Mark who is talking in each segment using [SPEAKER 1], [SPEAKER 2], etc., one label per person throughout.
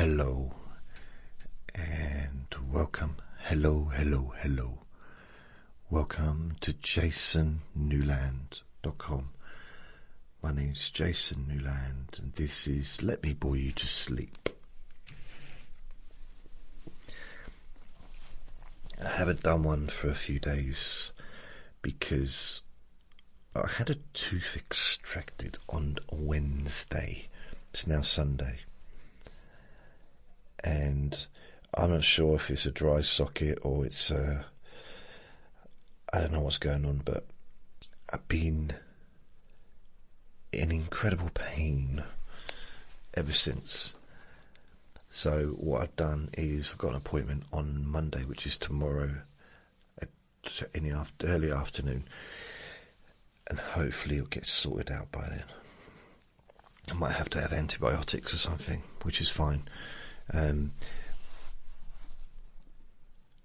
[SPEAKER 1] Hello and welcome. Hello. Welcome to jasonnewland.com. My name's Jason Newland and this is Let Me Bore You to Sleep. I haven't done one for a few days because I had a tooth extracted on Wednesday. It's now Sunday. And I'm not sure if it's a dry socket or it's I don't know what's going on, but I've been in incredible pain ever since. So what I've done is I've got an appointment on Monday, which is tomorrow in the early afternoon, and hopefully it'll get sorted out by then. I might have to have antibiotics or something, which is fine.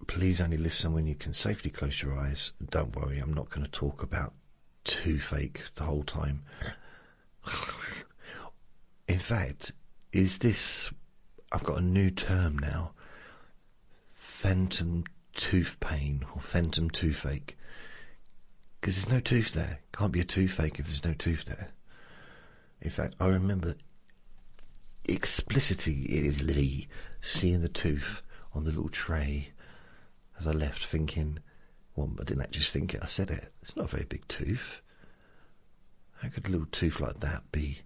[SPEAKER 1] Please only listen when you can safely close your eyes. Don't worry, I'm not going to talk about toothache the whole time. In fact, I've got a new term now: phantom tooth pain or phantom toothache, because there's no tooth there. Can't be a toothache if there's no tooth there. In fact, I remember explicitly seeing the tooth on the little tray as I left, thinking, well, I didn't actually think it, I said it, it's not a very big tooth. How could a little tooth like that be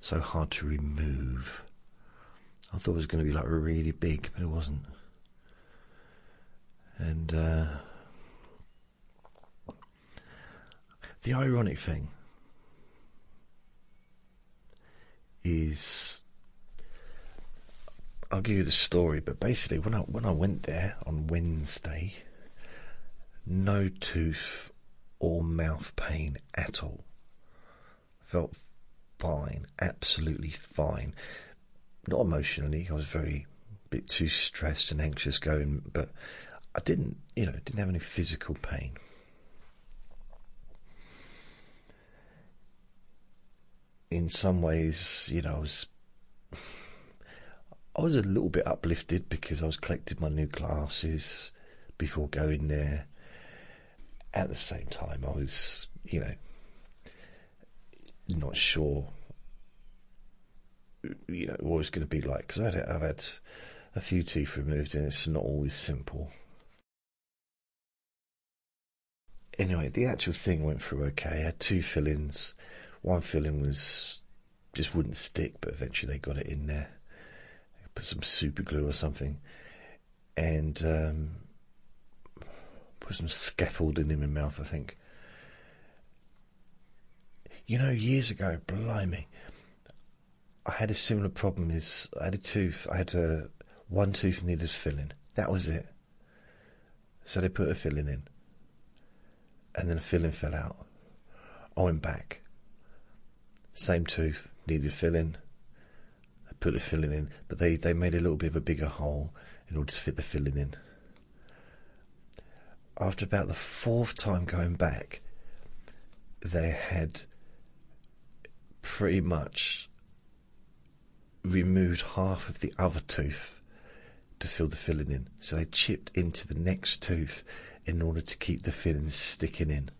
[SPEAKER 1] so hard to remove? I thought it was going to be like really big, but it wasn't. And the ironic thing is, I'll give you the story, but basically when I went there on Wednesday, no tooth or mouth pain at all. Felt fine, absolutely fine. Not emotionally, I was a bit too stressed and anxious going, but I didn't have any physical pain. In some ways, I was a little bit uplifted because I was collecting my new glasses before going there. At the same time, I was, not sure, what it was going to be like, because I've had a few teeth removed and it's not always simple. Anyway, the actual thing went through okay. I had 2 fillings. One filling just wouldn't stick, but eventually they got it in there. Put some super glue or something, and put some scaffolding in my mouth, I think. Years ago, blimey, I had a similar problem. I had a tooth. One tooth needed filling. That was it. So they put a filling in, and then a filling fell out. I went back. Same tooth needed filling. Put the filling in, but they made a little bit of a bigger hole in order to fit the filling in. After about the 4th time going back, they had pretty much removed half of the other tooth to fill the filling in. So they chipped into the next tooth in order to keep the fillings sticking in.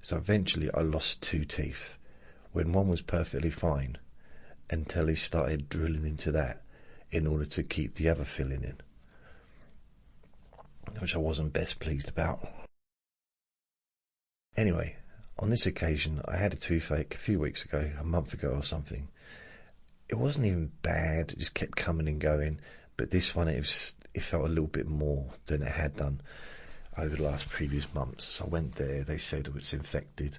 [SPEAKER 1] So eventually I lost 2 teeth when one was perfectly fine, until he started drilling into that in order to keep the other filling in, which I wasn't best pleased about. Anyway, on this occasion, I had a toothache a few weeks ago, a month ago or something. It wasn't even bad, it just kept coming and going, but this one, it felt a little bit more than it had done over the previous months. I went there, they said it was infected.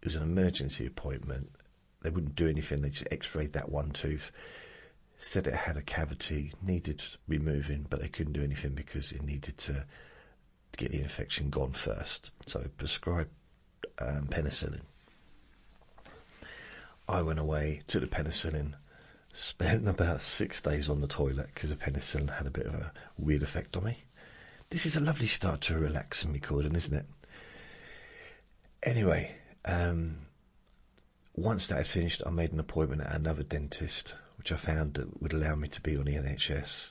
[SPEAKER 1] It was an emergency appointment. They wouldn't do anything, they just x-rayed that one tooth, said it had a cavity, needed removing, but they couldn't do anything because it needed to get the infection gone first. So prescribed penicillin. I went away, took the penicillin, spent about 6 days on the toilet because the penicillin had a bit of a weird effect on me. This is a lovely start to a relaxing recording, isn't it? Anyway, once that had finished, I made an appointment at another dentist, which I found that would allow me to be on the NHS.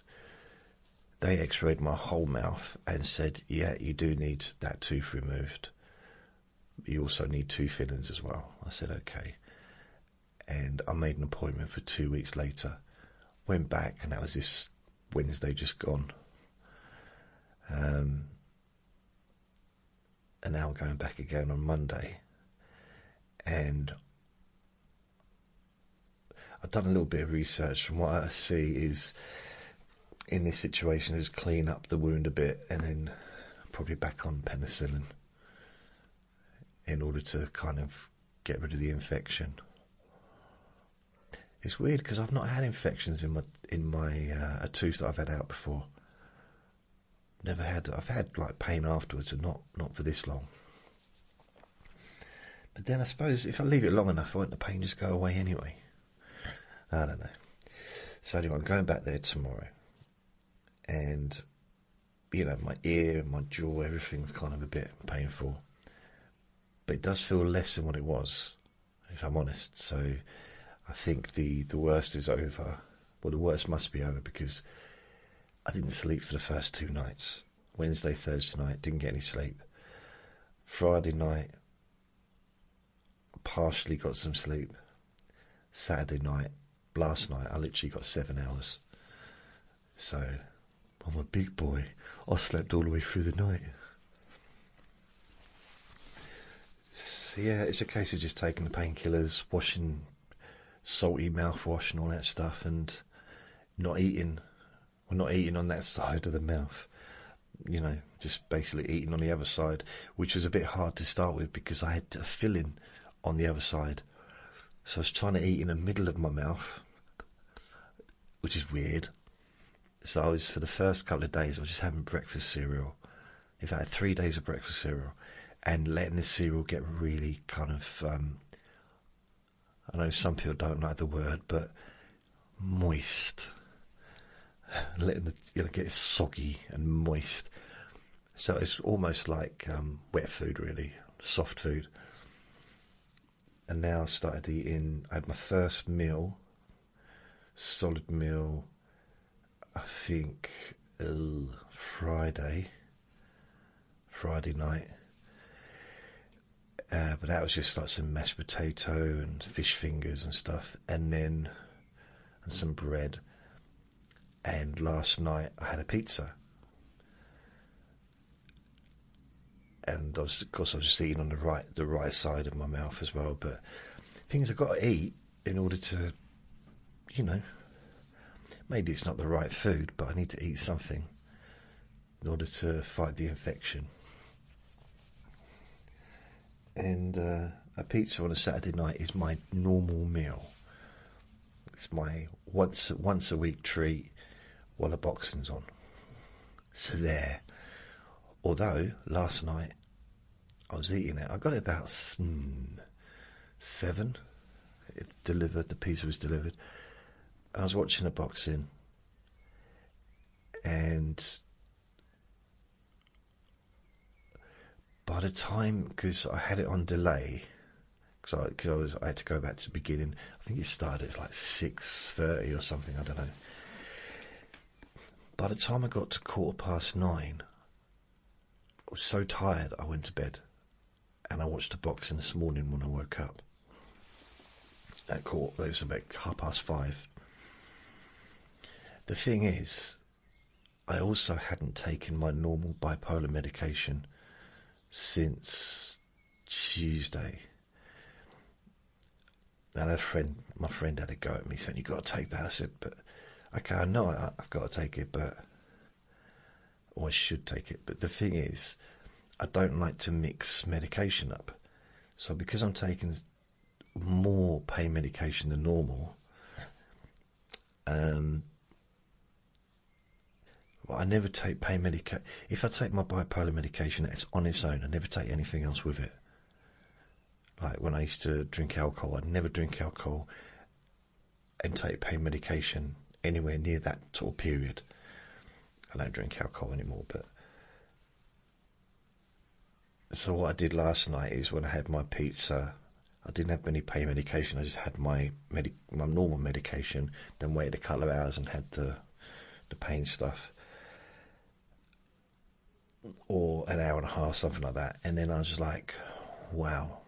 [SPEAKER 1] They x-rayed my whole mouth and said, yeah, you do need that tooth removed. You also need 2 fillings as well. I said, okay. And I made an appointment for 2 weeks later. Went back, and that was this Wednesday just gone. And now I'm going back again on Monday. And I've done a little bit of research. From what I see is, in this situation, is clean up the wound a bit and then probably back on penicillin in order to kind of get rid of the infection. It's weird because I've not had infections in my a tooth that I've had out before. Never had. I've had like pain afterwards, but not for this long. But then I suppose if I leave it long enough, won't the pain just go away anyway? I don't know. So anyway, I'm going back there tomorrow, and you know, my ear, my jaw, everything's kind of a bit painful, but it does feel less than what it was, if I'm honest. So I think the worst is over. Well, the worst must be over because I didn't sleep for the first 2 nights. Wednesday, Thursday night, didn't get any sleep. Friday night, partially got some sleep. Saturday night, last night, I literally got 7 hours. So I'm a big boy. I slept all the way through the night. So yeah, it's a case of just taking the painkillers, washing, salty mouthwash and all that stuff, and not eating. Well, not eating on that side of the mouth, you know, just basically eating on the other side, which was a bit hard to start with because I had a filling on the other side. So I was trying to eat in the middle of my mouth, which is weird. So I was, for the first couple of days, I was just having breakfast cereal. In fact, I had 3 days of breakfast cereal and letting the cereal get really kind of, I know some people don't like the word, but moist. Letting the, you know, get soggy and moist. So it's almost like wet food, really, soft food. And now I started eating. I had my first meal, solid meal, I think Friday night. But that was just like some mashed potato and fish fingers and stuff, and some bread. And last night I had a pizza, and of course I was just eating on the right side of my mouth as well. But things I've got to eat in order to, you know, maybe it's not the right food, but I need to eat something in order to fight the infection. And a pizza on a Saturday night is my normal meal. It's my once a week treat while the boxing's on. So there. Although last night I was eating it, I got it about 7. It delivered. The pizza was delivered, and I was watching the boxing, and by the time, because I had it on delay, because I had to go back to the beginning. I think it started at like 6:30 or something. I don't know. By the time I got to 9:15, I was so tired I went to bed, and I watched the boxing this morning when I woke up. It was about 5:30. The thing is, I also hadn't taken my normal bipolar medication since Tuesday. And my friend had a go at me saying, "You've got to take that." I said, "But okay, I know I've got to take it, or I should take it. But the thing is, I don't like to mix medication up. So because I'm taking more pain medication than normal, I never take pain medication. If I take my bipolar medication, it's on its own. I never take anything else with it. Like when I used to drink alcohol, I'd never drink alcohol and take pain medication anywhere near that sort of period. I don't drink alcohol anymore, but so what I did last night is when I had my pizza, I didn't have any pain medication. I just had my normal medication, then waited a couple of hours and had the pain stuff. Or an hour and a half, something like that. And then I was like, wow,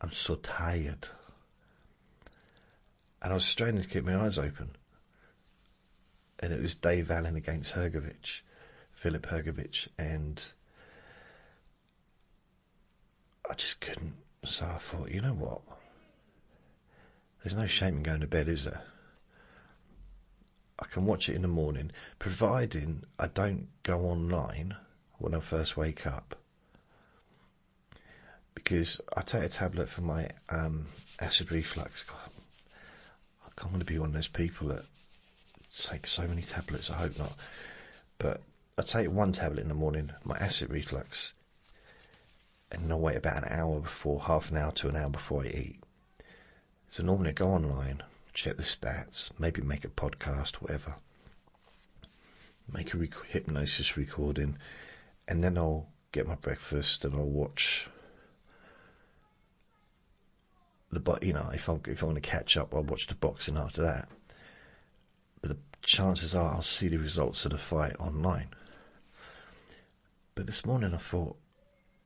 [SPEAKER 1] I'm so tired. And I was straining to keep my eyes open. And it was Dave Allen against Philip Hergovich. And I just couldn't. So I thought, you know what? There's no shame in going to bed, is there? I can watch it in the morning, providing I don't go online when I first wake up. Because I take a tablet for my acid reflux. God, I can't want to be one of those people that take so many tablets. I hope not. But I take one tablet in the morning, my acid reflux, and then I wait about half an hour to an hour before I eat. So normally I go online, check the stats, maybe make a podcast, whatever. Make a hypnosis recording, and then I'll get my breakfast and I'll watch if I'm going to catch up, I'll watch the boxing after that. But the chances are I'll see the results of the fight online. But this morning I thought,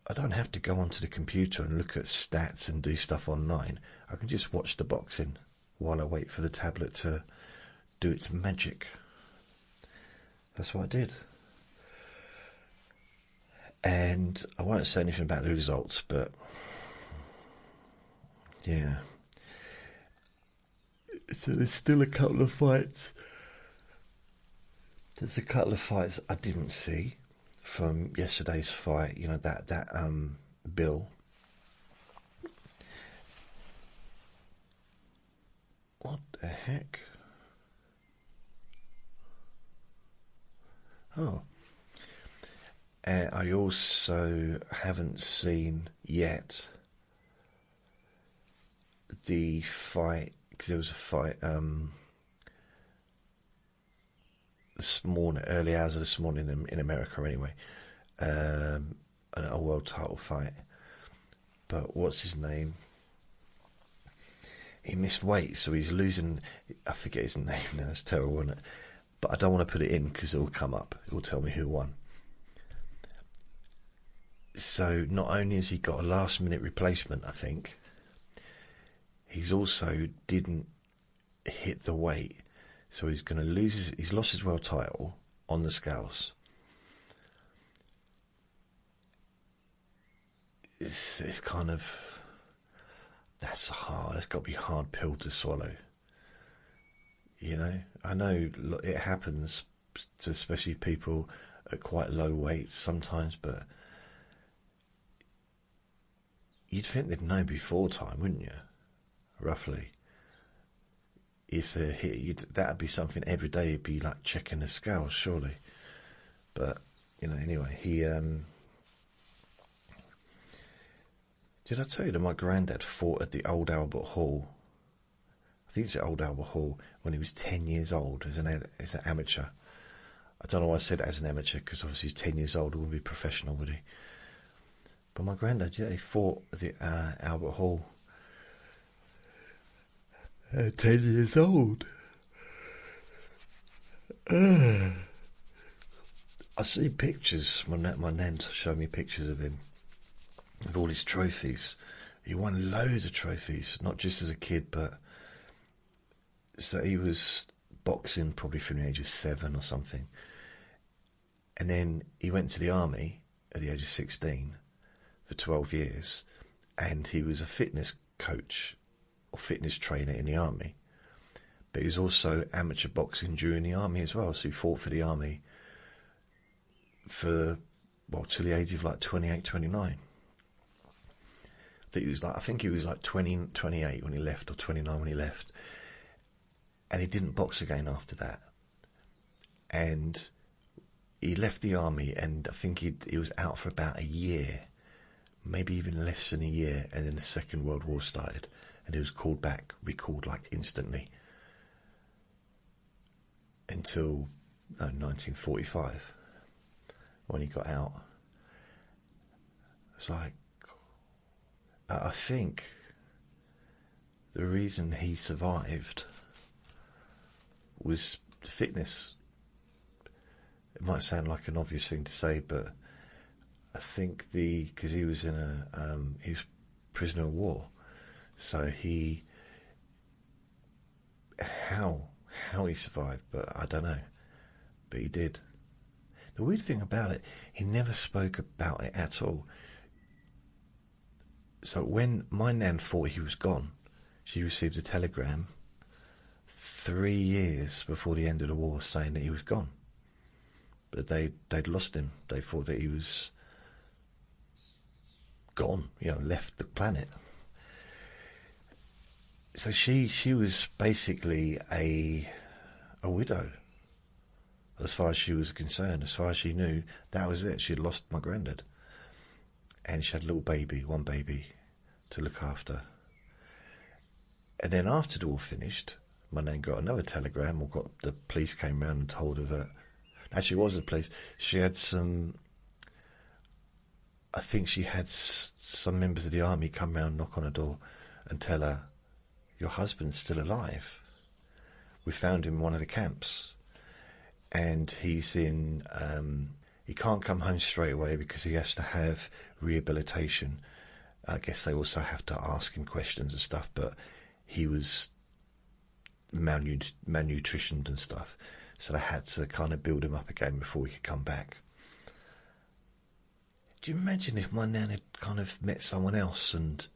[SPEAKER 1] I don't have to go onto the computer and look at stats and do stuff online. I can just watch the boxing while I wait for the tablet to do its magic. That's what I did. And I won't say anything about the results, but yeah. So there's still a couple of fights. There's a couple of fights I didn't see from yesterday's fight. You know, that Bill. What the heck? Oh. And I also haven't seen yet the fight, because there was a fight this morning, early hours of this morning in America anyway, a world title fight. But what's his name? He missed weight, so he's losing. I forget his name now. It's terrible, isn't it? But I don't want to put it in because it will come up. It will tell me who won. So not only has he got a last-minute replacement, I think, he's also didn't hit the weight, so he's going to lose. He's lost his world title on the scales. It's kind of, that's got to be a hard pill to swallow. You know, I know it happens to especially people at quite low weights sometimes, but you'd think they'd know before time, wouldn't you? Roughly. If they're hit, that'd be something every day. You'd be like checking the scales, surely. But you know, anyway, he. Did I tell you that my granddad fought at the Old Albert Hall? I think it's at Old Albert Hall when he was 10 years old as an amateur. I don't know why I said as an amateur, because obviously he's 10 years old, he wouldn't be professional, would he? But my granddad, yeah, he fought at the Albert Hall. 10 years old. I see pictures. My nan showed me pictures of him with all his trophies. He won loads of trophies, not just as a kid, but so he was boxing probably from the age of 7 or something, and then he went to the army at the age of 16 for 12 years, and he was a fitness coach or fitness trainer in the army, but he was also amateur boxing during the army as well. So he fought for the army for till the age of like 28, 29. I think he was like 20, 28 when he left, or 29 when he left. And he didn't box again after that. And he left the army, and I think he was out for about a year, maybe even less than a year, and then the Second World War started, and he was recalled like instantly, until 1945, when he got out. It's like, I think the reason he survived was fitness. It might sound like an obvious thing to say, but I think because he was he was prisoner of war, so how he survived, but I don't know, but he did. The weird thing about it, he never spoke about it at all. So when my nan thought he was gone, she received a telegram 3 years before the end of the war saying that he was gone. But they'd lost him. They thought that he was gone, left the planet. So she was basically a widow, as far as she was concerned. As far as she knew, that was it. She'd lost my granddad. And she had a little baby, one baby, to look after. And then after the war finished, my nan got another telegram, or the police came round and told her that, actually it was the police, she had I think she had some members of the army come round, knock on her door and tell her, your husband's still alive. We found him in one of the camps. And he's in, he can't come home straight away because he has to have rehabilitation. I guess they also have to ask him questions and stuff, but he was malnutritioned and stuff. So they had to kind of build him up again before he could come back. Do you imagine if my nan had kind of met someone else and...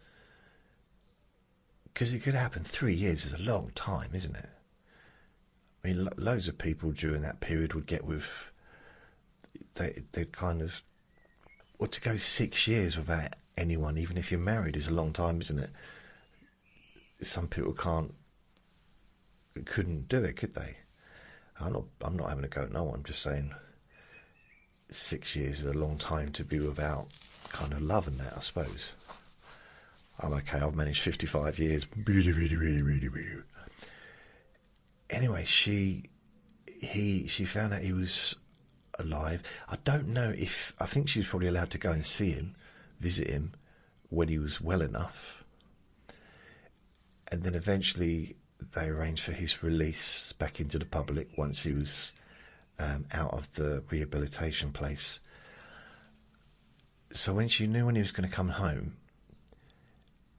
[SPEAKER 1] Because it could happen. 3 years is a long time, isn't it? I mean, loads of people during that period would get with... They'd kind of... Or to go 6 years without anyone, even if you're married, is a long time, isn't it? Some people couldn't do it, could they? I'm not having a go at no one. I'm just saying 6 years is a long time to be without kind of love and that, I suppose. I'm okay, I've managed 55 years. Anyway, she found out he was alive. I don't know if... I think she was probably allowed to go and see him, visit him, when he was well enough. And then eventually they arranged for his release back into the public once he was out of the rehabilitation place. So when she knew when he was going to come home,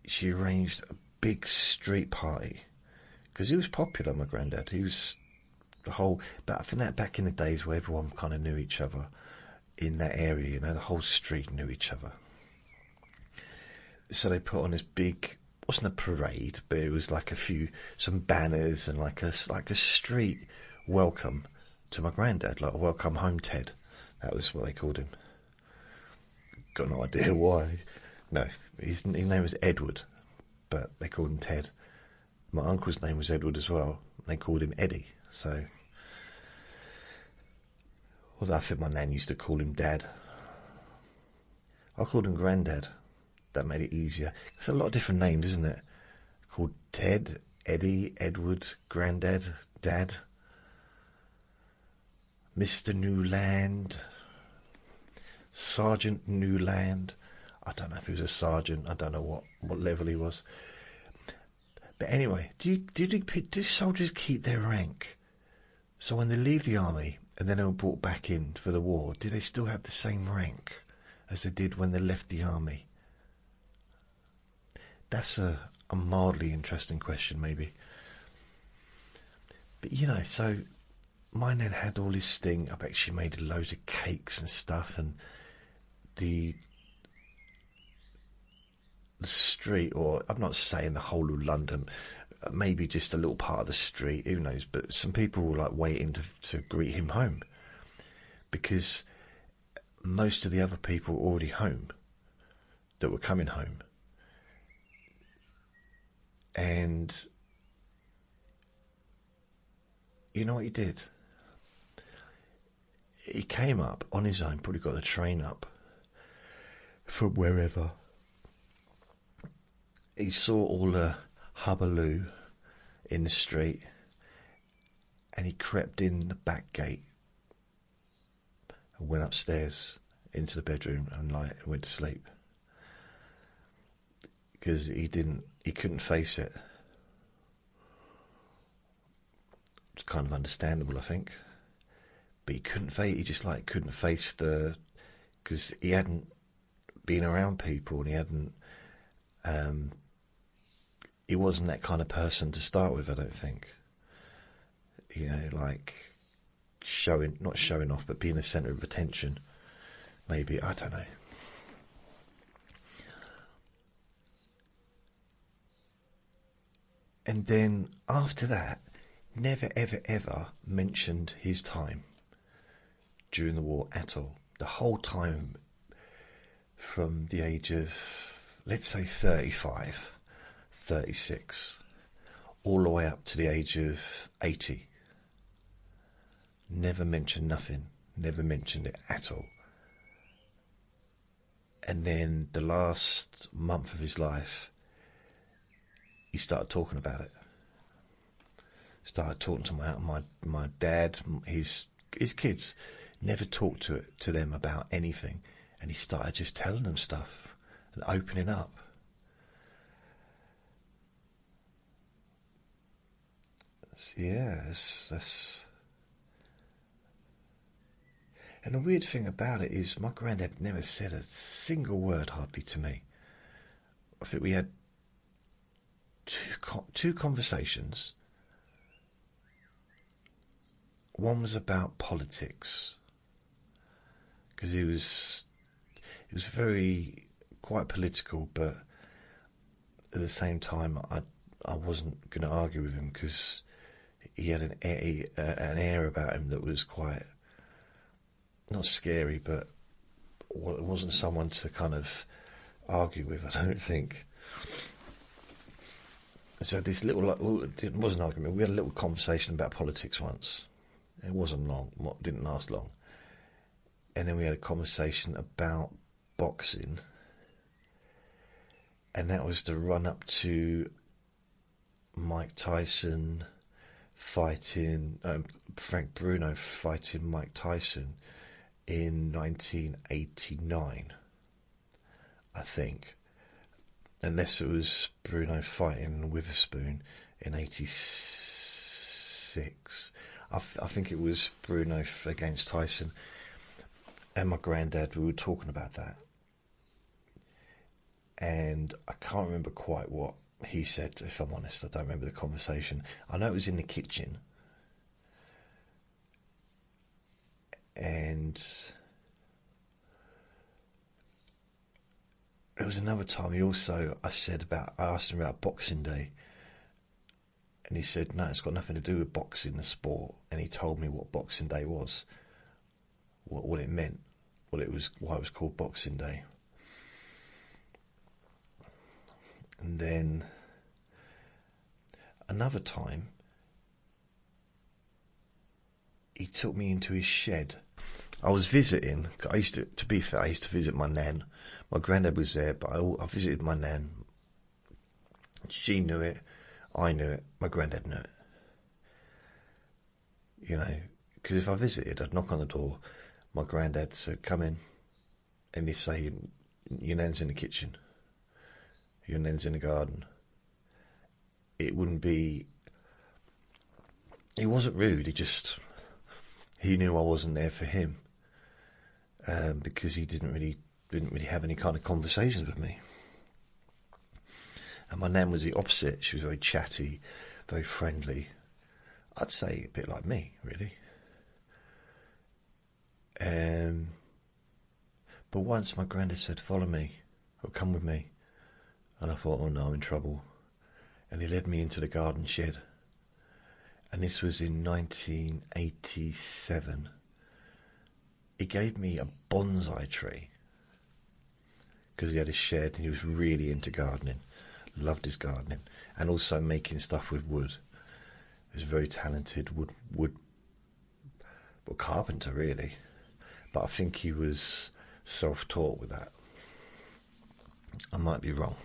[SPEAKER 1] she arranged a big street party. Because he was popular, my granddad. He was the whole... But I think that back in the days where everyone kind of knew each other in that area, the whole street knew each other. So they put on this big... It wasn't a parade, but it was like some banners and like a street welcome to my granddad, like a welcome home Ted. That was what they called him. Got no idea why. No, his name was Edward, but they called him Ted. My uncle's name was Edward as well. They called him Eddie. So, although I think my nan used to call him Dad. I called him Granddad. That made it easier. There's a lot of different names, isn't it? Called Ted, Eddie, Edward, Granddad, Dad, Mr. Newland, Sergeant Newland. I don't know if he was a sergeant. I don't know what level he was. But anyway, do soldiers keep their rank? So when they leave the army and then they were brought back in for the war, do they still have the same rank as they did when they left the army? That's a mildly interesting question, maybe. But so my nan had all this thing. I bet she made loads of cakes and stuff, and the street, or I'm not saying the whole of London, maybe just a little part of the street, who knows, but some people were like waiting to greet him home, because most of the other people were already home that were coming home. And you know what he did? He came up on his own, probably got the train up from wherever. He saw all the hubbub in the street, and he crept in the back gate and went upstairs into the bedroom and went to sleep. because he couldn't face it. It's kind of understandable, I think. But he couldn't face. He just couldn't face because he hadn't been around people, and he hadn't. He wasn't that kind of person to start with, I don't think. Not showing off, but being the centre of attention. Maybe, I don't know. And then after that, never ever ever mentioned his time during the war at all. The whole time, from the age of, let's say, 35, 36, all the way up to the age of 80. Never mentioned nothing, never mentioned it at all. And then the last month of his life, he started talking about it. Started talking to my dad, his kids. Never talked to them about anything, and he started just telling them stuff and opening up. So yeah, that's. And the weird thing about it is, my granddad never said a single word hardly to me. I think we had two conversations. One was about politics, because he was very quite political, but at the same time, I wasn't going to argue with him, because he had an air about him that was quite, not scary, but it wasn't someone to kind of argue with, I don't think. So this little, it wasn't an argument, we had a little conversation about politics once. It wasn't long, didn't last long. And then we had a conversation about boxing, and that was the run up to Mike Tyson fighting, Frank Bruno fighting Mike Tyson in 1989, I think. Unless it was Bruno fighting Witherspoon in 86. I think it was Bruno against Tyson. And my granddad, we were talking about that. And I can't remember quite what he said, if I'm honest. I don't remember the conversation. I know it was in the kitchen. And there was another time I asked him about Boxing Day. And he said, no, it's got nothing to do with boxing, the sport. And he told me what Boxing Day was, what it meant, why it was called Boxing Day. And then another time, he took me into his shed. I was visiting. To be fair, I used to visit my nan. My granddad was there, but I visited my nan. She knew it. I knew it. My granddad knew it. Because if I visited, I'd knock on the door. My granddad said, come in. And he'd say, your nan's in the kitchen. Your nan's in the garden. It wouldn't be... He wasn't rude. He knew I wasn't there for him. Because he didn't really have any kind of conversations with me. And my nan was the opposite. She was very chatty, very friendly. I'd say a bit like me, really. But once my granddad said, follow me, or come with me. And I thought, oh no, I'm in trouble. And he led me into the garden shed. And this was in 1987. He gave me a bonsai tree, because he had a shed and he was really into gardening. Loved his gardening, and also making stuff with wood. He was a very talented wood carpenter, really. But I think he was self-taught with that. I might be wrong.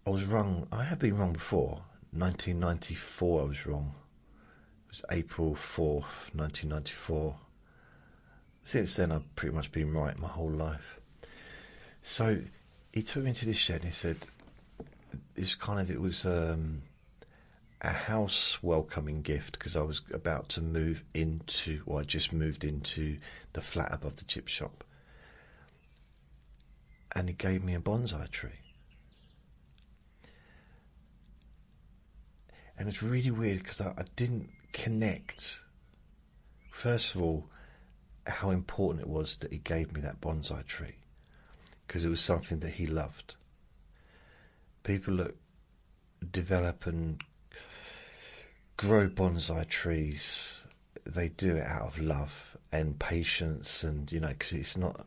[SPEAKER 1] I was wrong. I had been wrong before. 1994 I was wrong. It was April 4th, 1994. Since then I've pretty much been right my whole life. So he took me into this shed and he said, it was a house welcoming gift, because I was about to move into, or I just moved into the flat above the chip shop. And he gave me a bonsai tree. And it's really weird because I didn't connect, first of all, how important it was that he gave me that bonsai tree, because it was something that he loved. People that develop and grow bonsai trees, they do it out of love and patience, and because it's not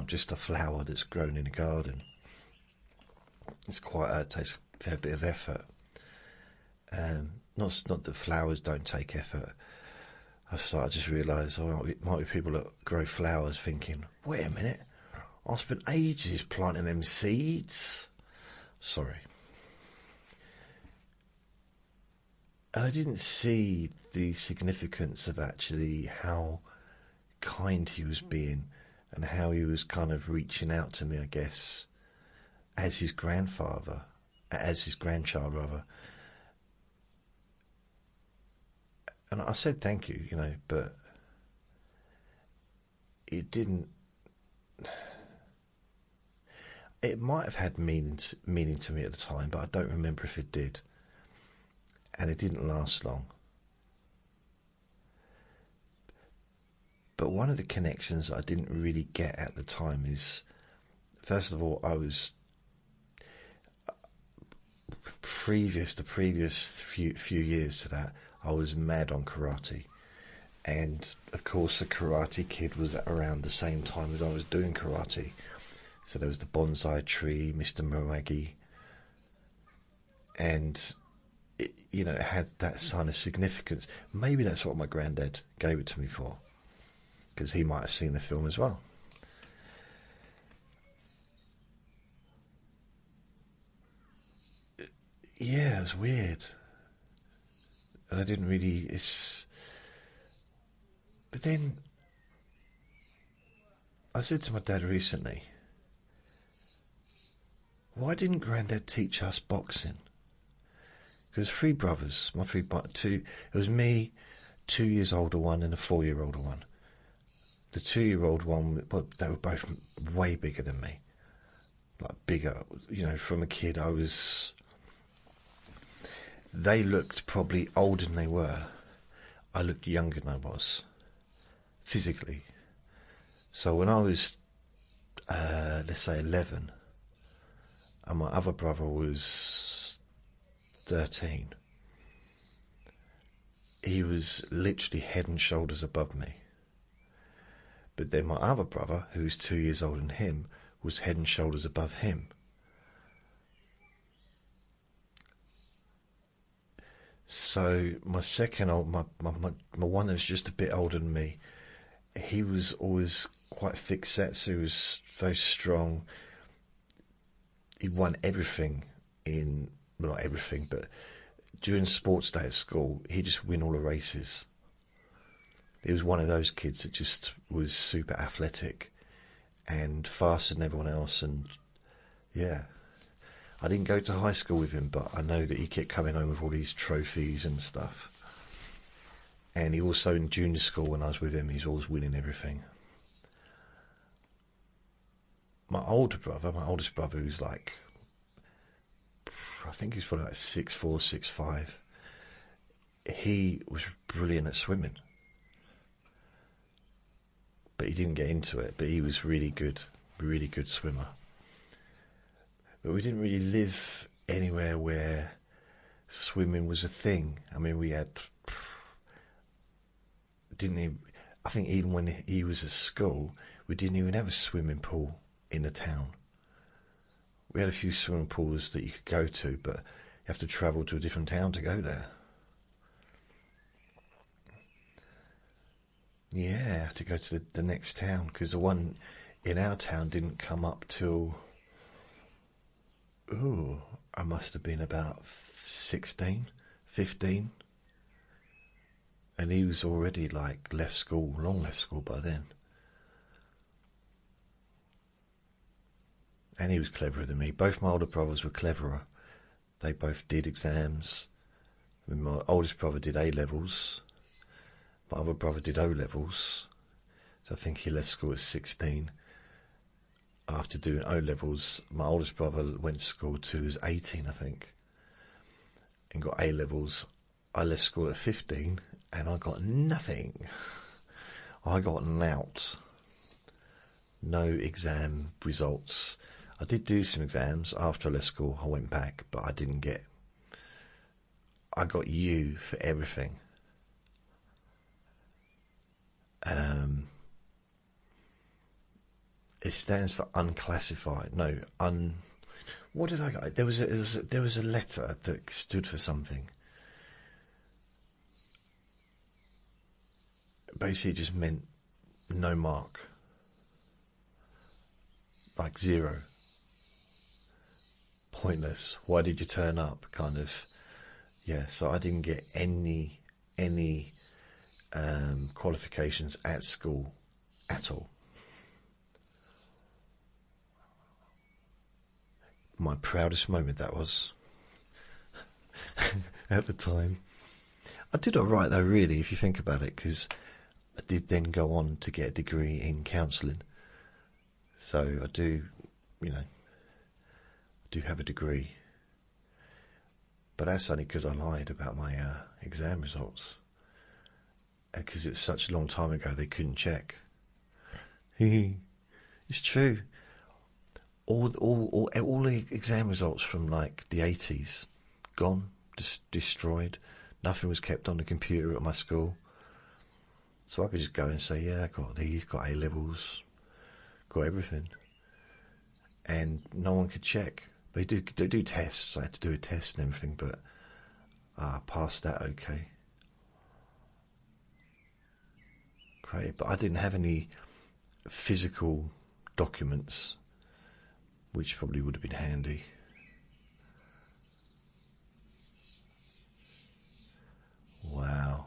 [SPEAKER 1] just a flower that's grown in a garden. It's it takes a fair bit of effort. Not that flowers don't take effort. I just realised it might be people that grow flowers thinking, wait a minute, I spent ages planting them seeds. Sorry. And I didn't see the significance of actually how kind he was being, and how he was kind of reaching out to me, I guess, as his grandchild rather. And I said thank you, but it didn't. It might have had meaning to me at the time, but I don't remember if it did. And it didn't last long. But one of the connections I didn't really get at the time is, first of all, I was the previous few years to that, I was mad on karate. And of course the Karate Kid was around the same time as I was doing karate. So there was the bonsai tree, Mr. Miyagi, and it had that kind of significance. Maybe that's what my granddad gave it to me for, because he might have seen the film as well. Yeah, it was weird. And I didn't really... But then I said to my dad recently, why didn't Grandad teach us boxing? Because three brothers, it was me, 2 years older one and a 4-year-older one. The 2-year-old one, they were both way bigger than me. Like bigger, from a kid they looked probably older than they were. I looked younger than I was, physically. So when I was, let's say 11, and my other brother was 13, he was literally head and shoulders above me. But then my other brother, who was 2 years older than him, was head and shoulders above him. So my one that was just a bit older than me, he was always quite thick set, so he was very strong. He won everything well, not everything, but during sports day at school, he'd just win all the races. He was one of those kids that just was super athletic and faster than everyone else, and yeah. I didn't go to high school with him, but I know that he kept coming home with all these trophies and stuff. And he also, in junior school, when I was with him, he's always winning everything. My oldest brother, who's like, I think he's probably like 6'4", 6'5", he was brilliant at swimming. But he didn't get into it, but he was really good swimmer. But we didn't really live anywhere where swimming was a thing. I mean, I think even when he was at school, we didn't even have a swimming pool in the town. We had a few swimming pools that you could go to, but you have to travel to a different town to go there. Yeah, I had to go to the next town, because the one in our town didn't come up till... I must have been about 16, 15. And he was already long left school by then. and he was cleverer than me. Both my older brothers were cleverer. They both did exams. I mean, my oldest brother did A-levels. My other brother did O-levels. So I think he left school at 16. After doing O-levels, my oldest brother went to school till he was 18, I think, and got A-levels. I left school at 15, and I got nothing. I got nout. No exam results. I did do some exams after I left school. I went back, but I didn't get. I got U for everything. It stands for unclassified. No, What did I get? There was a letter that stood for something. Basically, it just meant no mark, like 0. Pointless. Why did you turn up? Kind of. Yeah. So I didn't get any qualifications at school at all. My proudest moment, that was. At the time. I did alright though, really, if you think about it, because I did then go on to get a degree in counselling. So I do, I do have a degree. But that's only because I lied about my exam results. Because it's such a long time ago, they couldn't check. It's true. All the exam results from like the 80s, gone, destroyed. Nothing was kept on the computer at my school. So I could just go and say, yeah, I got these, got A-levels, got everything. And no one could check. They do tests. I had to do a test and everything, but I passed that okay. Great, but I didn't have any physical documents, which probably would have been handy. Wow.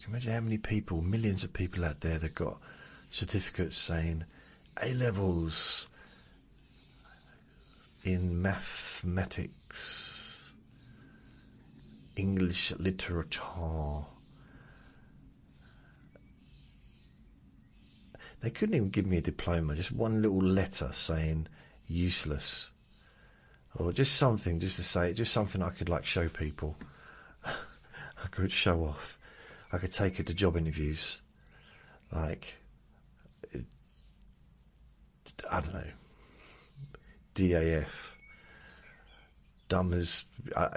[SPEAKER 1] Can you imagine how many people, millions of people out there that got certificates saying A-levels in mathematics, English literature. They couldn't even give me a diploma, just one little letter saying useless. Or just something, just to say, just something I could like show people. I could show off. I could take it to job interviews. Like, I don't know, DAF. Dumb as,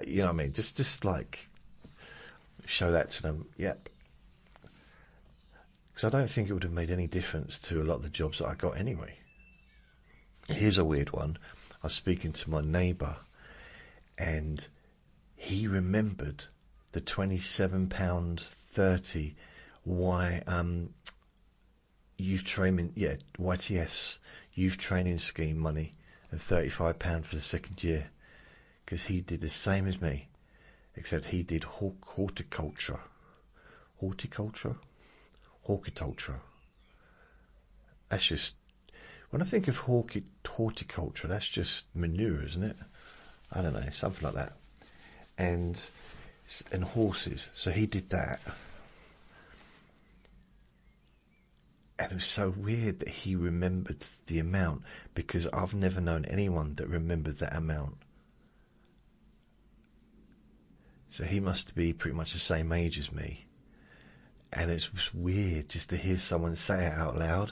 [SPEAKER 1] you know what I mean? Just like, show that to them. Yep. Because I don't think it would have made any difference to a lot of the jobs that I got anyway. Here's a weird one. I was speaking to my neighbour, and he remembered the £27.30 youth training, YTS youth training scheme money, and £35 for the second year, because he did the same as me, except he did horticulture. That's just, when I think of horticulture, that's just manure, isn't it? I don't know, something like that. And horses. So he did that. And it was so weird that he remembered the amount, because I've never known anyone that remembered that amount. So he must be pretty much the same age as me. And it's weird just to hear someone say it out loud,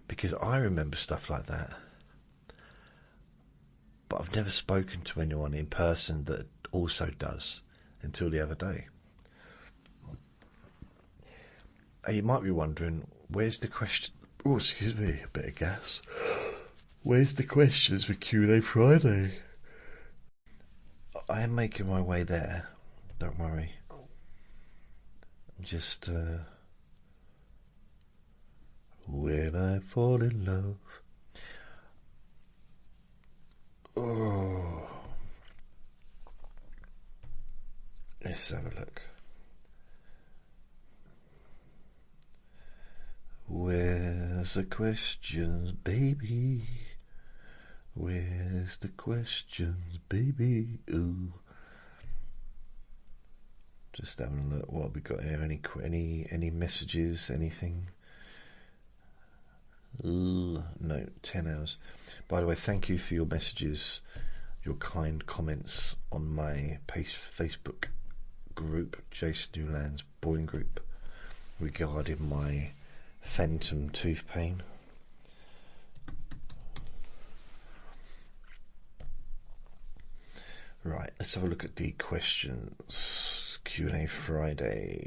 [SPEAKER 1] because I remember stuff like that. But I've never spoken to anyone in person that also does until the other day. You might be wondering, where's the question? Oh, excuse me, a bit of gas. Where's the questions for Q&A Friday? I am making my way there. Don't worry. Just when I fall in love. Oh, let's have a look. When Where's the questions, baby? Where's the questions, baby? Ooh. Just having a look. What have we got here? Any messages? Anything? No, 10 hours. By the way, thank you for your messages, your kind comments on my Facebook group, Jason Newland's Boring Group, regarding my phantom tooth pain. Right, let's have a look at the questions. Q&A Friday.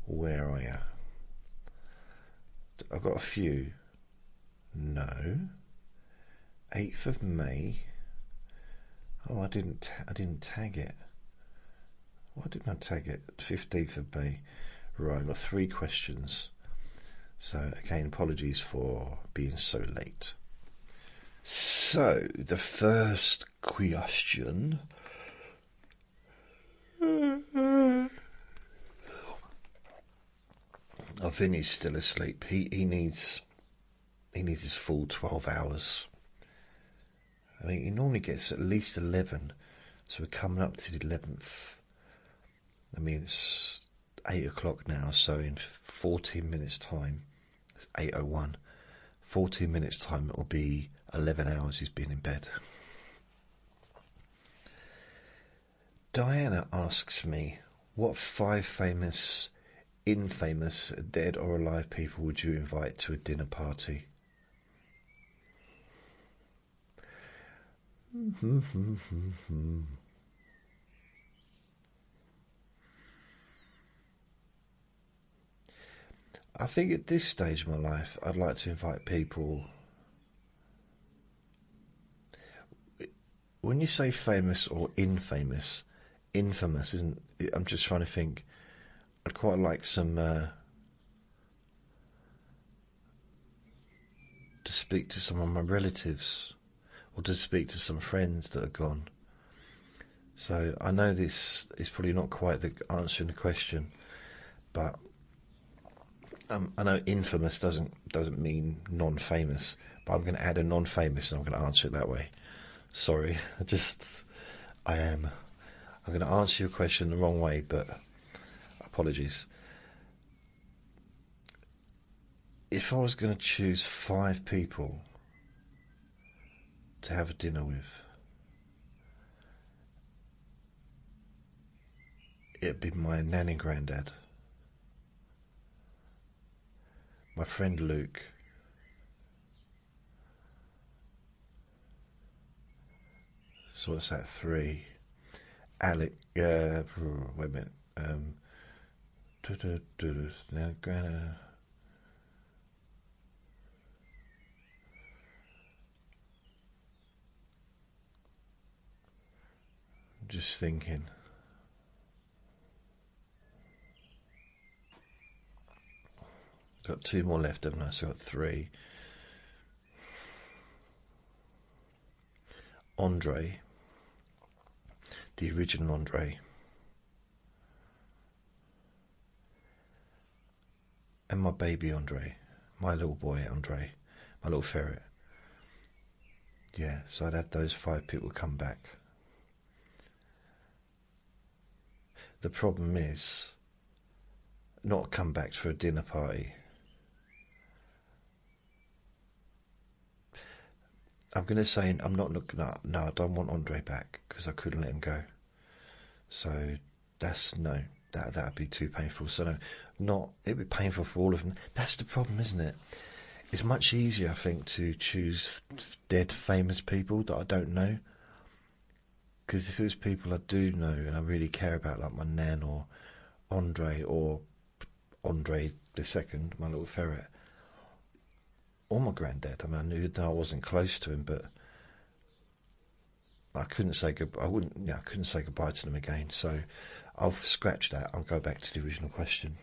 [SPEAKER 1] Where are you? I've got a few. No. 8th of May. Oh, I didn't tag it. Why didn't I tag it? 15th of May. Right, I've got 3 questions. So, again, apologies for being so late. So, the first question. I think he's still asleep. He needs his full 12 hours. I mean, he normally gets at least 11, so we're coming up to the 11th. I mean, it's 8 o'clock now, so in 14 minutes' time, it's 8:01. 14 minutes' time, it will be 11 hours he's been in bed. Diana asks me, what 5 famous, infamous, dead or alive people would you invite to a dinner party? I think at this stage of my life, I'd like to invite people. When you say famous or infamous, infamous isn't. I'm just trying to think. I'd quite like some to speak to some of my relatives, or to speak to some friends that are gone. So I know this is probably not quite the answering the question, but I know infamous doesn't mean non-famous, but I'm going to add a non-famous and I'm going to answer it that way. Sorry, I'm going to answer your question the wrong way, but apologies. If I was going to choose 5 people to have a dinner with, it'd be my nan and granddad, my friend Luke, so what's that, 3, Alec, wait a minute, nan, granddad, just thinking. Got 2 more left, haven't I? So I've got 3. Andre, the original Andre, and my baby Andre, my little boy Andre, my little ferret. Yeah, so I'd have those 5 people come back. The problem is not come back for a dinner party. I'm going to say I'm not looking at. No, I don't want Andre back because I couldn't let him go. So that'd be too painful. So it'd be painful for all of them. That's the problem, isn't it? It's much easier, I think, to choose dead famous people that I don't know. Because if it was people I do know and I really care about, like my nan or Andre the second, my little ferret, or my granddad. I mean, I knew that I wasn't close to him, but I couldn't say goodbye. I couldn't say goodbye to them again. So I'll scratch that. I'll go back to the original question.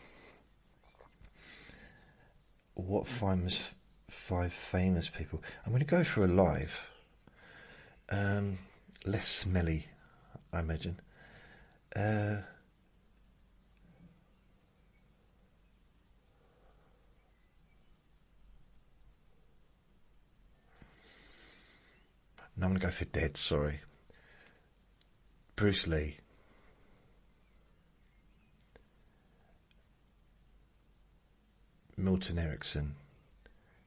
[SPEAKER 1] What 5 famous people? I'm going to go for alive. Less smelly, I imagine. No, I'm going to go for dead, sorry. Bruce Lee. Milton Erickson,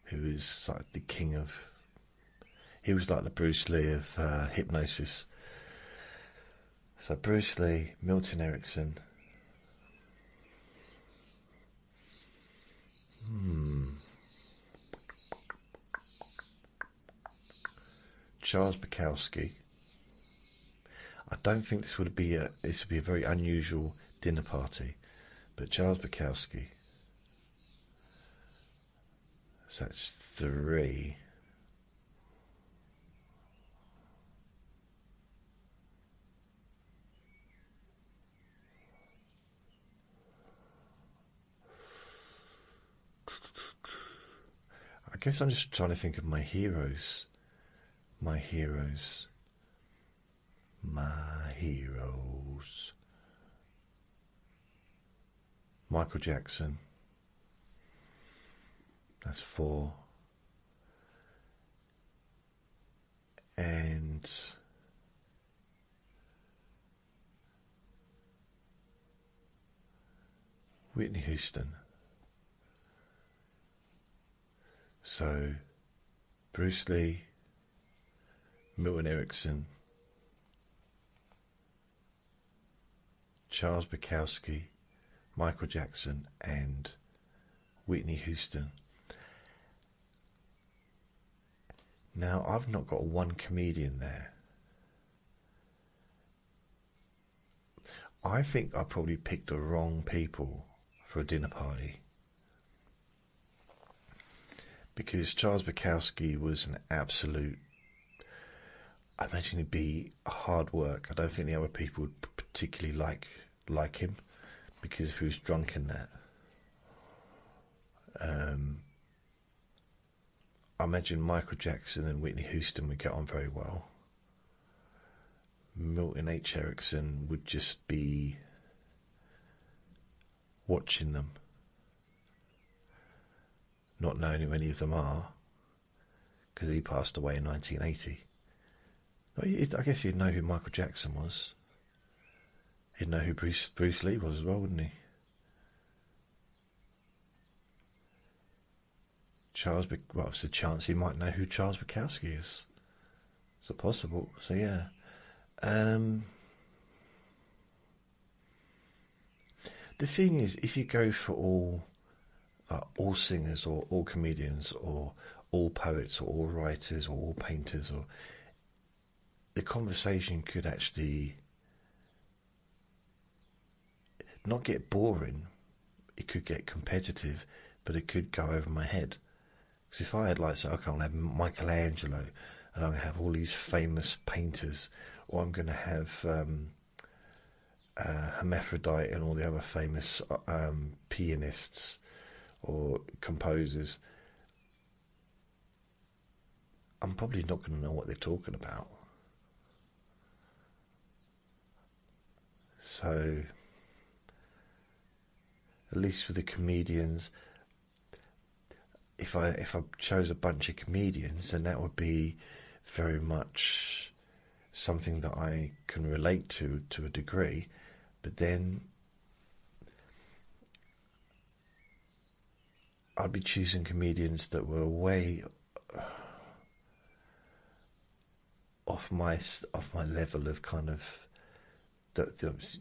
[SPEAKER 1] who is like the king of... He was like the Bruce Lee of hypnosis. So Bruce Lee, Milton Erickson. Charles Bukowski. I don't think this would be a very unusual dinner party, but Charles Bukowski. So that's 3. I guess I'm just trying to think of my heroes. My heroes. Michael Jackson. That's 4. And Whitney Houston. So Bruce Lee, Milton Erickson, Charles Bukowski, Michael Jackson, and Whitney Houston. Now, I've not got one comedian there. I think I probably picked the wrong people for a dinner party. Because Charles Bukowski was an absolute... I imagine it'd be hard work. I don't think the other people would particularly like him, because if he was drunk in that. I imagine Michael Jackson and Whitney Houston would get on very well. Milton H. Erickson would just be watching them, not knowing who any of them are, because he passed away in 1980. I guess he'd know who Michael Jackson was. He'd know who Bruce Lee was as well, wouldn't he? Well, it's a chance he might know who Charles Bukowski is. Is it possible? So yeah. The thing is, if you go for all singers or all comedians or all poets or all writers or all painters, or the conversation could actually not get boring. It could get competitive, but it could go over my head. Because if I had okay, I'm going to have Michelangelo, and I'm going to have all these famous painters, or I'm going to have Hermaphrodite and all the other famous pianists or composers, I'm probably not going to know what they're talking about. So, at least for the comedians, if I chose a bunch of comedians, then that would be very much something that I can relate to a degree. But then I'd be choosing comedians that were way off my level of kind of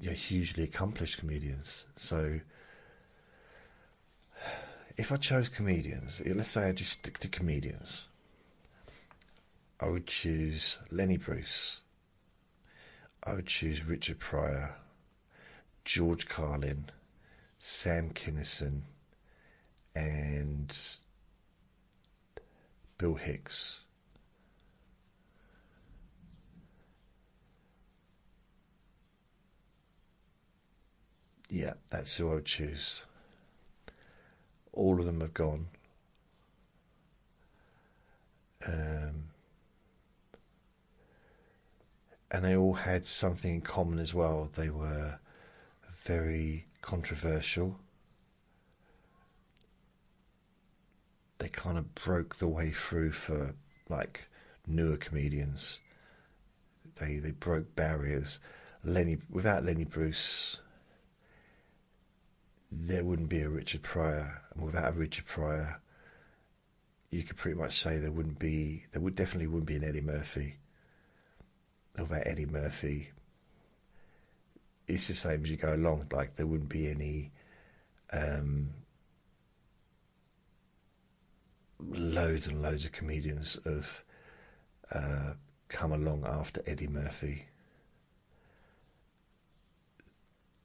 [SPEAKER 1] hugely accomplished comedians. So if I chose comedians, let's say I just stick to comedians, I would choose Lenny Bruce, I would choose Richard Pryor, George Carlin, Sam Kinison, and Bill Hicks. Yeah, that's who I would choose. All of them have gone. And they all had something in common as well. They were very controversial. They kind of broke the way through for like newer comedians. They broke barriers. Without Lenny Bruce, there wouldn't be a Richard Pryor, and without a Richard Pryor, you could pretty much say there definitely wouldn't be an Eddie Murphy. Without Eddie Murphy, it's the same as you go along. Like, there wouldn't be any loads and loads of comedians have come along after Eddie Murphy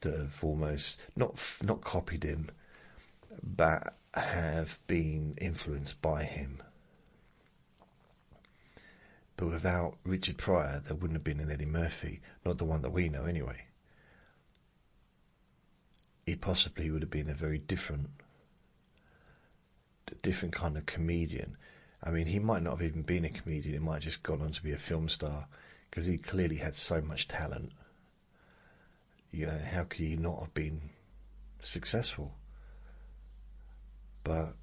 [SPEAKER 1] that have almost not copied him, but have been influenced by him. But without Richard Pryor, there wouldn't have been an Eddie Murphy, not the one that we know anyway. He possibly would have been a very different kind of comedian. I mean, he might not have even been a comedian, he might have just gone on to be a film star, because he clearly had so much talent. You know, how could he not have been successful? But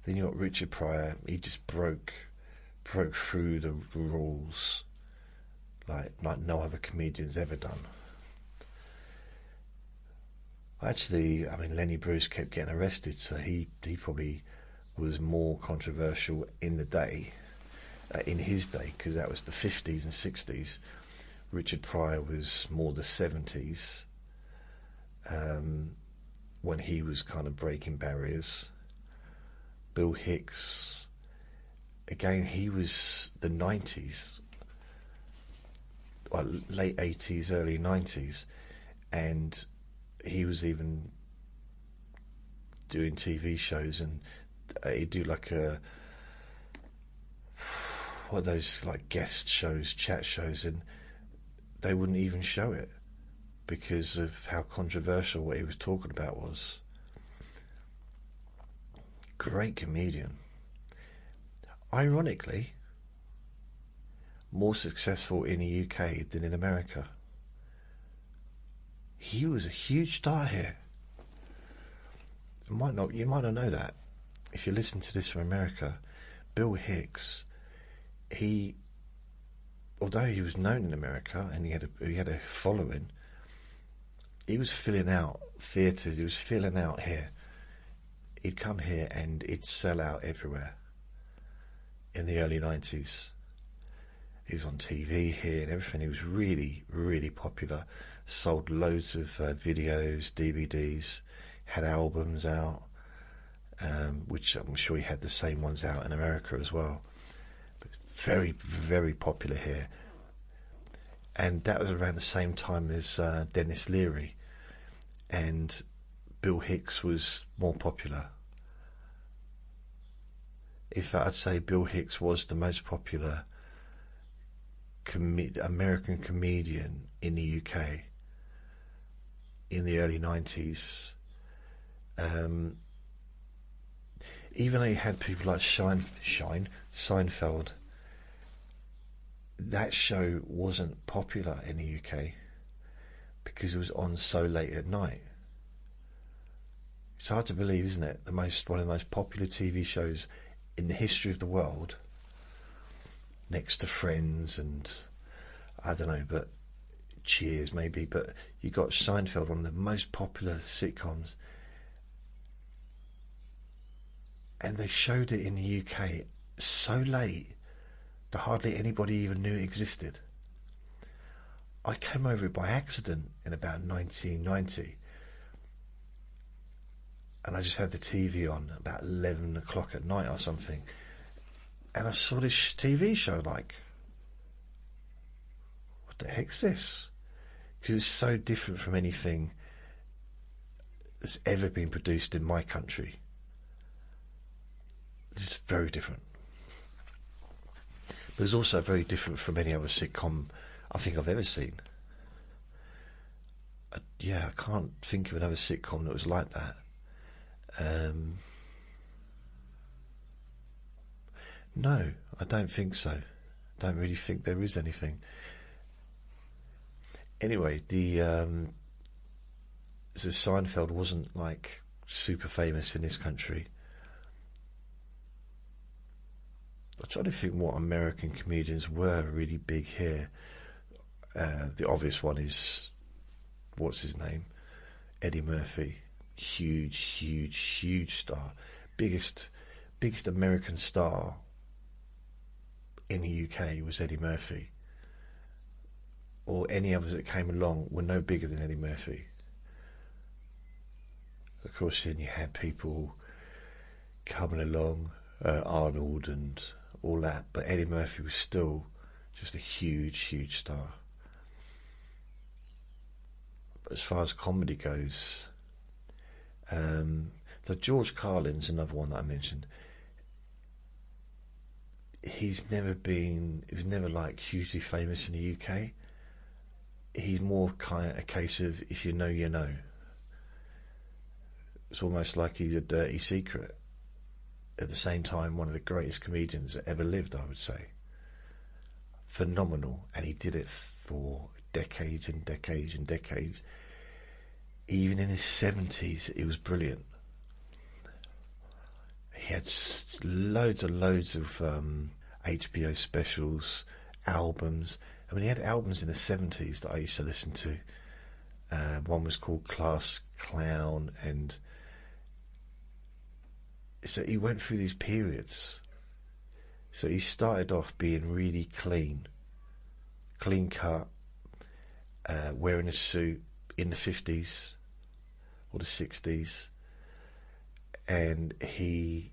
[SPEAKER 1] then you got Richard Pryor. He just broke through the rules like no other comedian's ever done. Actually, I mean, Lenny Bruce kept getting arrested, so he probably was more controversial in the day, in his day, because that was the 50s and 60s. Richard Pryor was more the 70s, when he was kind of breaking barriers. Bill Hicks, again, he was the 90s, well, late 80s, early 90s, and he was even doing TV shows, and he'd do like those like guest shows, chat shows, and they wouldn't even show it because of how controversial what he was talking about was. Great comedian. Ironically, more successful in the UK than in America. He was a huge star here. You might not know that if you listen to this from America. Bill Hicks, although he was known in America and he had a following, he was filling out theatres. He was filling out here. He'd come here and he'd sell out everywhere. In the early 90s, he was on TV here and everything. He was really, really popular. Sold loads of videos, DVDs, had albums out, which I'm sure he had the same ones out in America as well. But very, very popular here. And that was around the same time as Denis Leary, and Bill Hicks was more popular. In fact, I'd say Bill Hicks was the most popular American comedian in the UK in the early 90s. Even though you had people like Seinfeld, that show wasn't popular in the UK because it was on so late at night. It's hard to believe, isn't it? One of the most popular TV shows in the history of the world, next to Friends and I don't know, but Cheers maybe, but you got Seinfeld, one of the most popular sitcoms, and they showed it in the UK so late that hardly anybody even knew it existed. I came over it by accident in about 1990, and I just had the TV on about 11 o'clock at night or something, and I saw this TV show, like, what the heck's this? Because it's so different from anything that's ever been produced in my country. It's very different. But it's also very different from any other sitcom I think I've ever seen. I can't think of another sitcom that was like that. No, I don't think so. I don't really think there is anything. Anyway, so Seinfeld wasn't like super famous in this country. I try to think what American comedians were really big here. The obvious one is, what's his name? Eddie Murphy. Huge star. Biggest American star in the UK was Eddie Murphy. Or any others that came along were no bigger than Eddie Murphy. Of course, then you had people coming along, Arnold and all that, but Eddie Murphy was still just a huge star. But as far as comedy goes, the George Carlin's another one that I mentioned. He was never like hugely famous in the UK. He's more kind of a case of, if you know, you know. It's almost like he's a dirty secret. At the same time, one of the greatest comedians that ever lived, I would say. Phenomenal. And he did it for decades and decades and decades. Even in his 70s, he was brilliant. He had loads and loads of HBO specials, albums. I mean, he had albums in the 70s that I used to listen to. One was called Class Clown, and so he went through these periods. So he started off being really clean cut, wearing a suit in the 50s or the 60s, and he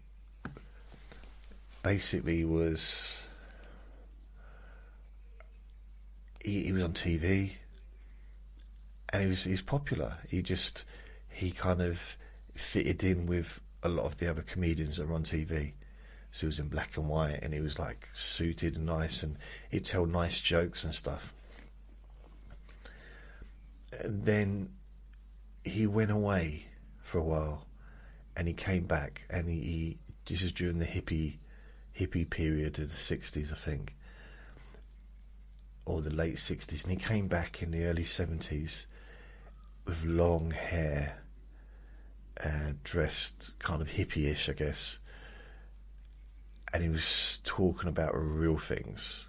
[SPEAKER 1] basically was he was on TV, and he was popular. He kind of fitted in with a lot of the other comedians that were on TV. So he was in black and white, and he was like suited and nice, and he'd tell nice jokes and stuff. And then he went away for a while, and he came back, and this was during the hippie period of the 60s, I think, or the late 60s, and he came back in the early 70s with long hair, dressed kind of hippie-ish, I guess, and he was talking about real things,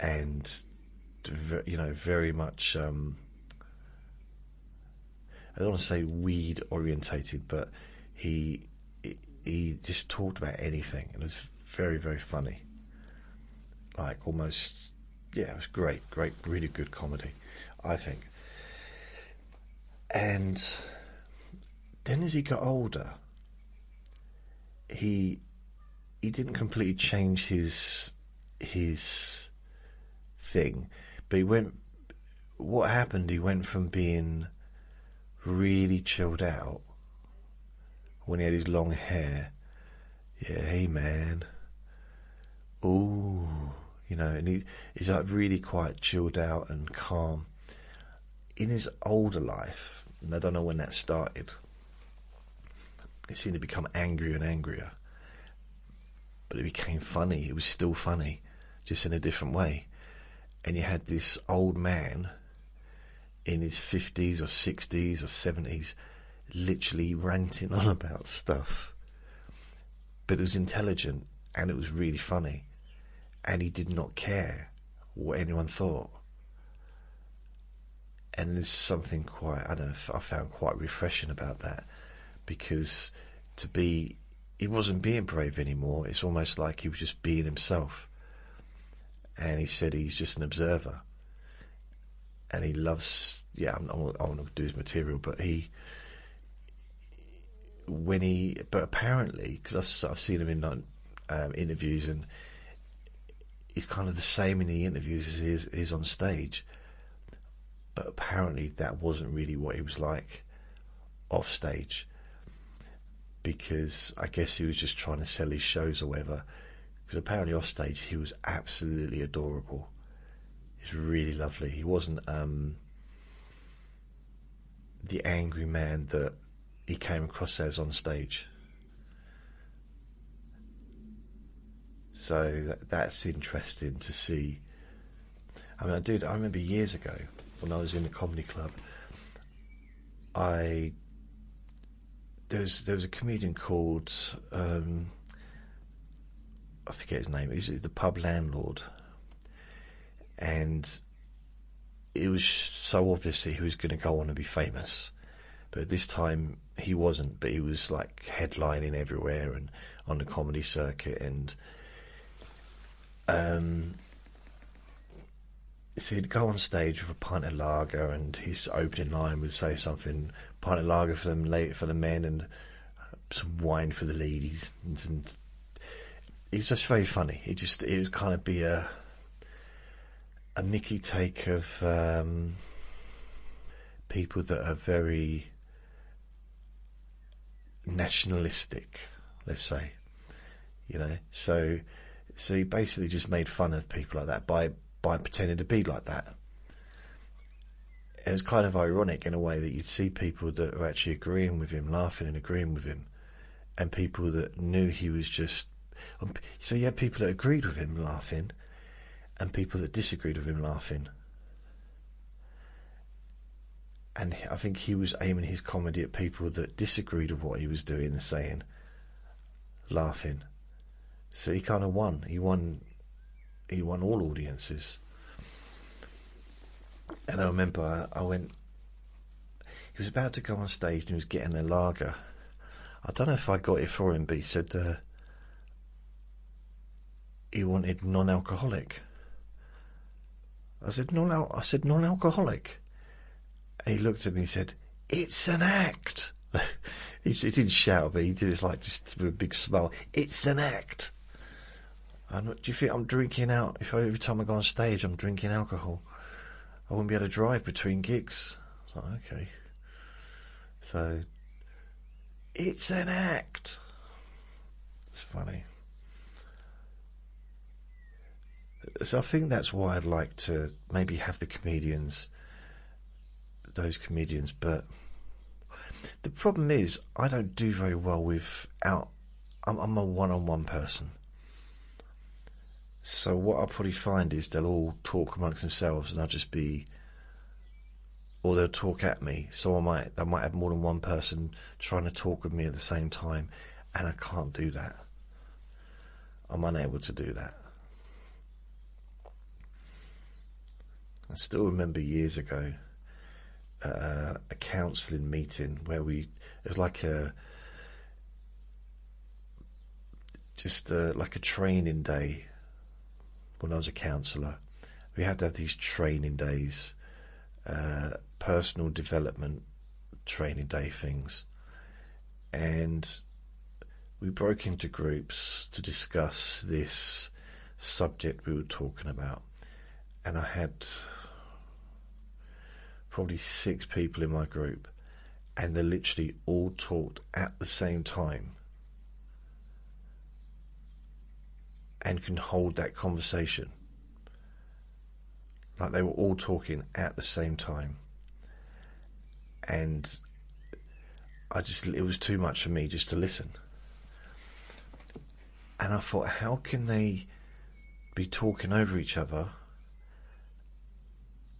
[SPEAKER 1] and very much I don't want to say weed orientated, but he just talked about anything, and it was very, very funny. Like almost, it was great, really good comedy, I think. And then as he got older, he didn't completely change his thing, but what happened, he went from being really chilled out when he had his long hair, hey man, ooh, and he's like really quite chilled out and calm. In his older life, and I don't know when that started, he seemed to become angrier and angrier, but it became funny. It was still funny, just in a different way. And you had this old man in his 50s or 60s or 70s literally ranting on about stuff, but it was intelligent and it was really funny, and he did not care what anyone thought. And there's something quite, I don't know, I found quite refreshing about that, because he wasn't being brave anymore. It's almost like he was just being himself. And he said he's just an observer, and he loves, I want to do his material, but but apparently, because I've seen him in interviews, and he's kind of the same in the interviews as he is on stage, but apparently that wasn't really what he was like off stage, because I guess he was just trying to sell his shows or whatever, because apparently off stage he was absolutely adorable. He was really lovely. He wasn't the angry man that he came across as on stage. So that's interesting to see. I mean, I remember years ago when I was in the comedy club, there was a comedian called I forget his name, he's the pub landlord, and it was so obvious that he was going to go on and be famous, but this time he wasn't, but he was like headlining everywhere and on the comedy circuit, and so he'd go on stage with a pint of lager, and his opening line would say something, pint of lager for the men and some wine for the ladies, and it was just very funny. It would kind of be a Mickey take of people that are very nationalistic, let's say, you know. So he basically just made fun of people like that by pretending to be like that. And it's kind of ironic in a way that you'd see people that were actually agreeing with him, laughing and agreeing with him, and people that knew he was just... So you had people that agreed with him laughing and people that disagreed with him laughing. And I think he was aiming his comedy at people that disagreed with what he was doing and saying, laughing. So he kind of won. He won all audiences. And I remember I went... He was about to go on stage and he was getting a lager. I don't know if I got it for him, but he said he wanted non-alcoholic. I said non-alcoholic. And he looked at me and said, "It's an act." He didn't shout, but he did it like just with a big smile. "It's an act." Do you think I'm drinking out? If every time I go on stage I'm drinking alcohol, I wouldn't be able to drive between gigs. I was like, okay. So, it's an act. It's funny. So I think that's why I'd like to maybe have those comedians, but the problem is I don't do very well without... I'm a one-on-one person. So what I'll probably find is they'll all talk amongst themselves and I'll just be... Or they'll talk at me. So I might have more than one person trying to talk with me at the same time, and I can't do that. I'm unable to do that. I still remember years ago a counselling meeting where it was like like a training day. When I was a counsellor, we had to have these training days, personal development training day things, and we broke into groups to discuss this subject we were talking about, and I had probably 6 people in my group, and they literally all talked at the same time and can hold that conversation. Like they were all talking at the same time. And it was too much for me just to listen. And I thought, how can they be talking over each other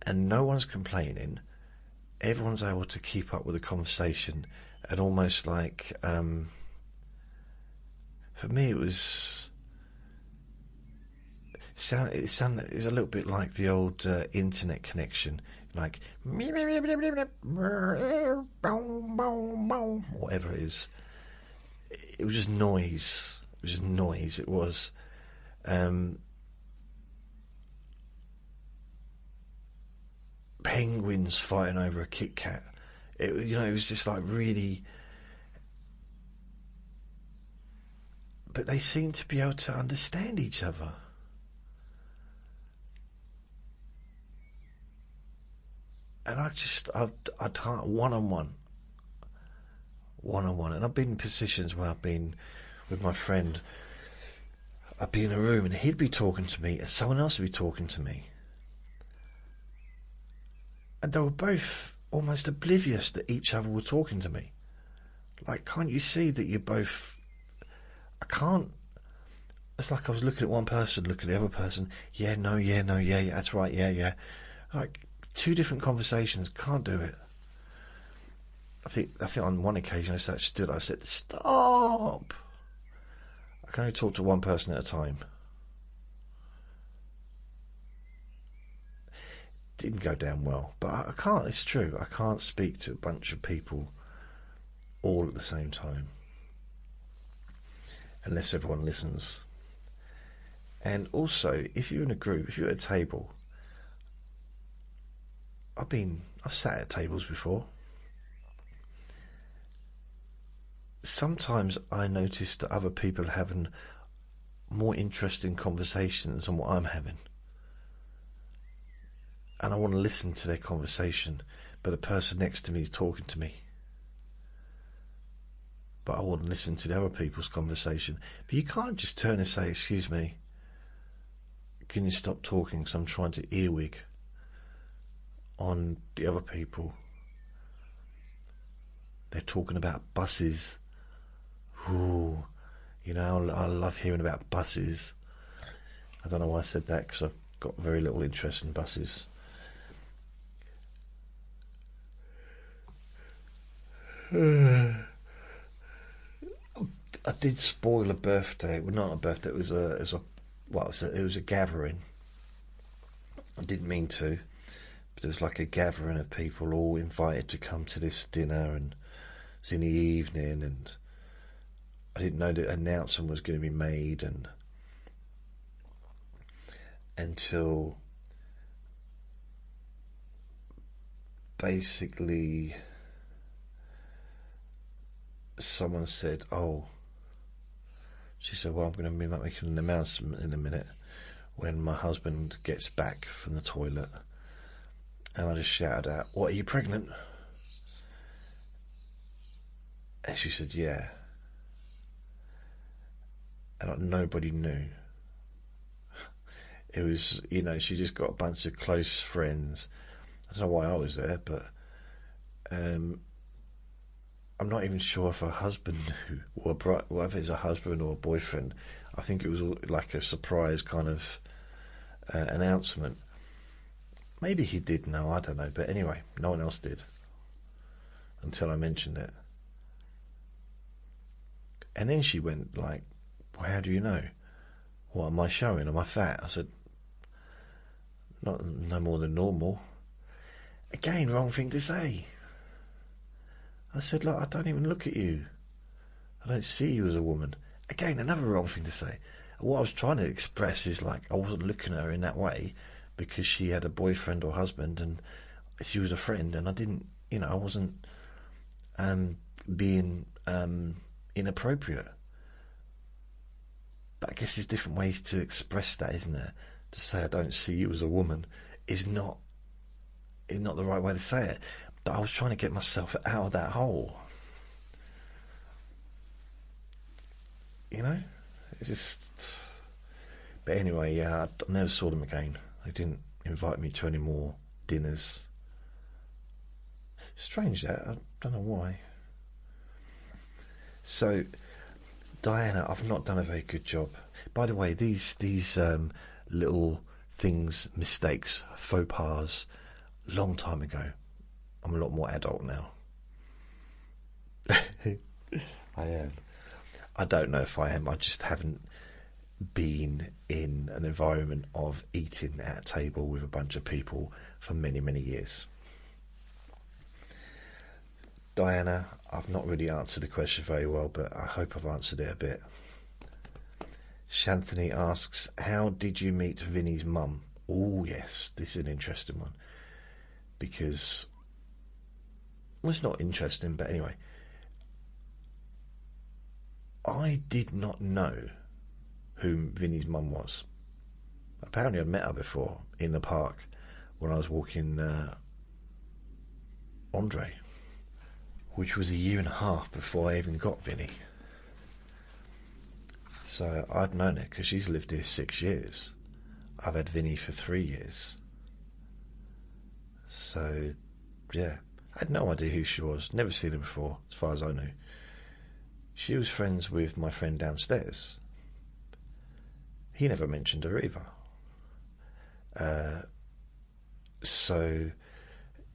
[SPEAKER 1] and no one's complaining? Everyone's able to keep up with the conversation, and almost like, for me it was... It was a little bit like the old internet connection, like whatever it is. It was just noise. It was just noise. It was. Penguins fighting over a Kit Kat. It was just like really. But they seemed to be able to understand each other. And I can't one-on-one, and I've been in positions where I've been with my friend, I'd be in a room and he'd be talking to me and someone else would be talking to me, and they were both almost oblivious that each other were talking to me. Like, can't you see that you're both... I can't... It's like I was looking at one person, looking at the other person, yeah, that's right, yeah. Like... 2 different conversations, can't do it. I think on one occasion I said, "Stop!" I can only talk to one person at a time. Didn't go down well, but I can't, it's true, I can't speak to a bunch of people all at the same time unless everyone listens. And also, if you're in a group, if you're at a table, I've sat at tables before. Sometimes I notice that other people are having more interesting conversations than what I'm having. And I want to listen to their conversation, but the person next to me is talking to me. But I want to listen to the other people's conversation. But you can't just turn and say, excuse me, can you stop talking because I'm trying to earwig on the other people. They're talking about buses. Ooh, you know, I love hearing about buses. I don't know why I said that, because I've got very little interest in buses. I did spoil a birthday. Well, not a birthday. It was a gathering. I didn't mean to, but it was like a gathering of people all invited to come to this dinner, and it's in the evening, and I didn't know that an announcement was going to be made, and until basically someone said, oh, she said, well, I'm going to be making an announcement in a minute when my husband gets back from the toilet. And I just shouted out, what, are you pregnant? And she said, yeah. And nobody knew. It was, you know, she just got a bunch of close friends. I don't know why I was there, but I'm not even sure if her husband knew, or whether it's a husband or a boyfriend. I think it was like a surprise kind of announcement. Maybe he did know, I don't know. But anyway, no one else did until I mentioned it. And then she went like, well, how do you know? What, am I showing? Am I fat? I said, no more than normal. Again, wrong thing to say. I said, look, I don't even look at you. I don't see you as a woman. Again, another wrong thing to say. What I was trying to express is like, I wasn't looking at her in that way because she had a boyfriend or husband and she was a friend, and I didn't, you know, I wasn't being inappropriate. But I guess there's different ways to express that, isn't there? To say I don't see you as a woman is not the right way to say it. But I was trying to get myself out of that hole. You know? It's just... But anyway, yeah, I never saw them again. They didn't invite me to any more dinners. Strange that, I don't know why. So, Diana, I've not done a very good job. By the way, these little things, mistakes, faux pas, long time ago. I'm a lot more adult now. I am. I don't know if I am. I just haven't been in an environment of eating at a table with a bunch of people for many, many years. Diana, I've not really answered the question very well, but I hope I've answered it a bit. Shanthony asks, how did you meet Vinny's mum? Oh yes, this is an interesting one. Because, well, it's not interesting, but anyway, I did not know who Vinny's mum was. Apparently I'd met her before in the park when I was walking Andre, which was a year and a half before I even got Vinny. So I'd known her because she's lived here 6 years. I've had Vinny for 3 years. So, yeah, I had no idea who she was. Never seen her before, as far as I knew. She was friends with my friend downstairs. He never mentioned her either. So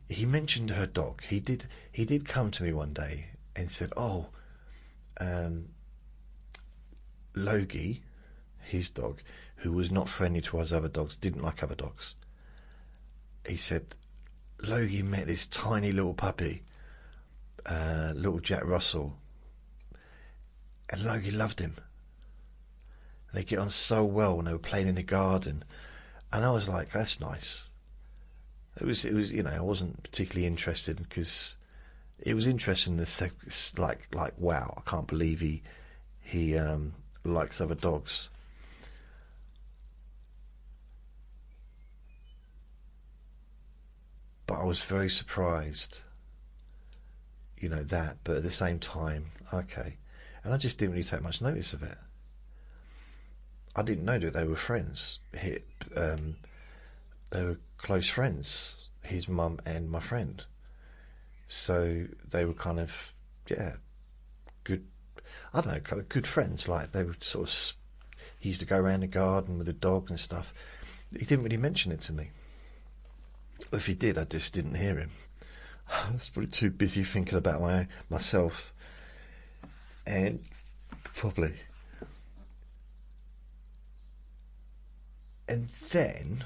[SPEAKER 1] he mentioned her dog. He did come to me one day and said, "Oh, Logie, his dog, who was not friendly to us other dogs, didn't like other dogs. He said Logie met this tiny little puppy, little Jack Russell, and Logie loved him. They get on so well when they were playing in the garden, and I was like, that's nice. It was, I wasn't particularly interested because it was interesting. Like, wow, I can't believe he likes other dogs. But I was very surprised, that. But at the same time, okay, and I just didn't really take much notice of it. I didn't know that they were friends. They were close friends, his mum and my friend. So they were kind of, good, I don't know, kind of good friends. Like, they were sort of, he used to go around the garden with the dog and stuff. He didn't really mention it to me. If he did, I just didn't hear him. I was probably too busy thinking about myself. And probably. And then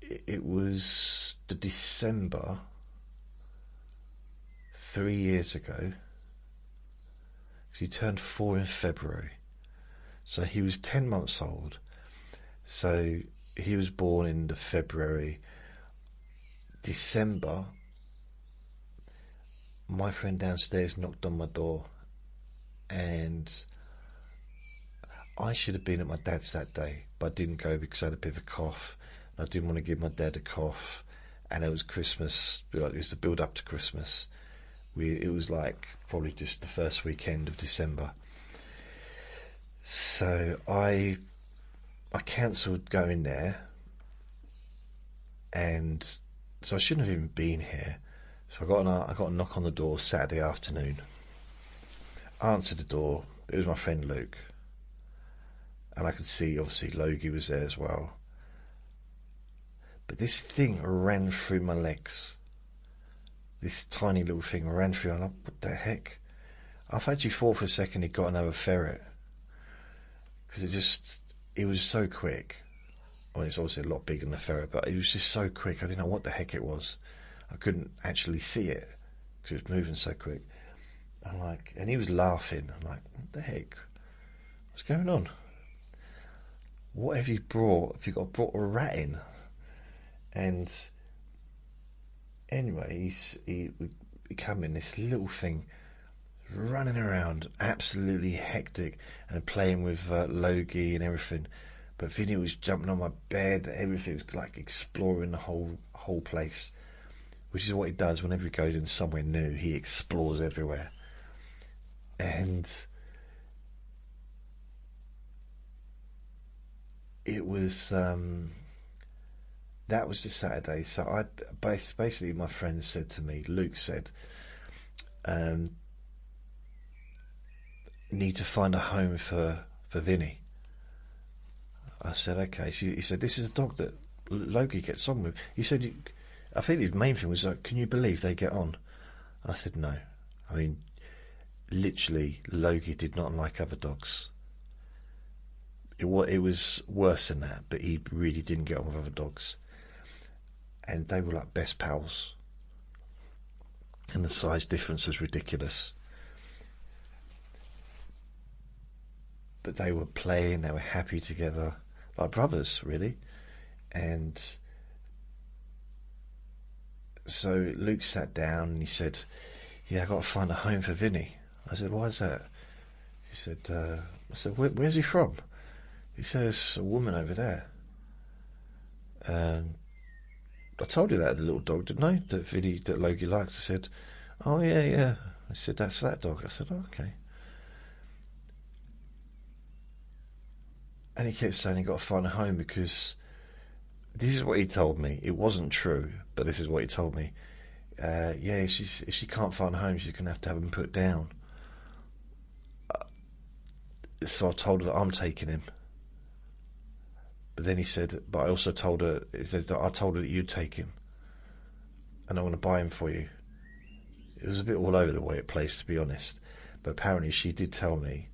[SPEAKER 1] it was the December 3 years ago. He turned 4 in February. So he was 10 months old. So he was born in the February. December, my friend downstairs knocked on my door, and I should have been at my dad's that day, but I didn't go because I had a bit of a cough. I didn't want to give my dad a cough, and it was Christmas. It was the build up to Christmas. It was like probably just the first weekend of December. So I cancelled going there, and so I shouldn't have even been here. So I got a knock on the door Saturday afternoon. I answered the door. It was my friend Luke, and I could see obviously Logie was there as well. But this thing ran through my legs. This tiny little thing ran through. I'm like, what the heck? I've actually thought for a second he'd got another ferret, because it was so quick. Well, it's obviously a lot bigger than the ferret, but it was just so quick. I didn't know what the heck it was. I couldn't actually see it because it was moving so quick. And he was laughing. I'm like, what the heck? What's going on? What have you brought? Have you brought a rat in? And anyway, he come in, this little thing running around, absolutely hectic, and playing with Logie and everything. But Vinny was jumping on my bed. Everything was like exploring the whole place, which is what he does whenever he goes in somewhere new. He explores everywhere. And it was that was the Saturday. So I basically, my friend said to me, Luke said, need to find a home for Vinny. I said, okay. He said, this is a dog that Logie gets on with. He said, I think his main thing was, can you believe they get on? I said, no. I mean, literally, Logie did not like other dogs. It was worse than that, but he really didn't get on with other dogs. And they were like best pals. And the size difference was ridiculous. But they were playing, they were happy together, like brothers, really. And so Luke sat down and he said, yeah, I've got to find a home for Vinny. I said, why is that? He said, I said, where's he from? He says, a woman over there. I told you that, the little dog, didn't I? That Logie likes. I said, oh, yeah. I said, that's that dog. I said, oh, okay. And he kept saying he got to find a home because this is what he told me. It wasn't true, but this is what he told me. If she can't find a home, she's going to have him put down. So I told her that I'm taking him. But then he said, but I also told her, I told her that you'd take him. And I want to buy him for you. It was a bit all over the place, to be honest. But apparently she did tell me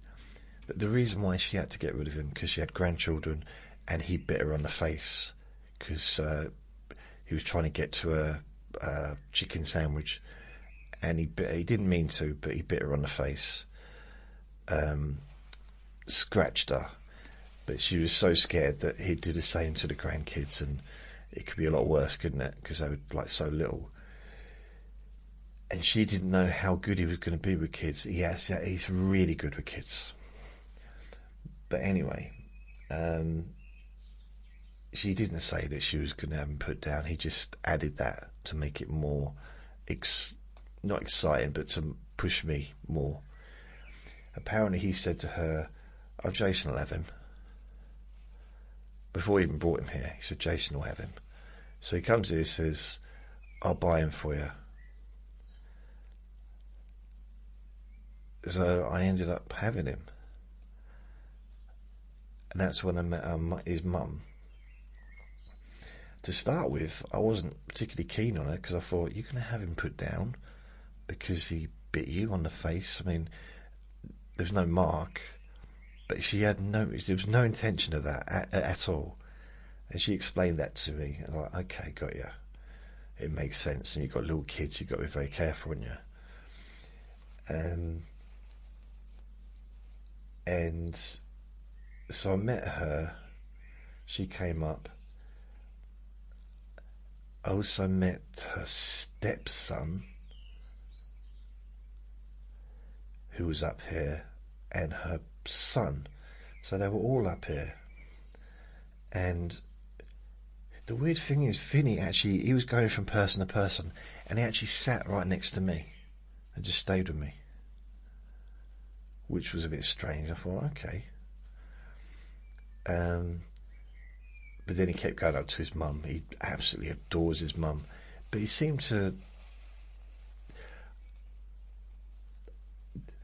[SPEAKER 1] that the reason why she had to get rid of him, because she had grandchildren, and he bit her on the face because he was trying to get to a chicken sandwich, and he didn't mean to, but he bit her on the face, scratched her. But she was so scared that he'd do the same to the grandkids, and it could be a lot worse, couldn't it? Because they were like so little. And she didn't know how good he was going to be with kids. Yes, he's really good with kids. But anyway, she didn't say that she was going to have him put down. He just added that to make it more, not exciting, but to push me more. Apparently he said to her, "Oh, Jason will have him." Before he even brought him here, he said, "Jason will have him." So he comes here and says, "I'll buy him for you." So I ended up having him. And that's when I met his mum. To start with, I wasn't particularly keen on it, because I thought, you're going to have him put down because he bit you on the face. I mean, there's no mark, but there was no intention of that at all. And she explained that to me. And I'm like, okay, got you. It makes sense. And you've got little kids, you've got to be very careful, haven't you? And so I met her. She came up. I also met her stepson, who was up here, and her son. So they were all up here. And the weird thing is, Vinny actually, he was going from person to person, and he actually sat right next to me and just stayed with me, which was a bit strange. I thought, okay. But then he kept going up to his mum. He absolutely adores his mum. But he seemed to...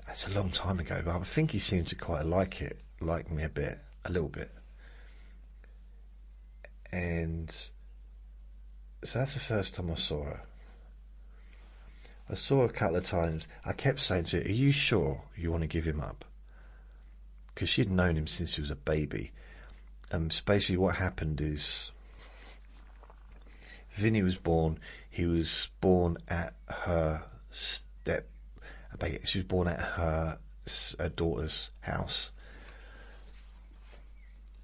[SPEAKER 1] That's a long time ago, but I think he seemed to quite like me a little bit. And so that's the first time I saw her. I saw her a couple of times. I kept saying to her, "Are you sure you want to give him up?" Because she'd known him since he was a baby. So basically what happened is, Vinny was born. He was born at her she was born at her daughter's house.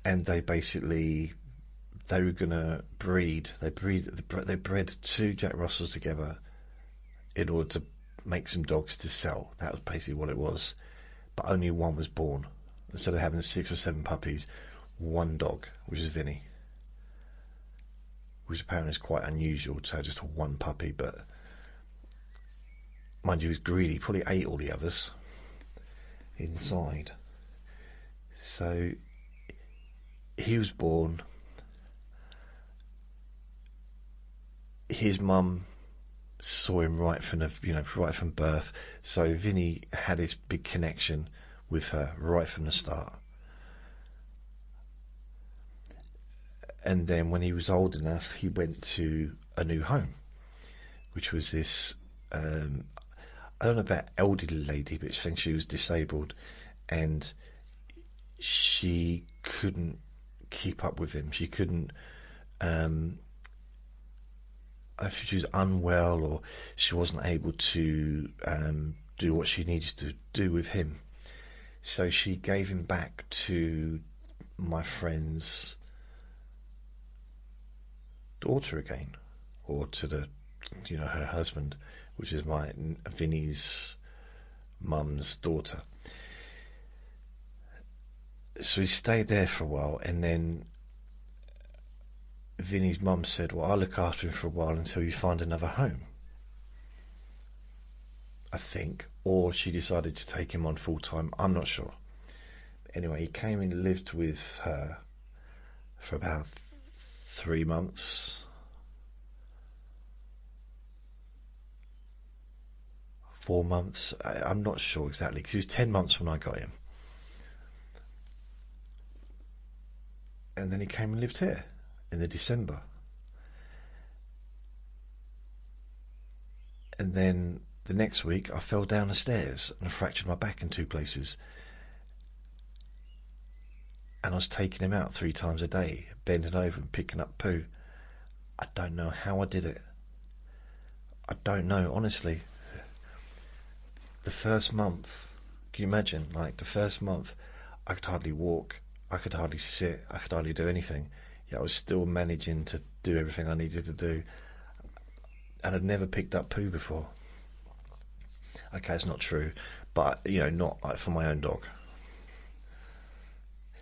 [SPEAKER 1] And they were going to breed. They bred two Jack Russells together in order to make some dogs to sell. That was basically what it was. But only one was born. Instead of having 6 or 7 puppies, one dog, which is Vinny. Which apparently is quite unusual to have just one puppy, but mind you, he was greedy. He probably ate all the others inside. So he was born. His mum saw him right from birth. So Vinny had this big connection with her right from the start. And then when he was old enough, he went to a new home, which was this, I don't know about elderly lady, but I think she was disabled, and she couldn't keep up with him. She couldn't, if she was unwell, or she wasn't able to do what she needed to do with him. So she gave him back to my friend's daughter again, or to her husband, which is Vinny's mum's daughter. So he stayed there for a while, and then Vinny's mum said, "Well, I'll look after him for a while until you find another home," I think, or she decided to take him on full time. I'm not sure. Anyway, he came and lived with her for about 3 months. 4 months. I'm not sure exactly, because he was 10 months when I got him. And then he came and lived here in the December. And then the next week I fell down the stairs and fractured my back in 2 places. And I was taking him out 3 times a day, bending over and picking up poo. I don't know how I did it. I don't know, honestly. The first month, can you imagine? Like, the first month, I could hardly walk, I could hardly sit, I could hardly do anything. Yet I was still managing to do everything I needed to do. And I'd never picked up poo before. Okay, it's not true, but, you know, not like for my own dog.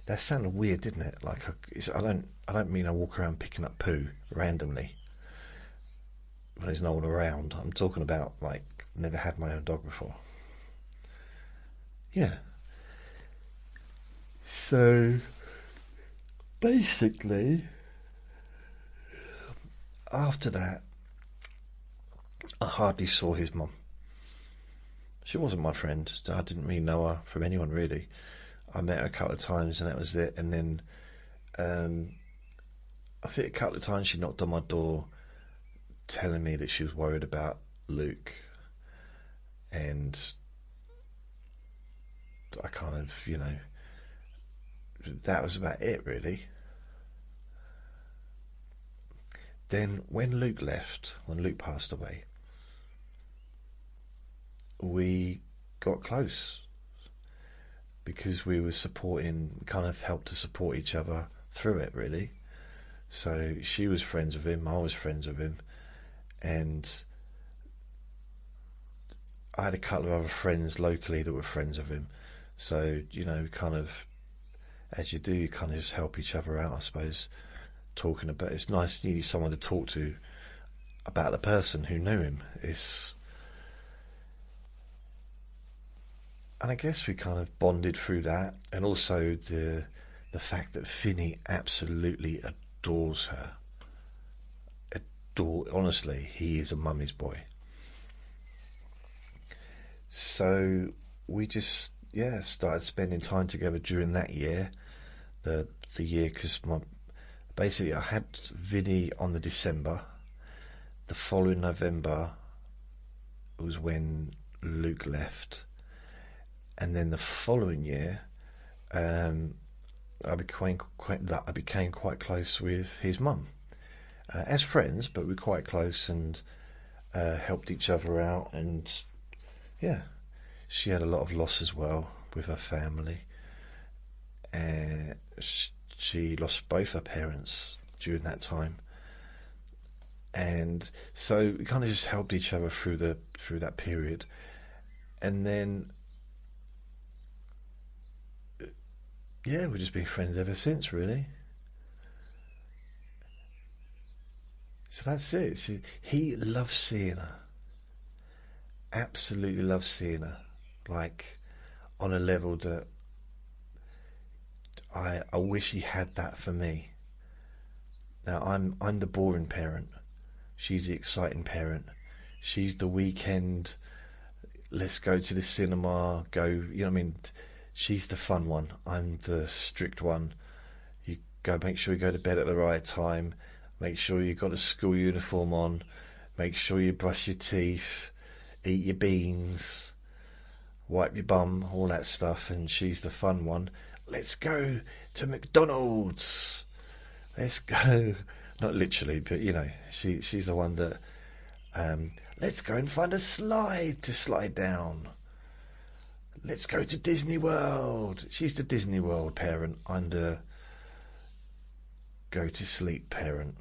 [SPEAKER 1] That sounded weird, didn't it? Like, I don't mean I walk around picking up poo randomly when there's no one around. I'm talking about, like, never had my own dog before. Yeah. So, basically, after that, I hardly saw his mum. She wasn't my friend. I didn't really know her from anyone, really. I met her a couple of times and that was it. And then I think a couple of times she knocked on my door telling me that she was worried about Luke. And I kind of, you know, that was about it, really. Then when Luke left, when Luke passed away, we got close. Because we were supporting, kind of helped to support each other through it, really. So she was friends with him, I was friends with him, and I had a couple of other friends locally that were friends with him. So, you know, kind of, as you do, you kind of just help each other out, I suppose. Talking about, it's nice, you need someone to talk to about the person who knew him. And I guess we kind of bonded through that, and also the fact that Finny absolutely adores her. Honestly, he is a mummy's boy. So we just, started spending time together during that year, the year, because basically I had Vinny on the December. The following November was when Luke left. And then the following year, I became quite close with his mum, as friends, but we're quite close and helped each other out. And yeah, she had a lot of loss as well with her family. She lost both her parents during that time, and so we kind of just helped each other through that period, and then. Yeah, we've just been friends ever since, really. So that's it. He loves seeing her. Absolutely loves seeing her. Like, on a level that I wish he had that for me. Now, I'm the boring parent. She's the exciting parent. She's the weekend, let's go to the cinema, you know what I mean? She's the fun one. I'm the strict one. You go, make sure you go to bed at the right time. Make sure you've got a school uniform on. Make sure you brush your teeth. Eat your beans. Wipe your bum. All that stuff. And she's the fun one. Let's go to McDonald's. Let's go. Not literally, but you know, she's the one that. Let's go and find a slide to slide down. Let's go to Disney World. She's the Disney World parent. I'm the go to sleep parent.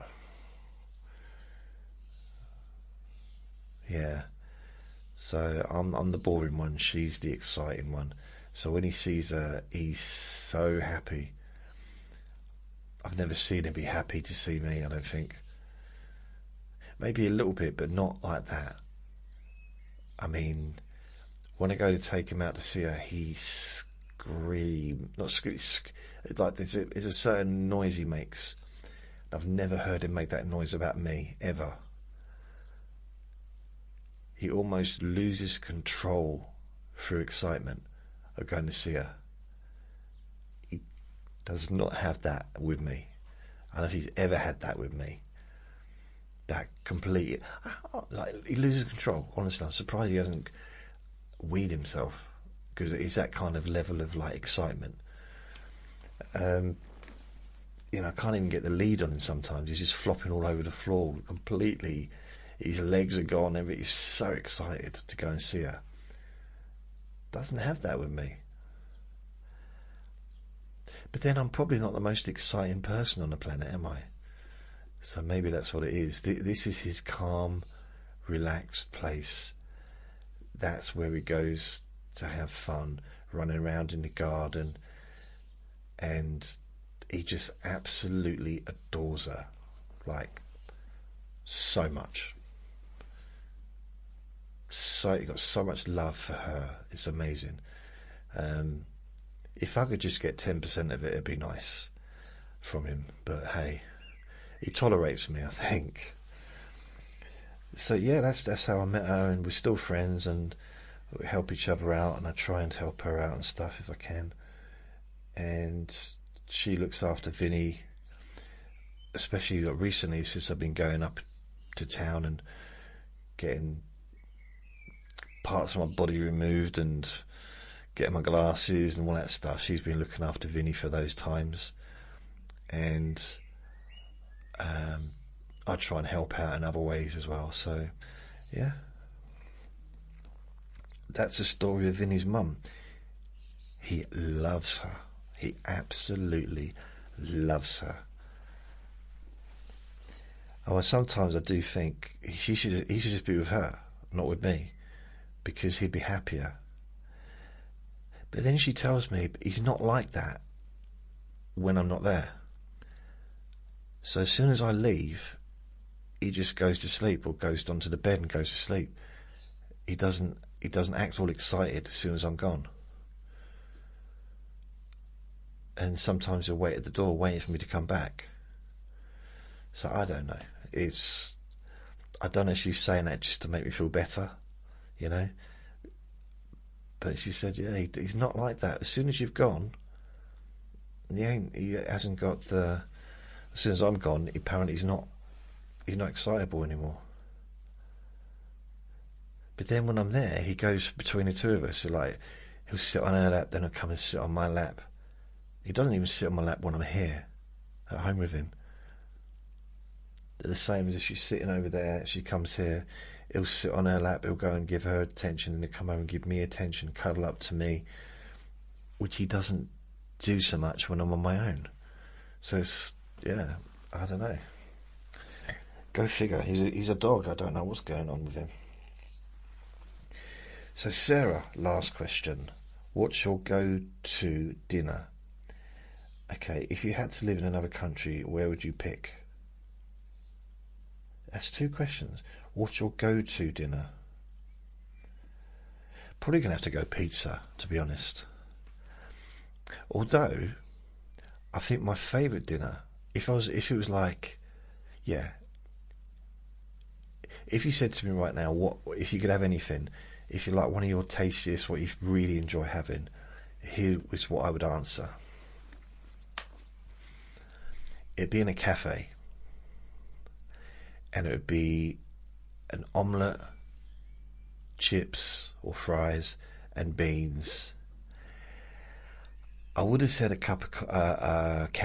[SPEAKER 1] Yeah. So I'm the boring one. She's the exciting one. So when he sees her, he's so happy. I've never seen him be happy to see me, I don't think. Maybe a little bit, but not like that. I mean, when I go to take him out to see her, he like there's a certain noise he makes. I've never heard him make that noise about me, ever. He almost loses control through excitement of going to see her. He does not have that with me. I don't know if he's ever had that with me. that complete, like he loses control. Honestly, I'm surprised he hasn't weed himself, because it's that kind of level of like excitement. You know, I can't even get the lead on him sometimes. He's just flopping all over the floor completely. His legs are gone. He's so excited to go and see her. Doesn't have that with me. But then I'm probably not the most exciting person on the planet, am I? So maybe that's what it is. This is his calm, relaxed place. That's where he goes to have fun, running around in the garden, and he just absolutely adores her, like so much. So he got so much love for her. It's amazing. If I could just get 10% of it, it'd be nice from him. But hey, he tolerates me, I think. So yeah, that's how I met her, and we're still friends, and we help each other out, and I try and help her out and stuff if I can. And she looks after Vinny, especially recently since I've been going up to town and getting parts of my body removed and getting my glasses and all that stuff. She's been looking after Vinny for those times, and I try and help out in other ways as well. So yeah, that's the story of Vinny's mum. He loves her. He absolutely loves her. Oh, and sometimes I do think he should just be with her, not with me, because he'd be happier. But then she tells me he's not like that when I'm not there. So as soon as I leave, he just goes to sleep, or goes onto the bed and goes to sleep. He doesn't act all excited as soon as I'm gone. And sometimes he'll wait at the door, waiting for me to come back. So I don't know. I don't know if she's saying that just to make me feel better, you know. But she said, yeah, he's not like that. As soon as you've gone, he hasn't got the. As soon as I'm gone, apparently he's not excitable anymore. But then when I'm there, he goes between the two of us. So like, he'll sit on her lap, then he'll come and sit on my lap. He doesn't even sit on my lap when I'm here, at home with him. They're the same as if she's sitting over there, she comes here, he'll sit on her lap, he'll go and give her attention, and he'll come home and give me attention, cuddle up to me, which he doesn't do so much when I'm on my own. So it's, yeah, I don't know. Go figure. He's a dog. I don't know what's going on with him. So Sarah, last question. What's your go-to dinner? Okay, if you had to live in another country, where would you pick? That's 2 questions. What's your go-to dinner? Probably going to have to go pizza, to be honest. Although, I think my favourite dinner, if it was like, yeah, if you said to me right now, what if you could have anything, if you like one of your tastiest, what you really enjoy having, here is what I would answer. It'd be in a cafe, and it would be an omelette, chips or fries, and beans. I would have said a can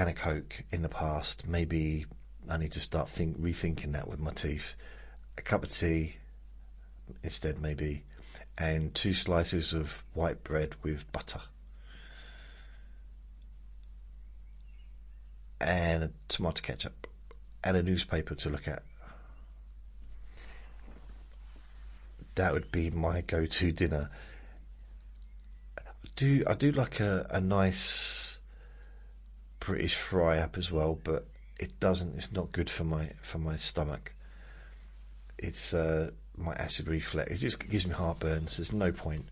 [SPEAKER 1] of Coke in the past. Maybe I need to start rethinking that with my teeth. A cup of tea instead, maybe, and 2 slices of white bread with butter, and a tomato ketchup, and a newspaper to look at. That would be my go-to dinner. I do like a nice British fry up as well, but it's not good for my stomach. It's my acid reflux. It just gives me heartburn, so there's no point.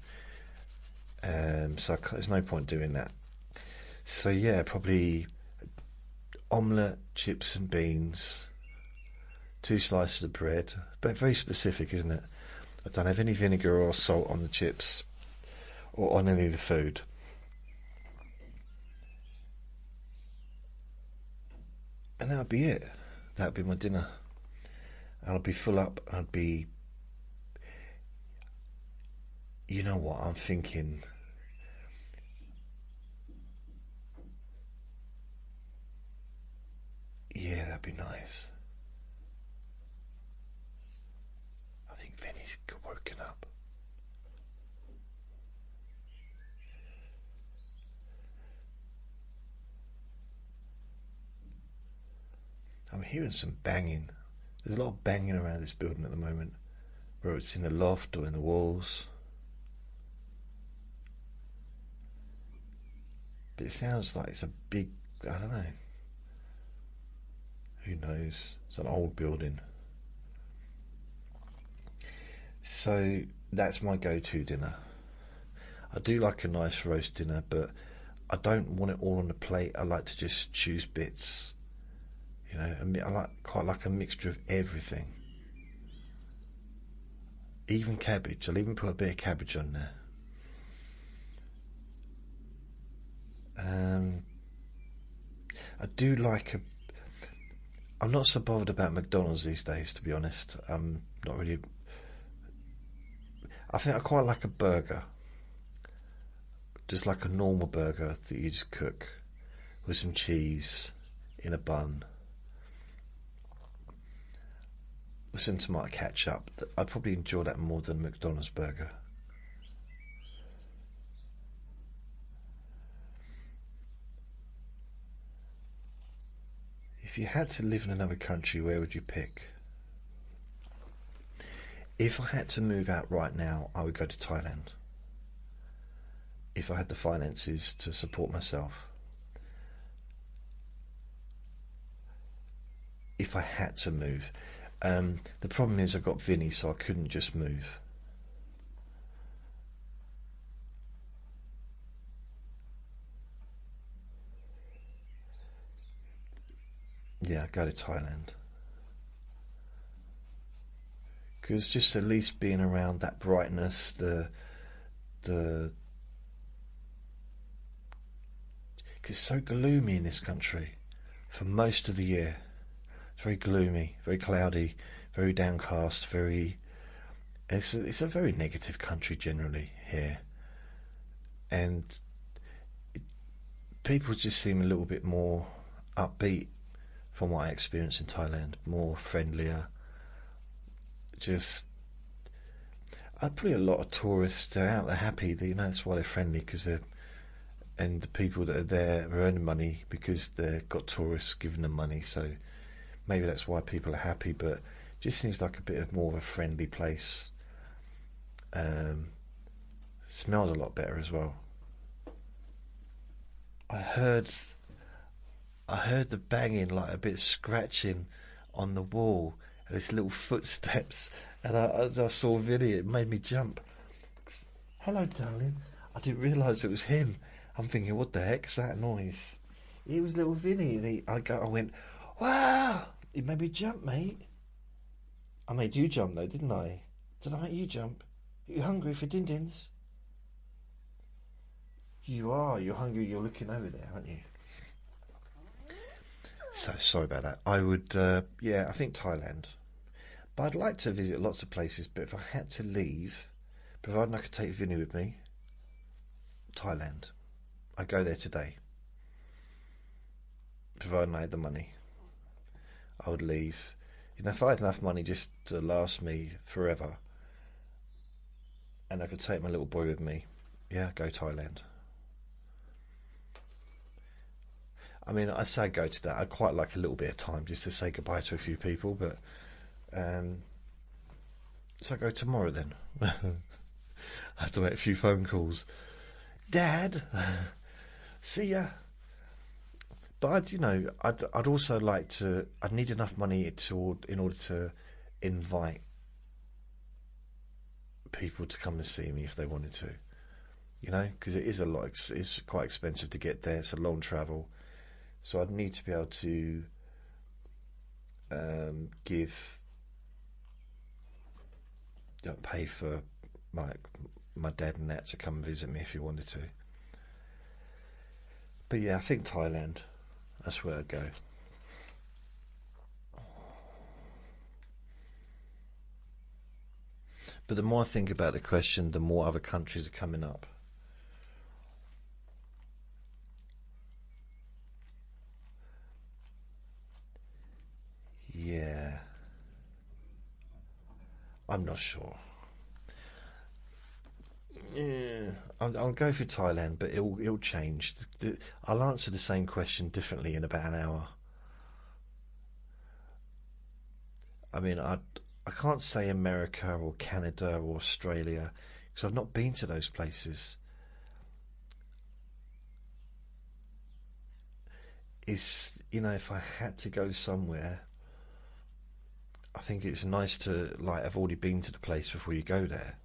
[SPEAKER 1] There's no point doing that. So yeah, probably omelette, chips and beans, 2 slices of bread, but very specific, isn't it? I don't have any vinegar or salt on the chips or on any of the food. And that would be it. That would be my dinner. and I'd be full up, and I'd be, you know what, I'm thinking, yeah, that'd be nice. I think Vinny's woken up. I'm hearing some banging. There's a lot of banging around this building at the moment, whether it's in the loft or in the walls. But it sounds like it's a big, I don't know. Who knows? It's an old building. So that's my go-to dinner. I do like a nice roast dinner, but I don't want it all on the plate. I like to just choose bits. You know, I quite like a mixture of everything. Even cabbage. I'll even put a bit of cabbage on there. I do like a. I'm not so bothered about McDonald's these days, to be honest. I'm not really. I think I quite like a burger. Just like a normal burger that you just cook with some cheese in a bun with some tomato ketchup. I'd probably enjoy that more than a McDonald's burger. If you had to live in another country, where would you pick? If I had to move out right now, I would go to Thailand. If I had the finances to support myself. If I had to move. The problem is I got Vinny, so I couldn't just move. Yeah, I'd go to Thailand. Because just at least being around that brightness, the because it's so gloomy in this country for most of the year. It's very gloomy, very cloudy, very downcast, very. It's a very negative country generally here, and people just seem a little bit more upbeat from what I experienced in Thailand, more friendlier. Just, probably a lot of tourists are out. They're happy. That's why they're friendly, because they're, and the people that are there are earning money because they've got tourists giving them money. So maybe that's why people are happy. But it just seems like a bit of more of a friendly place. Smells a lot better as well. I heard the banging, like a bit scratching on the wall, and this little footsteps, and as I saw Vinny, it made me jump. Hello, darling. I didn't realise it was him. I'm thinking, what the heck's that noise? It was little Vinny, and I went, wow! It made me jump, mate. I made you jump though, didn't I? Did I make you jump? Are you hungry for din-dins? You are. You're hungry. You're looking over there, aren't you? So sorry about that. I would, I think Thailand. But I'd like to visit lots of places. But if I had to leave, providing I could take Vinny with me, Thailand. I'd go there today. Providing I had the money, I would leave. If I had enough money just to last me forever, and I could take my little boy with me, yeah, go Thailand. I mean, I say go to that. I'd quite like a little bit of time just to say goodbye to a few people, but so I go tomorrow then. I have to make a few phone calls. Dad, see ya. But I'd also like to. I'd need enough money in order to invite people to come and see me if they wanted to. Because it is a lot. It's quite expensive to get there. It's a long travel. So I'd need to be able to pay for my dad and that to come visit me if he wanted to. But yeah, I think Thailand. That's where I'd go. But the more I think about the question, the more other countries are coming up. Yeah, I'm not sure. Yeah, I'll go for Thailand, but it'll change. I'll answer the same question differently in about an hour. I mean, I can't say America or Canada or Australia because I've not been to those places. If I had to go somewhere, I think it's nice to have already been to the place before you go there.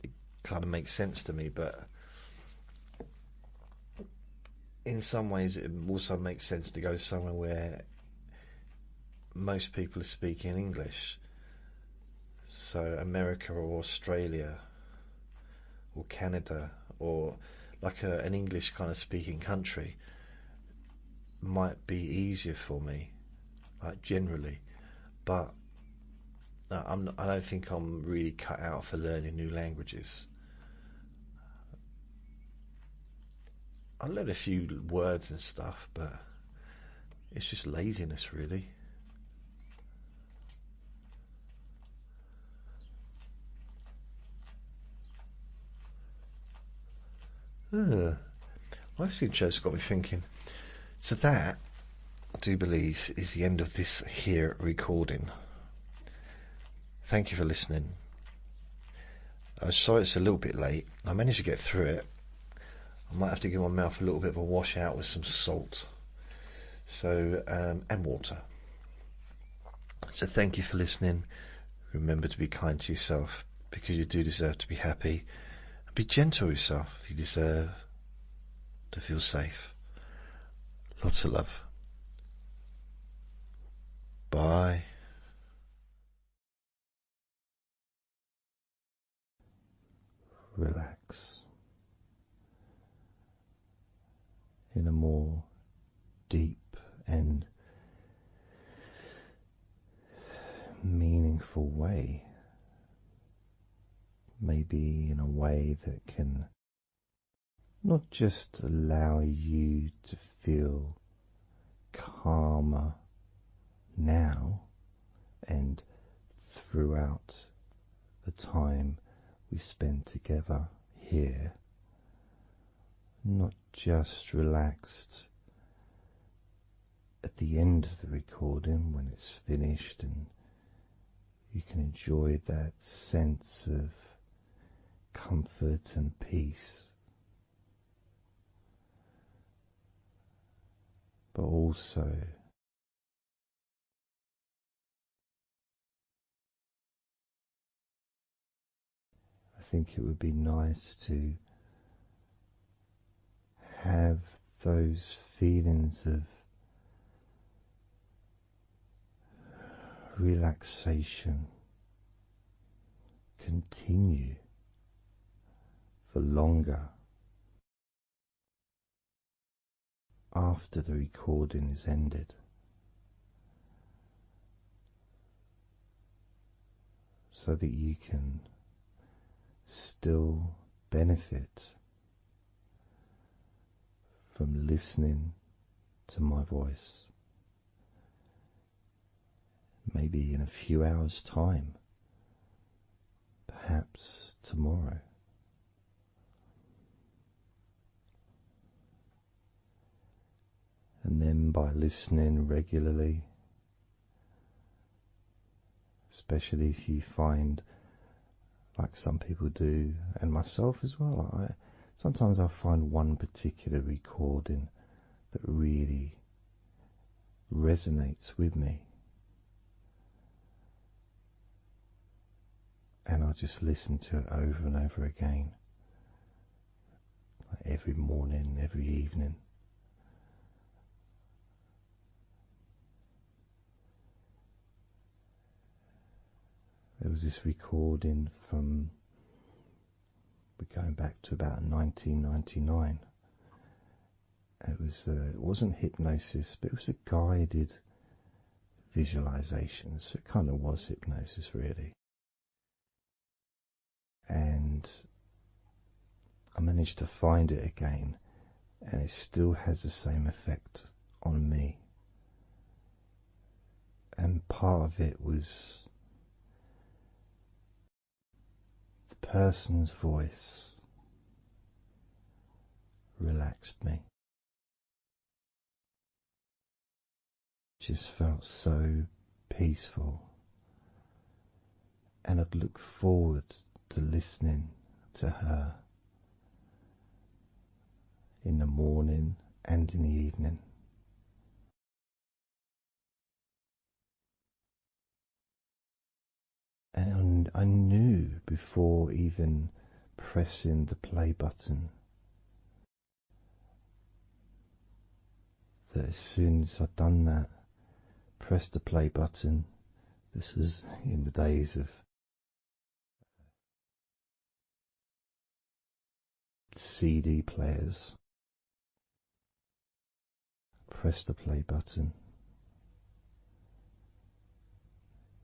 [SPEAKER 1] It kind of makes sense to me, but in some ways it also makes sense to go somewhere where most people are speaking English. So America or Australia or Canada or an English kind of speaking country might be easier for me, generally. But I don't think I'm really cut out for learning new languages. I learn a few words and stuff, but it's just laziness, really. Well, this intro's got me thinking. So that, I do believe, is the end of this here recording. Thank you for listening. I'm sorry it's a little bit late. I managed to get through it. I might have to give my mouth a little bit of a wash out with some salt. So, and water. So thank you for listening. Remember to be kind to yourself, because you do deserve to be happy. And be gentle with yourself. You deserve to feel safe. Lots of love. Bye. Relax in a more deep and meaningful way. Maybe in a way that can not just allow you to feel calmer now and throughout the time we spend together here, not just relaxed at the end of the recording when it's finished and you can enjoy that sense of comfort and peace, but also I think it would be nice to have those feelings of relaxation continue for longer after the recording is ended, so that you can still benefit from listening to my voice, maybe in a few hours' time, perhaps tomorrow. And then by listening regularly, especially if you find, like some people do, and myself as well, sometimes I find one particular recording that really resonates with me, and I'll just listen to it over and over again, like every morning, every evening. There was this recording from, we're going back to about 1999. It wasn't hypnosis, but it was a guided visualization, so it kind of was hypnosis really. and I managed to find it again, and it still has the same effect on me. And part of it was the person's voice relaxed me. Just felt so peaceful, and I'd look forward to listening to her in the morning and in the evening. And I knew before even pressing the play button that as soon as I'd done that, pressed the play button, this was in the days of CD players, pressed the play button.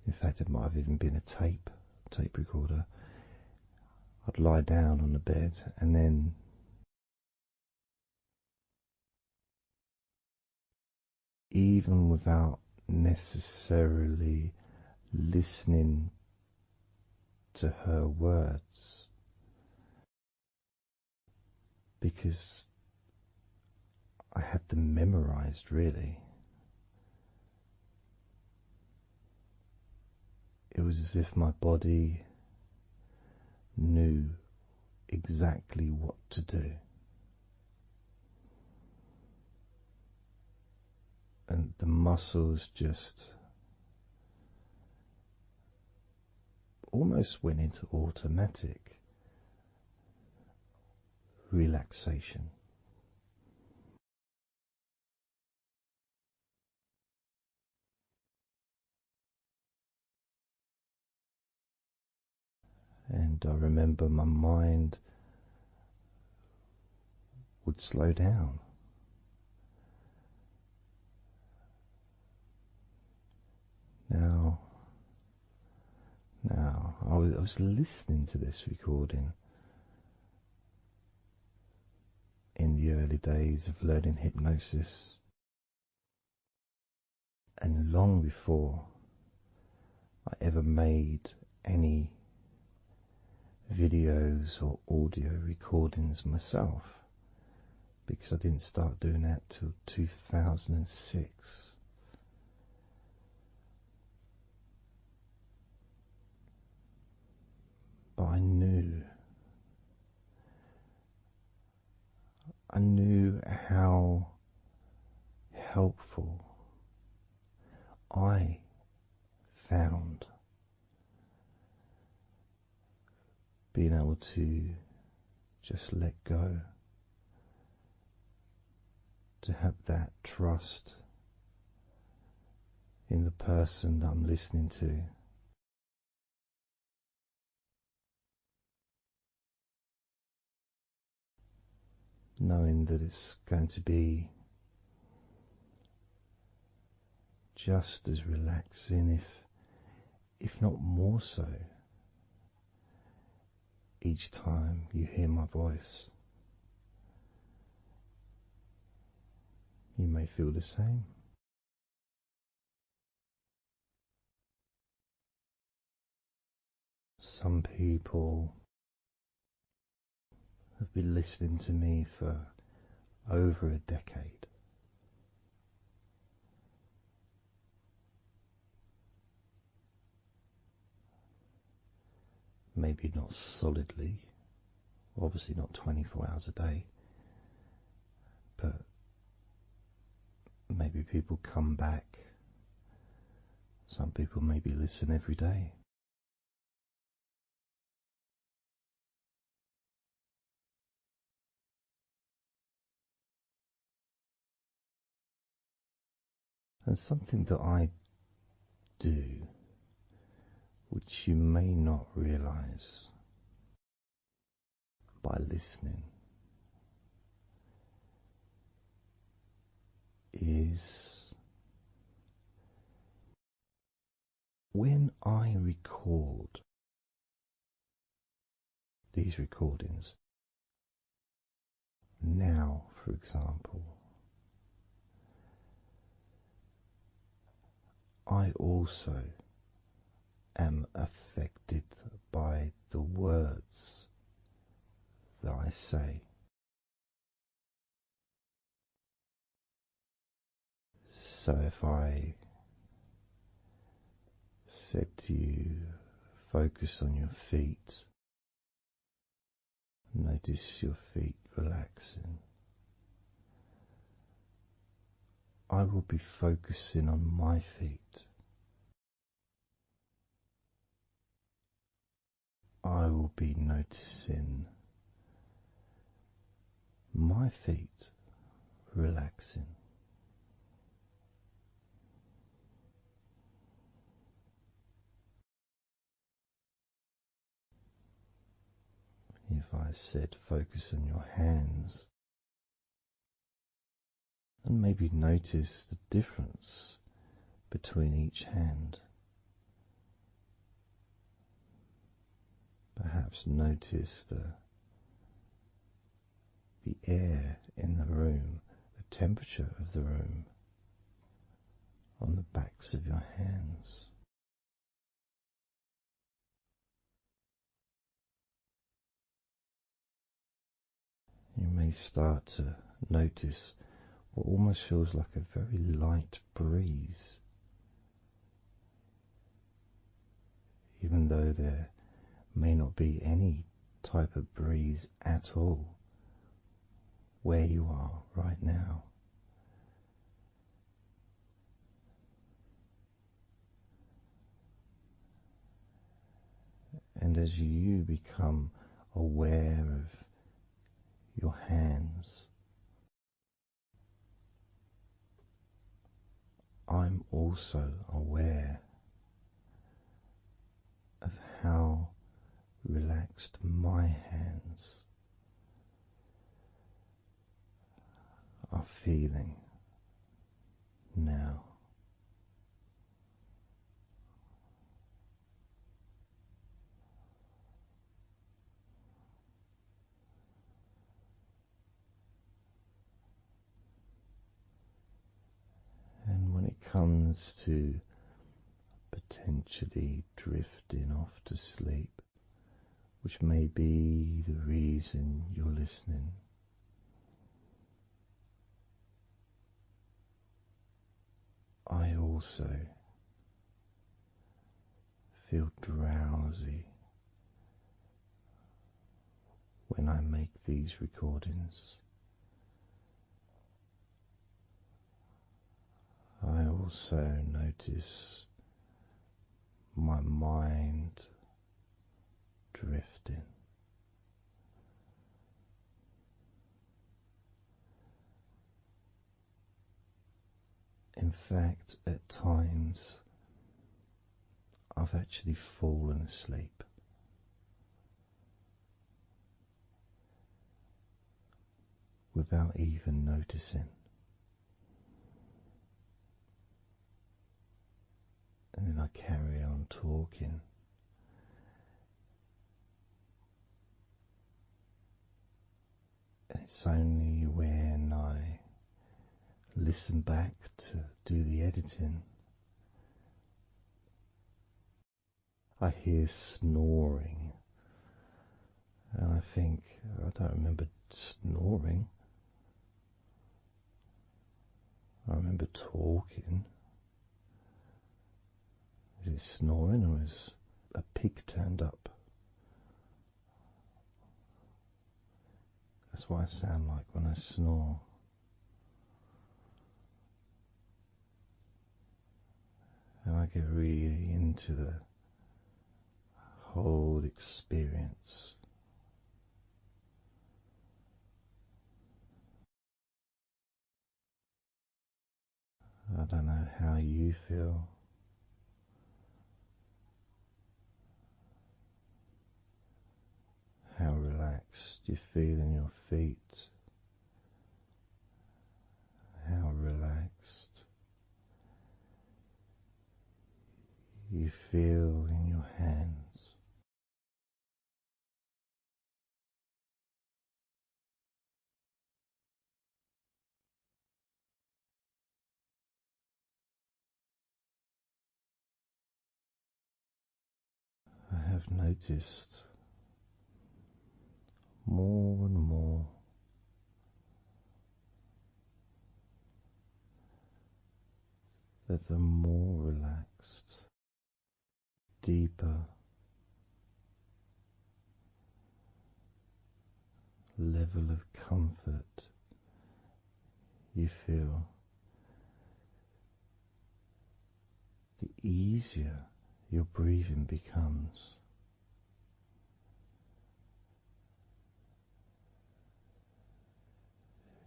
[SPEAKER 1] In fact, it might have even been a tape recorder. I'd lie down on the bed, and then even without necessarily listening to her words, because I had them memorized, really. It was as if my body knew exactly what to do. And the muscles just almost went into automatic relaxation. And I remember my mind would slow down. Now, I was listening to this recording in the early days of learning hypnosis, and long before I ever made any videos or audio recordings myself, because I didn't start doing that till 2006. But I knew how helpful I found being able to just let go, to have that trust in the person that I'm listening to. Knowing that it's going to be just as relaxing, if not more so, each time you hear my voice. You may feel the same. Some people have been listening to me for over a decade. Maybe not solidly, obviously not 24 hours a day, but maybe people come back. Some people maybe listen every day. And something that I do, which you may not realize by listening, is when I record these recordings. Now, for example, I also am affected by the words that I say. So if I said to you, focus on your feet, notice your feet relaxing, I will be focusing on my feet. I will be noticing my feet relaxing. If I said focus on your hands, and maybe notice the difference between each hand. Perhaps notice the air in the room, the temperature of the room on the backs of your hands. You may start to notice what almost feels like a very light breeze, even though there may not be any type of breeze at all where you are right now. And as you become aware of your hands, I'm also aware of how relaxed my hands are feeling now. And when it comes to potentially drifting off to sleep, which may be the reason you're listening, I also feel drowsy when I make these recordings. I also notice my mind drifting. In fact, at times I've actually fallen asleep without even noticing. And then I carry on talking. And it's only when I listen back to do the editing, I hear snoring. And I think, I don't remember snoring. I remember talking. Is it snoring or is a pig turned up? That's what I sound like when I snore. And I get really into the whole experience. I don't know how you feel. How relaxed you feel in your feet. How relaxed you feel in your hands. noticed more and more that the more relaxed, deeper level of comfort you feel, the easier your breathing becomes.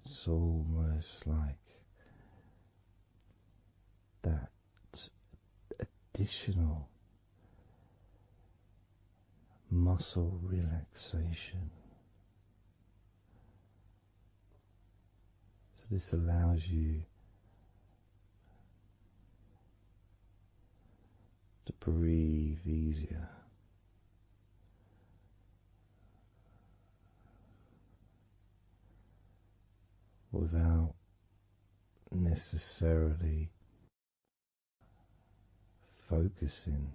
[SPEAKER 1] It's almost like that additional muscle relaxation. So this allows you to breathe easier, without necessarily focusing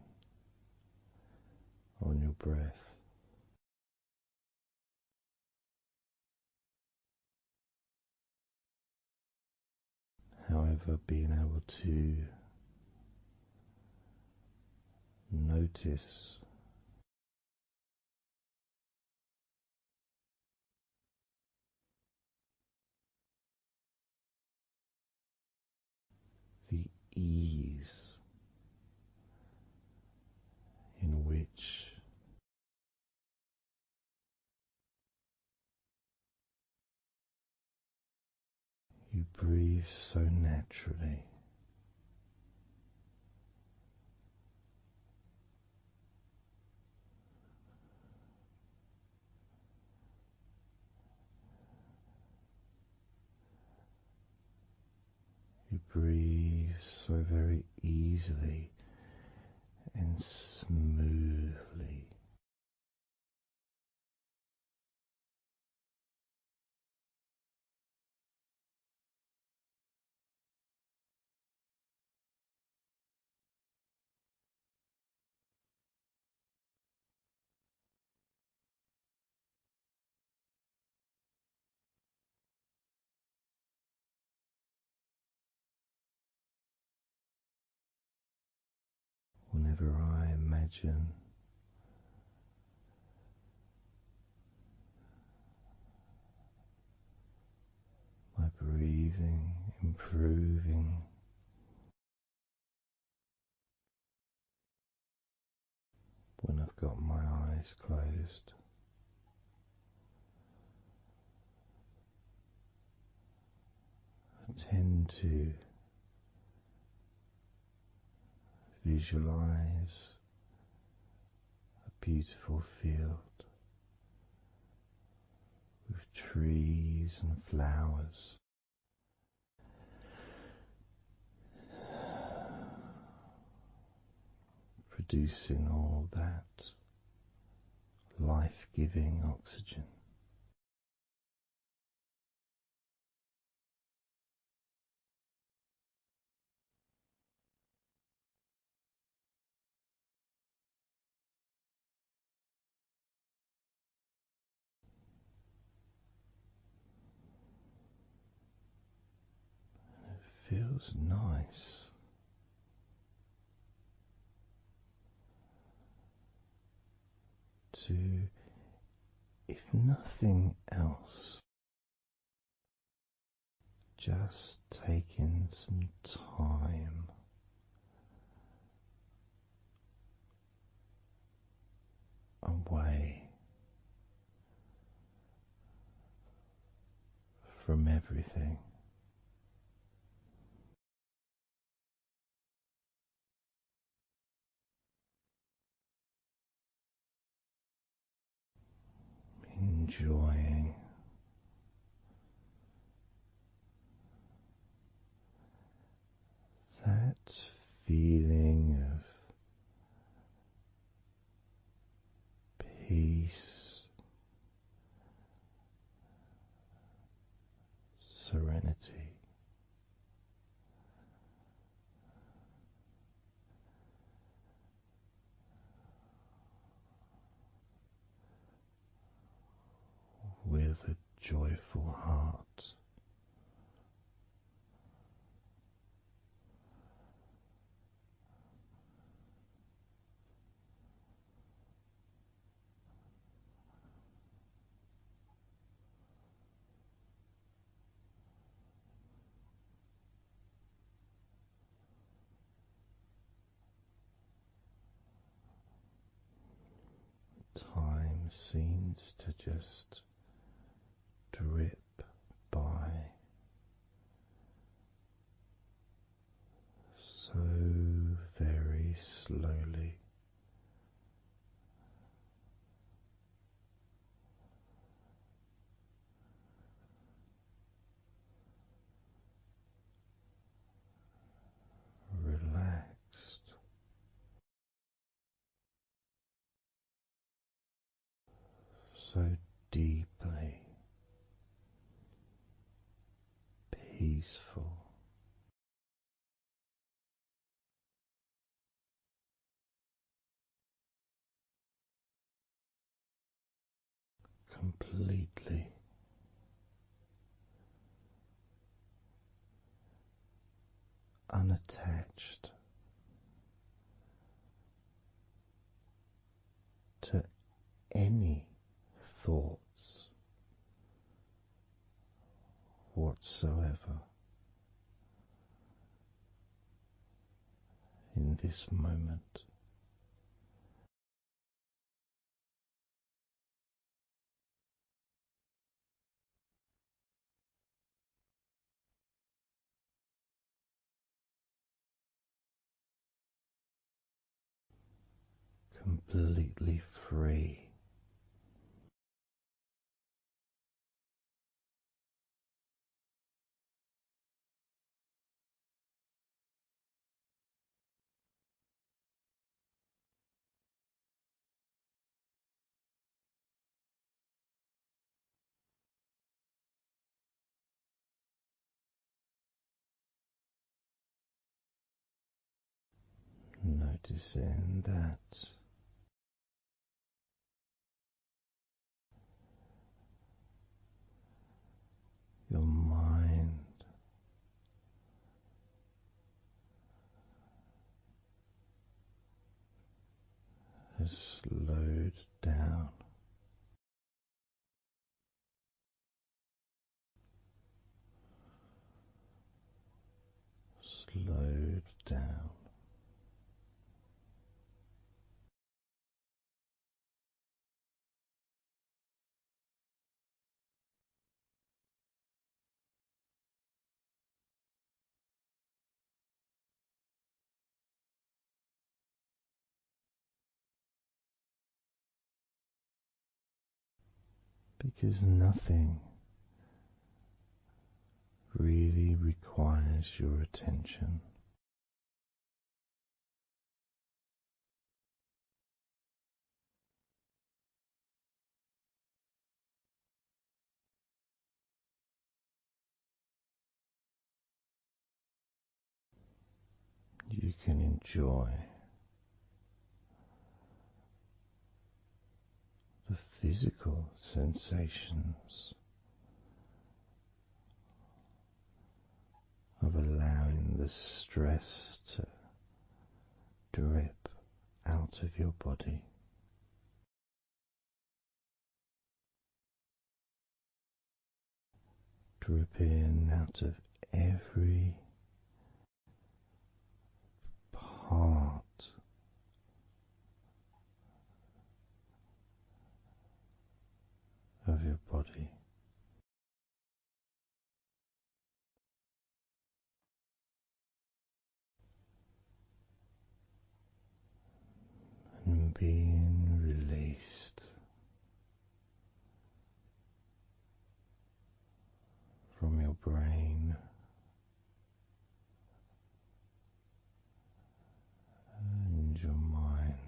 [SPEAKER 1] on your breath. However, being able to notice the ease in which you breathe so naturally. You breathe so very easily and smoothly. Whenever I imagine my breathing improving, when I've got my eyes closed, I tend to visualize a beautiful field with trees and flowers, producing all that life-giving oxygen. It feels nice to, if nothing else, just taking some time away from everything. Enjoying that feeling of peace, serenity, joyful heart. Time seems to just drip by so very slowly. Relaxed so deeply, peaceful, completely unattached to any thoughts whatsoever in this moment. Completely free. Noticing that your mind has slowed down, slowed down, because nothing really requires your attention. You can enjoy the physical sensations of allowing the stress to drip out of your body, dripping out of every part of your body. And being released from your brain and your mind.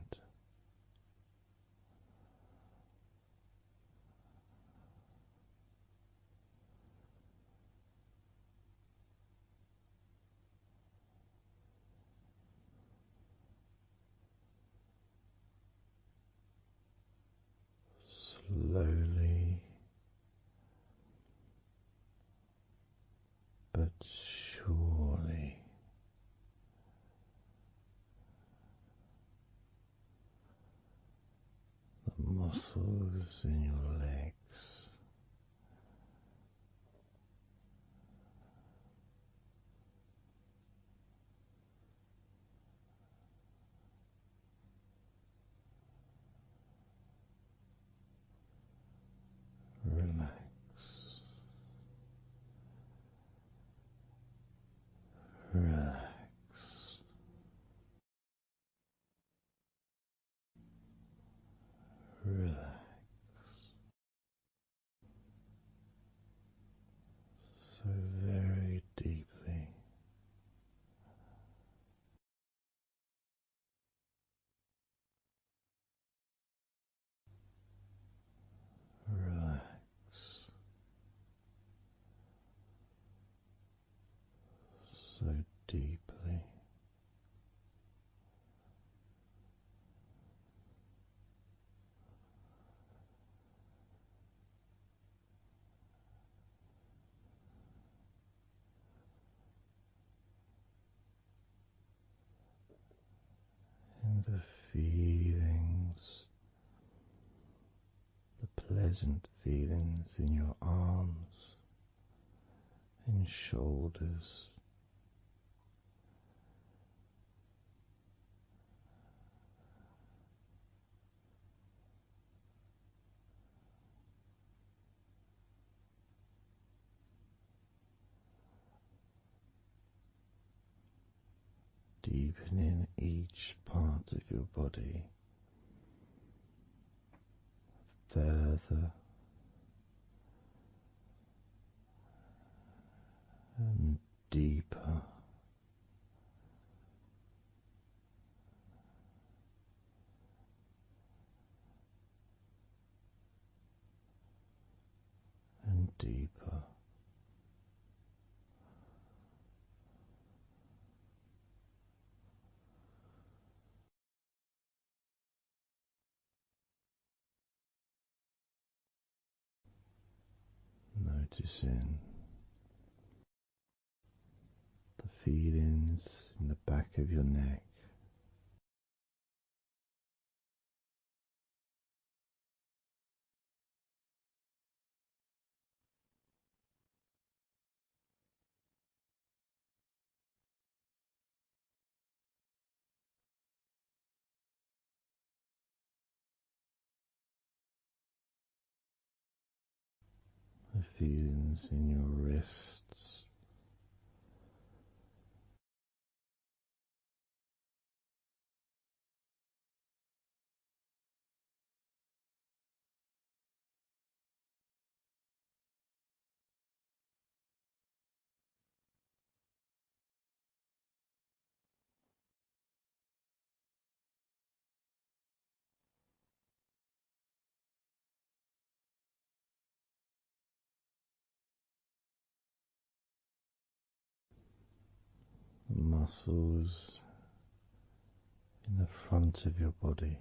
[SPEAKER 1] Slowly but surely the muscles in your legs relax, relax, relax so very deeply. Relax so deeply. And the feelings, the pleasant feelings in your arms and shoulders, deepening each part of your body further and deeper and deeper. Noticing the feelings in the back of your neck, the feelings in your wrists, the muscles in the front of your body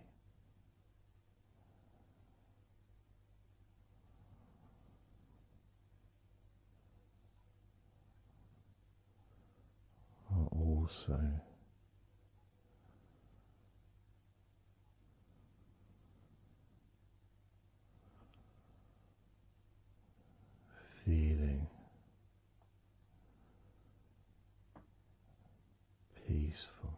[SPEAKER 1] are also feeling peaceful,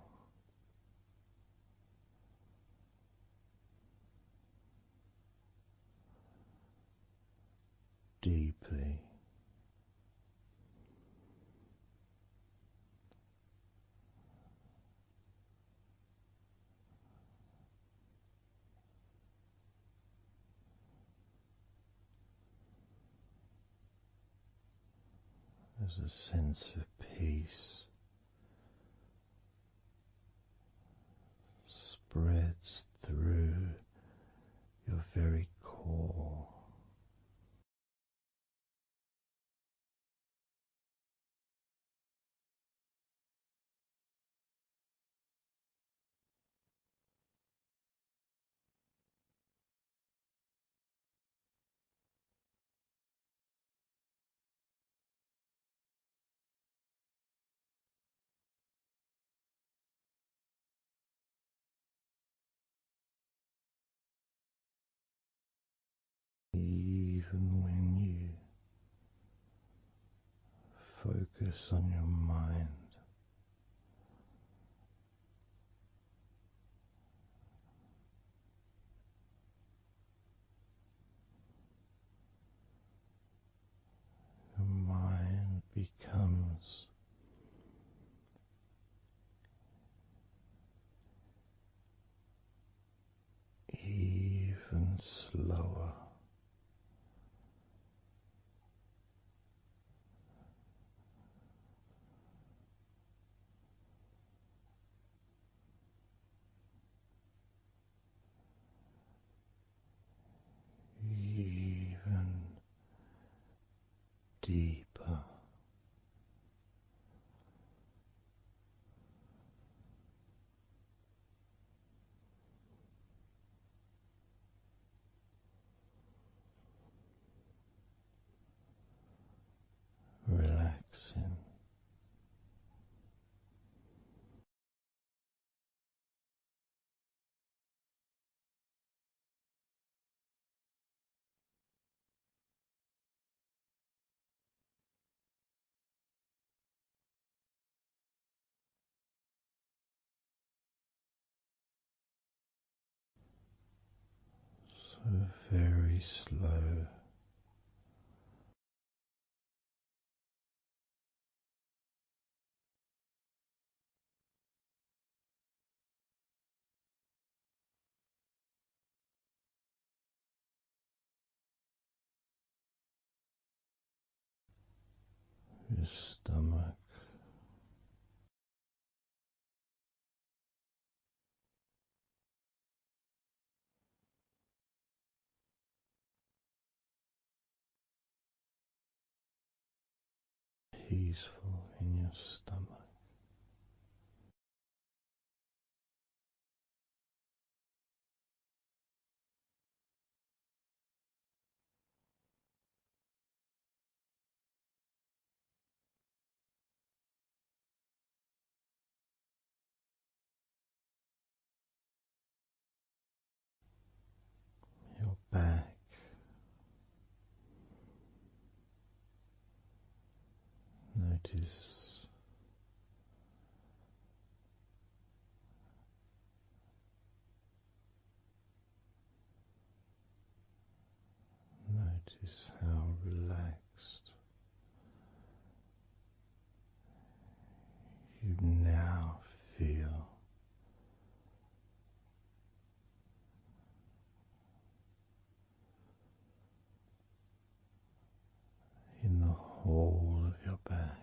[SPEAKER 1] deeply as a sense of peace spreads through your very core. even when you focus on your mind, your mind becomes even slower. Even deeper. Relaxing. So very slow. Your stomach. Peaceful in your stomach. Your back. Notice Notice how relaxed you now feel in the whole of your back.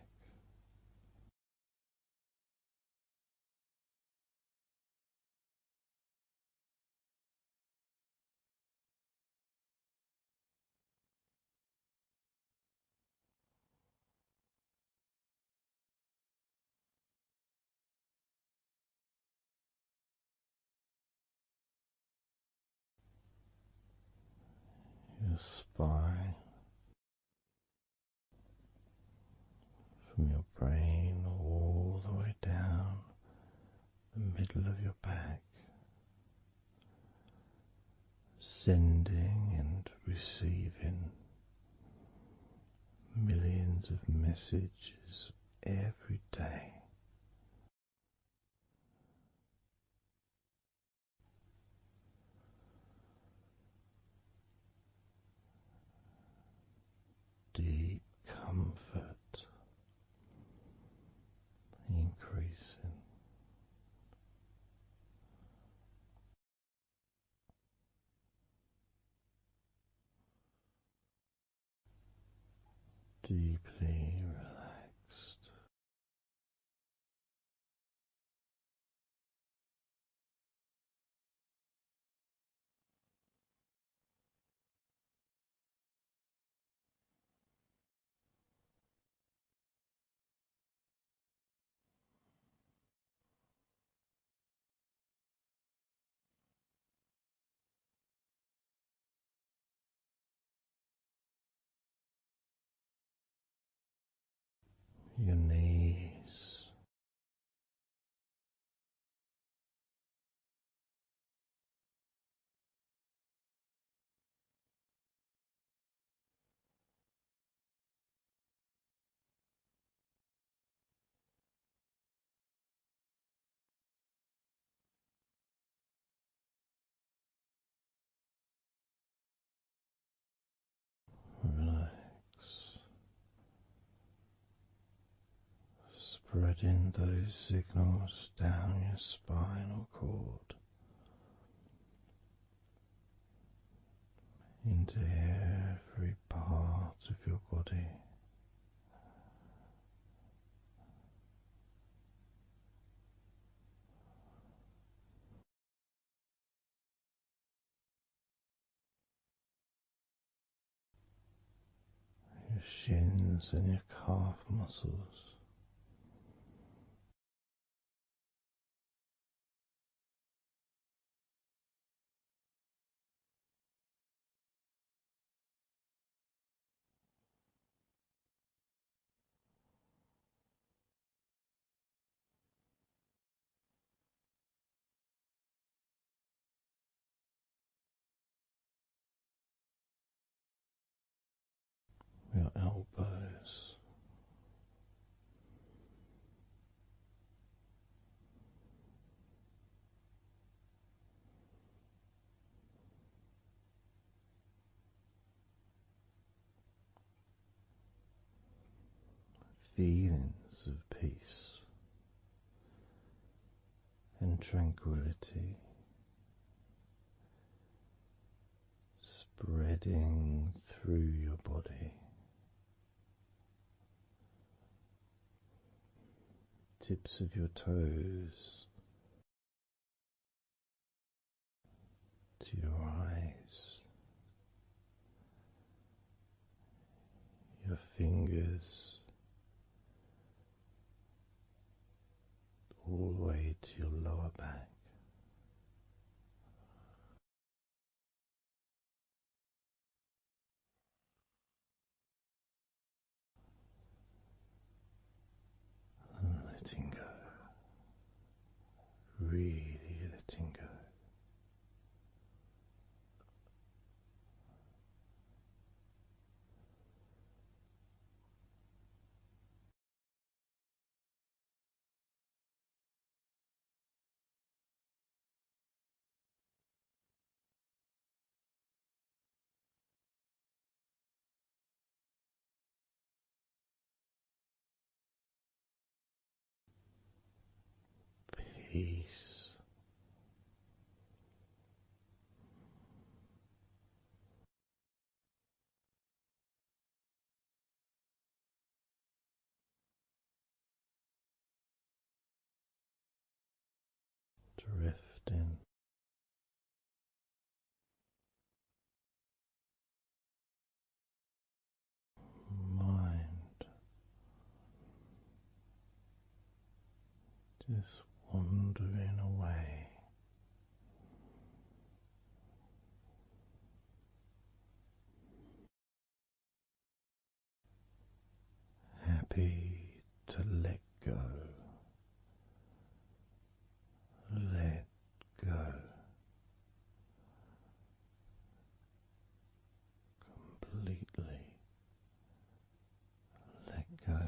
[SPEAKER 1] Your spine, from your brain all the way down the middle of your back, sending and receiving millions of messages every day. Deep comfort increasing. Deeply relaxed. Your knees, spreading those signals down your spinal cord into every part of your body. Your shins and your calf muscles. Your elbows, feelings of peace and tranquility spreading through your body. Tips of your toes to your eyes, your fingers all the way to your lower back. And letting go, really letting go. Peace. Drifting. Mind just wandering away. Happy to let go. Let go. Completely let go.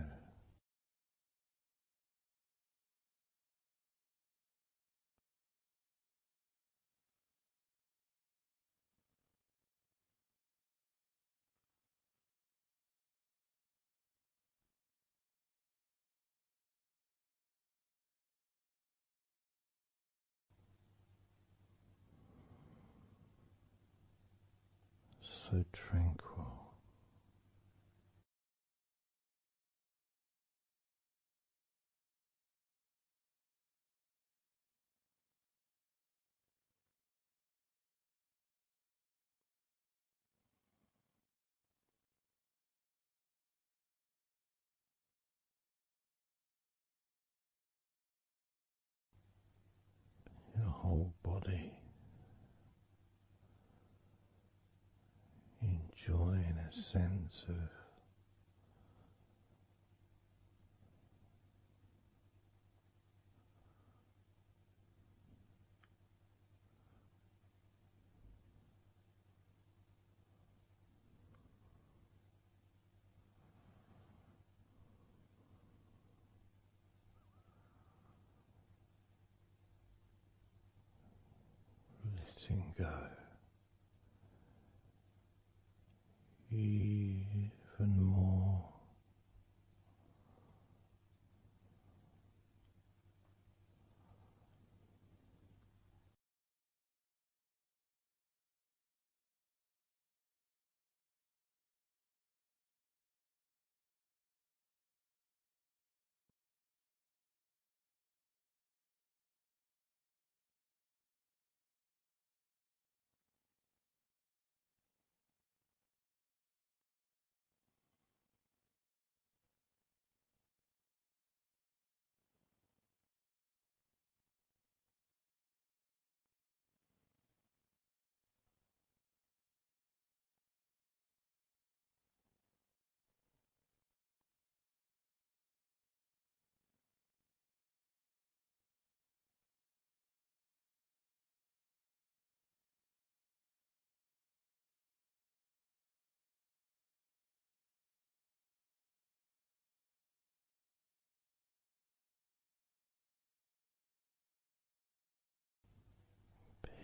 [SPEAKER 1] So tranquil. Your whole body enjoying a sense of letting go even more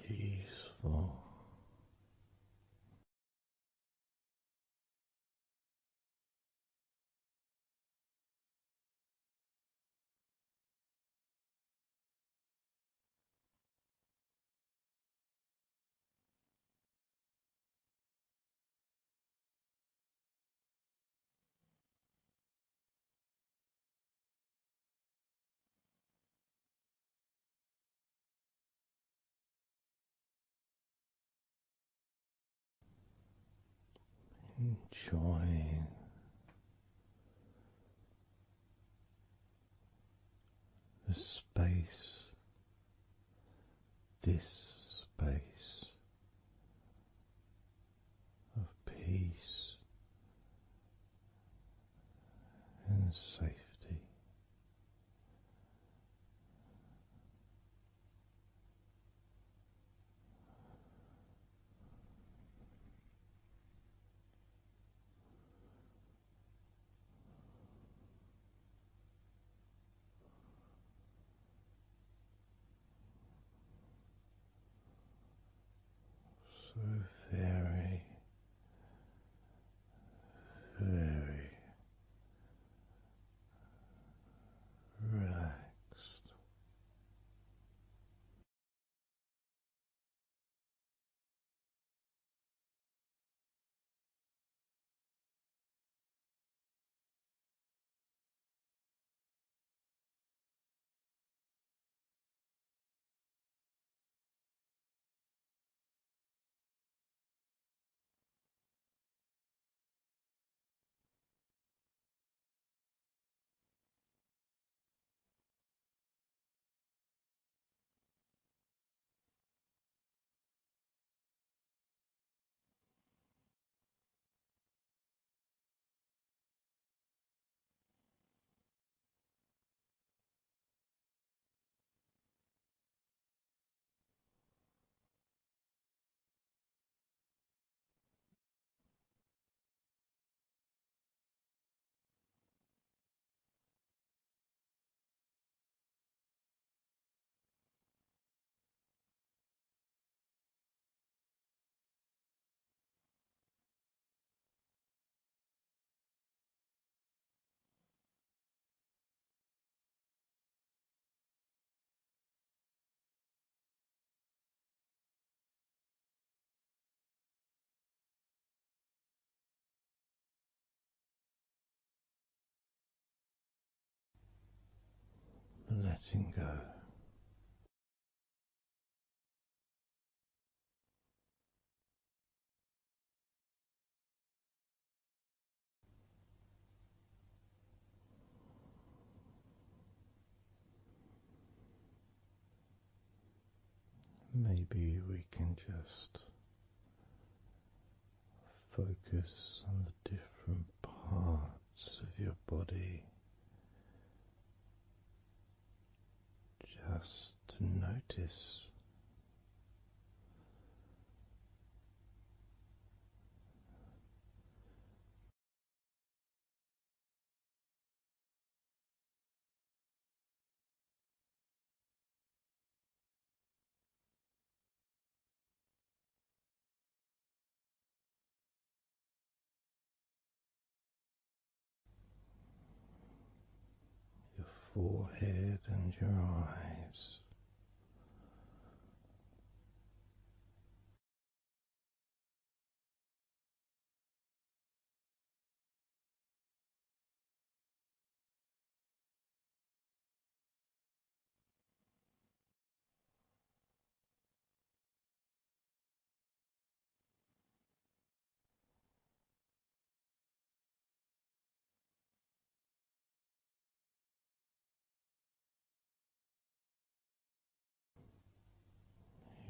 [SPEAKER 1] peaceful. Enjoying the space, this space of peace and safety. So very, very relaxed. Letting go. Maybe we can just focus on the different parts of your body, just to notice your forehead and your eyes.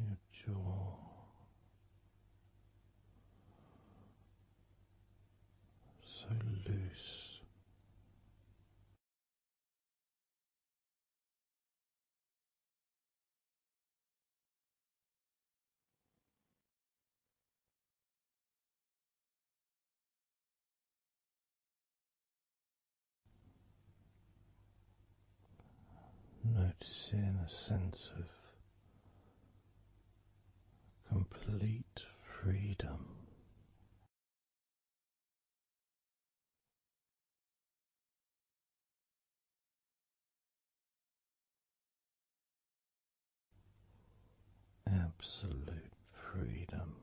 [SPEAKER 1] Your jaw, so loose. Noticing a sense of complete freedom. Absolute freedom.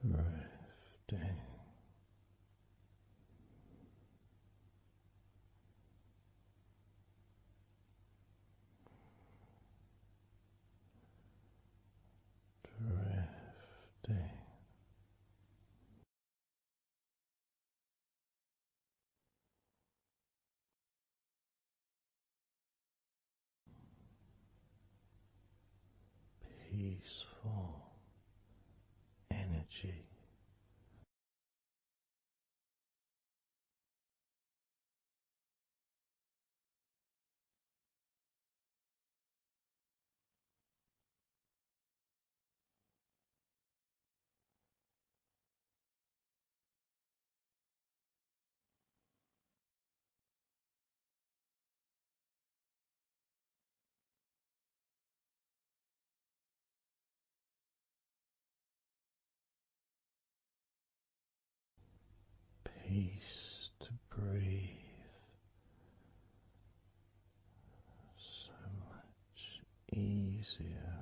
[SPEAKER 1] Drifting drifting peaceful energy. Peace to breathe so much easier.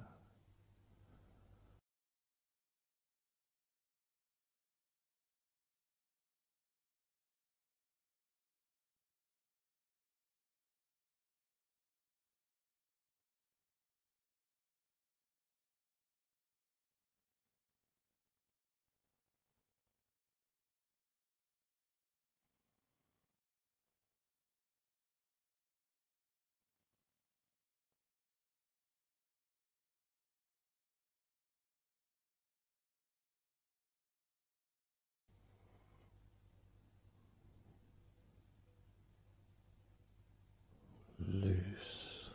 [SPEAKER 1] Loose.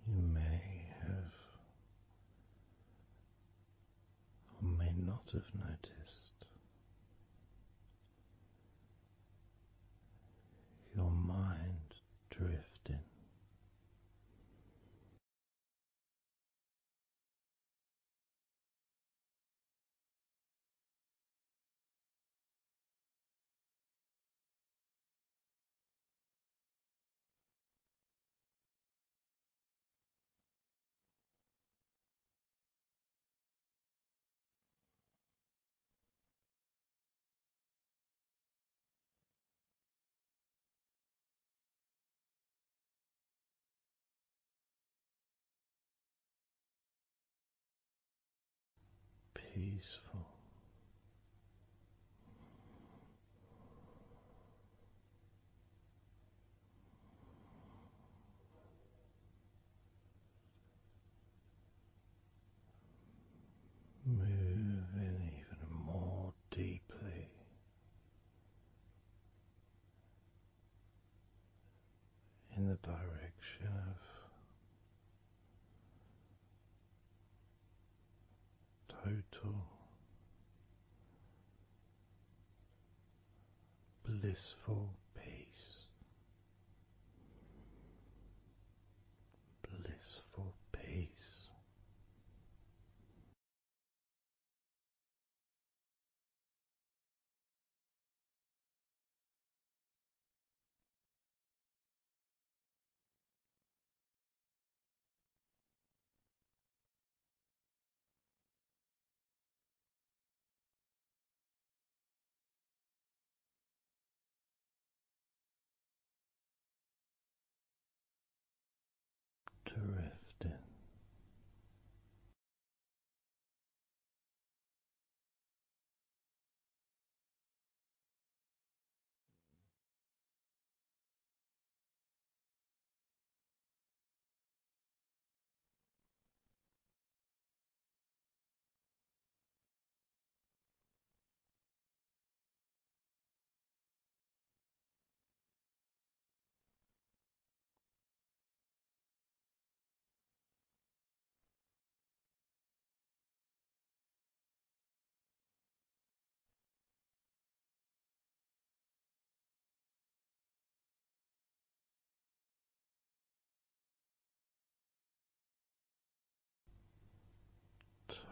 [SPEAKER 1] You may have or may not have noticed your mind drifting. Peaceful. Moving even more deeply in the direction of total blissful peace. Blissful peace.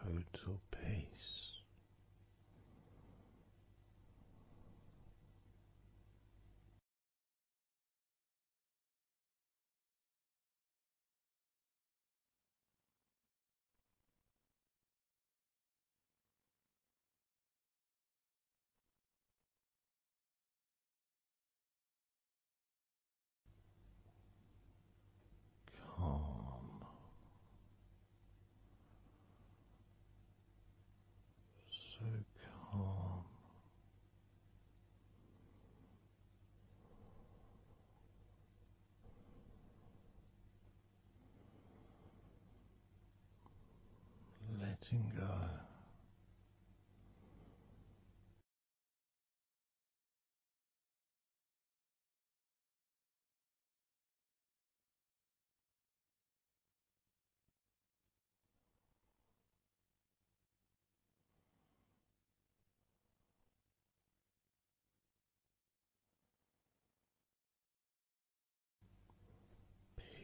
[SPEAKER 1] total peace. Calm, so calm, letting go.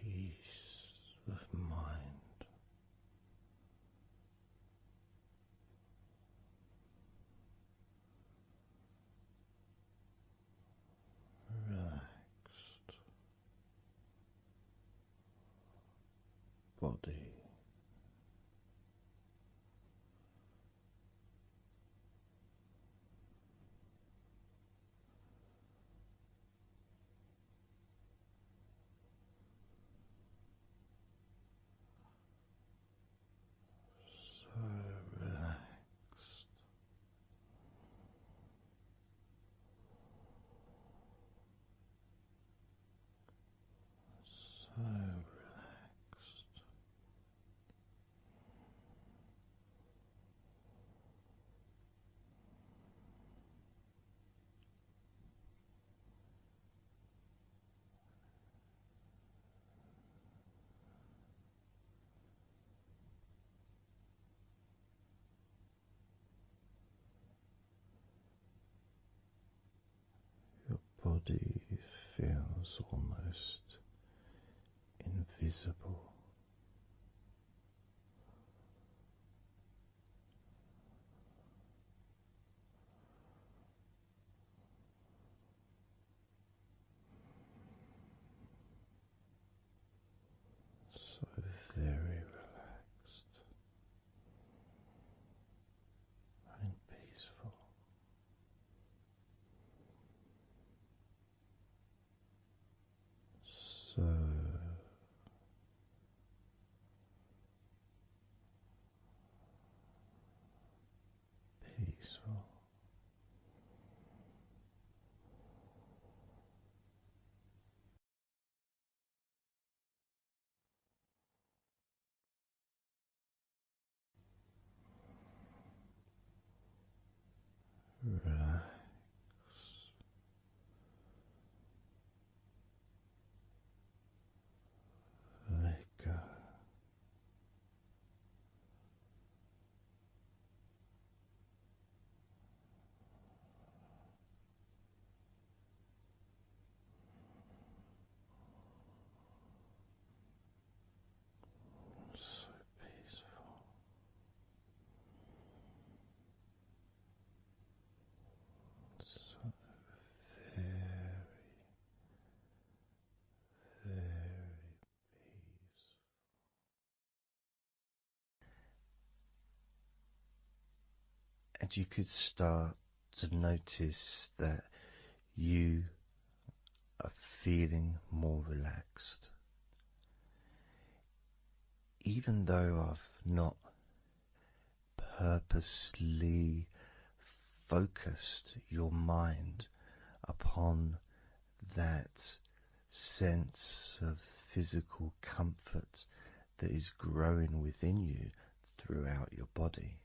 [SPEAKER 1] Peace of mind, relaxed body, so relaxed, so relaxed. Your body feels almost invisible. So very relaxed and peaceful. So peaceful. Relax. Let go. So peaceful. So very, very peaceful. And you could start to notice that you are feeling more relaxed. Even though I've not purposely focused your mind upon that sense of physical comfort that is growing within you throughout your body,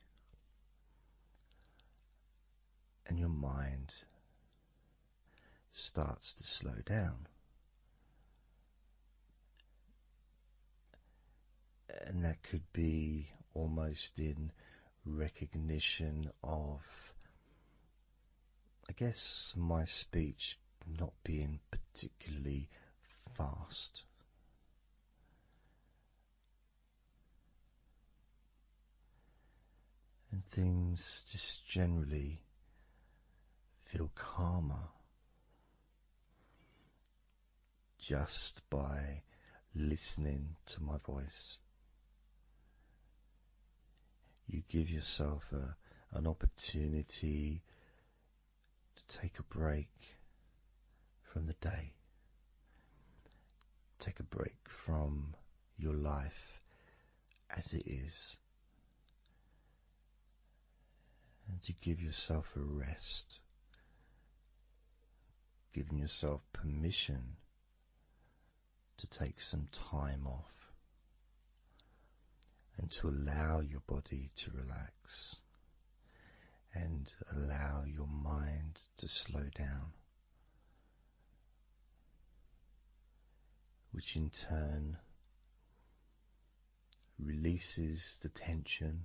[SPEAKER 1] and your mind starts to slow down. And that could be almost in recognition of, I guess, my speech not being particularly fast. and things just generally feel calmer just by listening to my voice. You give yourself an opportunity to take a break from the day, take a break from your life as it is, and to give yourself a rest, giving yourself permission to take some time off and to allow your body to relax and allow your mind to slow down, which in turn releases the tension,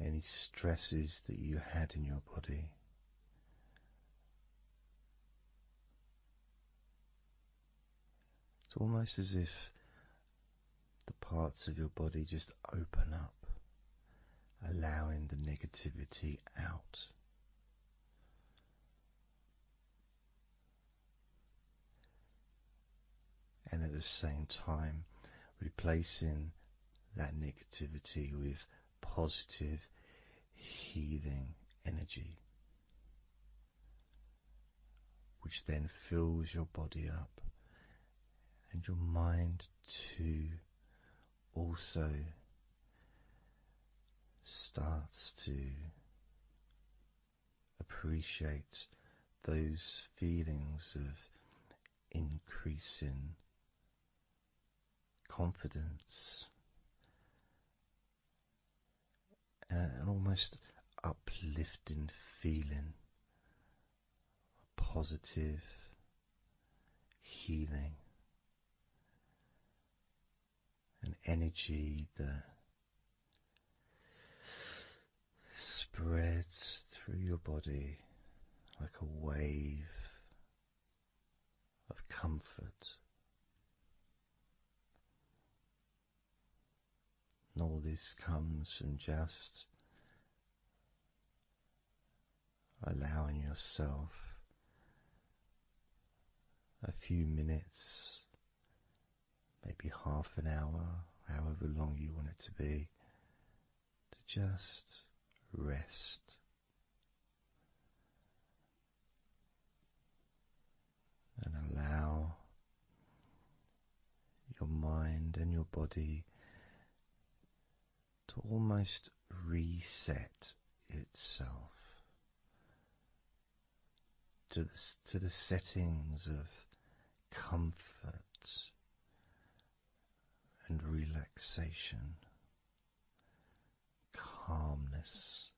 [SPEAKER 1] any stresses that you had in your body. It's almost as if the parts of your body just open up, allowing the negativity out. And at the same time, replacing that negativity with positive, healing energy, which then fills your body up and your mind too also starts to appreciate those feelings of increasing confidence and an almost uplifting feeling, a positive healing, an energy that spreads through your body like a wave of comfort. And all this comes from just allowing yourself a few minutes, maybe half an hour, however long you want it to be, to just rest. And allow your mind and your body to almost reset itself to the settings of comfort and relaxation, calmness,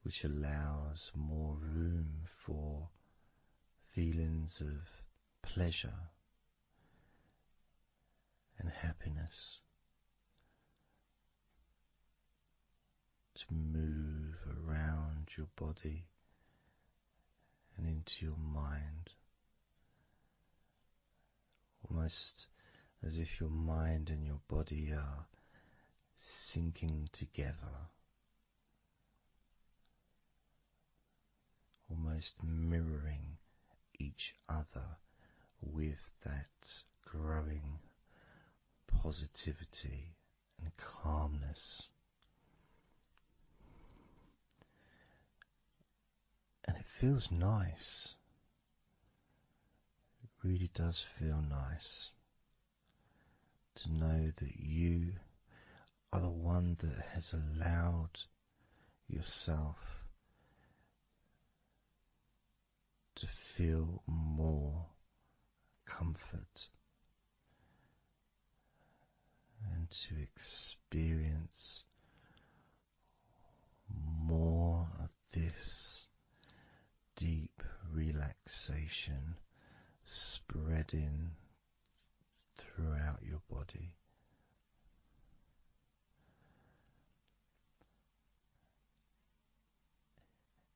[SPEAKER 1] which allows more room for feelings of pleasure and happiness to move around your body and into your mind, almost as if your mind and your body are sinking together, almost mirroring each other with that growing positivity and calmness. And it feels nice. It really does feel nice to know that you are the one that has allowed yourself to feel more comfort and to experience more of this deep relaxation spreading throughout your body.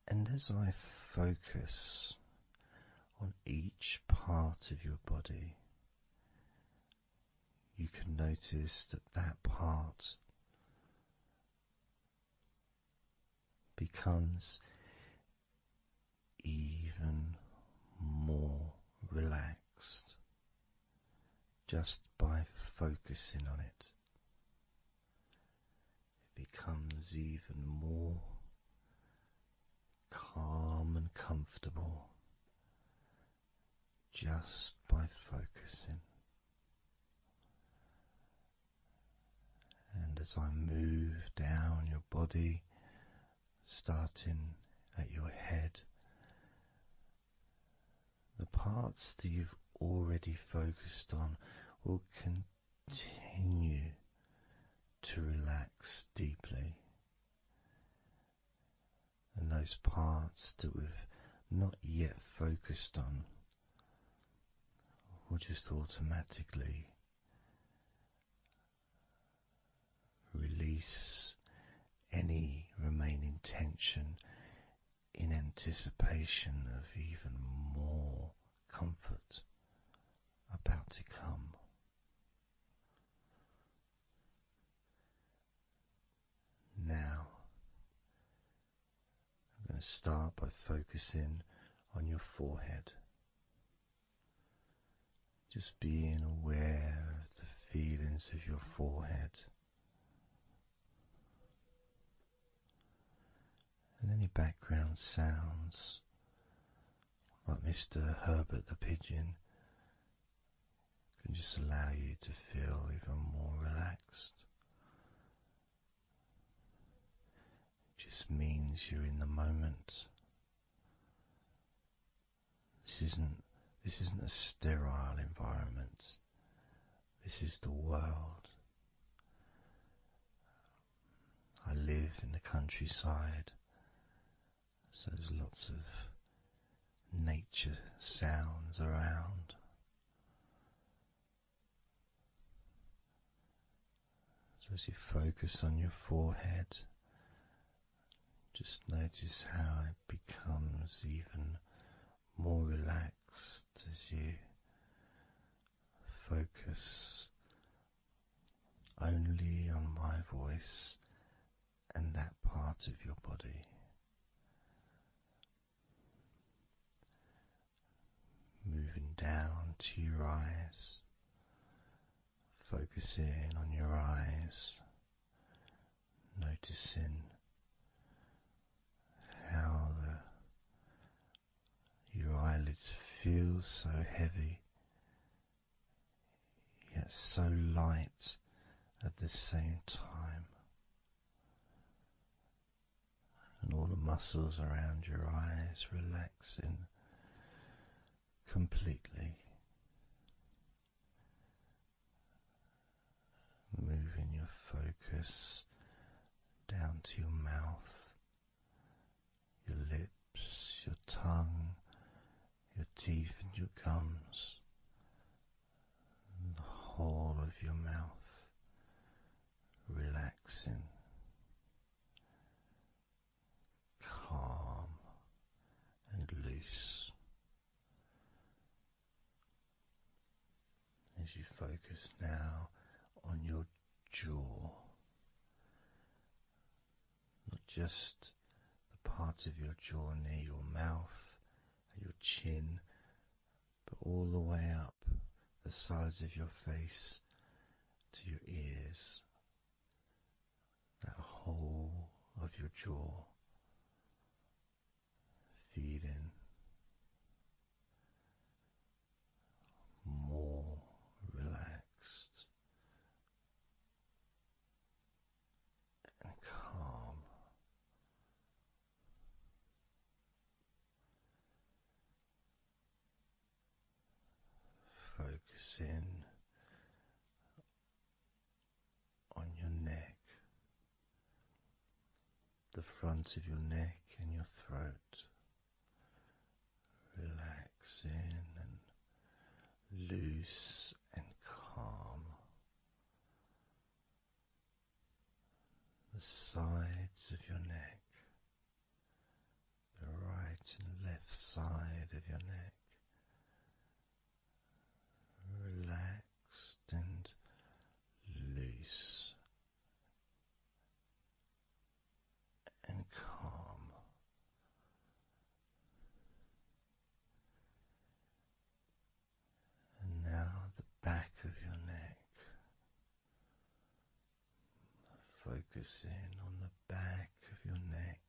[SPEAKER 1] And as I focus on each part of your body, you can notice that that part becomes even more relaxed just by focusing on it. It becomes even more calm and comfortable just by focusing. And as I move down your body, starting at your head, the parts that you've already focused on will continue to relax deeply. And those parts that we've not yet focused on will just automatically release any remaining tension in anticipation of even more comfort about to come. Now, I'm going to start by focusing on your forehead. Just being aware of the feelings of your forehead. And any background sounds, like Mr. Herbert the pigeon, can just allow you to feel even more relaxed. It just means you're in the moment. This isn't a sterile environment. This is the world. I live in the countryside, so there's lots of nature sounds around. So as you focus on your forehead, just notice how it becomes even more relaxed as you focus only on my voice and that part of your body. Moving down to your eyes, focusing on your eyes, noticing how your eyelids feel so heavy, yet so light at the same time. And all the muscles around your eyes relaxing completely. Moving your focus down to your mouth, your lips, your tongue, your teeth and your gums, and the whole of your mouth relaxing, calm and loose. As you focus now on your jaw, not just the part of your jaw near your mouth, your chin, but all the way up the sides of your face to your ears, that whole of your jaw, feeling more relaxed and calm. Focusing on your neck, the front of your neck and your throat, relaxing and loose and calm. The sides of your neck, the right and left side of your neck, relaxed and focusing on the back of your neck.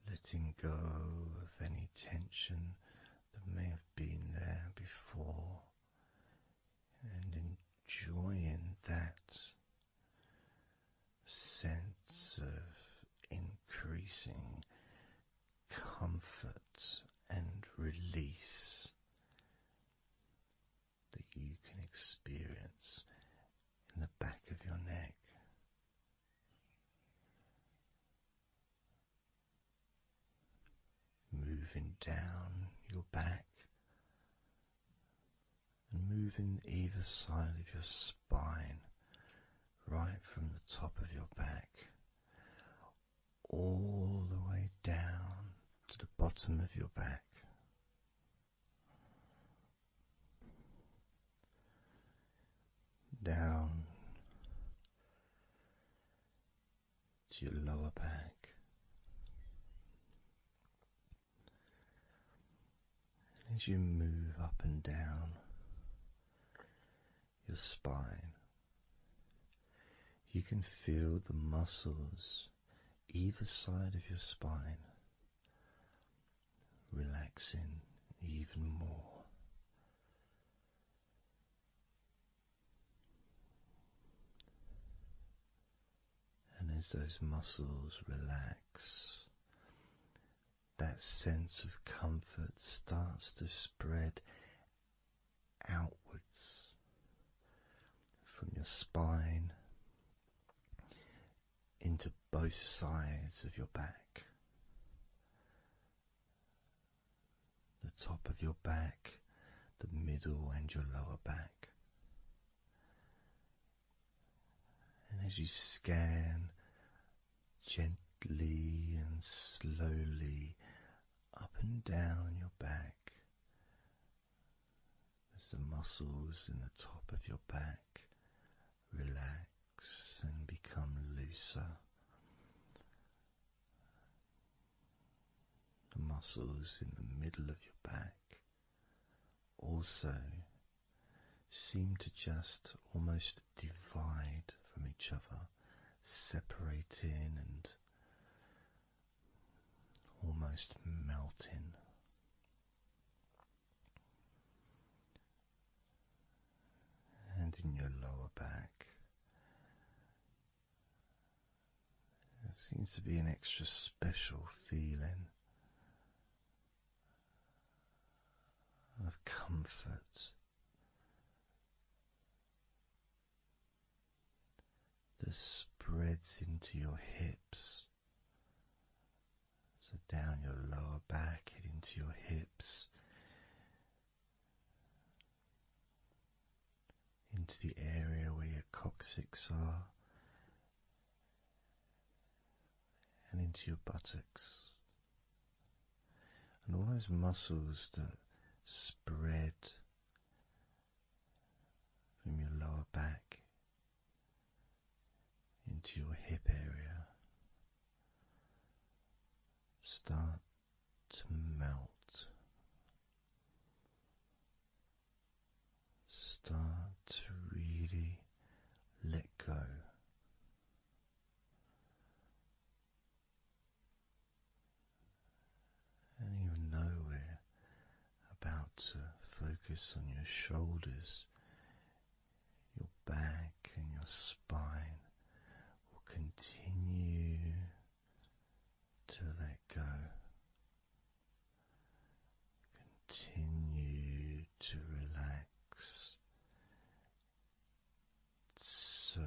[SPEAKER 1] Letting go of any tension that may have been there before and enjoying that sense of increasing comfort and release that you can experience in the back of your neck. Moving down your back and moving either side of your spine, right from the top of your back all the way down to the bottom of your back. Down to your lower back. As you move up and down your spine, you can feel the muscles either side of your spine relaxing even more. And as those muscles relax, that sense of comfort starts to spread outwards from your spine into both sides of your back. The top of your back, the middle and your lower back. And as you scan gently and slowly up and down your back, as the muscles in the top of your back relax and become looser, the muscles in the middle of your back also seem to just almost divide from each other, separating and almost melting. And in your lower back, there seems to be an extra special feeling of comfort that spreads into your hips. So down your lower back, into your hips, into the area where your coccyx are, and into your buttocks. And all those muscles that spread from your lower back into your hip area start to melt, start to really let go. And even though we're about to focus on your shoulders, your back and your spine will continue to let go. Continue to relax so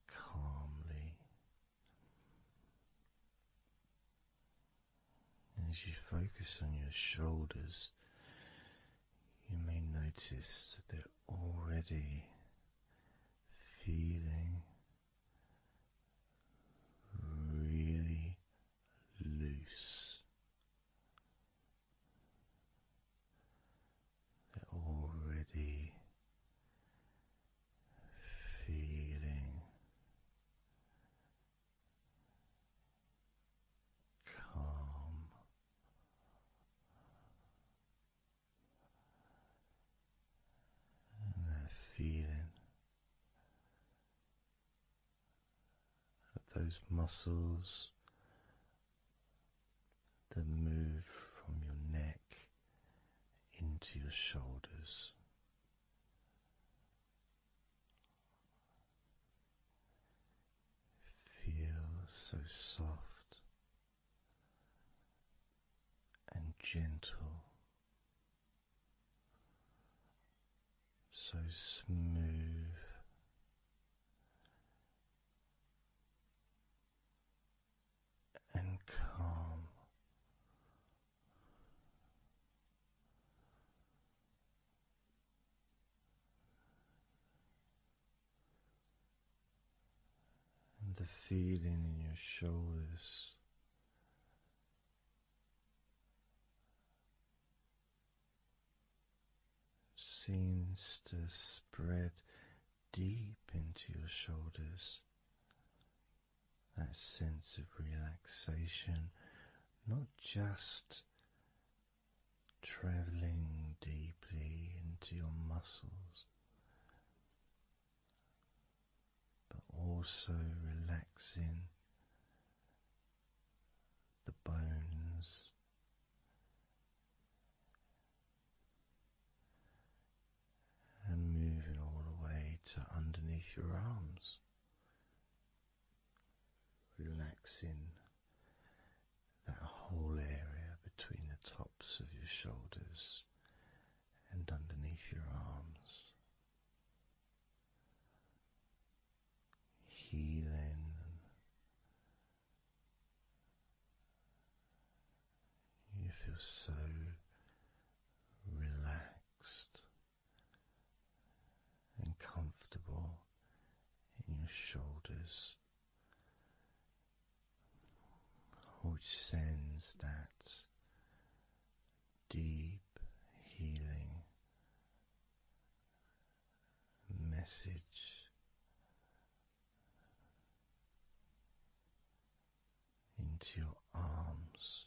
[SPEAKER 1] calmly. And as you focus on your shoulders, you may notice that they're already feeling really loose. They're already feeling calm. those muscles that move from your neck into your shoulders. Feel so soft and gentle, so smooth and calm. And the feeling in your shoulders seems to spread deep into your shoulders. That sense of relaxation, not just traveling deeply into your muscles, but also relaxing the bones and moving all the way to underneath your arms, relaxing that whole area between the tops of your shoulders and underneath your arms, healing. You feel so relaxed and comfortable in your shoulders, which sends that deep healing message into your arms.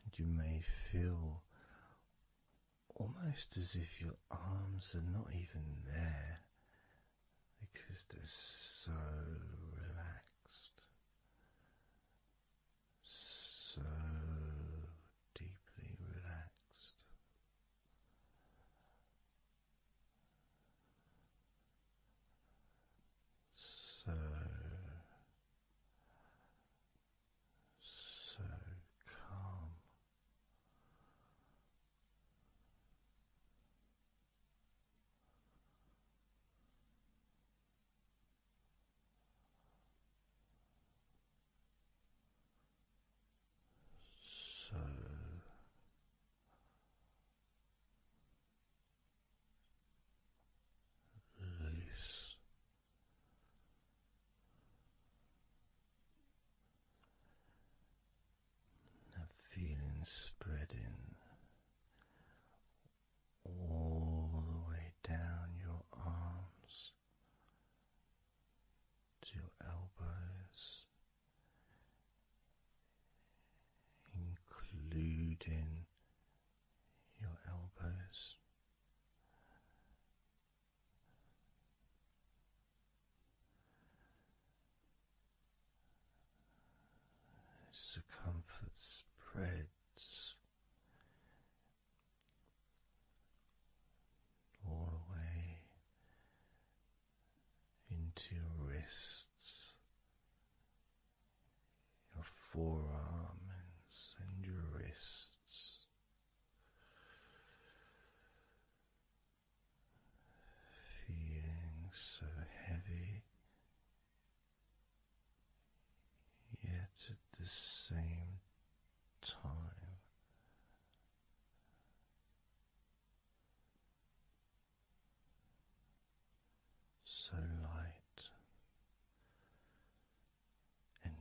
[SPEAKER 1] And you may feel almost as if your arms are not even there because they're so relaxed, so deeply relaxed. So, so calm. So loose. That feeling spreading all the way down your arms to your elbows, including your elbows. Circumference spreads all the way into your wrists, your forearms and your wrists, feeling so heavy, yet at the same time so light and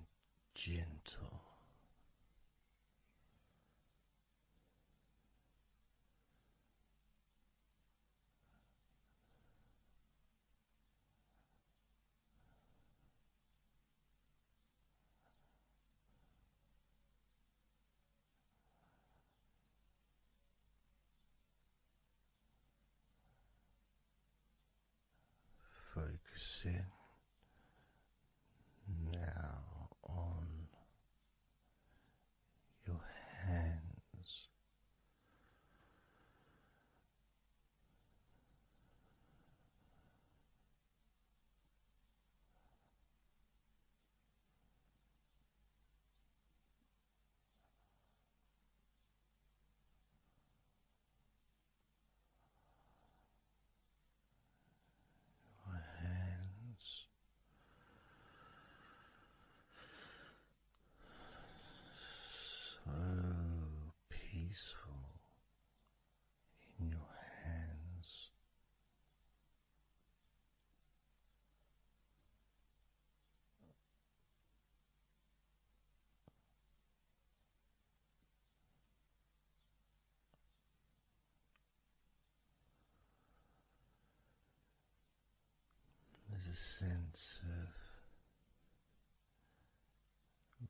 [SPEAKER 1] gentle. sense of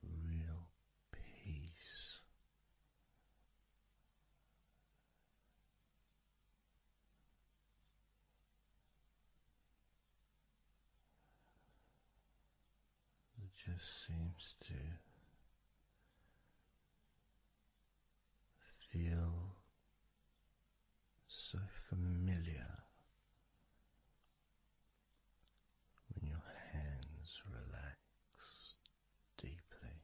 [SPEAKER 1] real peace. It just seems to feel so familiar when your hands relax deeply.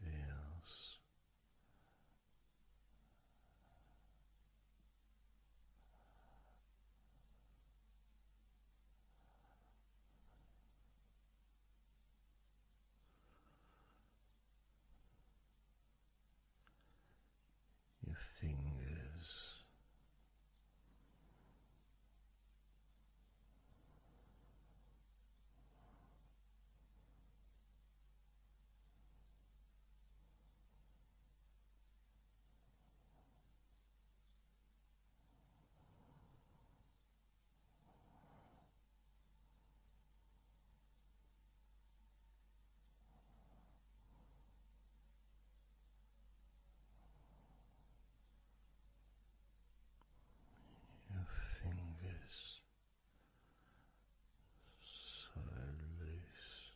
[SPEAKER 1] Feels your fingers your fingers so loose.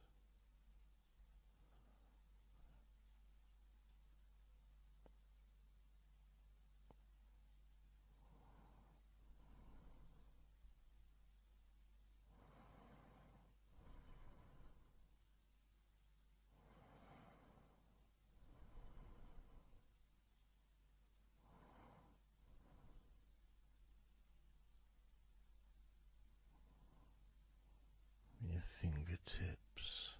[SPEAKER 1] Your fingertips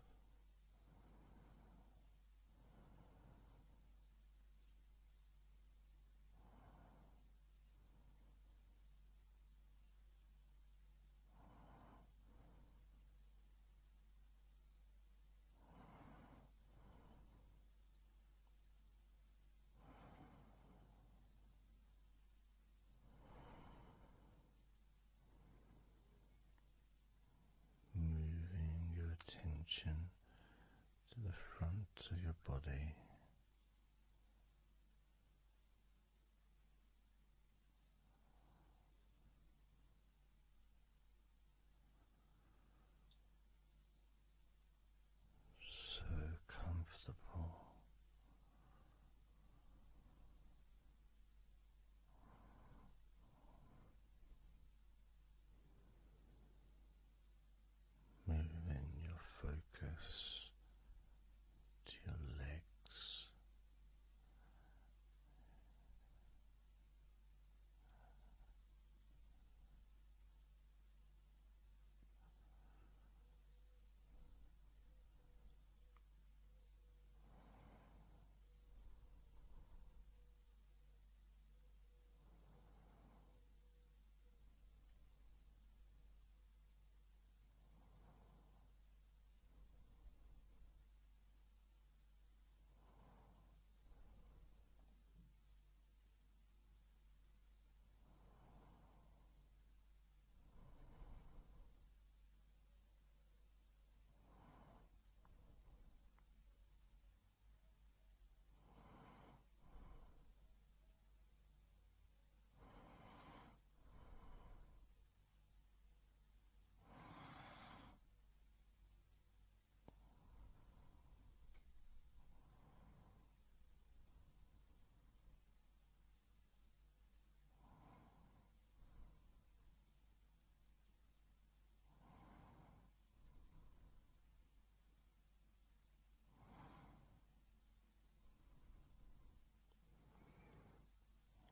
[SPEAKER 1] moving your attention to the front of your body. So comfortable. Moving your focus to your legs,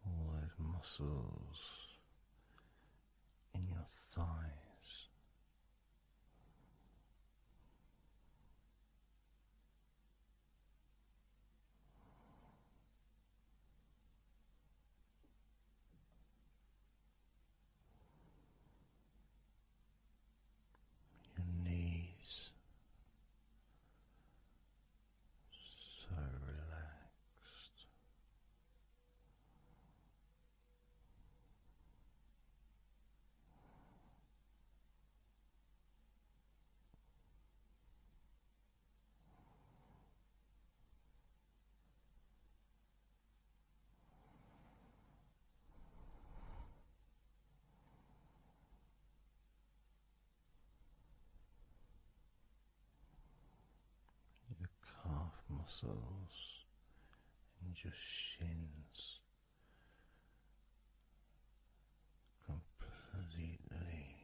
[SPEAKER 1] all those muscles in your thighs. Your knees, so relaxed.
[SPEAKER 2] muscles and your shins completely relaxed.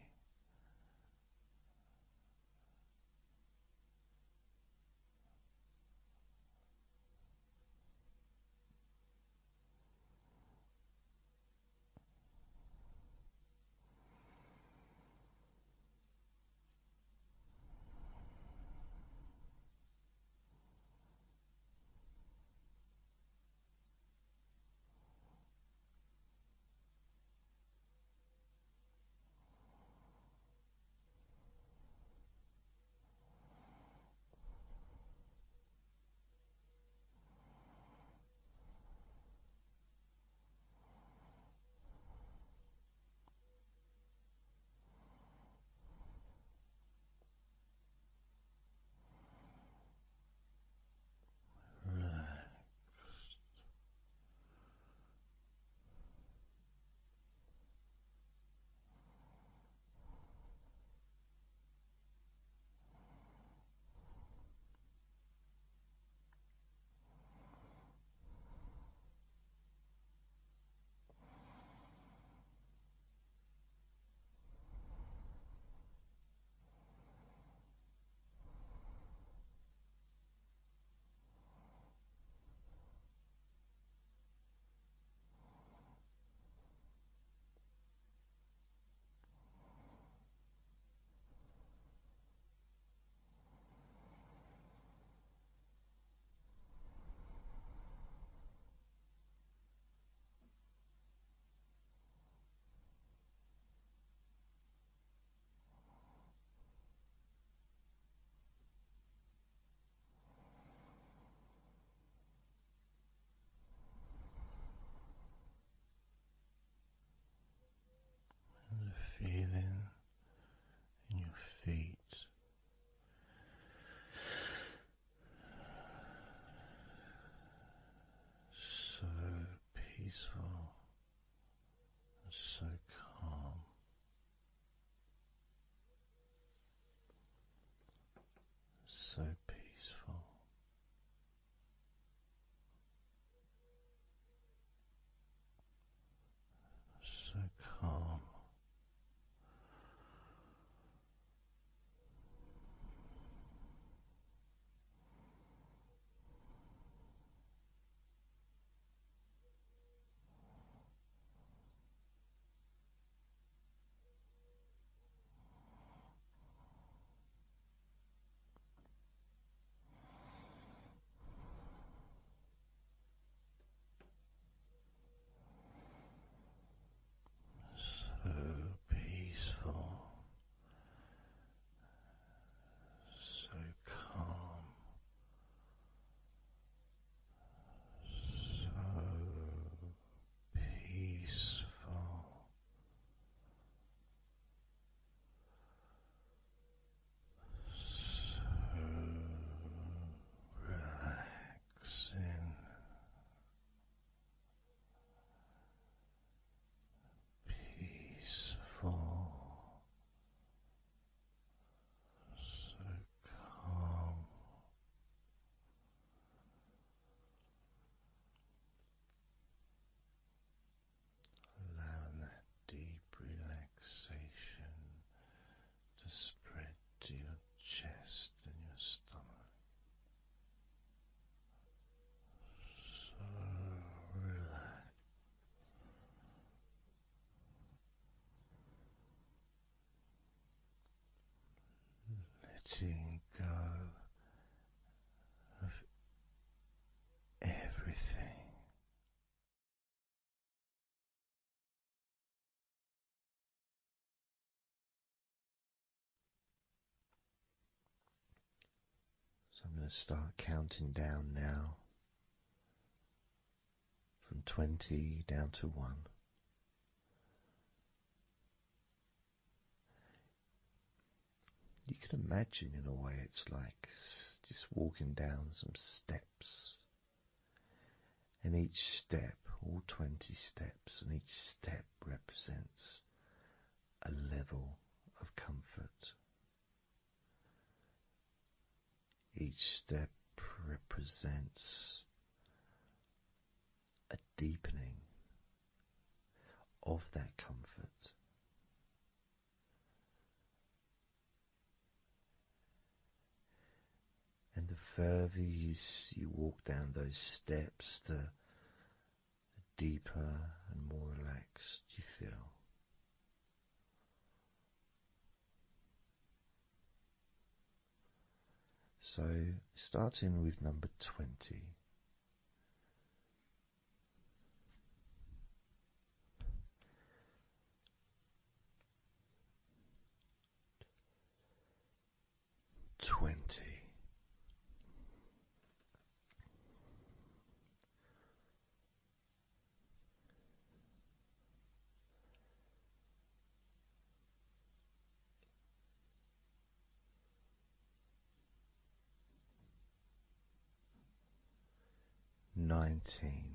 [SPEAKER 2] And the feeling in your feet, so peaceful and so calm, so peaceful, so calm. So peaceful, so calm, so peaceful, so relaxing, peaceful, so calm. Allowing that deep relaxation to spread to your chest and your stomach. So relaxed. Letting go of everything. So I'm going to start counting down now from 20 down to 1. You can imagine, in a way, it's like just walking down some steps, and each step, all 20 steps, and each step represents a level of comfort. Each step represents a deepening of that comfort. And the further you walk down those steps, the deeper and more relaxed you feel. So, starting with number 20. Nineteen.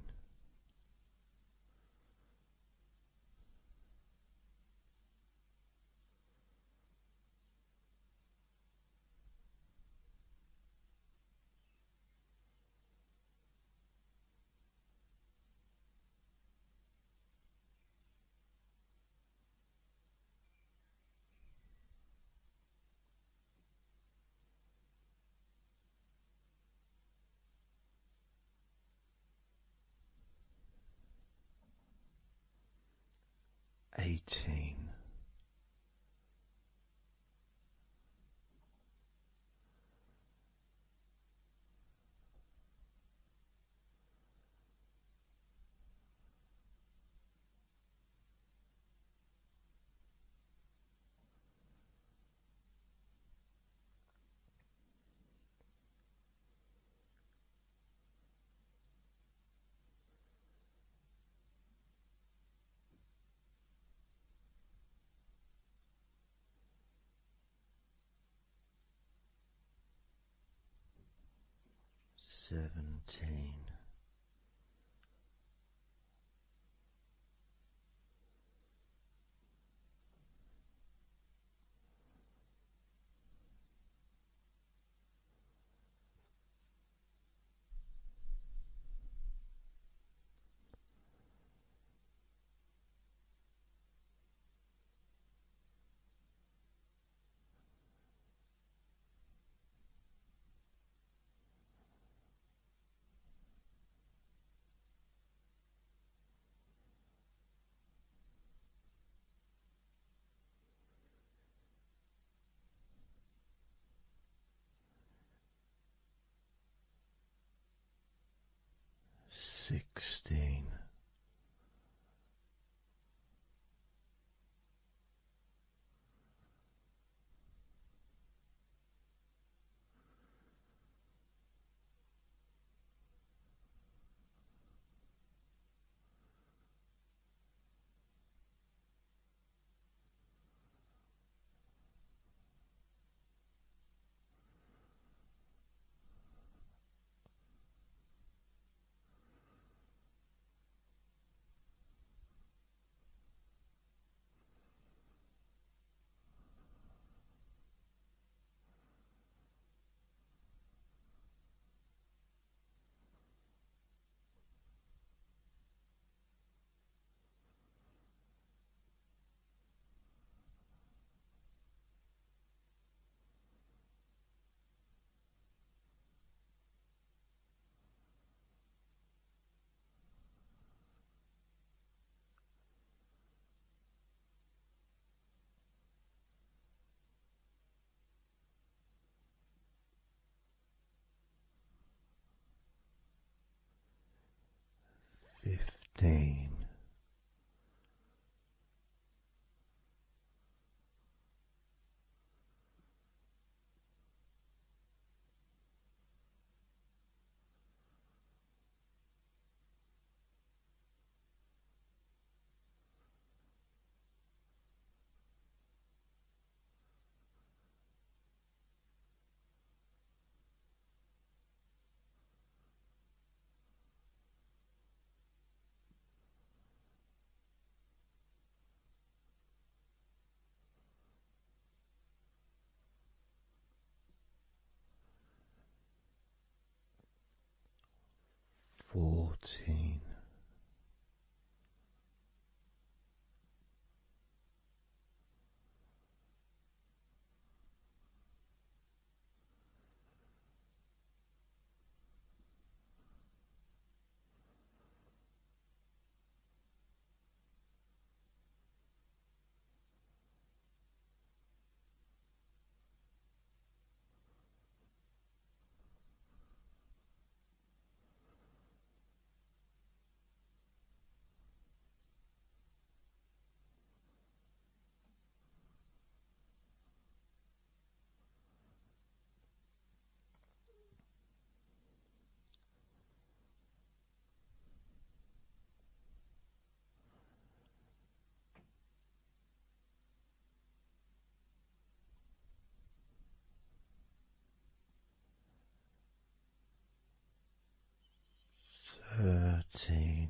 [SPEAKER 2] 18. 17. 16. 15. 14. 14. 13.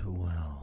[SPEAKER 2] 12. 11.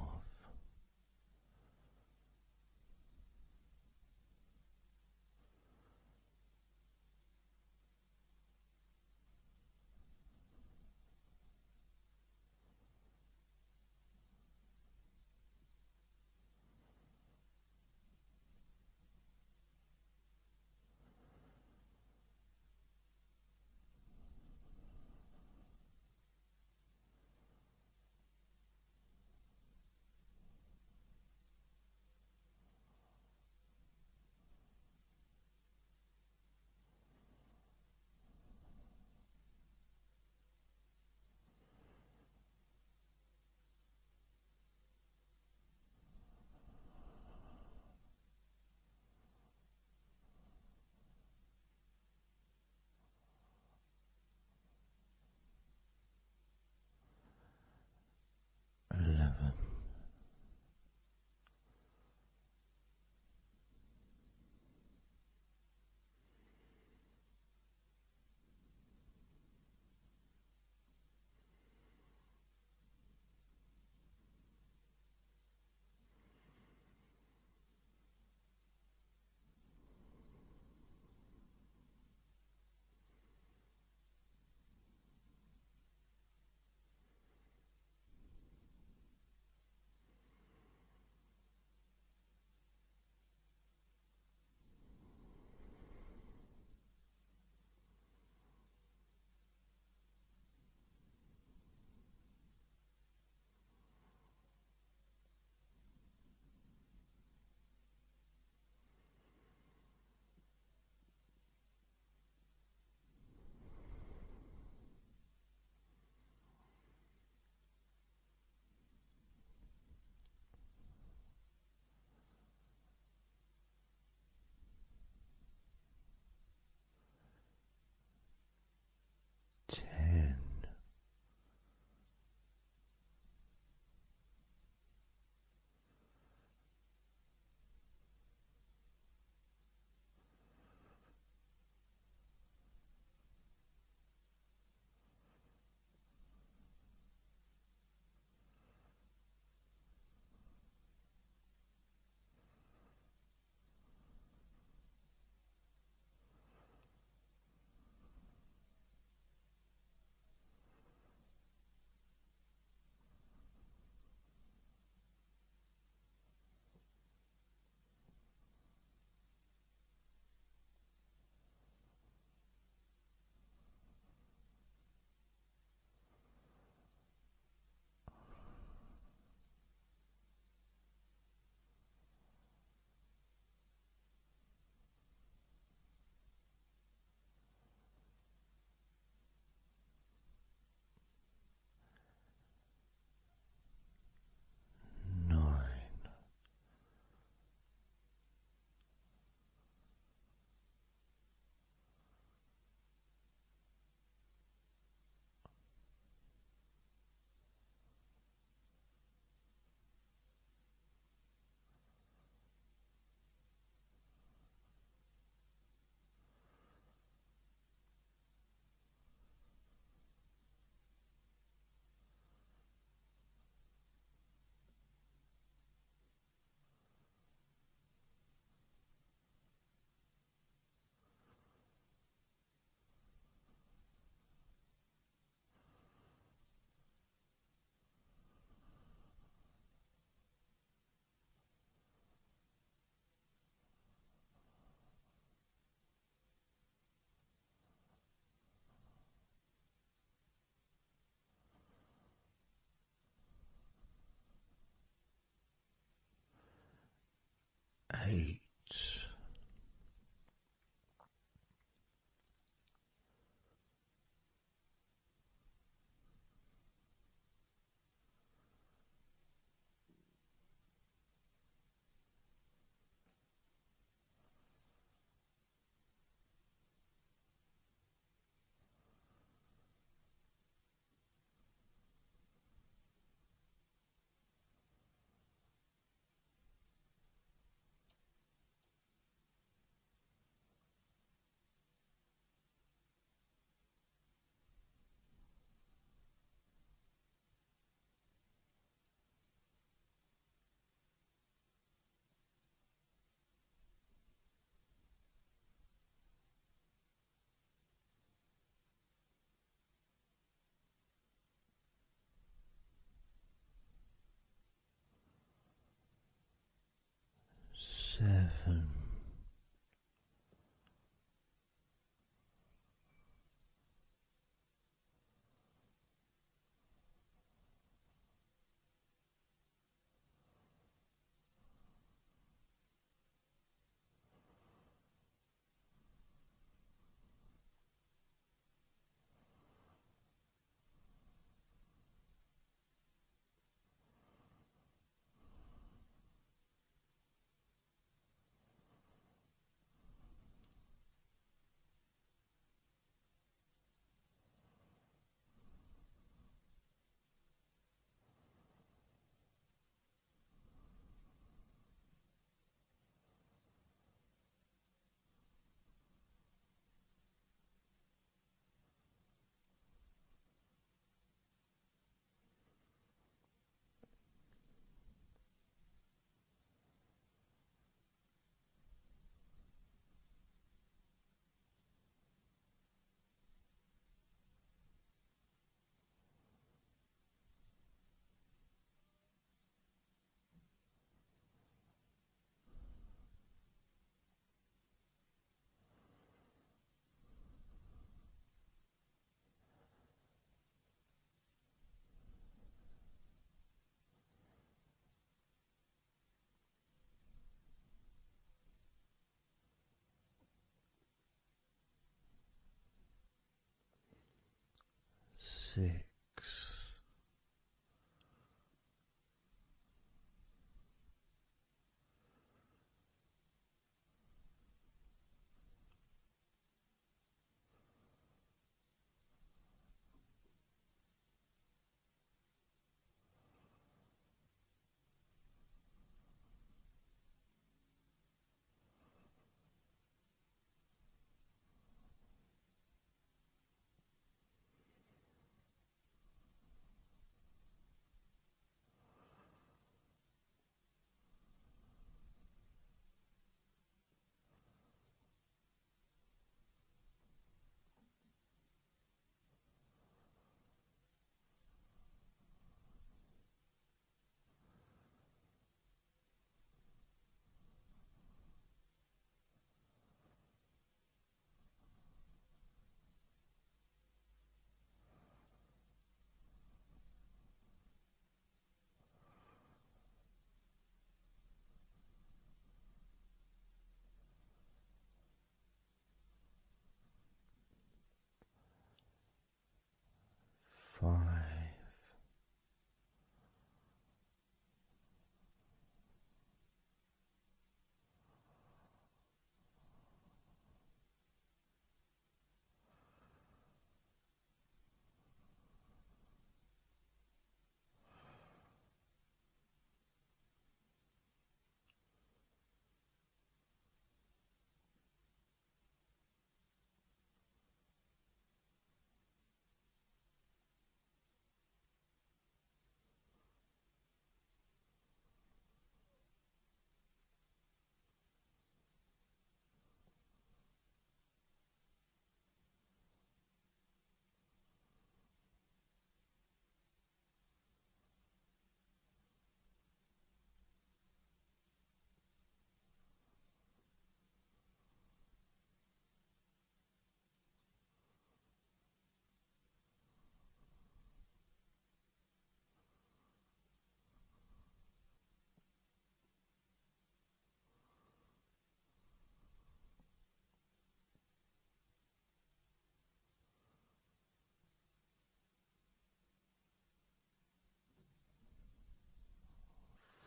[SPEAKER 2] 6. 5.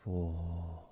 [SPEAKER 2] 4.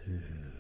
[SPEAKER 2] 2. 1.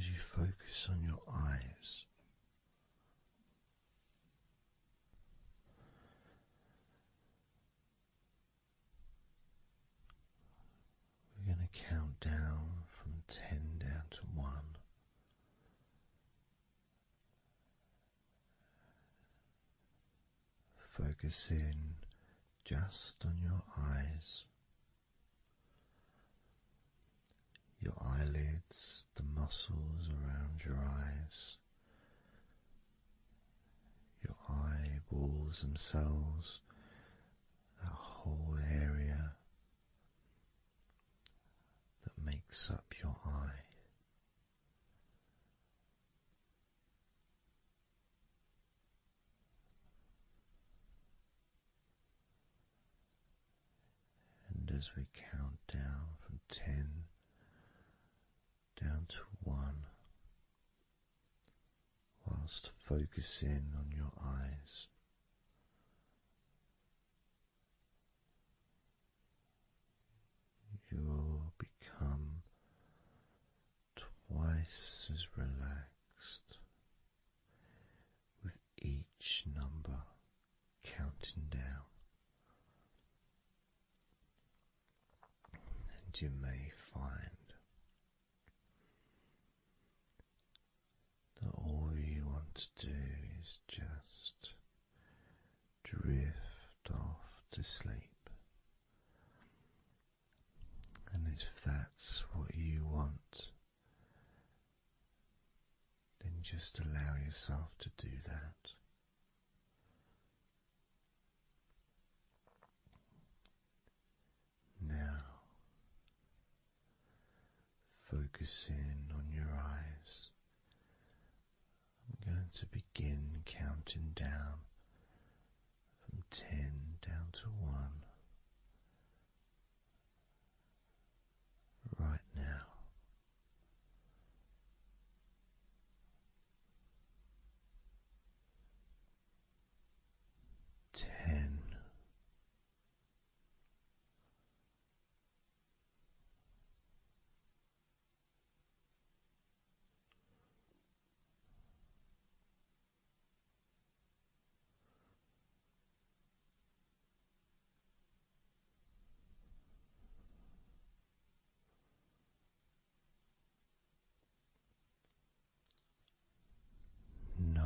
[SPEAKER 2] as you focus on your eyes, we're going to count down from 10 down to 1. Focus in just on your eyes, your eyelids, the muscles around your eyes, your eyeballs themselves, that whole area that makes up your eye. And as we count down from 10 down to 1, whilst focusing on your eyes, you'll become twice as relaxed with each number counting down. And you may find that all you want to do is just drift off to sleep. And if that's what you want, then just allow yourself to do that. Now, focusing on your eyes, I'm going to begin counting down from 10 down to 1 right now. 10. 9.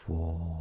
[SPEAKER 2] 4.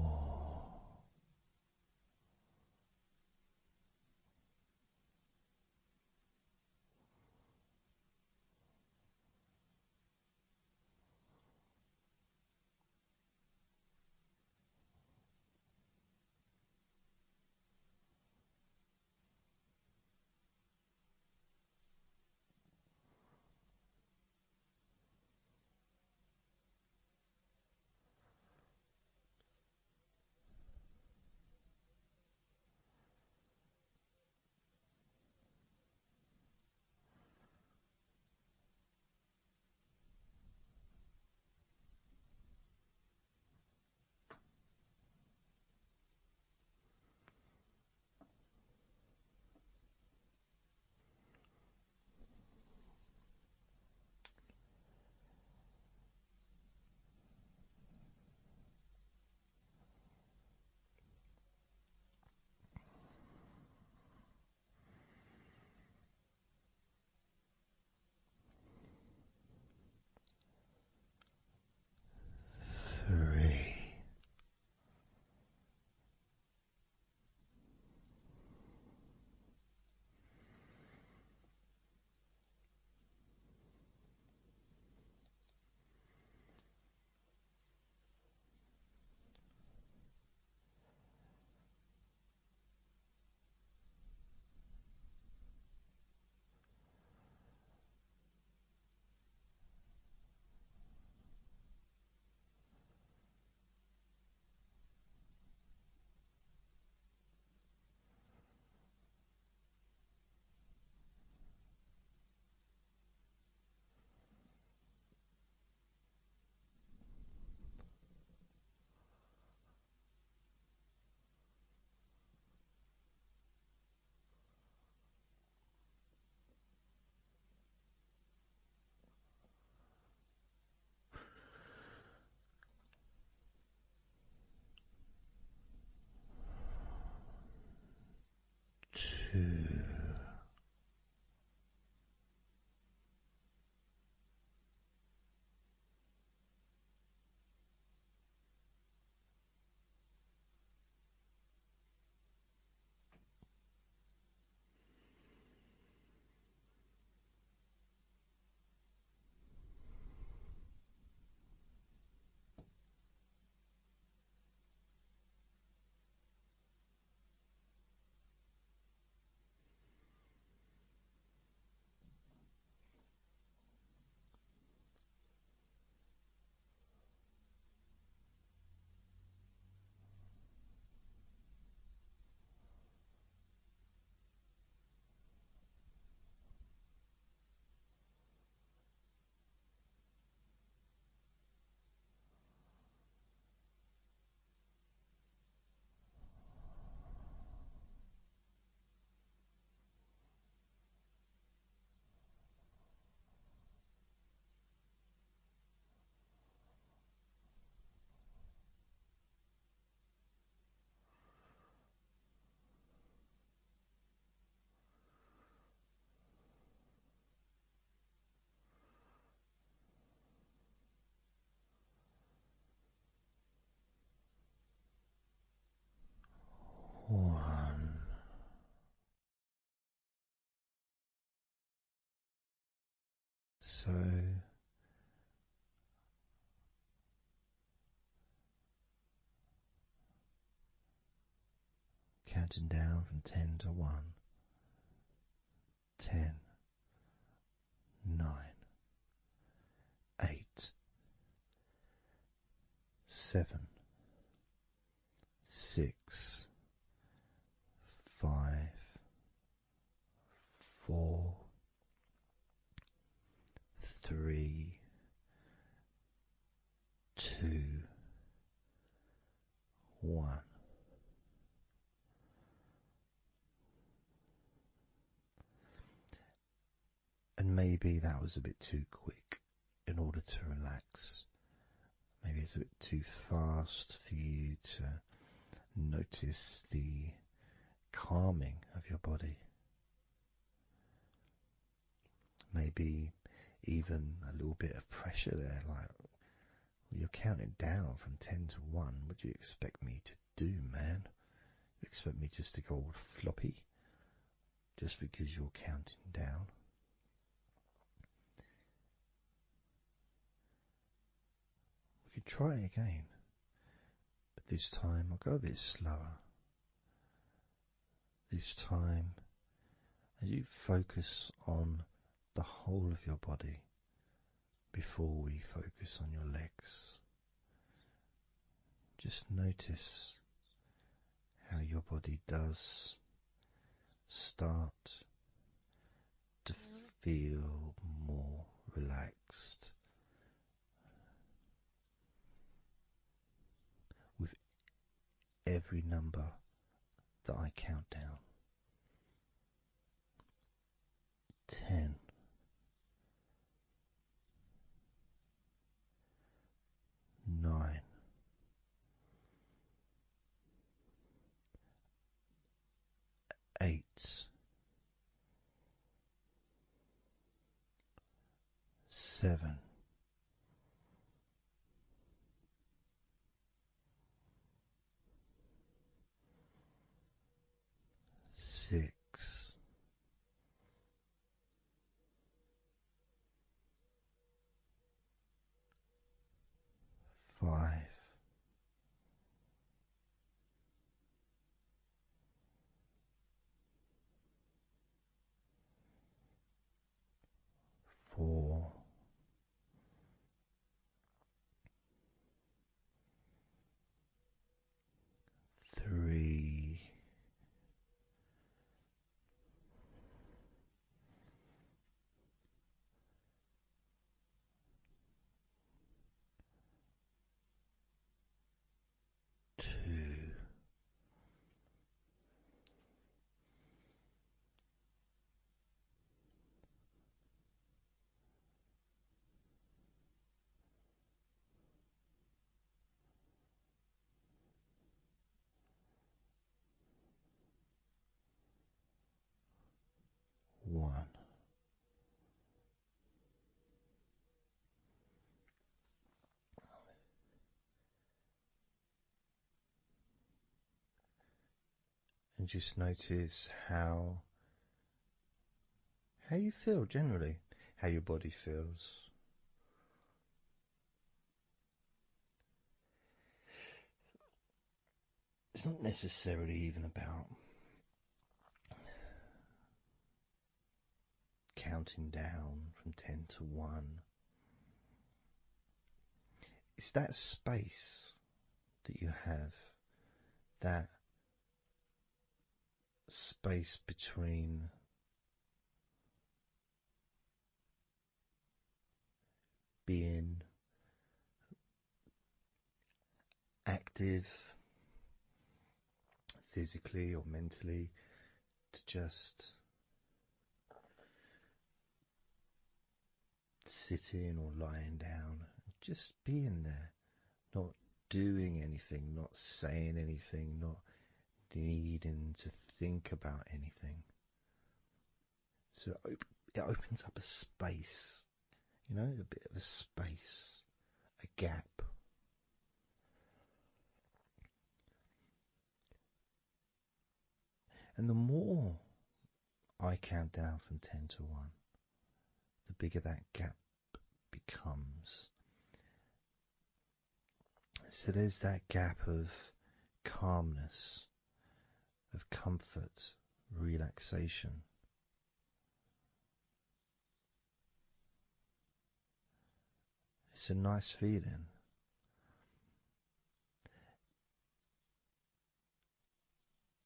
[SPEAKER 2] 3. Two. 1. So counting down from 10 to 1. 10, 9, 8, 7, 6, 5, 4, 3, 2, 1. And maybe that was a bit too quick in order to relax. Maybe it's a bit too fast for you to notice the calming of your body. Maybe even a little bit of pressure there, like you're counting down from 10 to 1, what do you expect me to do, man? You expect me just to go all floppy just because you're counting down? We could try again, but this time I'll go a bit slower. This time, as you focus on the whole of your body before we focus on your legs, just notice how your body does start to feel more relaxed with every number that I count down. 10. 9. 8. 7. 6. 5. 4. 3. 2. 1. And just notice how you feel generally, how your body feels. It's not necessarily even about counting down from 10 to 1. It's that space that you have, that space between being active physically or mentally to just sitting or lying down, just being there, not doing anything, not saying anything, not needing to think about anything. So it opens up a space, a bit of a space, a gap. And the more I count down from 10 to 1, the bigger that gap becomes. So there's that gap of calmness, of comfort, relaxation. It's a nice feeling.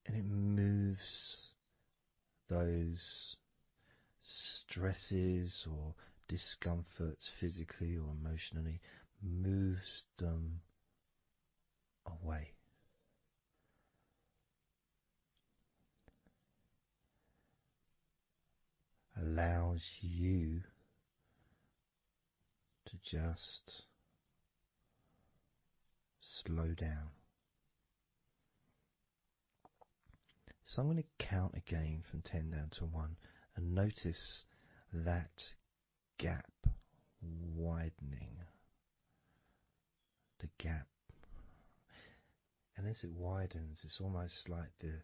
[SPEAKER 2] And it moves those stresses or discomforts physically or emotionally, moves them away. Allows you to just slow down. So I'm going to count again from 10 down to 1 and notice that gap widening. The gap. as it widens, it's almost like the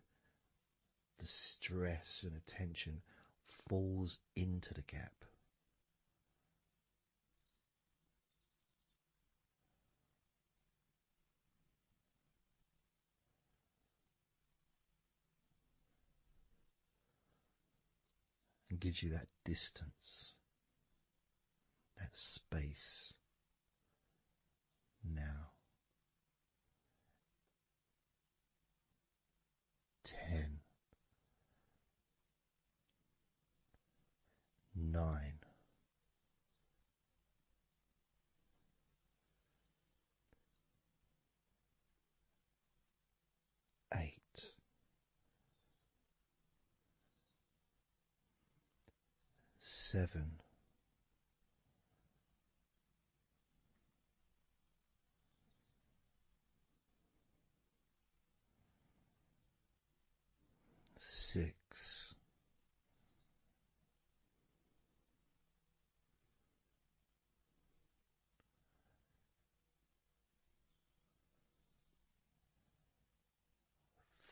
[SPEAKER 2] stress and attention falls into the gap. And gives you that distance, that space. Now, 10, 9, 8, 7, 6,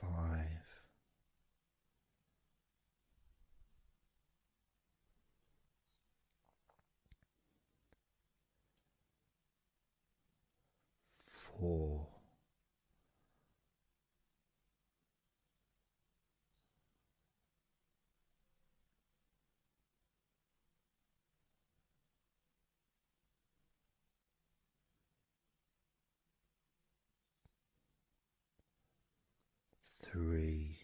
[SPEAKER 2] 5, 4, 3,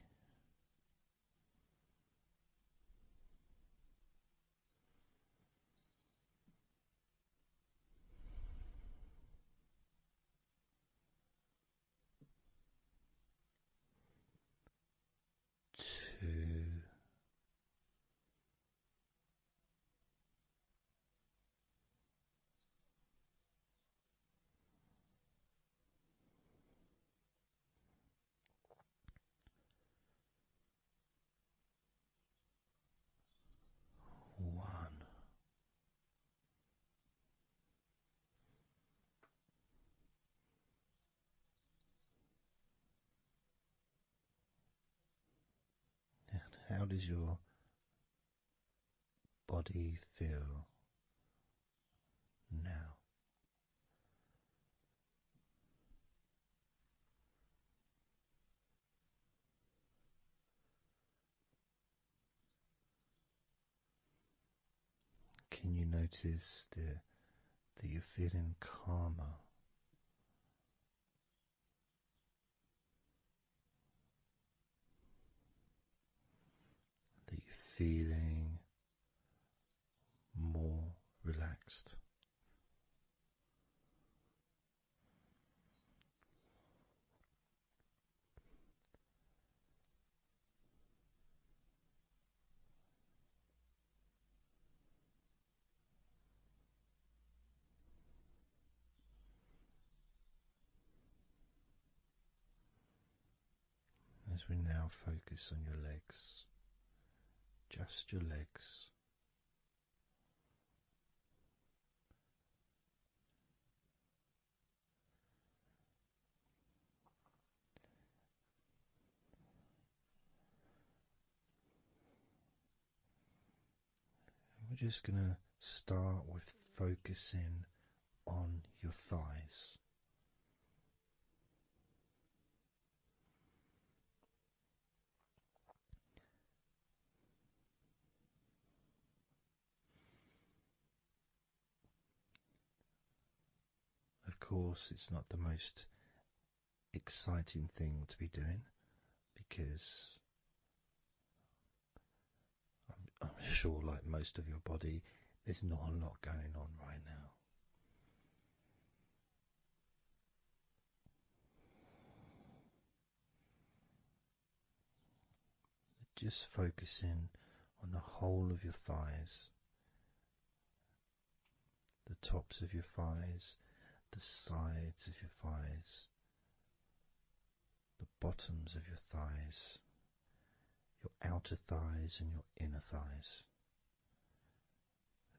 [SPEAKER 2] 2, 1. How does your body feel now? Can you notice that you're feeling calmer? That you're feeling more relaxed? As we now focus on your legs, just your legs. We're just going to start with focusing on your thighs. Of course, it's not the most exciting thing to be doing because I'm sure, like most of your body, there's not a lot going on right now. Just focusing on the whole of your thighs, the tops of your thighs, the sides of your thighs, the bottoms of your thighs, your outer thighs and your inner thighs.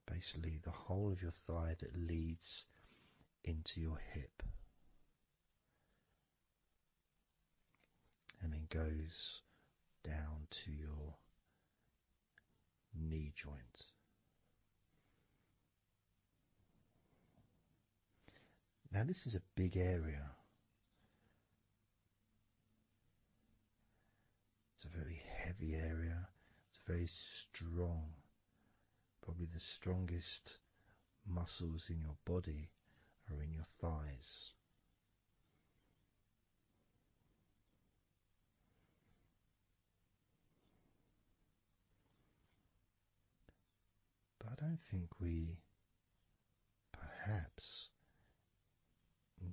[SPEAKER 2] Basically, the whole of your thigh that leads into your hip. goes down to your knee joint. Now, this is a big area. It's a very heavy area. It's very strong. Probably the strongest muscles in your body are in your thighs. But I don't think we perhaps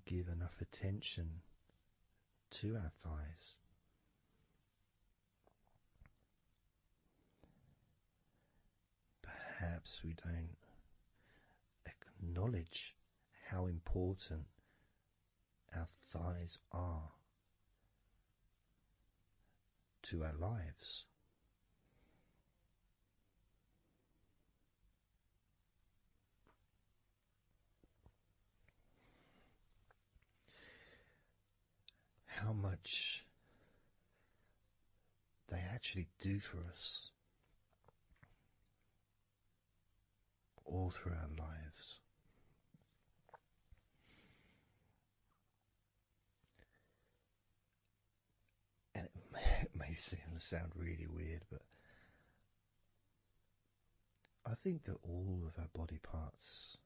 [SPEAKER 2] give enough attention to our thighs. Perhaps we don't acknowledge how important our thighs are to our lives. How much they actually do for us all through our lives. And it may sound really weird, but I think that all of our body parts,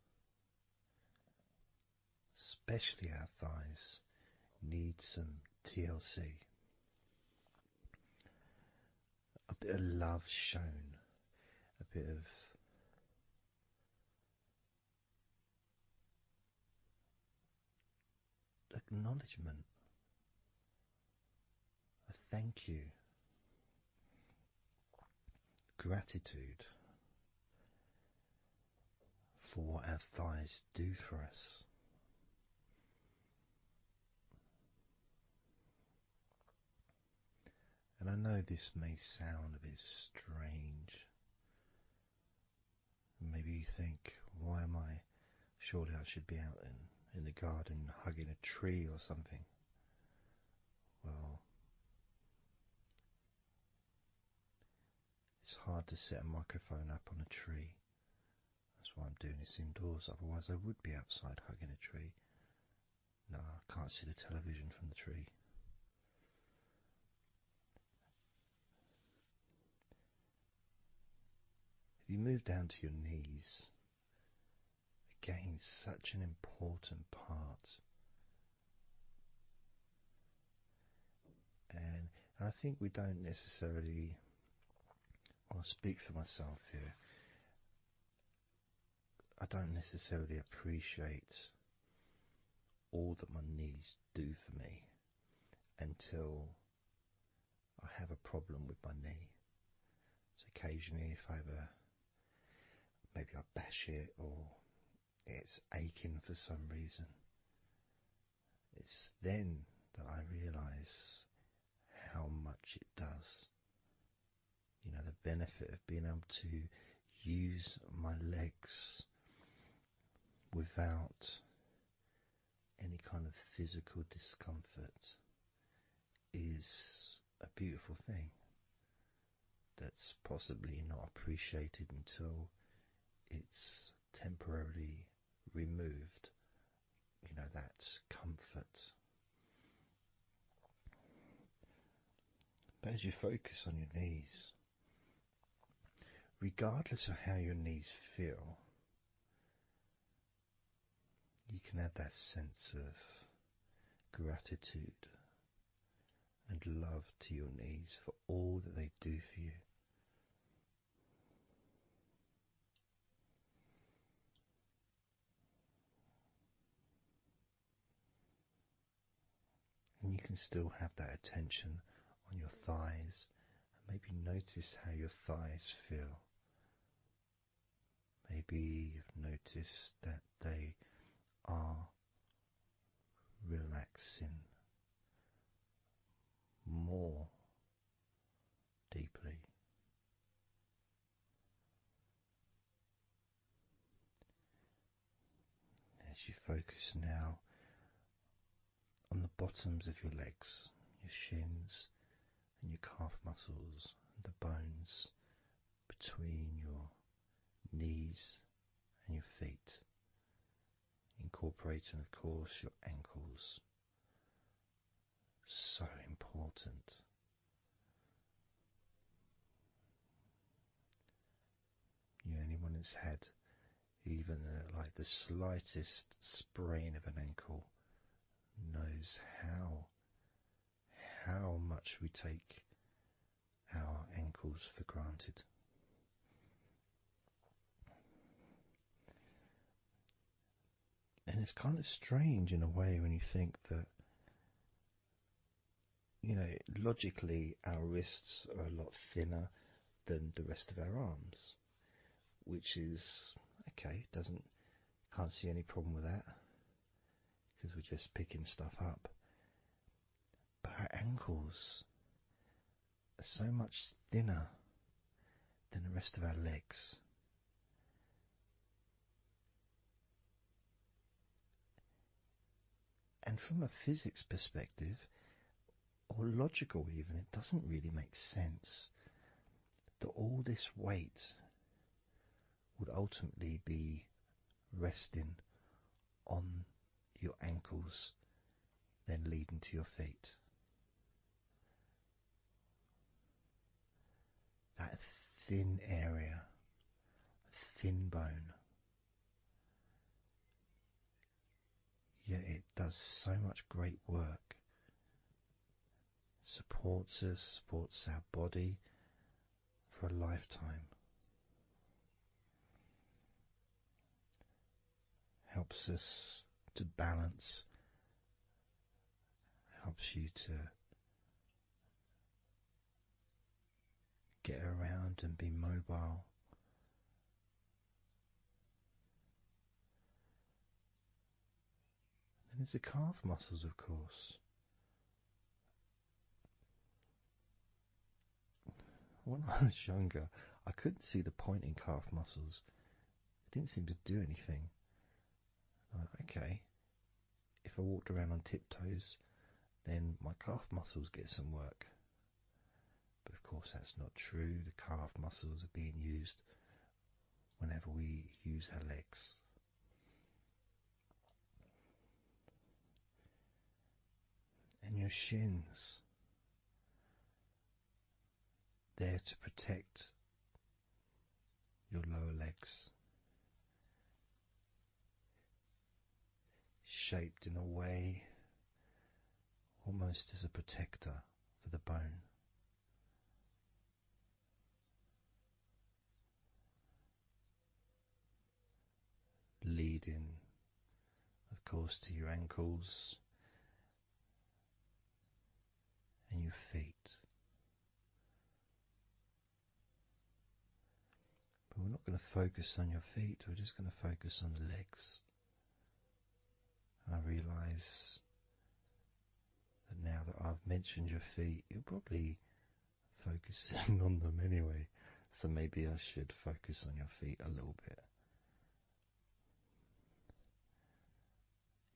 [SPEAKER 2] especially our thighs, need some TLC. A bit of love shown, a bit of acknowledgement, a thank you, gratitude for what our thighs do for us. And I know this may sound a bit strange. Maybe you think, why am I? Surely I should be out in the garden hugging a tree or something. Well, it's hard to set a microphone up on a tree. That's why I'm doing this indoors. Otherwise I would be outside hugging a tree. No, I can't see the television from the tree. If you move down to your knees, again, such an important part. And I think we don't necessarily, I'll speak for myself here, I don't necessarily appreciate all that my knees do for me until I have a problem with my knee. So occasionally if I maybe I bash it or it's aching for some reason, it's then that I realise how much it does. You know, the benefit of being able to use my legs without any kind of physical discomfort is a beautiful thing that's possibly not appreciated until it's temporarily removed, you know, that comfort. But as you focus on your knees, regardless of how your knees feel, you can have that sense of gratitude and love to your knees for all that they do for you. And you can still have that attention on your thighs and maybe notice how your thighs feel. Maybe you've noticed that they are relaxing more deeply. As you focus now on the bottoms of your legs, your shins, and your calf muscles, and the bones between your knees and your feet, incorporating, of course, your ankles. So important. Anyone that's had even like the slightest sprain of an ankle knows how much we take our ankles for granted. And it's kind of strange in a way when you think that, logically our wrists are a lot thinner than the rest of our arms, which is okay, can't see any problem with that because we're just picking stuff up. But our ankles are so much thinner than the rest of our legs. And from a physics perspective, or logical even, it doesn't really make sense that all this weight would ultimately be resting on your ankles, then leading to your feet. That thin area, thin bone, yet it does so much great work. Supports us, supports our body for a lifetime. Helps us to balance, helps you to get around and be mobile. And there's the calf muscles, of course. When I was younger, I couldn't see the point in calf muscles. It didn't seem to do anything. Okay, if I walked around on tiptoes, then my calf muscles get some work. But of course that's not true. The calf muscles are being used whenever we use our legs. And your shins, there to protect your lower legs, shaped in a way almost as a protector for the bone. Leading, of course, to your ankles and your feet. But we're not going to focus on your feet, we're just going to focus on the legs. And I realise that now that I've mentioned your feet, you're probably focusing on them anyway. So maybe I should focus on your feet a little bit.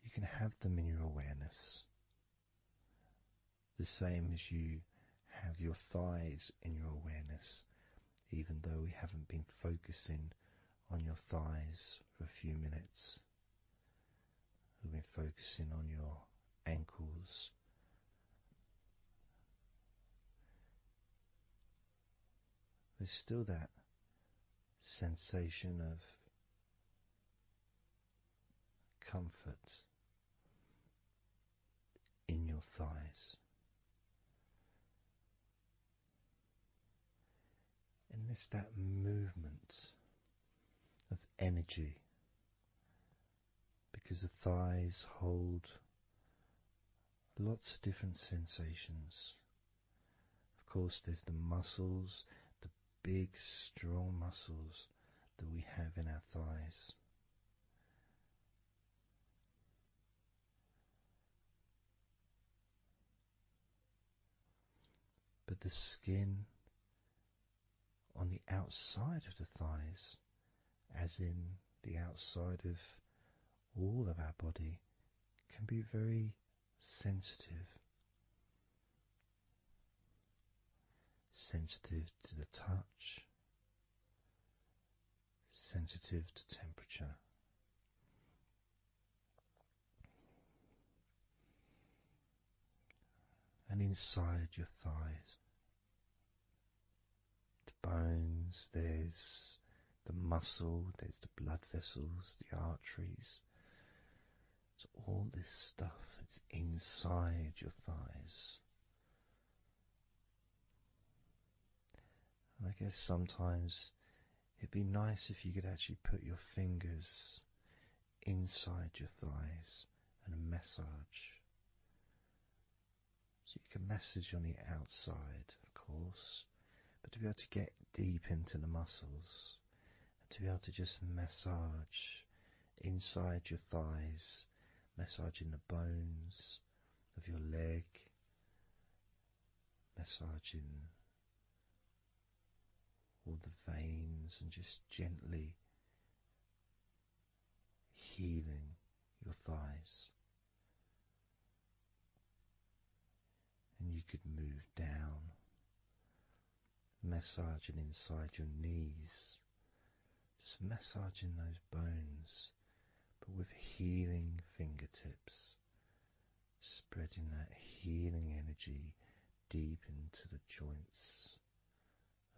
[SPEAKER 2] You can have them in your awareness, the same as you have your thighs in your awareness, even though we haven't been focusing on your thighs for a few minutes. We've been focusing on your ankles, there's still that sensation of comfort in your thighs. And there's that movement of energy, because the thighs hold lots of different sensations. Of course, there's the muscles, the big, strong muscles that we have in our thighs. But the skin on the outside of the thighs, as in the outside of all of our body, can be very sensitive. sensitive to the touch, sensitive to temperature. And inside your thighs, the bones, there's the muscle, there's the blood vessels, the arteries. So all this stuff, it's inside your thighs. And I guess sometimes it'd be nice if you could actually put your fingers inside your thighs and massage. So you can massage on the outside, of course, but to be able to get deep into the muscles, and to be able to just massage inside your thighs, massaging the bones of your leg, massaging all the veins, and just gently healing your thighs. And you could move down, massaging inside your knees, just massaging those bones, but with healing fingertips, spreading that healing energy deep into the joints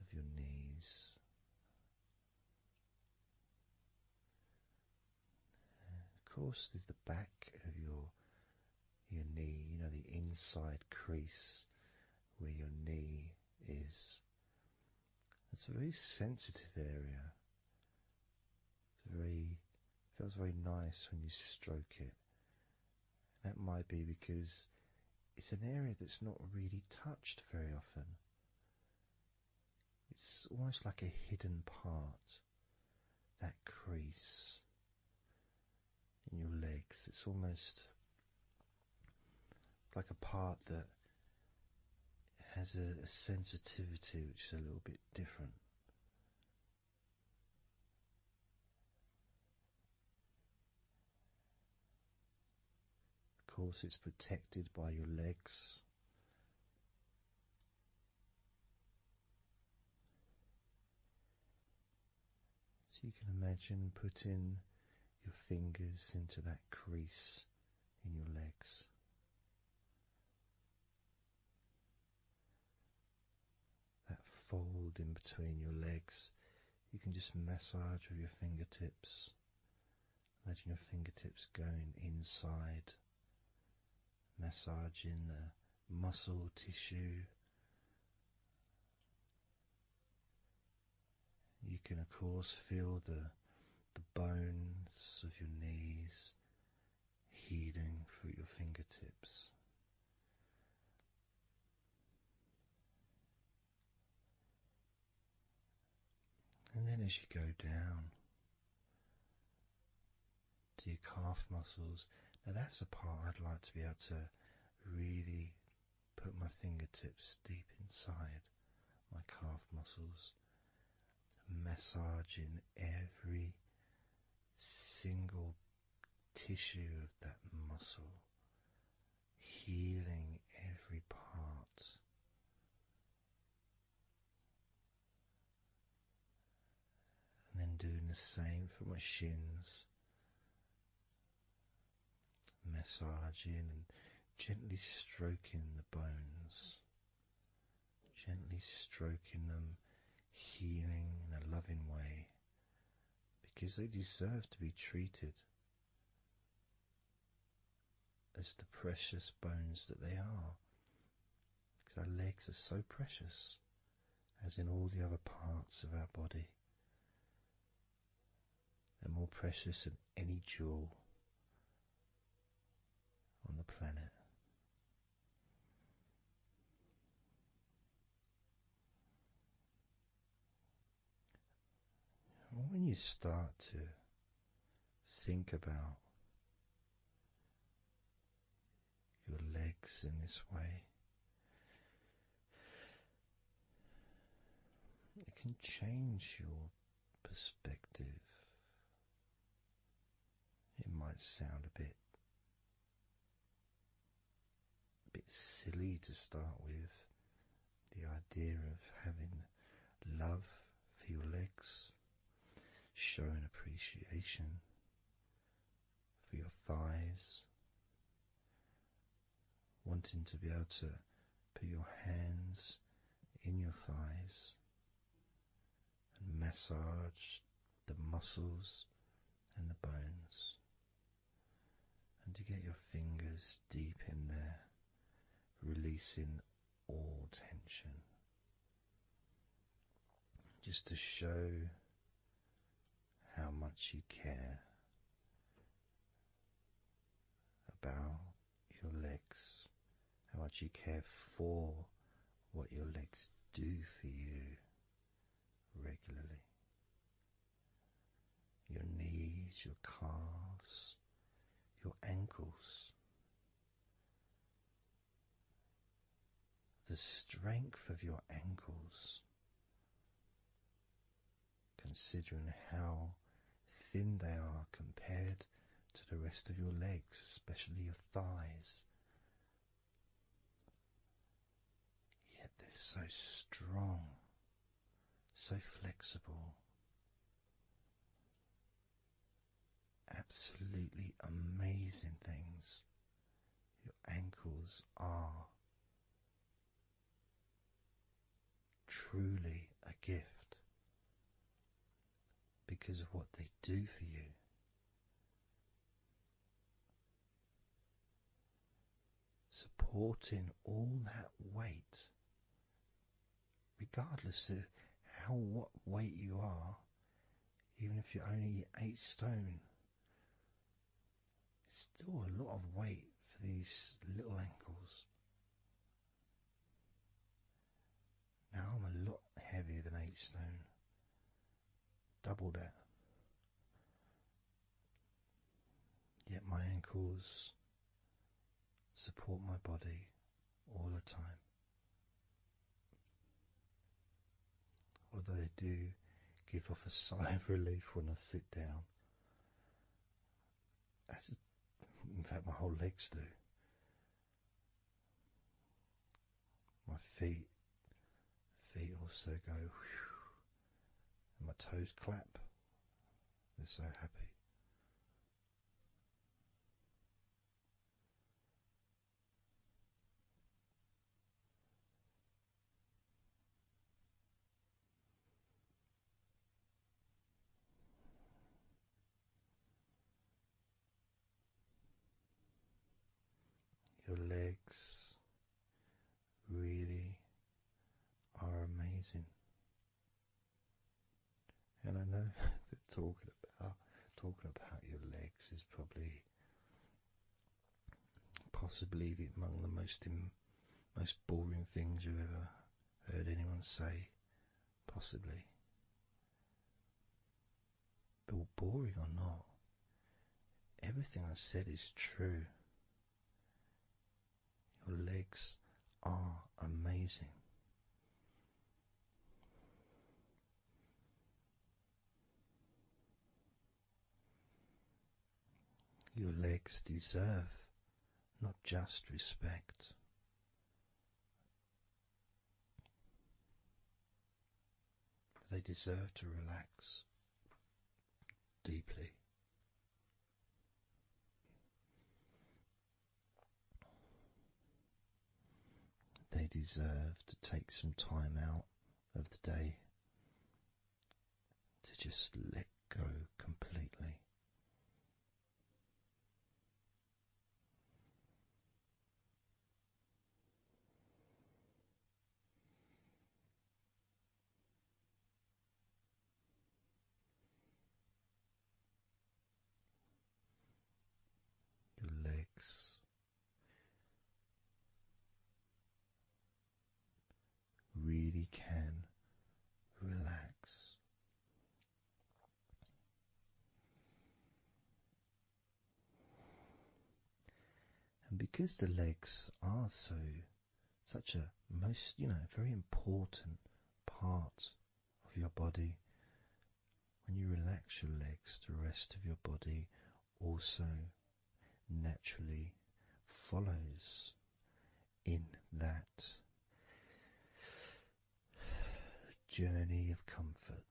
[SPEAKER 2] of your knees. Of course, there's the back of your knee, you know, the inside crease where your knee is. It's a very sensitive area. Feels very nice when you stroke it. That might be because it's an area that's not really touched very often. It's almost like a hidden part, that crease in your legs. It's almost like a part that has a sensitivity which is a little bit different. Of course, it's protected by your legs. So you can imagine putting your fingers into that crease in your legs. That fold in between your legs, you can just massage with your fingertips. Imagine your fingertips going inside, massaging the muscle tissue. You can of course feel the bones of your knees healing through your fingertips. And then as you go down to your calf muscles, now that's the part I'd like to be able to really put my fingertips deep inside my calf muscles, massaging every single tissue of that muscle, healing every part. And then doing the same for my shins, massaging and gently stroking the bones, gently stroking them, healing in a loving way, because they deserve to be treated as the precious bones that they are, because our legs are so precious, as in all the other parts of our body. They're more precious than any jewel on the planet. And when you start to think about your legs in this way, it can change your perspective. It might sound a bit silly to start with, the idea of having love for your legs, showing appreciation for your thighs, wanting to be able to put your hands in your thighs and massage the muscles and the bones, and to get your fingers deep in there, releasing all tension, just to show how much you care about your legs, how much you care for what your legs do for you regularly. Your knees, your calves, your ankles. The strength of your ankles, considering how thin they are compared to the rest of your legs, especially your thighs. Yet they're so strong, so flexible. Absolutely amazing things your ankles are. Truly a gift because of what they do for you. Supporting all that weight, regardless of what weight you are, even if you're only 8 stone, it's still a lot of weight for these little ankles. Now I'm a lot heavier than 8 stone, double that. Yet my ankles support my body all the time. Although they do give off a sigh of relief when I sit down. In fact, my whole legs do. My feet also go whew, and my toes clap. They're so happy. Your legs really are amazing. And I know that talking about your legs is possibly among the most boring things you've ever heard anyone say, possibly. But boring or not, everything I said is true. Your legs are amazing. Your legs deserve not just respect, but they deserve to relax deeply. They deserve to take some time out of the day to just let go completely. Your legs really can relax. And because the legs are such a very important part of your body, when you relax your legs, the rest of your body also naturally follows in that journey of comfort.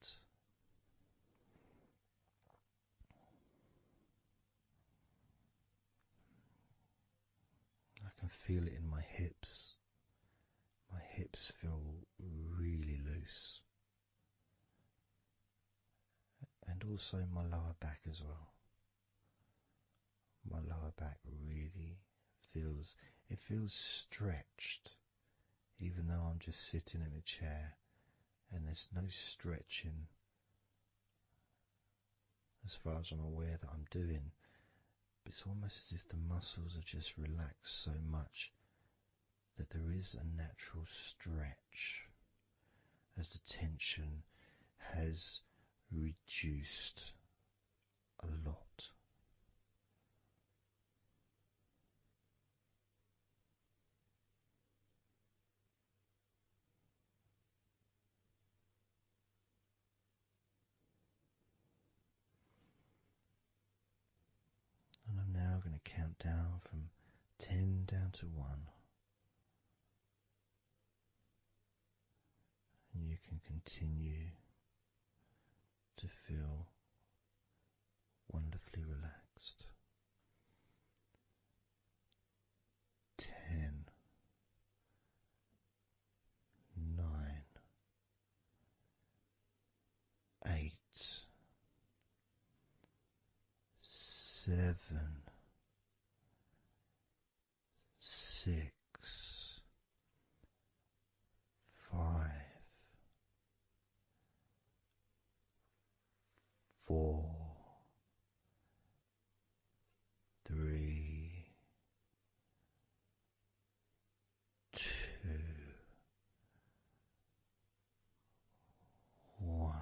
[SPEAKER 2] I can feel it in my hips. My hips feel really loose. And also my lower back as well. My lower back really feels stretched, even though I'm just sitting in a chair and there's no stretching as far as I'm aware that I'm doing. But it's almost as if the muscles are just relaxed so much that there is a natural stretch as the tension has reduced a lot. And I'm now going to count down from 10 down to 1. And you can continue to feel wonderfully relaxed. 10, 9, 8, 7, 6, 5, 4, 3, 2, 1.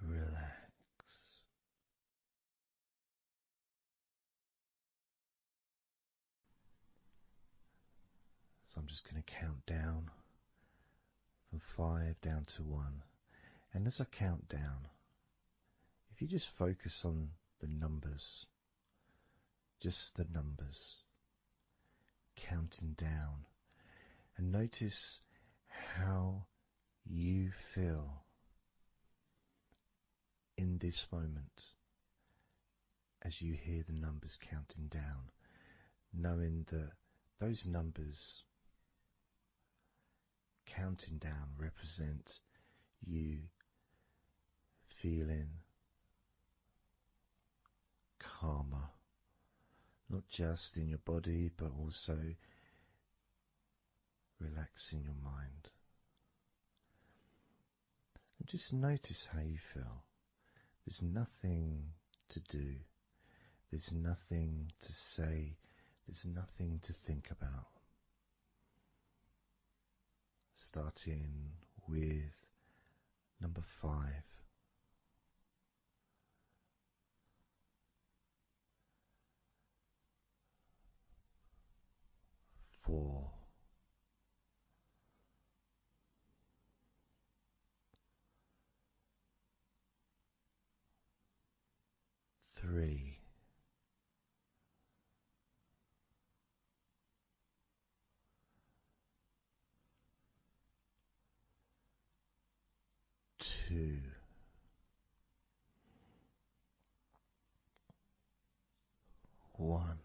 [SPEAKER 2] Relax. So I'm just going to count down from 5 down to 1. And as I count down, if you just focus on the numbers, just the numbers, counting down, and notice how you feel in this moment as you hear the numbers counting down, knowing that those numbers counting down represent you feeling calmer, not just in your body but also relaxing your mind. And just notice how you feel. There's nothing to do, there's nothing to say, there's nothing to think about. Starting with number 5. 4. 3. 2. 1.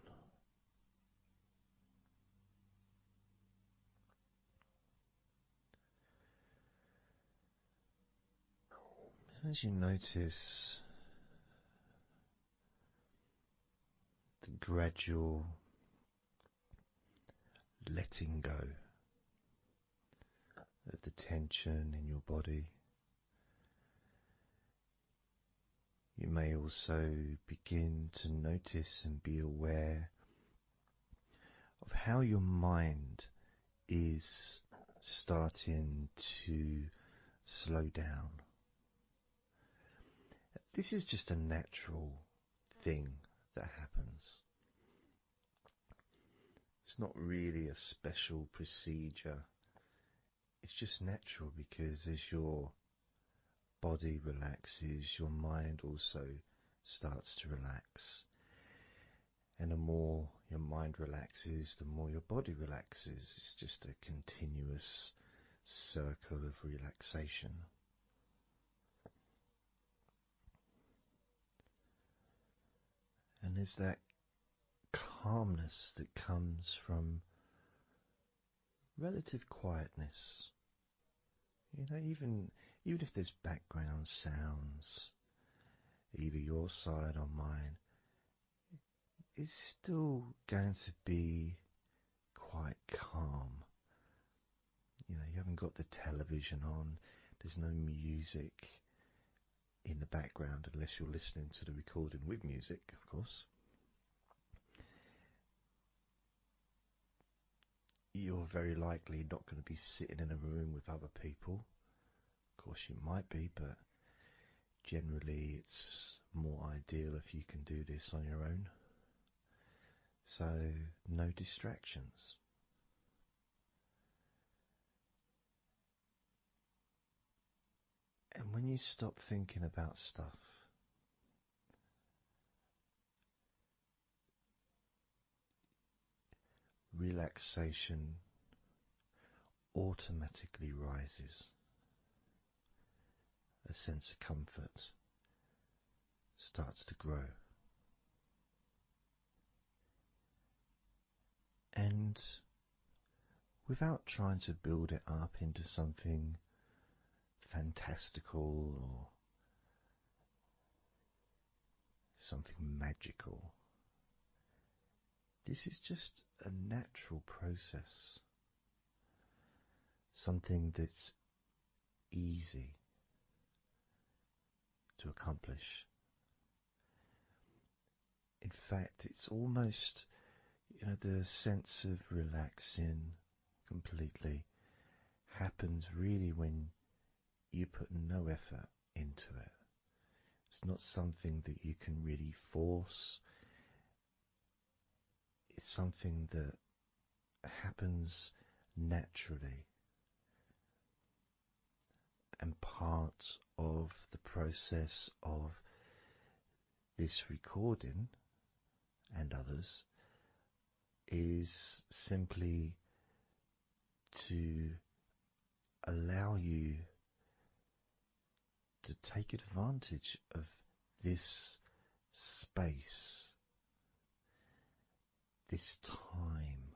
[SPEAKER 2] As you notice the gradual letting go of the tension in your body, you may also begin to notice and be aware of how your mind is starting to slow down. This is just a natural thing that happens. It's not really a special procedure. It's just natural because as your body relaxes, your mind also starts to relax. And the more your mind mind relaxes, the more your body relaxes. It's just a continuous circle of relaxation. And there's that calmness that comes from relative quietness. You know, even if there's background sounds, either your side or mine, it's still going to be quite calm. You know, you haven't got the television on, there's no music in the background unless you're listening to the recording with music, of course. You're very likely not going to be sitting in a room with other people. Of course you might be, but generally it's more ideal if you can do this on your own. So, no distractions. And when you stop thinking about stuff, relaxation automatically rises. A sense of comfort starts to grow. And without trying to build it up into something fantastical or something magical, this is just a natural process. Something that's easy to accomplish. In fact, it's almost, the sense of relaxing completely happens really when you put no effort into it. It's not something that you can really force. It's something that happens naturally. And part of the process of this recording and others is simply to allow you to take advantage of this space, this time,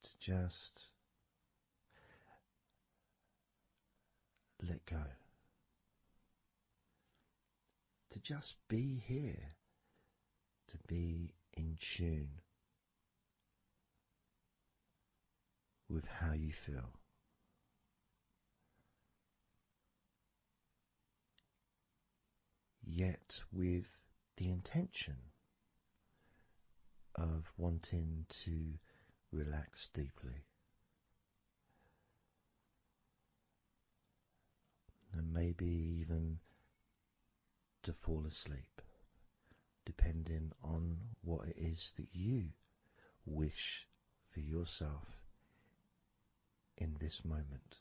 [SPEAKER 2] to just let go, to just be here, to be in tune with how you feel. Yet with the intention of wanting to relax deeply. And maybe even to fall asleep, depending on what it is that you wish for yourself in this moment.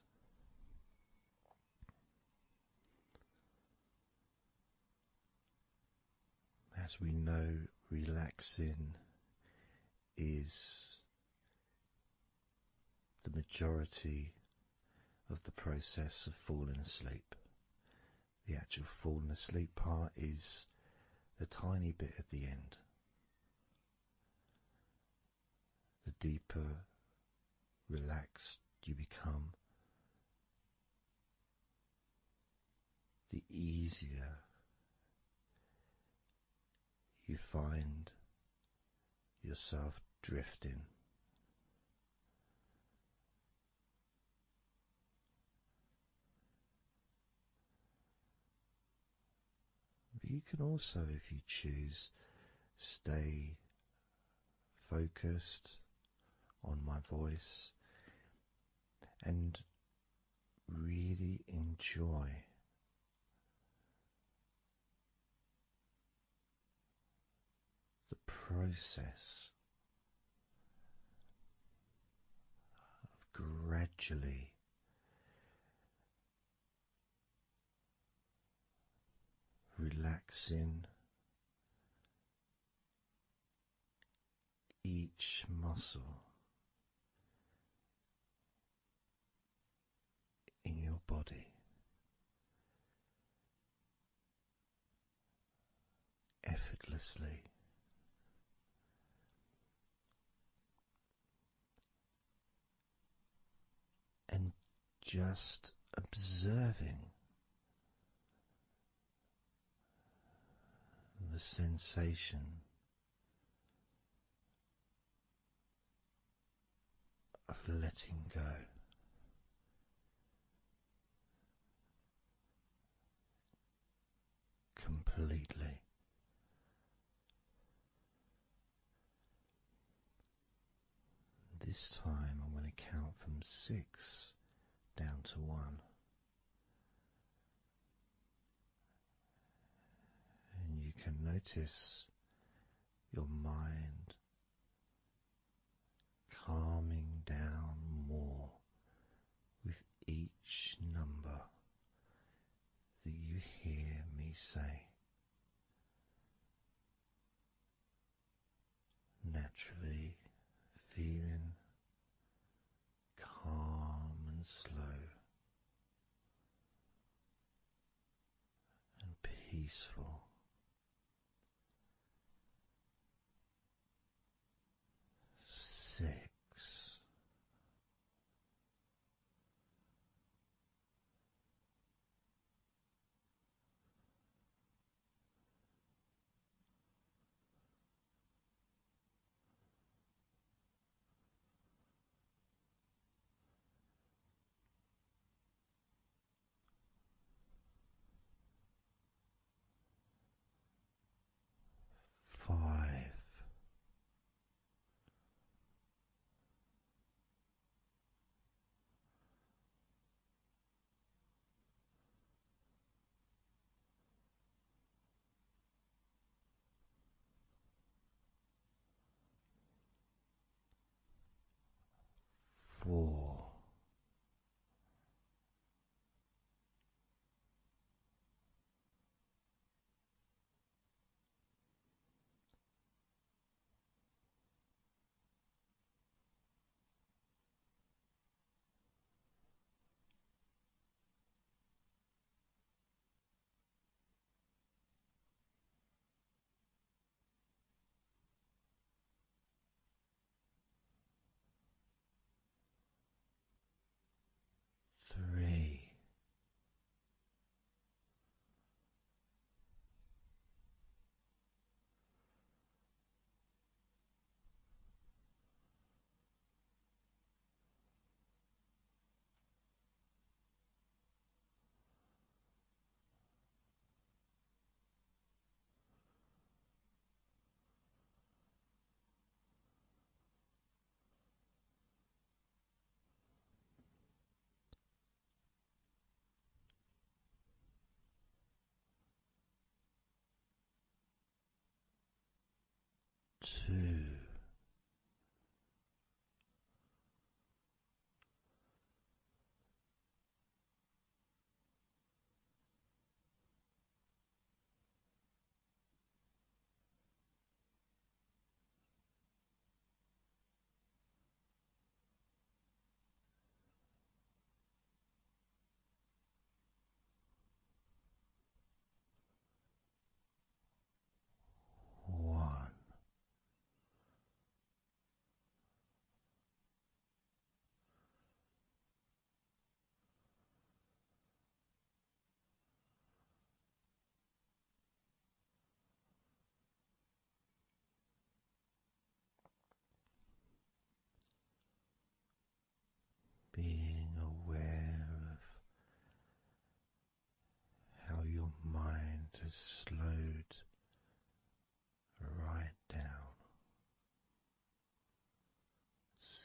[SPEAKER 2] As we know, relaxing is the majority of the process of falling asleep. The actual falling asleep part is the tiny bit at the end. The deeper relaxed you become, the easier you find yourself drifting. But you can also, if you choose, stay focused on my voice and really enjoy the process of gradually relaxing each muscle in your body effortlessly, and just observing the sensation of letting go. Completely. This time I'm going to count from 6 down to 1. And you can notice your mind calming down more with each number that you hear me say. Naturally feeling calm and slow and peaceful. 6. 5. 4. 3. 2. One. Being aware of how your mind has slowed right down,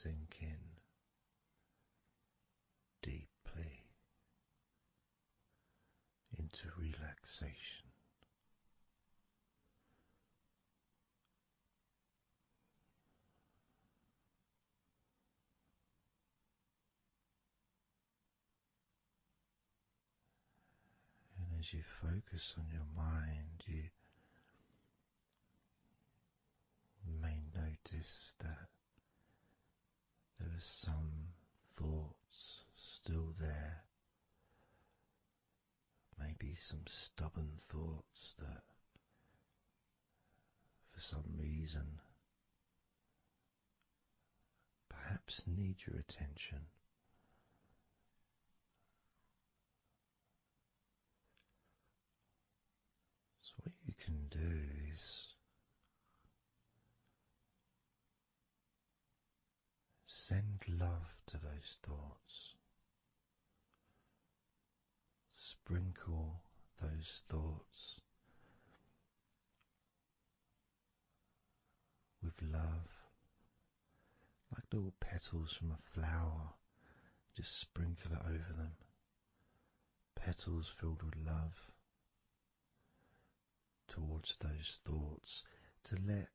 [SPEAKER 2] sinking deeply into relaxation. And as you focus on your mind, you may notice notice that there are some thoughts still there, maybe some stubborn thoughts that for some reason perhaps need your attention. So what you can do is send love to those thoughts. Sprinkle those thoughts with love, like little petals from a flower. Just sprinkle it over them. Petals filled with love towards those thoughts, to let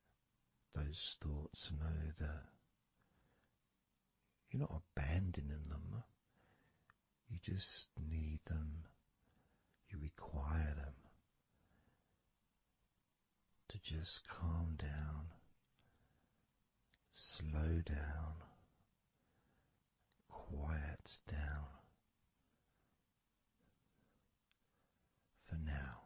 [SPEAKER 2] those thoughts know that you're not abandoning them. You just need them. You require them to just calm down, slow down, quiet down for now.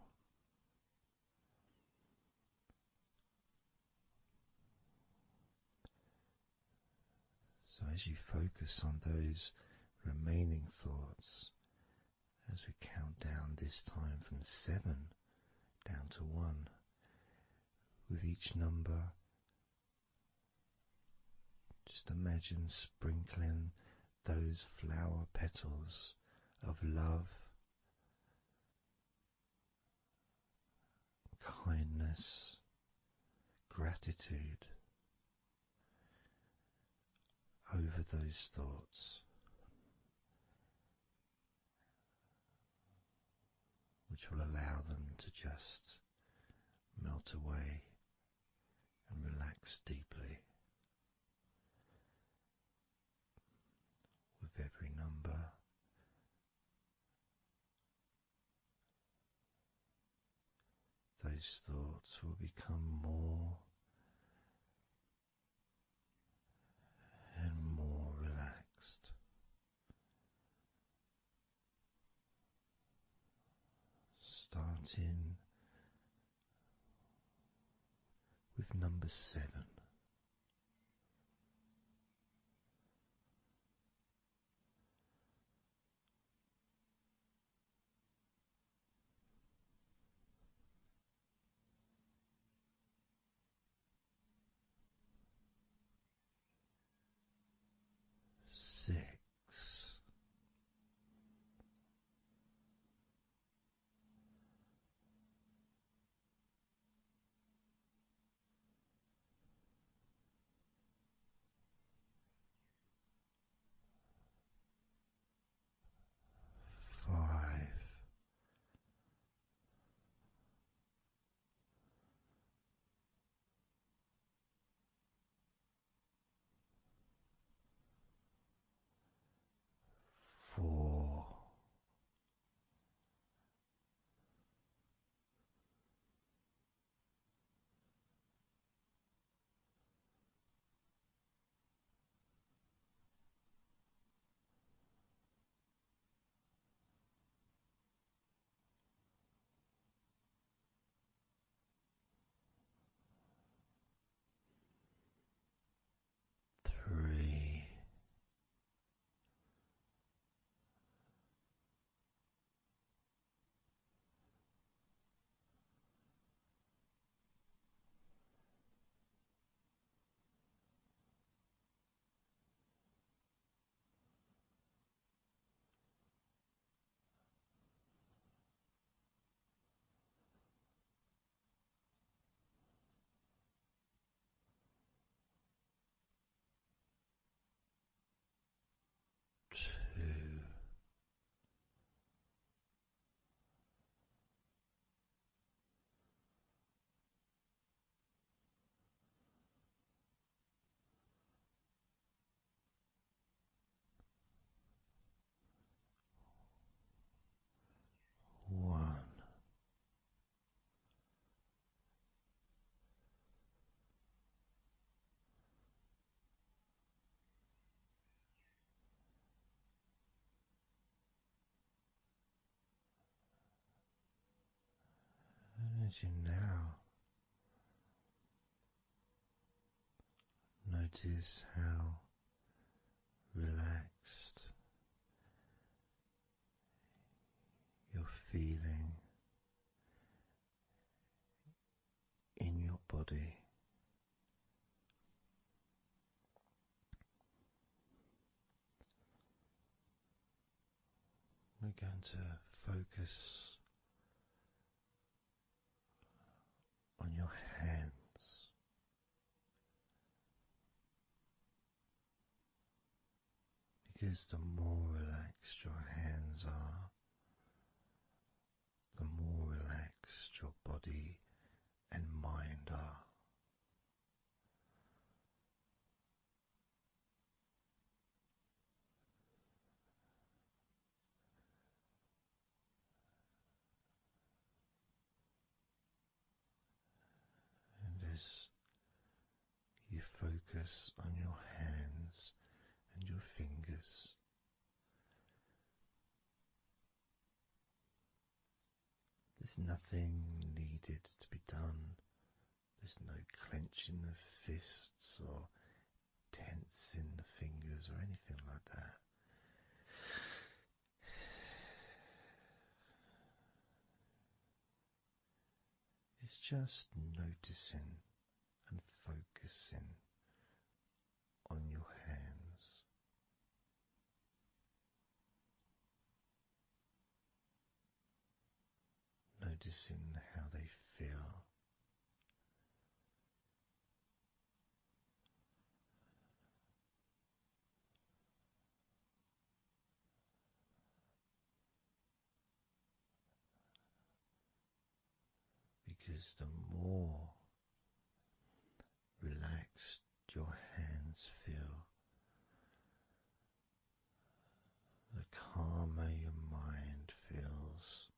[SPEAKER 2] So as you focus on those remaining thoughts, as we count down this time from 7 down to 1, with each number, just imagine sprinkling those flower petals of love, kindness, gratitude over those thoughts, which will allow them to just melt away and relax deeply. With every number, those thoughts will become more and more relaxed. Starting with number 7. 6. 5. as you now notice how relaxed you're feeling in your body. We're going to focus on your hands. Because the more relaxed your hands are, the more relaxed your body and mind are. And as you focus on your hands and your fingers, there's nothing needed to be done. There's no clenching of fists or tensing the fingers or anything like that. It's just noticing and focusing on your hands. Noticing how they feel. Because the more relaxed your hands feel, the calmer your mind feels,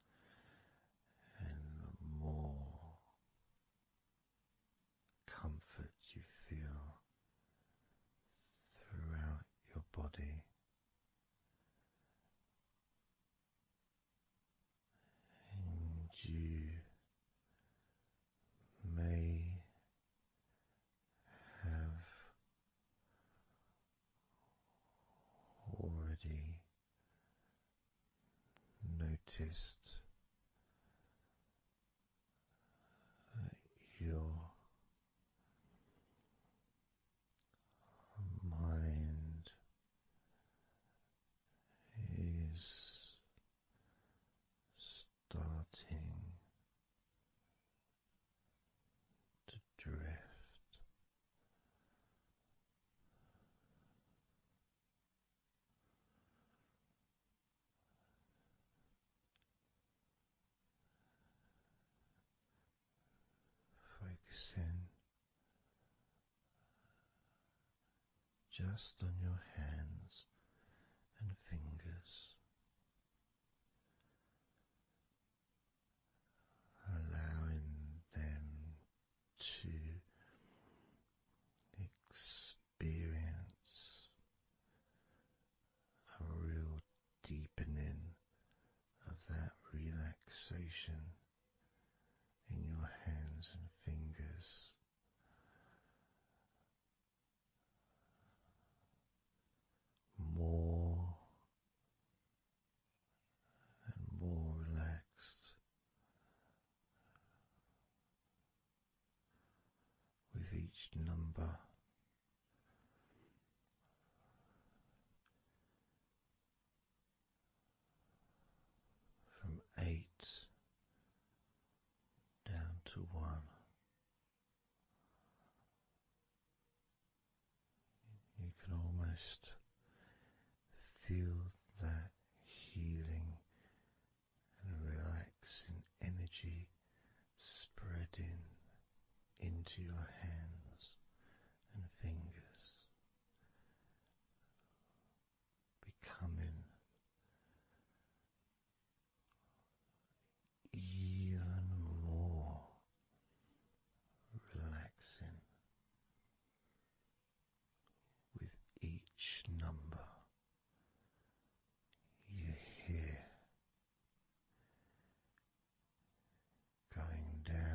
[SPEAKER 2] and the more comfort you feel throughout your body. And you may have already noticed that your mind is starting to drift. Focusing just on your hands and fingers, allowing them to experience a real deepening of that relaxation in your hands and fingers. More and more relaxed with each number. From 8 down to 1. You can almost feel that healing and relaxing energy spreading into your hands and fingers, becoming even more relaxing with each number you hear going down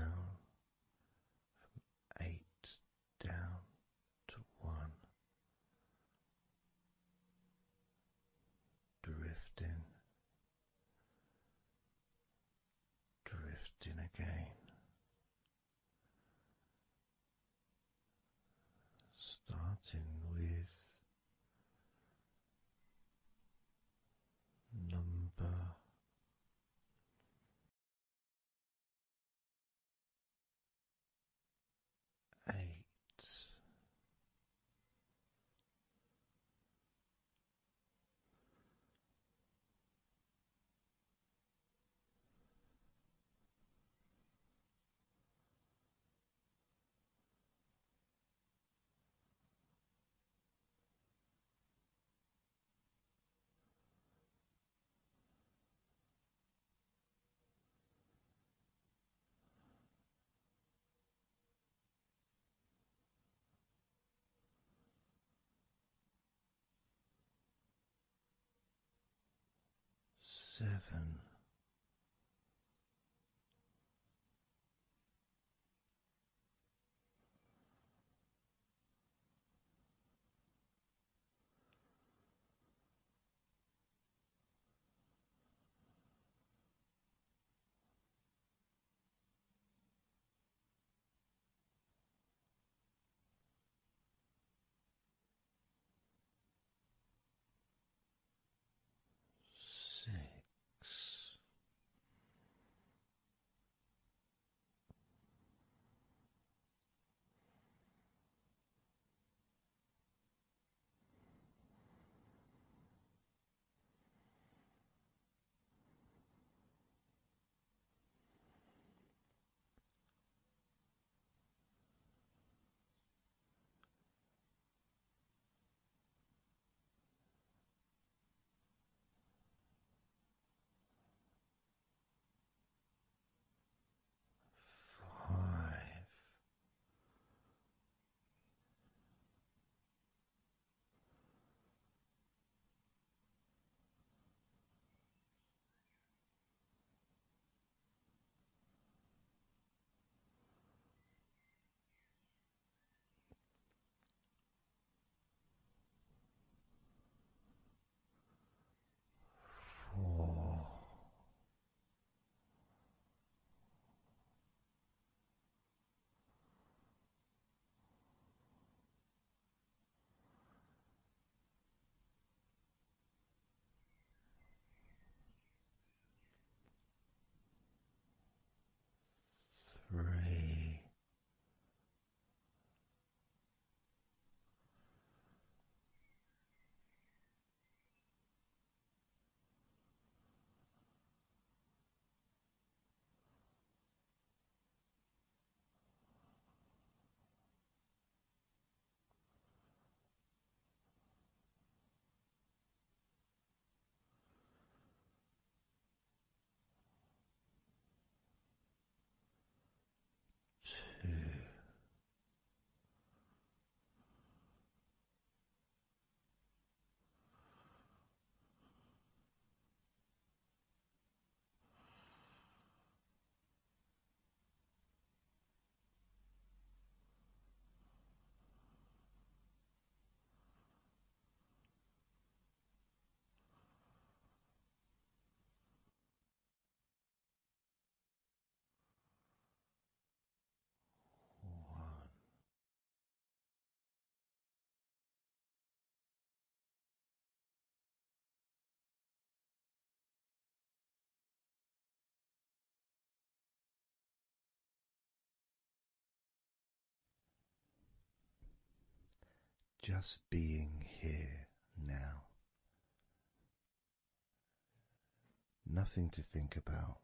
[SPEAKER 2] starting with number 8. 7. 6. 5. 4. 3. 2. 1. Just being here now. Nothing to think about,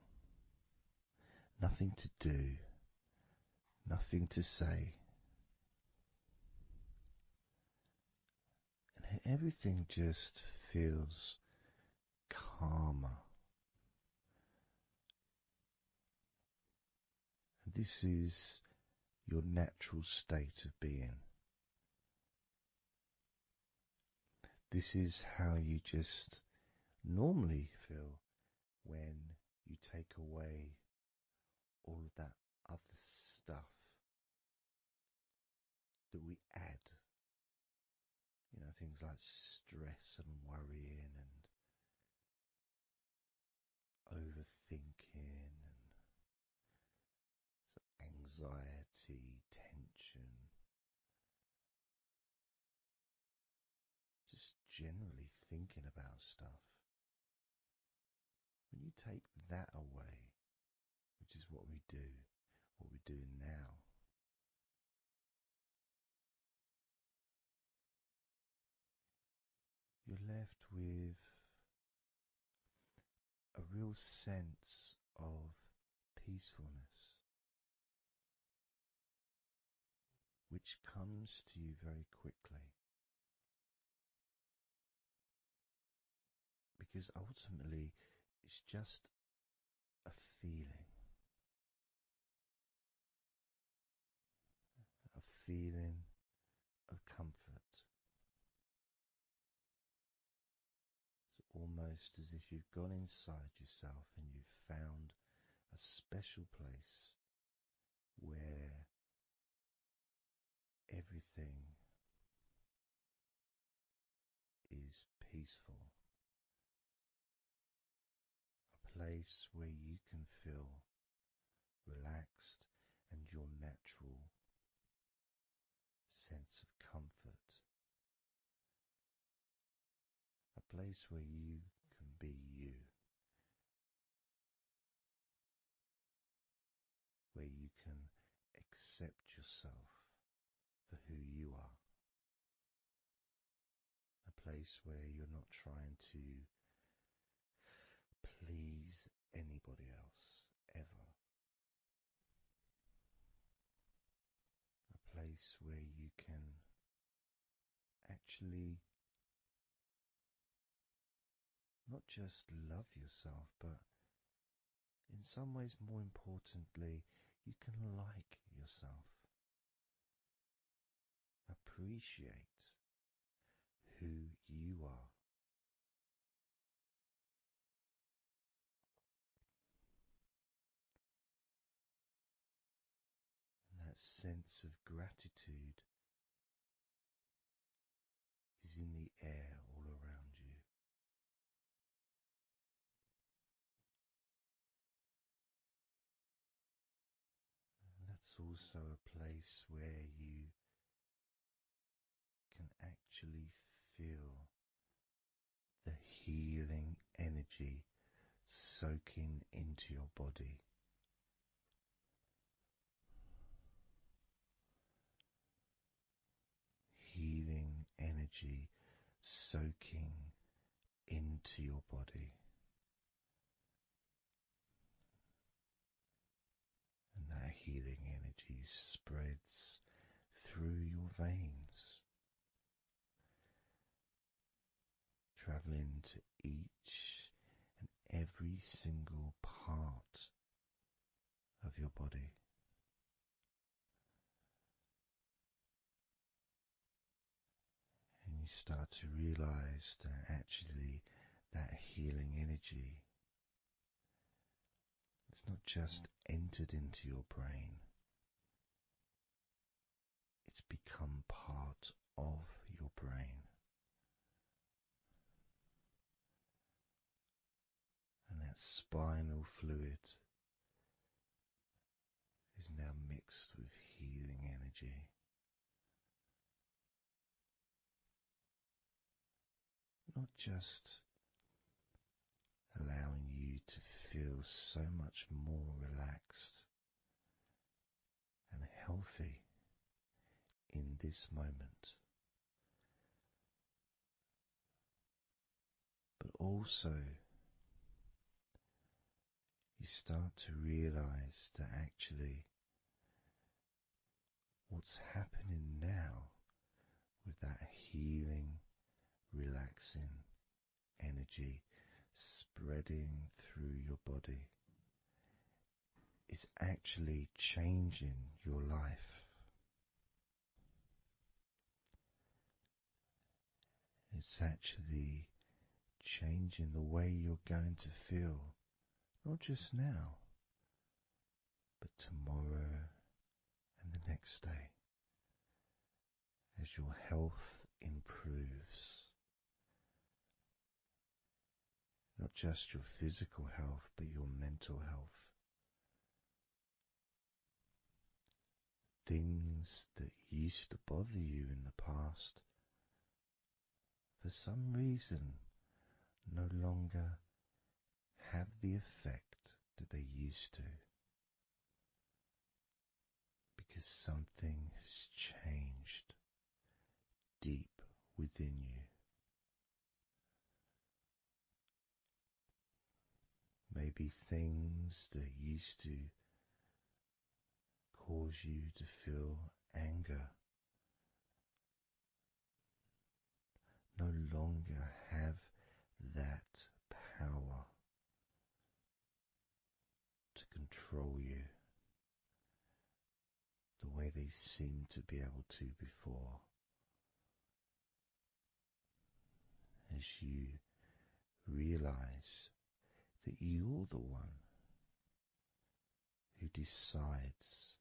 [SPEAKER 2] nothing to do, nothing to say. And everything just feels calmer. And this is your natural state of being. This is how you just normally feel when you take away all of that other stuff that we add. You know, things like stress and worrying and overthinking and anxiety, tension. generally thinking about stuff. When you take that away, which is what we're doing now, you're left with a real sense of peacefulness, which comes to you very quickly. Because ultimately, it's just a feeling. A feeling of comfort. It's almost as if you've gone inside yourself and you've found a special place where everything is peaceful. A place where you can feel relaxed and your natural sense of comfort. A place where you can be you. Where you can accept yourself for who you are. A place where you're not trying to please anybody else, ever. A place where you can actually not just love yourself, but in some ways, more importantly, you can like yourself. Appreciate who you are. And that sense of gratitude is in the air all around you. And that's also a place where you can actually feel the healing energy soaking into your body. Healing energy soaking into your body. And that healing energy spreads through your veins, traveling to each and every single part of your body. And you start to realize that actually that healing energy has not just entered into your brain, it's become part of your brain. And that spinal fluid is now mixed with healing energy. Not just allowing you to feel so much more relaxed and healthy in this moment, but also you start to realize that actually what's happening now with that healing, relaxing energy spreading through your body is actually changing your life. It's actually changing the way you're going to feel, not just now, but tomorrow and the next day, as your health improves. Not just your physical health, but your mental health. Things that used to bother you in the past for some reason no longer have the effect that they used to, because something has changed deep within you. Maybe things that used to cause you to feel anger no longer have that power to control you the way they seemed to be able to before. As you realize that you're the one who decides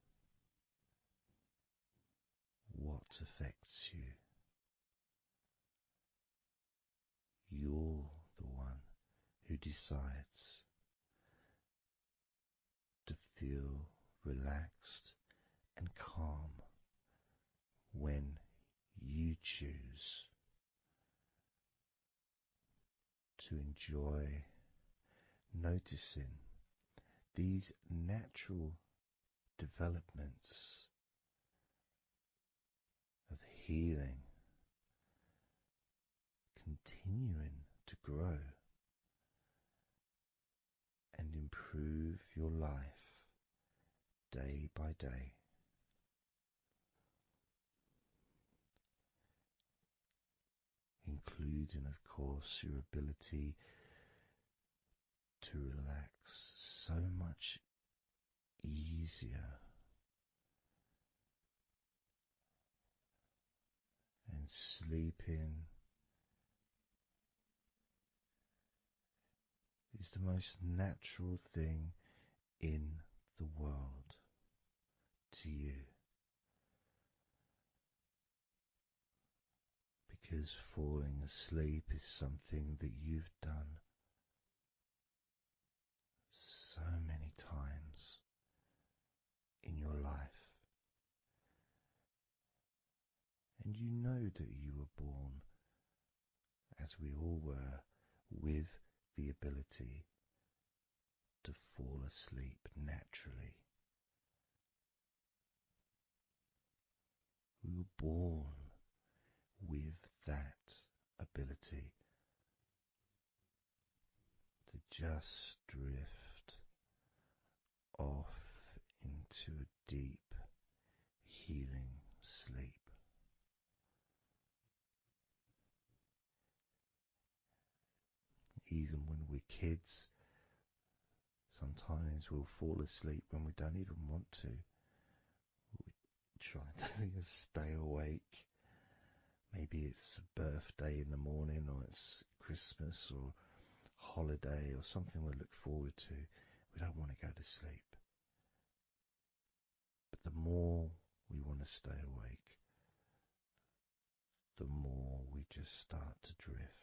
[SPEAKER 2] what affects you. You're the one who decides to feel relaxed and calm when you choose to enjoy noticing these natural developments of healing continuing to grow and improve your life day by day. Including, of course, your ability to relax so much easier and sleeping is the most natural thing in the world to you, because falling asleep is something that you've done so many times in your life, and you know that you were born, as we all were, with the ability to fall asleep naturally. We were born with that ability to just drift off into a deep, healing sleep. Even when we're kids, sometimes we'll fall asleep when we don't even want to. We try to stay awake. Maybe it's a birthday in the morning, or it's Christmas or holiday or something we look forward to. We don't want to go to sleep. But the more we want to stay awake, the more we just start to drift.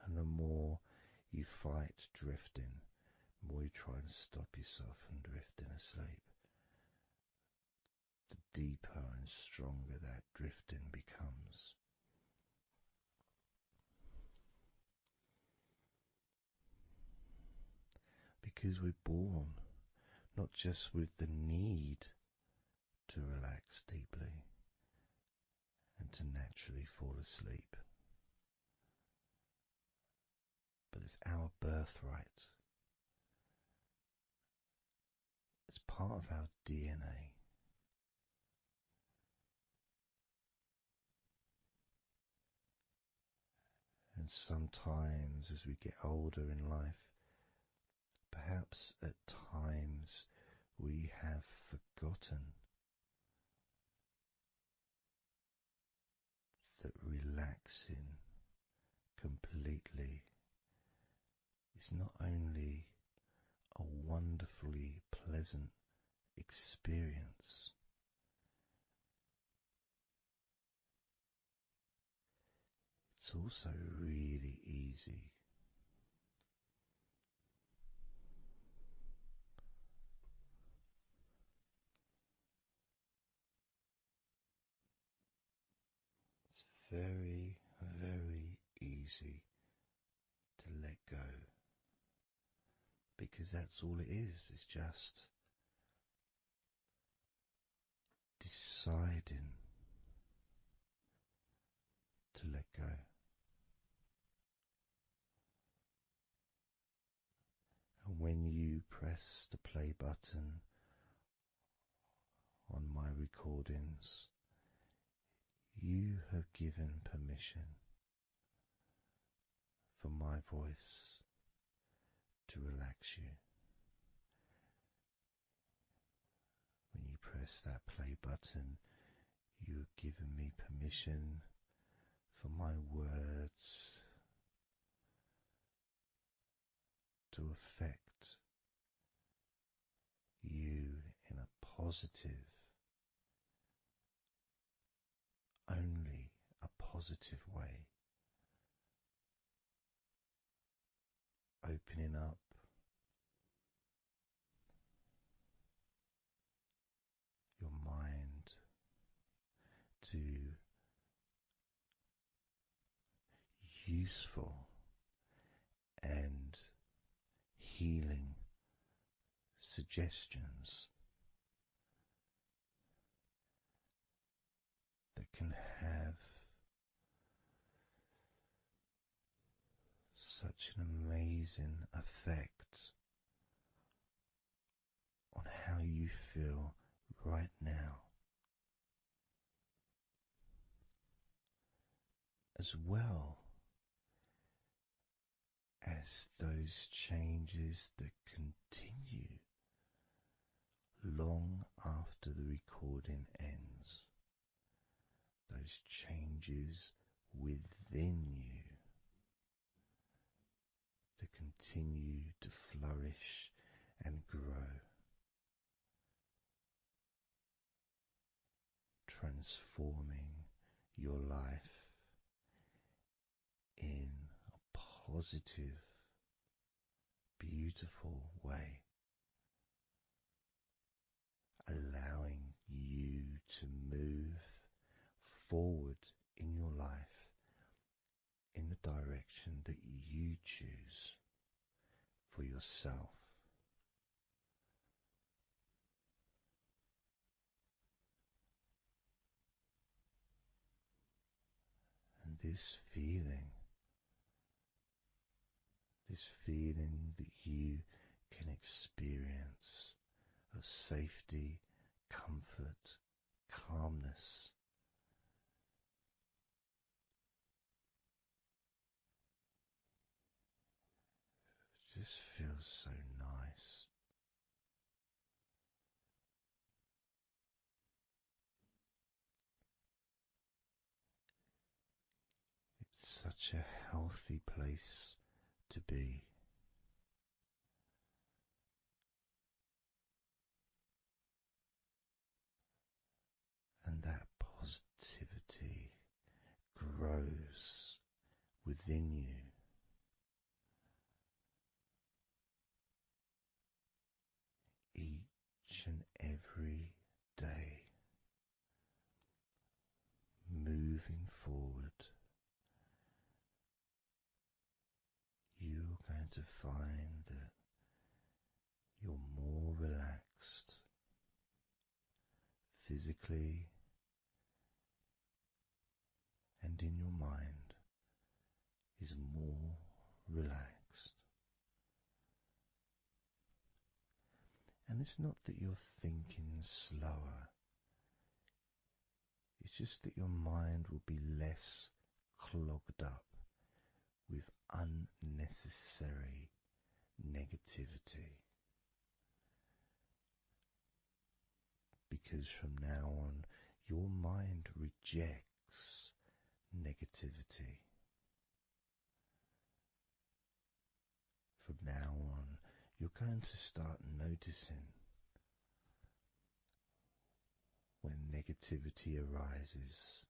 [SPEAKER 2] And the more you fight drifting, the more you try and stop yourself from drifting asleep, the deeper and stronger that drifting becomes. Because we're born not just with the need to relax deeply and to naturally fall asleep, but it's our birthright. It's part of our DNA. And sometimes as we get older in life, perhaps at times we have forgotten that relaxing completely is not only a wonderfully pleasant experience, it's also really easy. very, very easy to let go, because that's all it is. It's just deciding to let go. And when you press the play button on my recordings, you have given permission for my voice to relax you. When you press that play button, you have given me permission for my words to affect you in a positive, only a positive way, opening up your mind to useful and healing suggestions that can have such an amazing effect on how you feel right now, as well as those changes that continue long after the recording ends, those changes within you that continue to flourish and grow, transforming your life in a positive, beautiful way, allowing you to move forward in your life in the direction that you choose for yourself. And this feeling that you can experience of safety, comfort, calmness, just feels so nice. It's such a healthy place to be. And that positivity grows within you. Each and every day, moving forward, you're going to find that you're more relaxed physically and in your mind is more relaxed. And it's not that you're thinking slower, it's just that your mind will be less clogged up with unnecessary negativity. Because from now on, your mind rejects negativity. From now on, you're going to start noticing when negativity arises,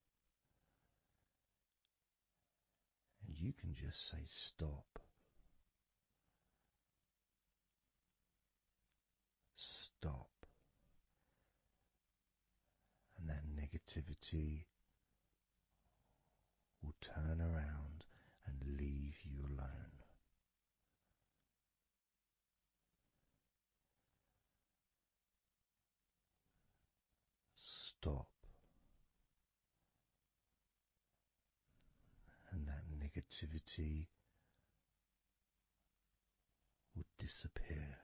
[SPEAKER 2] and you can just say stop. Stop. And that negativity turn around and leave you alone. Stop, and that negativity would disappear.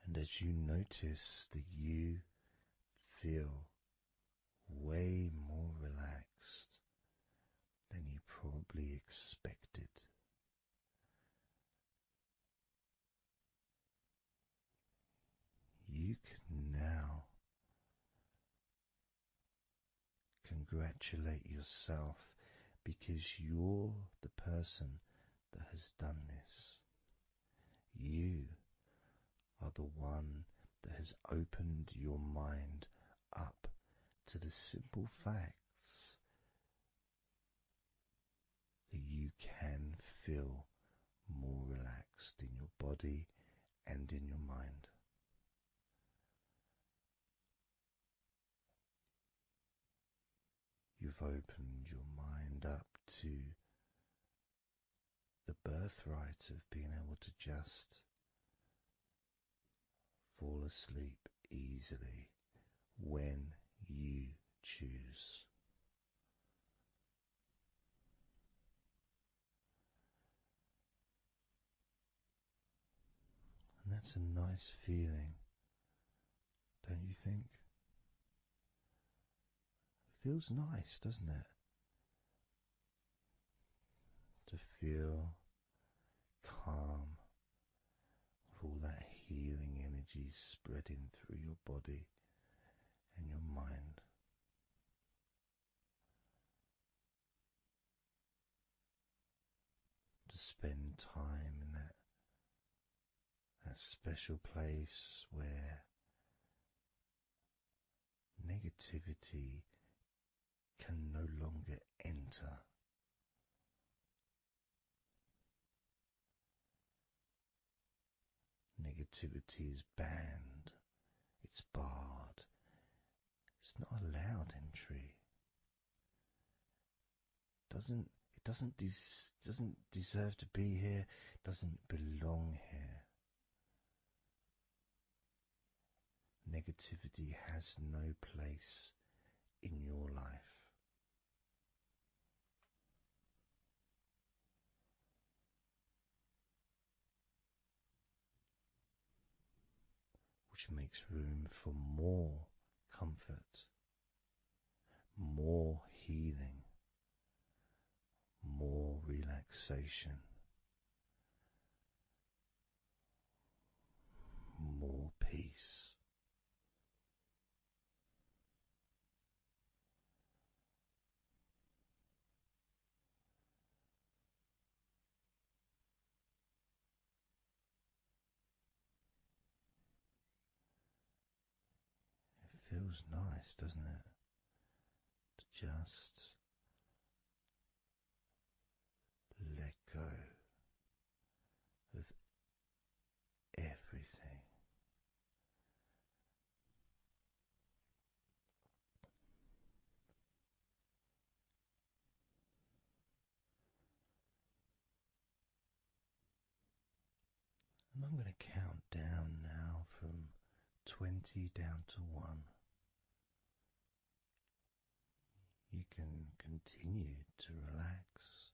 [SPEAKER 2] And as you notice that you feel way more relaxed than you probably expected, you can now congratulate yourself because you're the person that has done this. You are the one that has opened your mind up to the simple facts that you can feel more relaxed in your body and in your mind. You've opened your mind up to the birthright of being able to just fall asleep easily when you choose. And that's a nice feeling, don't you think? It feels nice, doesn't it? To feel calm with all that healing energy spreading through your body and your mind. To spend time in that special place where negativity can no longer enter. Negativity is banned, it's barred, it's not allowed entry. It doesn't deserve to be here, doesn't belong here. Negativity has no place in your life. Which makes room for more comfort, more healing, more relaxation, more peace. It feels nice, doesn't it? To just let go of everything. And I'm going to count down now from 20 down to 1. You can continue to relax.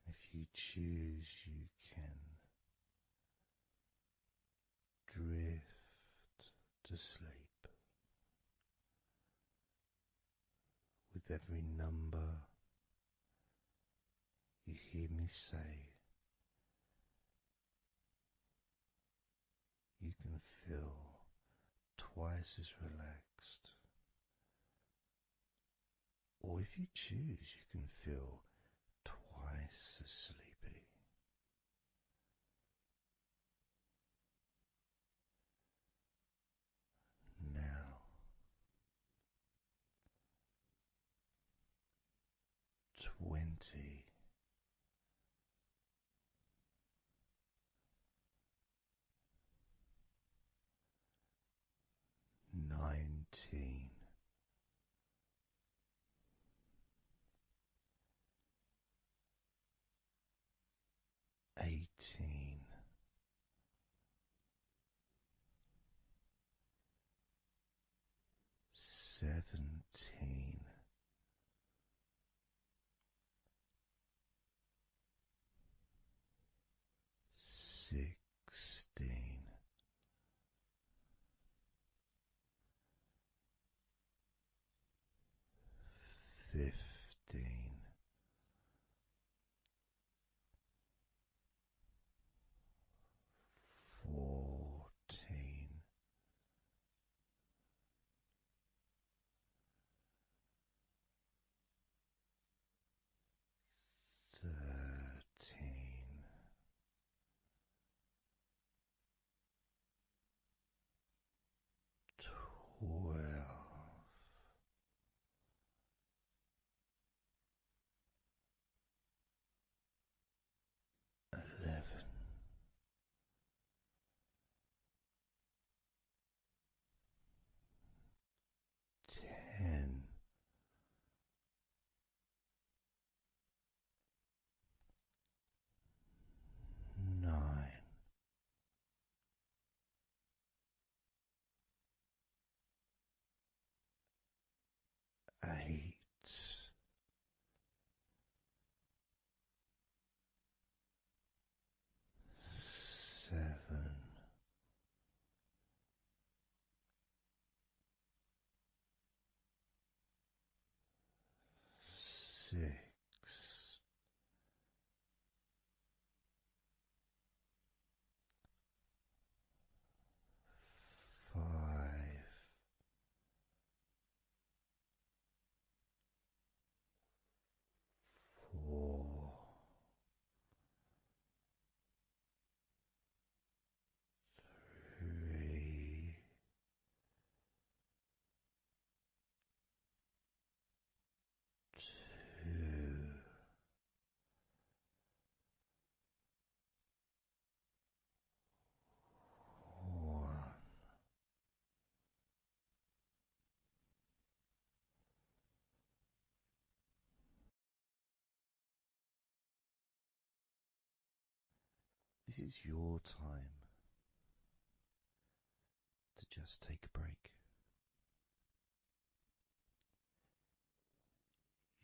[SPEAKER 2] If you choose, you can drift to sleep. With every number you hear me say, you can feel twice as relaxed. Or if you choose, you can feel twice as sleepy. Now, 20. 18, 17, 16, 15, 14, 13, 12, 11, 10, 9, 8, 7, 6, 5, 4, 3, 2, 1. This is your time to just take a break.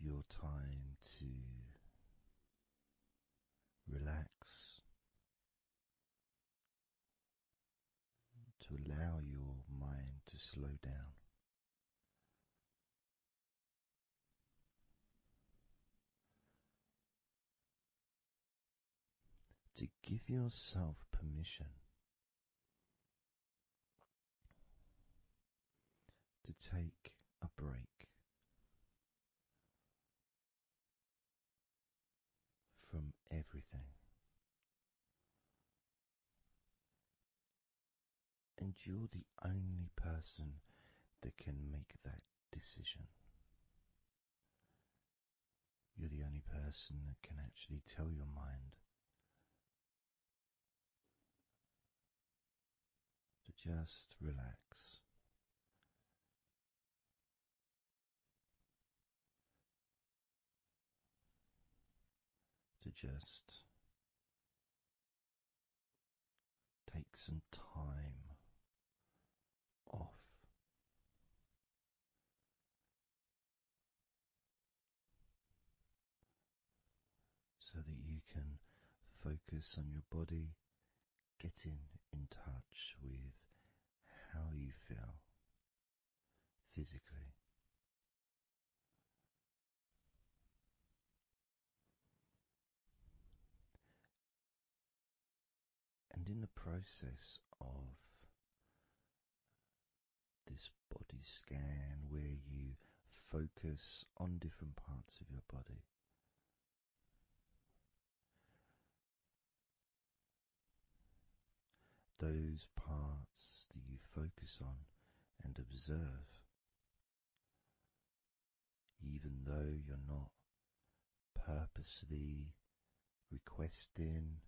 [SPEAKER 2] Your time to relax, to allow your mind to slow down. To give yourself permission to take a break from everything. And you're the only person that can make that decision. You're the only person that can actually tell your mind to just relax. To just take some time off. So that you can focus on your body, getting in touch with how you feel physically. And in the process of this body scan, where you focus on different parts of your body, those parts that you focus on and observe, even though you're not purposely requesting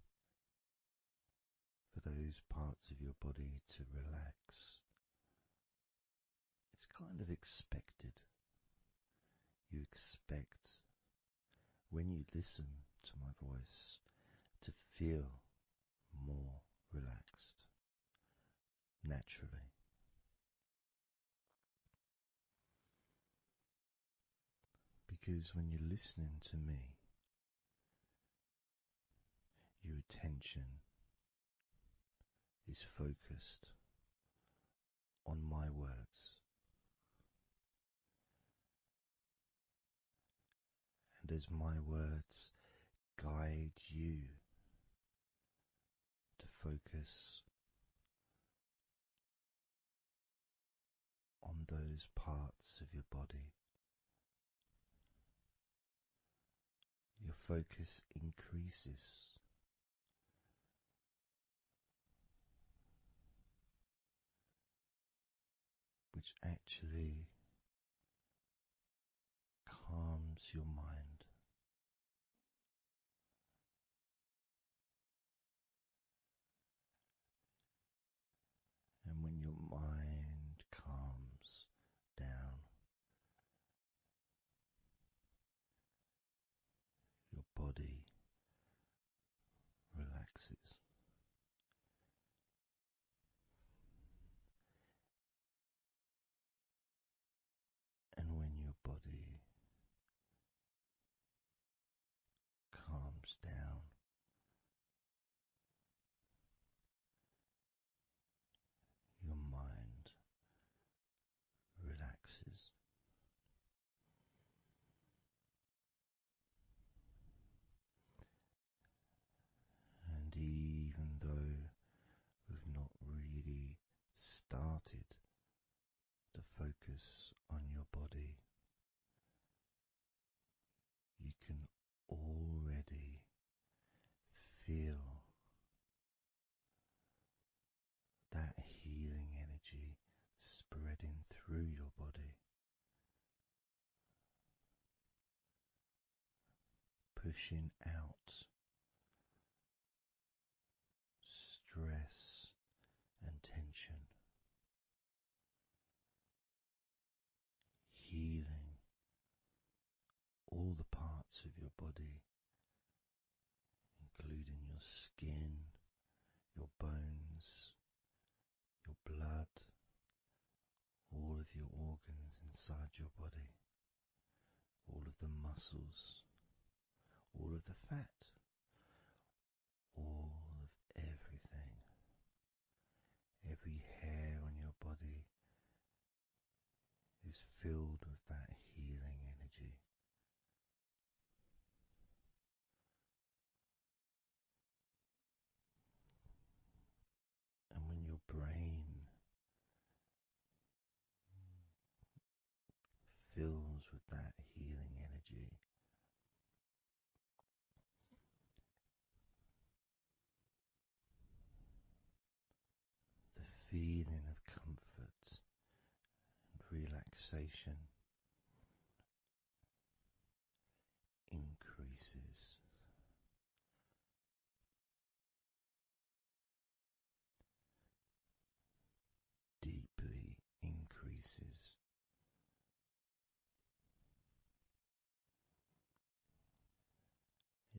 [SPEAKER 2] for those parts of your body to relax, it's kind of expected. You expect, when you listen to my voice, to feel more relaxed naturally. Because when you're listening to me, your attention is focused on my words, and as my words guide you to focus on those parts of your body, your focus increases. Which actually calms your mind. And when your mind calms down, your body relaxes. And when your body calms down, your mind relaxes. And even though we've not really started to focus on your body, you can already feel that healing energy spreading through your body, pushing out stress and tension, healing all the parts of your body, including your skin, your bones, your blood, all of your organs inside your body, all of the muscles, all of the fat, all of everything. Every hair on your body is filled with that healing energy. And when your brain fills with that healing energy, the feeling of comfort and relaxation increases. Deeply increases.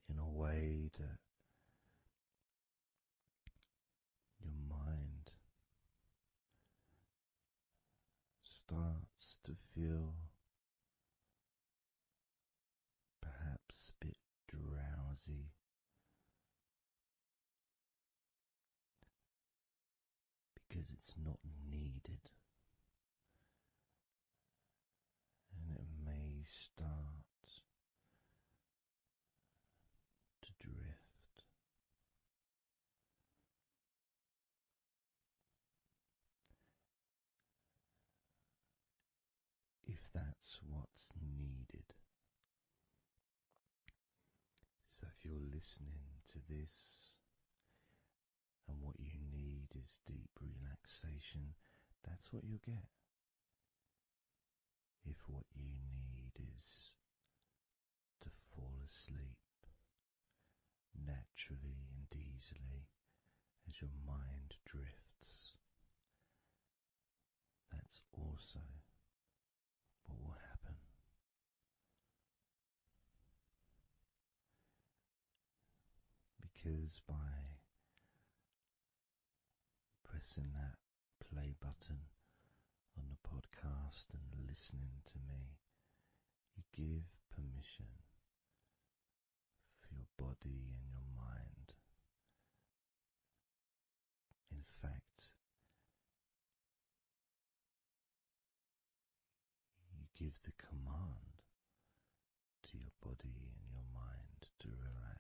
[SPEAKER 2] In a way that your mind starts to feel perhaps a bit drowsy, because it's not needed, and it may start to drift. If that's what's needed. So if you're listening to this and what you need is deep relaxation, that's what you'll get. If what you need is to fall asleep naturally and easily as your mind drifts, that's also because by pressing that play button on the podcast and listening to me, you give permission for your body and your mind. In fact, you give the command to your body and your mind to relax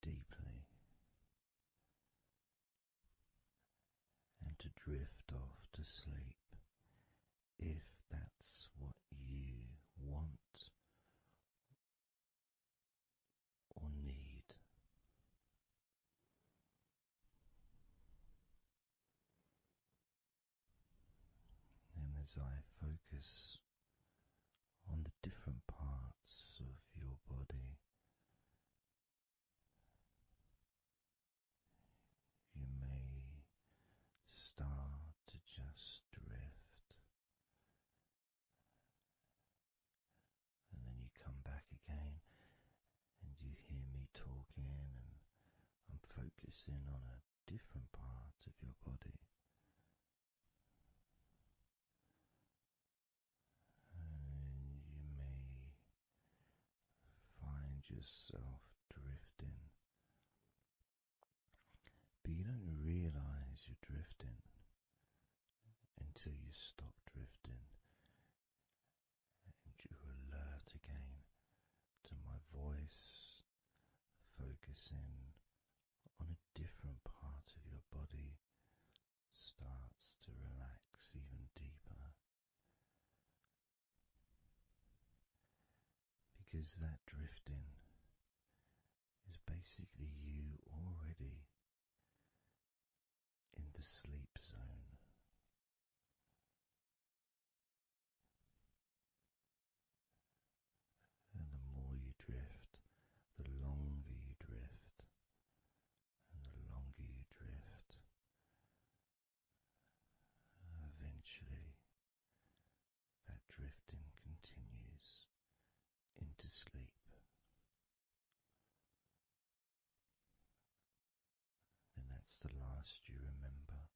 [SPEAKER 2] deeply and to drift off to sleep if that's what you want or need. And as I focus on the different parts of your body, you may start to just drift, and then you come back again and you hear me talking, and I'm focusing on a different part of your body. And you may find yourself drifting, but you don't realize you're drifting until you stop drifting and you're alert again to my voice, focusing on a different part of your body starts to relax even deeper, because that drifting is basically you already in the sleep zone. And the more you drift, the longer you drift, and the longer you drift, eventually that drifting continues into sleep. And that's the last you remember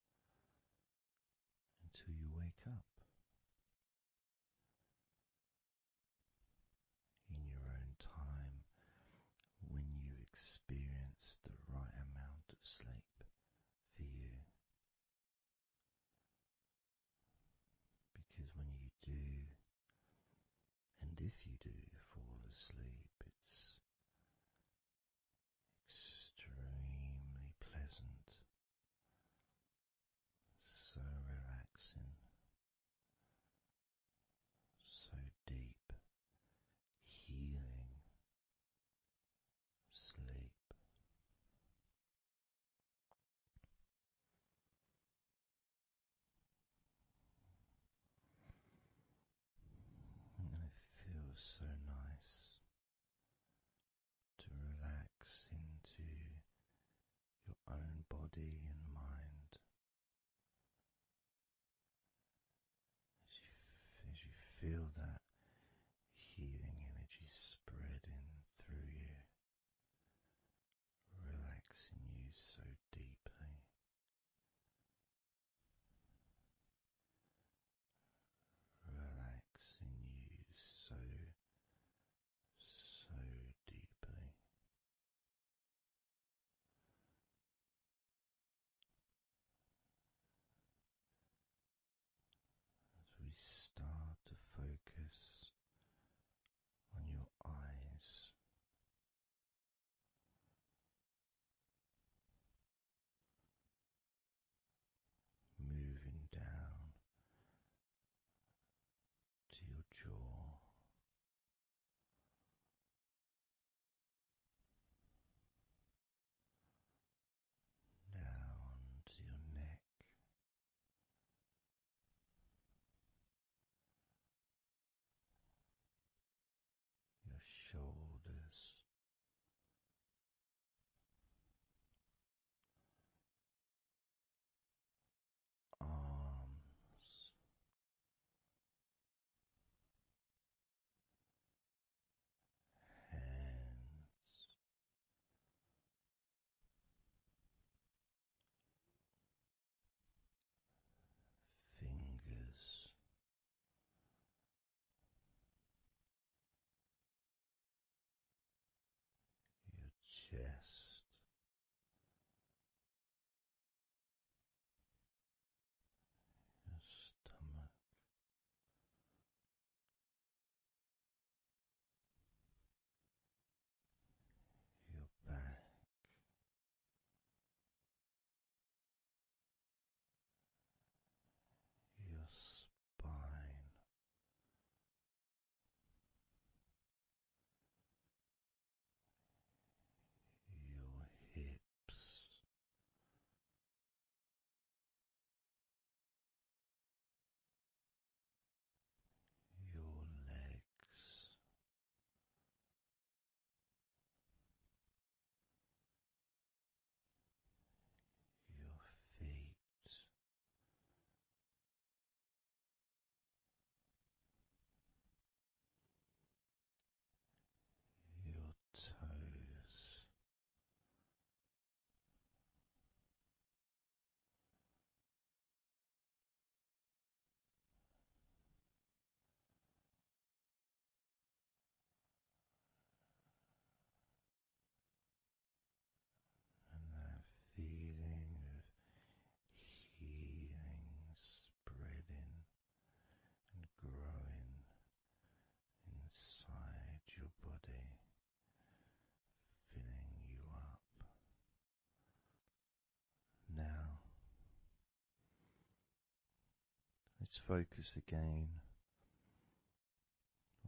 [SPEAKER 2] Just focus again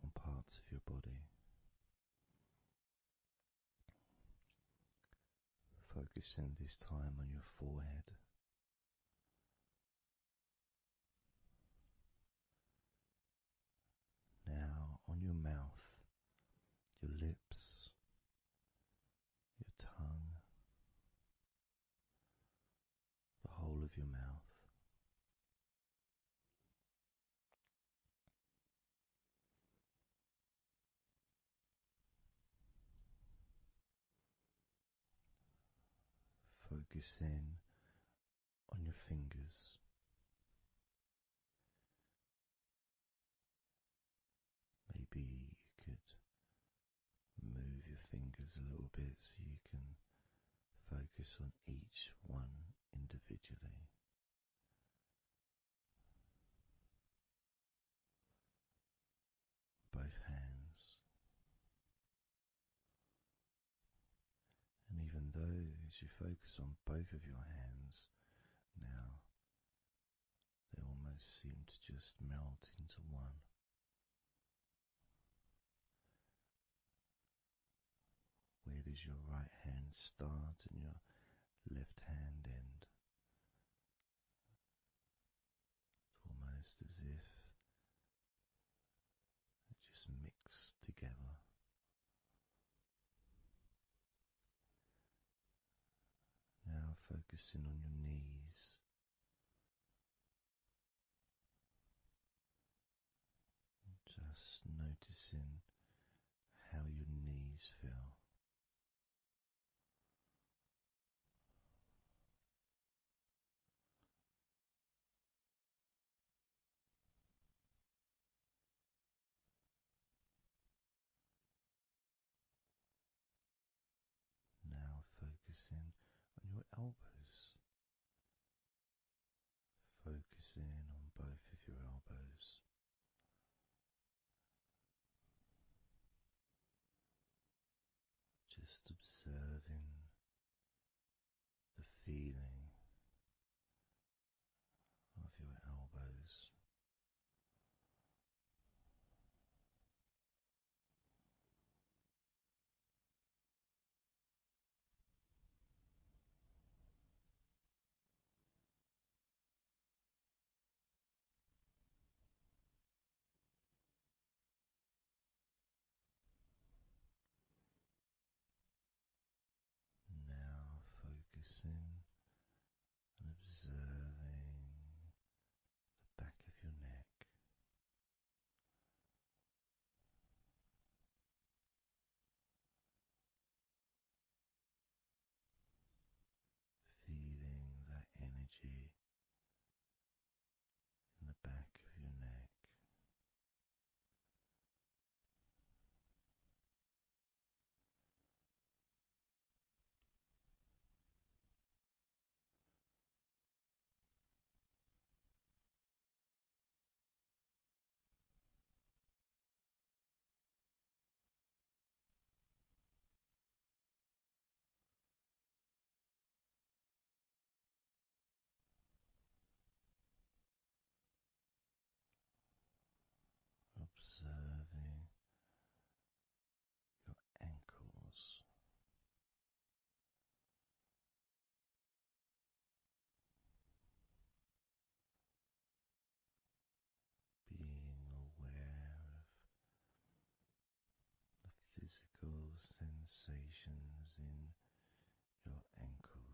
[SPEAKER 2] on parts of your body. Focusing this time on your forehead. Now on your mouth, your lips, your tongue, the whole of your mouth. Focus in on your fingers. Maybe you could move your fingers a little bit so you can focus on each one individually. Both hands. And even though as you focus on both of your hands now, they almost seem to just melt into one. Where does your right hand start and your left hand end? Almost as if it just mixed together. Now focusing on your knees. Just noticing how your knees feel. Now focusing on your elbows. Focusing on both of your elbows. Just observing the feeling of your elbows. Now focusing and observing the back of your neck. Feeling that energy in the back of your neck. Observing your ankles. Being aware of the physical sensations in your ankles.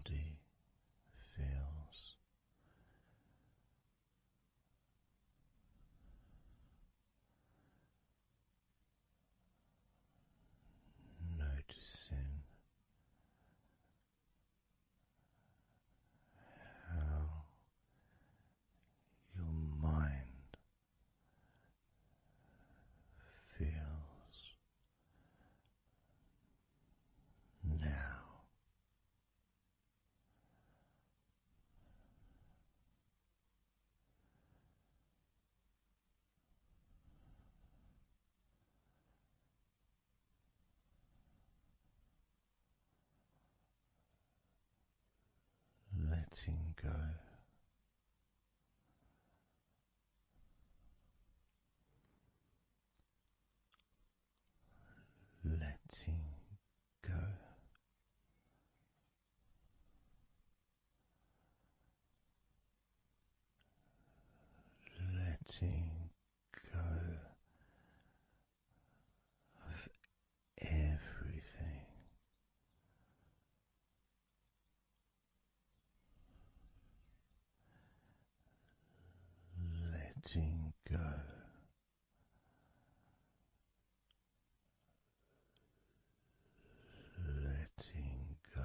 [SPEAKER 2] body feels. Noticing how your mind feels now. Letting go. Letting go. Letting go of everything. Letting go. Letting go.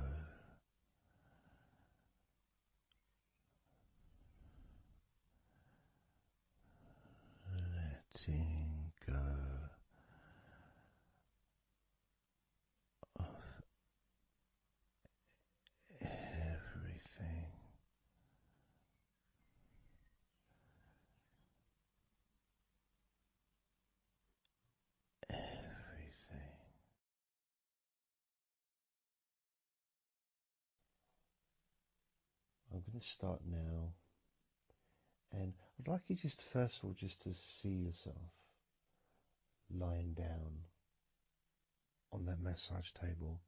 [SPEAKER 2] Letting go of everything. Everything. I'm going to start now, and I'd like you just first of all just to see yourself lying down on that massage table,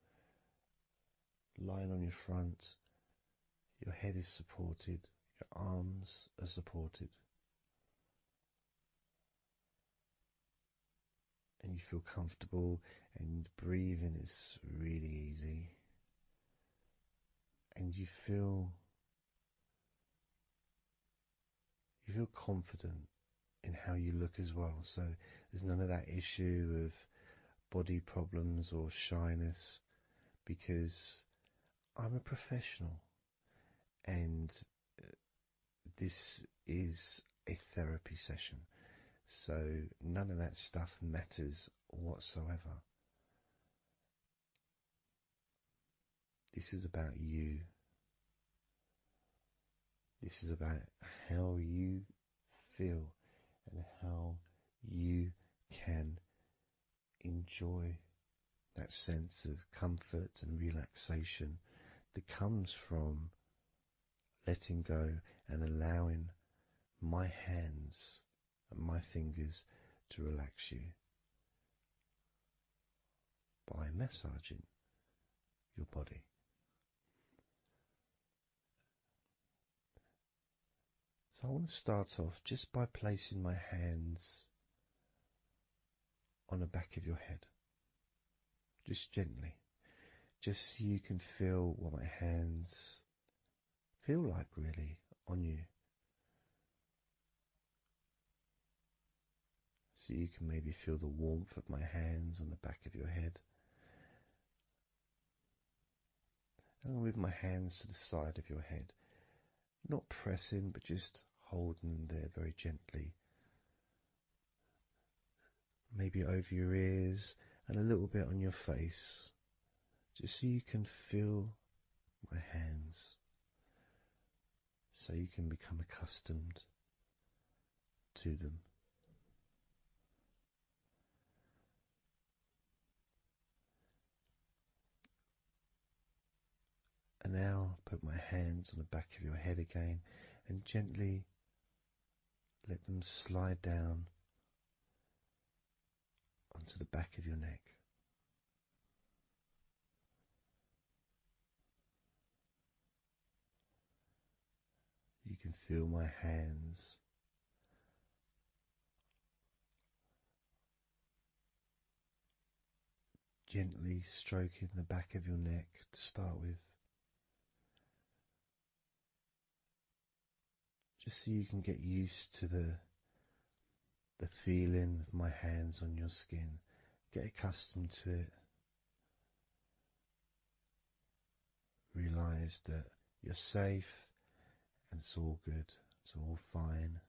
[SPEAKER 2] lying on your front, your head is supported, your arms are supported, and you feel comfortable, and breathing is really easy, and you feel confident in how you look as well. So there's none of that issue of body problems or shyness, because I'm a professional, and this is a therapy session, so none of that stuff matters whatsoever. This is about you. This is about how you feel and how you can enjoy that sense of comfort and relaxation that comes from letting go and allowing my hands and my fingers to relax you by massaging your body. So I want to start off just by placing my hands on the back of your head, just gently, just so you can feel what my hands feel like really on you. So you can maybe feel the warmth of my hands on the back of your head. And I'll move my hands to the side of your head, not pressing, but just holding them there very gently. Maybe over your ears and a little bit on your face, just so you can feel my hands, so you can become accustomed to them. And now put my hands on the back of your head again and gently let them slide down onto the back of your neck. You can feel my hands gently stroking the back of your neck to start with, just so you can get used to the feeling of my hands on your skin. Get accustomed to it. Realize that you're safe and it's all good, it's all fine.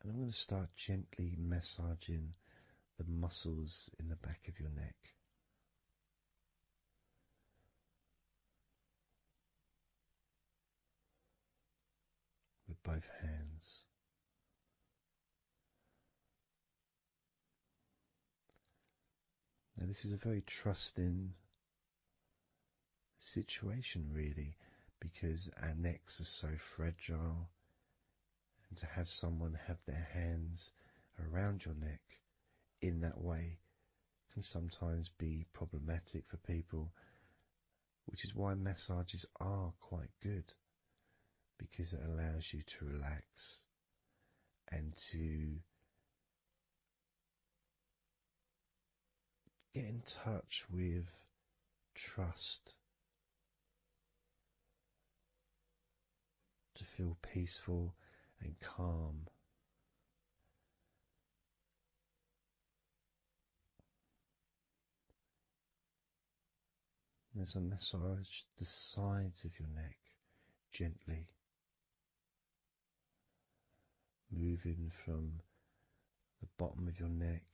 [SPEAKER 2] And I'm going to start gently massaging the muscles in the back of your neck. With both hands. Now this is a very trusting situation really, because our necks are so fragile, and to have someone have their hands around your neck in that way can sometimes be problematic for people, which is why massages are quite good, because it allows you to relax and to get in touch with trust, to feel peaceful and calm. As I massage the sides of your neck gently, moving from the bottom of your neck,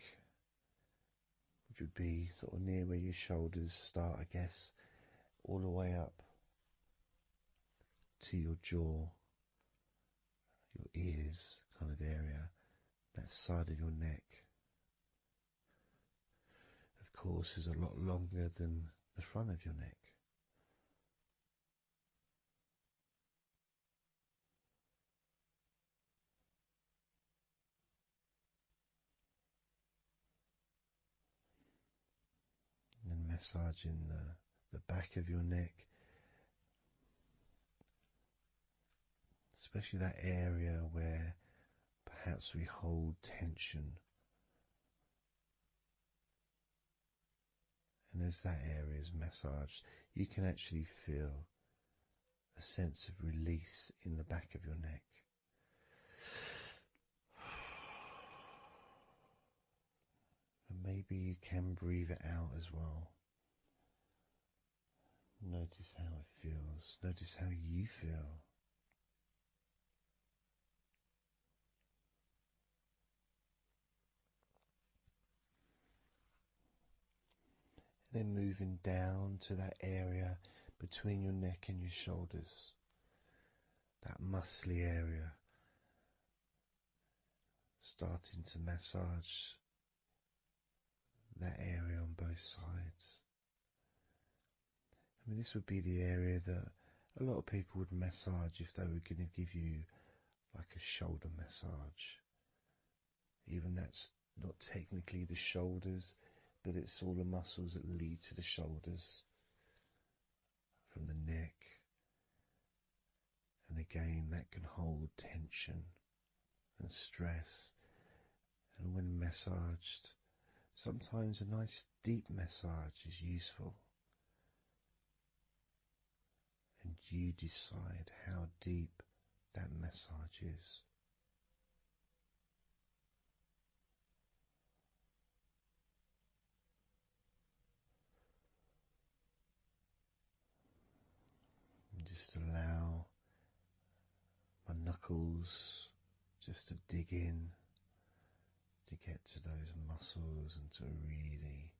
[SPEAKER 2] which would be sort of near where your shoulders start, I guess, all the way up to your jaw, your ears kind of area, that side of your neck, of course, is a lot longer than the front of your neck. And then massaging the back of your neck, especially that area where perhaps we hold tension. And as that area is massaged, you can actually feel a sense of release in the back of your neck. And maybe you can breathe it out as well. Notice how it feels. Notice how you feel. Then moving down to that area between your neck and your shoulders, that muscly area, starting to massage that area on both sides. I mean, this would be the area that a lot of people would massage if they were going to give you like a shoulder massage. Even that's not technically the shoulders, but it's all the muscles that lead to the shoulders, from the neck. And again, that can hold tension and stress. And when massaged, sometimes a nice deep massage is useful. And you decide how deep that massage is. And just allow my knuckles just to dig in, to get to those muscles and to really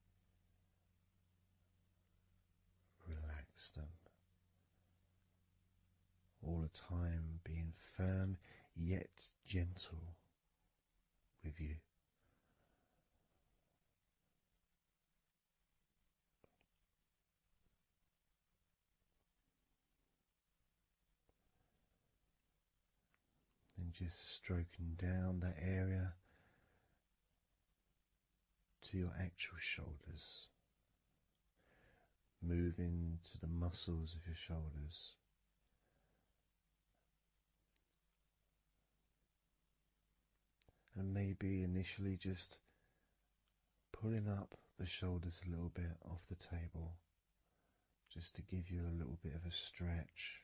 [SPEAKER 2] relax them. All the time being firm yet gentle with you. And just stroking down that area to your actual shoulders, moving to the muscles of your shoulders. And maybe initially just pulling up the shoulders a little bit off the table, just to give you a little bit of a stretch,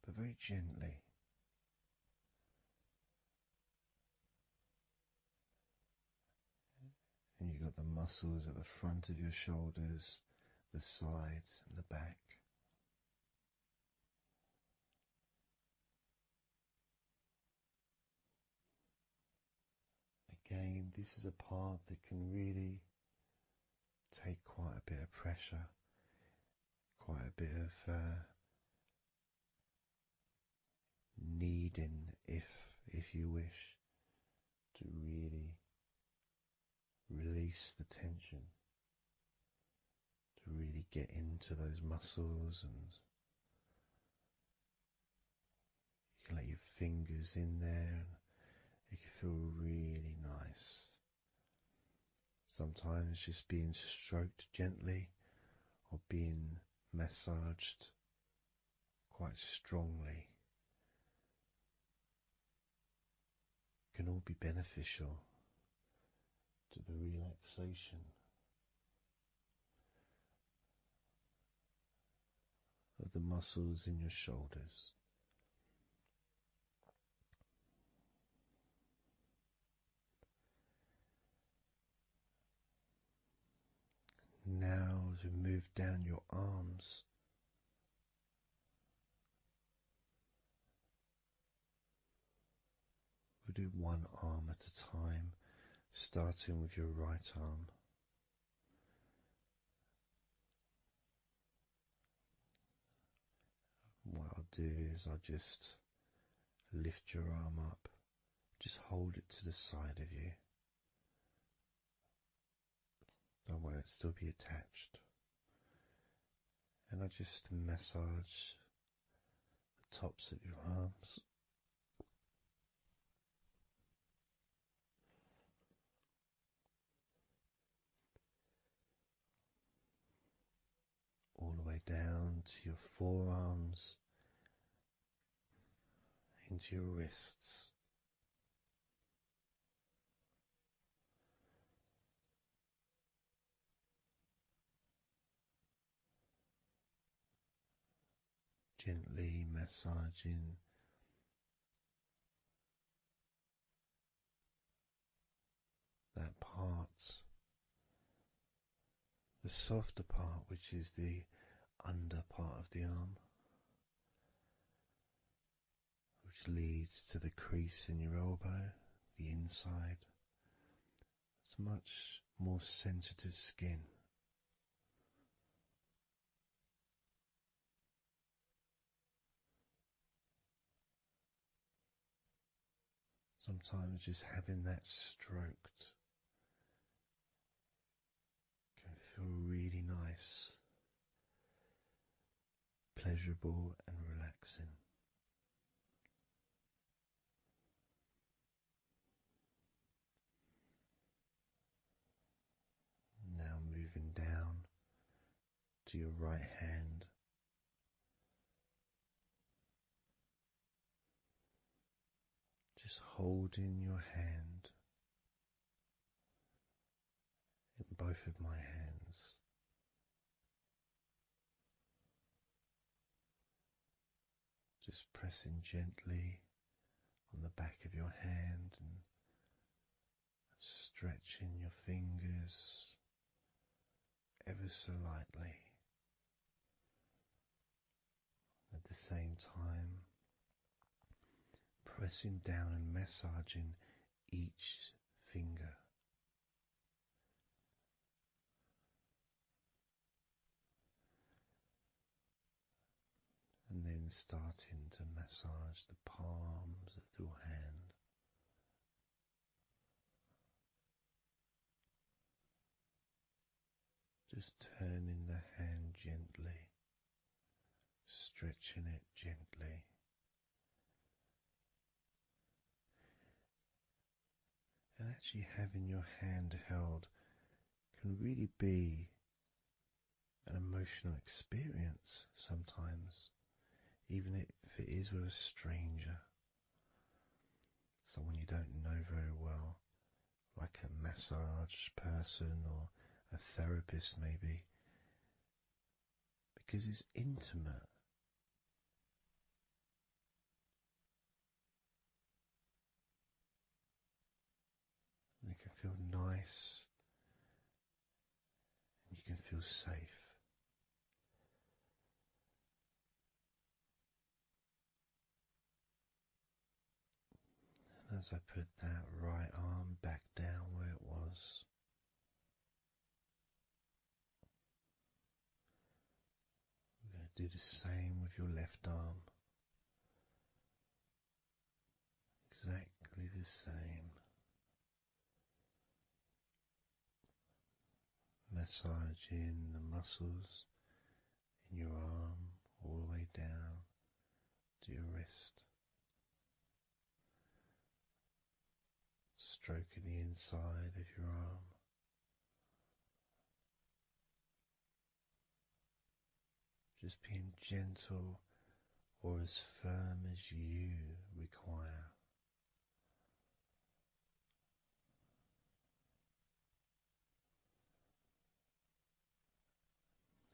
[SPEAKER 2] but very gently. And you've got the muscles at the front of your shoulders, the sides and the back. Again, this is a part that can really take quite a bit of pressure, quite a bit of needing, if you wish, to really release the tension, to really get into those muscles, and you can let your fingers in there and it can feel really nice. Sometimes just being stroked gently or being massaged quite strongly can all be beneficial to the relaxation of the muscles in your shoulders. Now, as we move down your arms, we'll do one arm at a time, starting with your right arm. What I'll do is I'll just lift your arm up, just hold it to the side of you. Don't worry, it'll still be attached. And I'll just massage the tops of your arms. All the way down to your forearms, into your wrists. Gently massaging that part, the softer part, which is the under part of the arm, which leads to the crease in your elbow, the inside. It's much more sensitive skin. Sometimes just having that stroked can feel really nice, pleasurable and relaxing. Now moving down to your right hand. Just holding your hand in both of my hands. Just pressing gently on the back of your hand and stretching your fingers ever so lightly. At the same time, pressing down and massaging each finger. And then starting to massage the palms of your hand. Just turning the hand gently, stretching it gently. And actually having your hand held can really be an emotional experience sometimes, even if it is with a stranger, someone you don't know very well, like a massage person or a therapist maybe. because it's intimate. And it can feel nice and you can feel safe. And as I put that right arm back down where it was, we're going to do the same with your left arm. Exactly the same. Massaging the muscles in your arm all the way down to your wrist. Stroking the inside of your arm. Just being gentle or as firm as you require.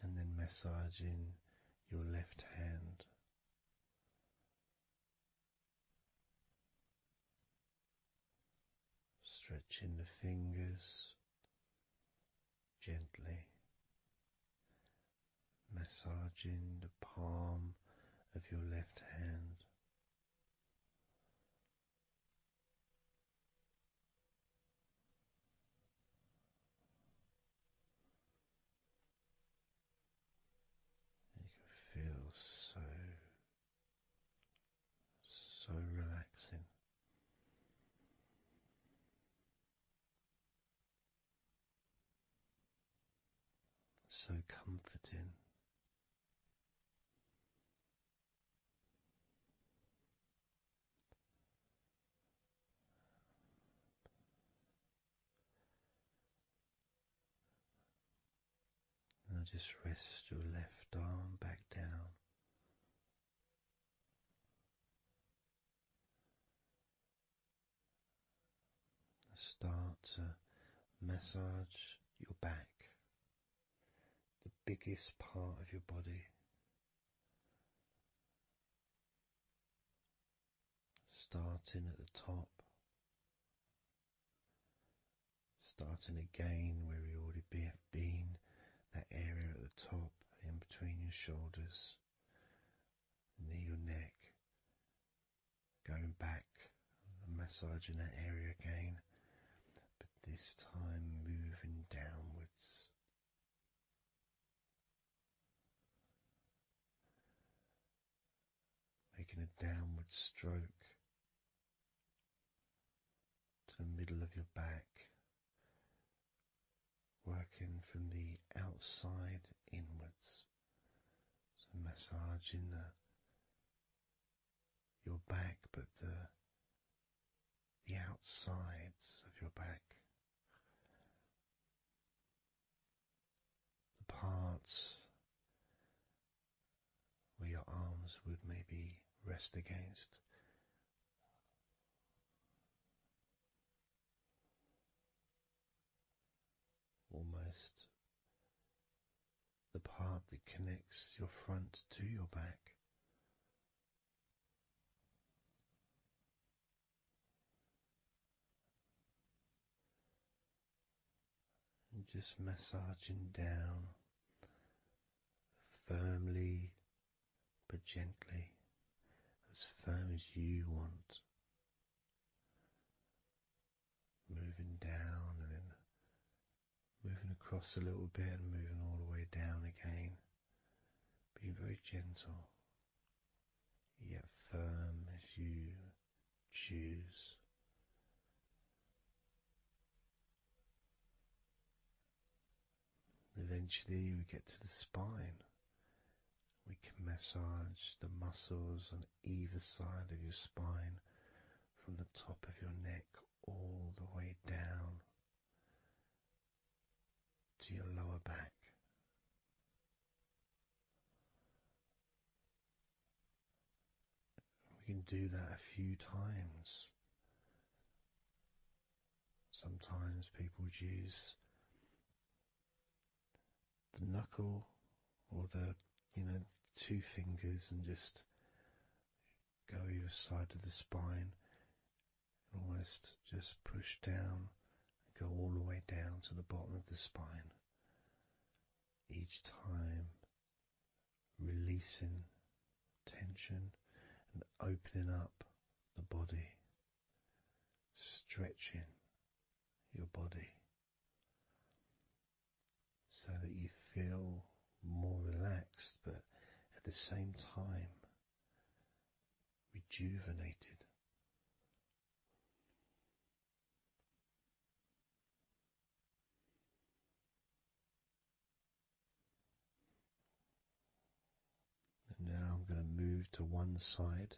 [SPEAKER 2] And then massaging your left hand. Stretching the fingers gently. Massaging the palm of your left hand. You can feel so relaxing. So comforting. Now just rest your left arm back down. Start to massage your back, the biggest part of your body. Starting at the top, starting again where we already have been, that area at the top in between your shoulders, near your neck, going back and massaging that area again, but this time moving downwards. Making a downward stroke to the middle of your back, working from the outside inwards, so massaging your back, but the outsides of your back, the parts where your arms would maybe rest against. Almost the part that connects your front to your back. And just massaging down firmly but gently, as firm as you want. Moving down and then moving across a little bit and moving all the way down again. Being very gentle, yet firm as you choose. Eventually we get to the spine. We can massage the muscles on either side of your spine from the top of your neck all the way down to your lower back. We can do that a few times. Sometimes people would use the knuckle or the 2 fingers and just go either side of the spine, and almost just push down and go all the way down to the bottom of the spine. Each time releasing tension and opening up the body, stretching your body so that you feel more relaxed, but at the same time rejuvenated. And now I'm going to move to one side,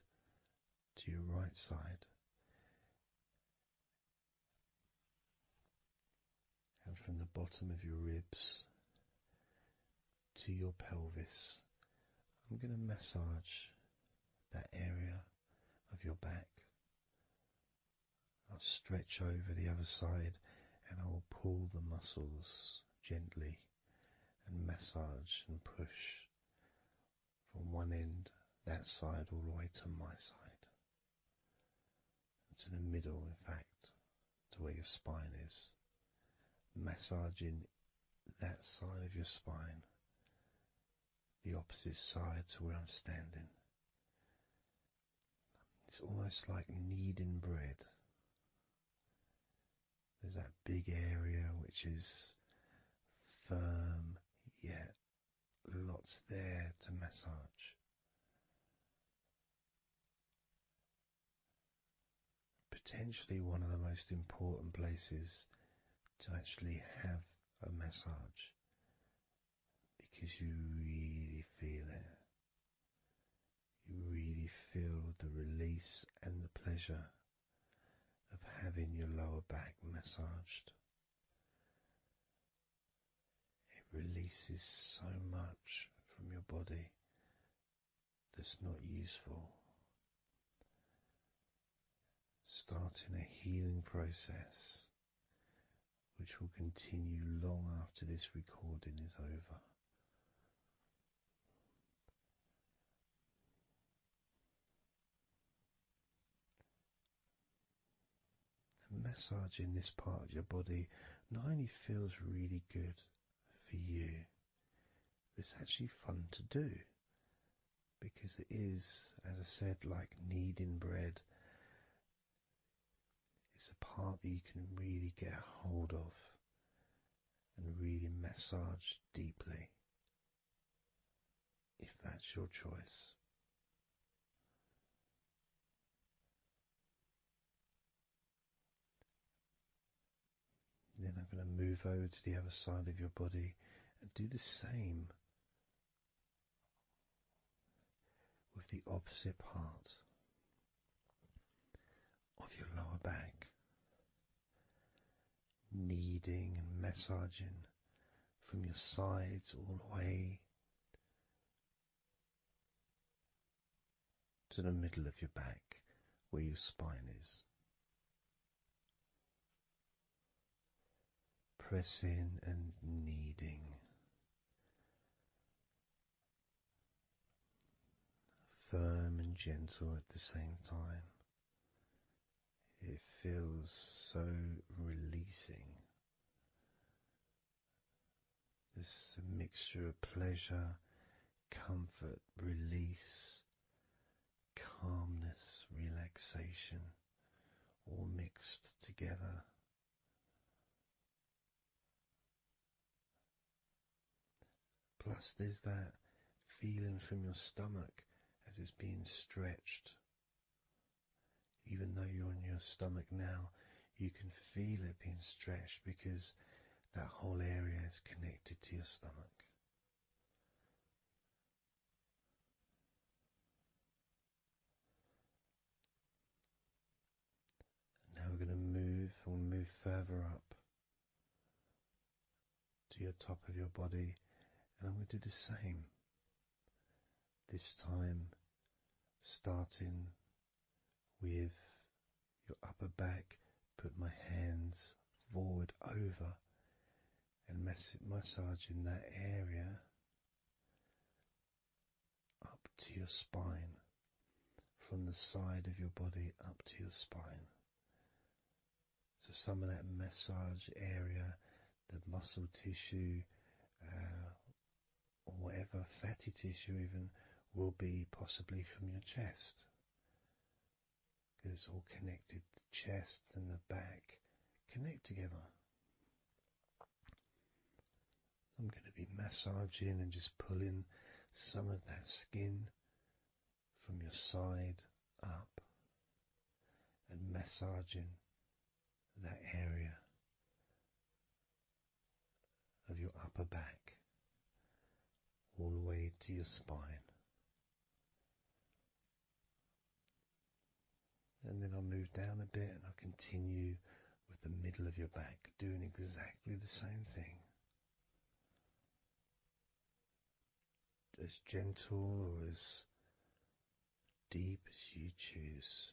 [SPEAKER 2] to your right side, and from the bottom of your ribs to your pelvis, I'm going to massage that area of your back. I'll stretch over the other side and I will pull the muscles gently and massage and push from one end, that side, all the way to my side, to the middle, in fact, to where your spine is, massaging that side of your spine, the opposite side to where I'm standing. It's almost like kneading bread. There's that big area which is firm, yet lots there to massage. Potentially one of the most important places to actually have a massage, because you really feel it. You really feel the release and the pleasure of having your lower back massaged. It releases so much from your body that's not useful, starting a healing process which will continue long after this recording is over. And massaging this part of your body not only feels really good for you, but it's actually fun to do, because it is, as I said, like kneading bread. It's a part that you can really get a hold of and really massage deeply, if that's your choice. Then I'm going to move over to the other side of your body and do the same with the opposite part of your lower back, kneading and massaging from your sides all the way to the middle of your back where your spine is. Pressing and kneading, firm and gentle at the same time. It feels so releasing. This mixture of pleasure, comfort, release, calmness, relaxation, all mixed together. Plus there's that feeling from your stomach as it's being stretched. Even though you're on your stomach now, you can feel it being stretched because that whole area is connected to your stomach. Now we're going to move further up to your top of your body, and I'm going to do the same. This time starting with your upper back, put my hands forward over and massaging that area to your spine, from the side of your body up to your spine. So some of that massage area, the muscle tissue, or whatever, fatty tissue even, will be possibly from your chest. Because it's all connected, the chest and the back connect together. I'm going to be massaging and just pulling some of that skin from your side up and massaging that area of your upper back all the way to your spine. And then I'll move down a bit and I'll continue with the middle of your back, doing exactly the same thing. As gentle or as deep as you choose.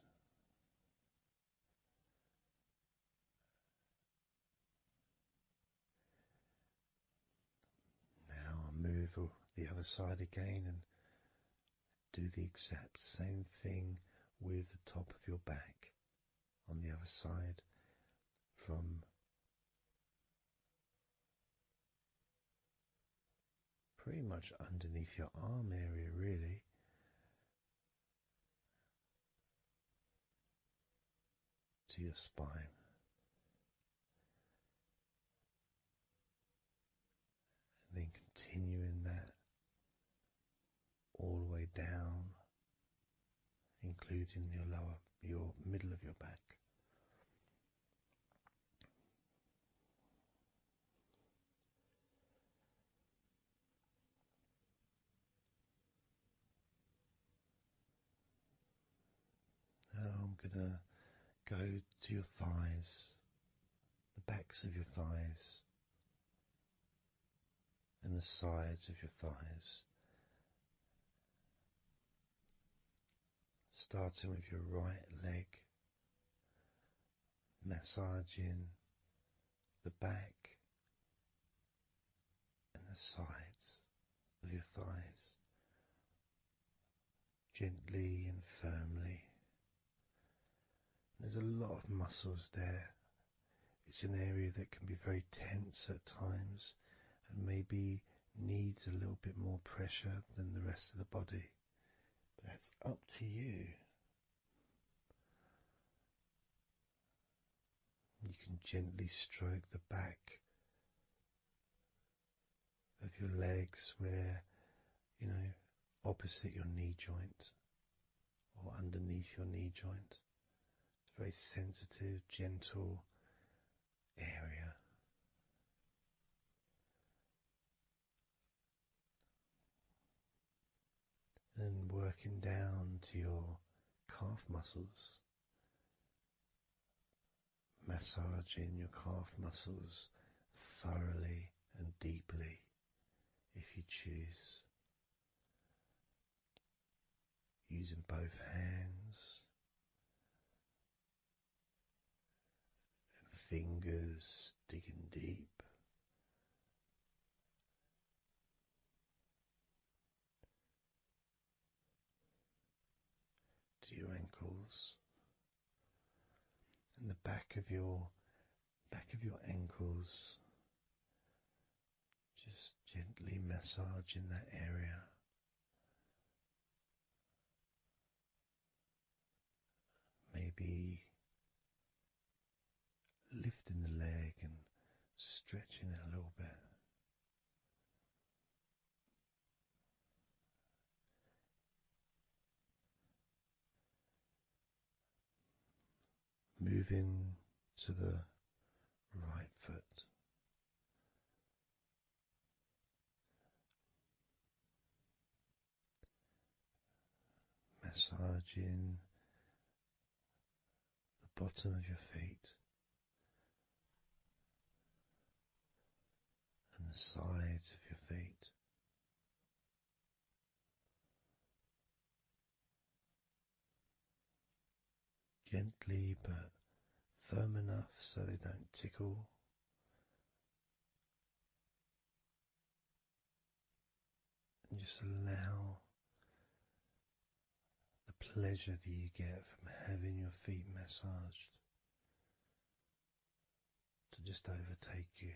[SPEAKER 2] Now I'll move the other side again and do the exact same thing with the top of your back on the other side, from pretty much underneath your arm area, really, to your spine. And then continuing that all the way down, including your middle of your back. Now I'm going to go to your thighs, the backs of your thighs, and the sides of your thighs. Starting with your right leg, massaging the back and the sides of your thighs, gently and firmly. There's a lot of muscles there. It's an area that can be very tense at times and maybe needs a little bit more pressure than the rest of the body. But that's up to you. You can gently stroke the back of your legs where, opposite your knee joint or underneath your knee joint. It's a very sensitive, gentle area. And working down to your calf muscles, massaging your calf muscles thoroughly and deeply if you choose, using both hands and fingers, digging deep. To your ankles and the back of your ankles, just gently massaging that area. Maybe lifting the leg and stretching it a little bit. Moving to the right foot. Massaging the bottom of your feet and the sides of your feet. Gently but firm enough so they don't tickle. And just allow pleasure that you get from having your feet massaged to just overtake you.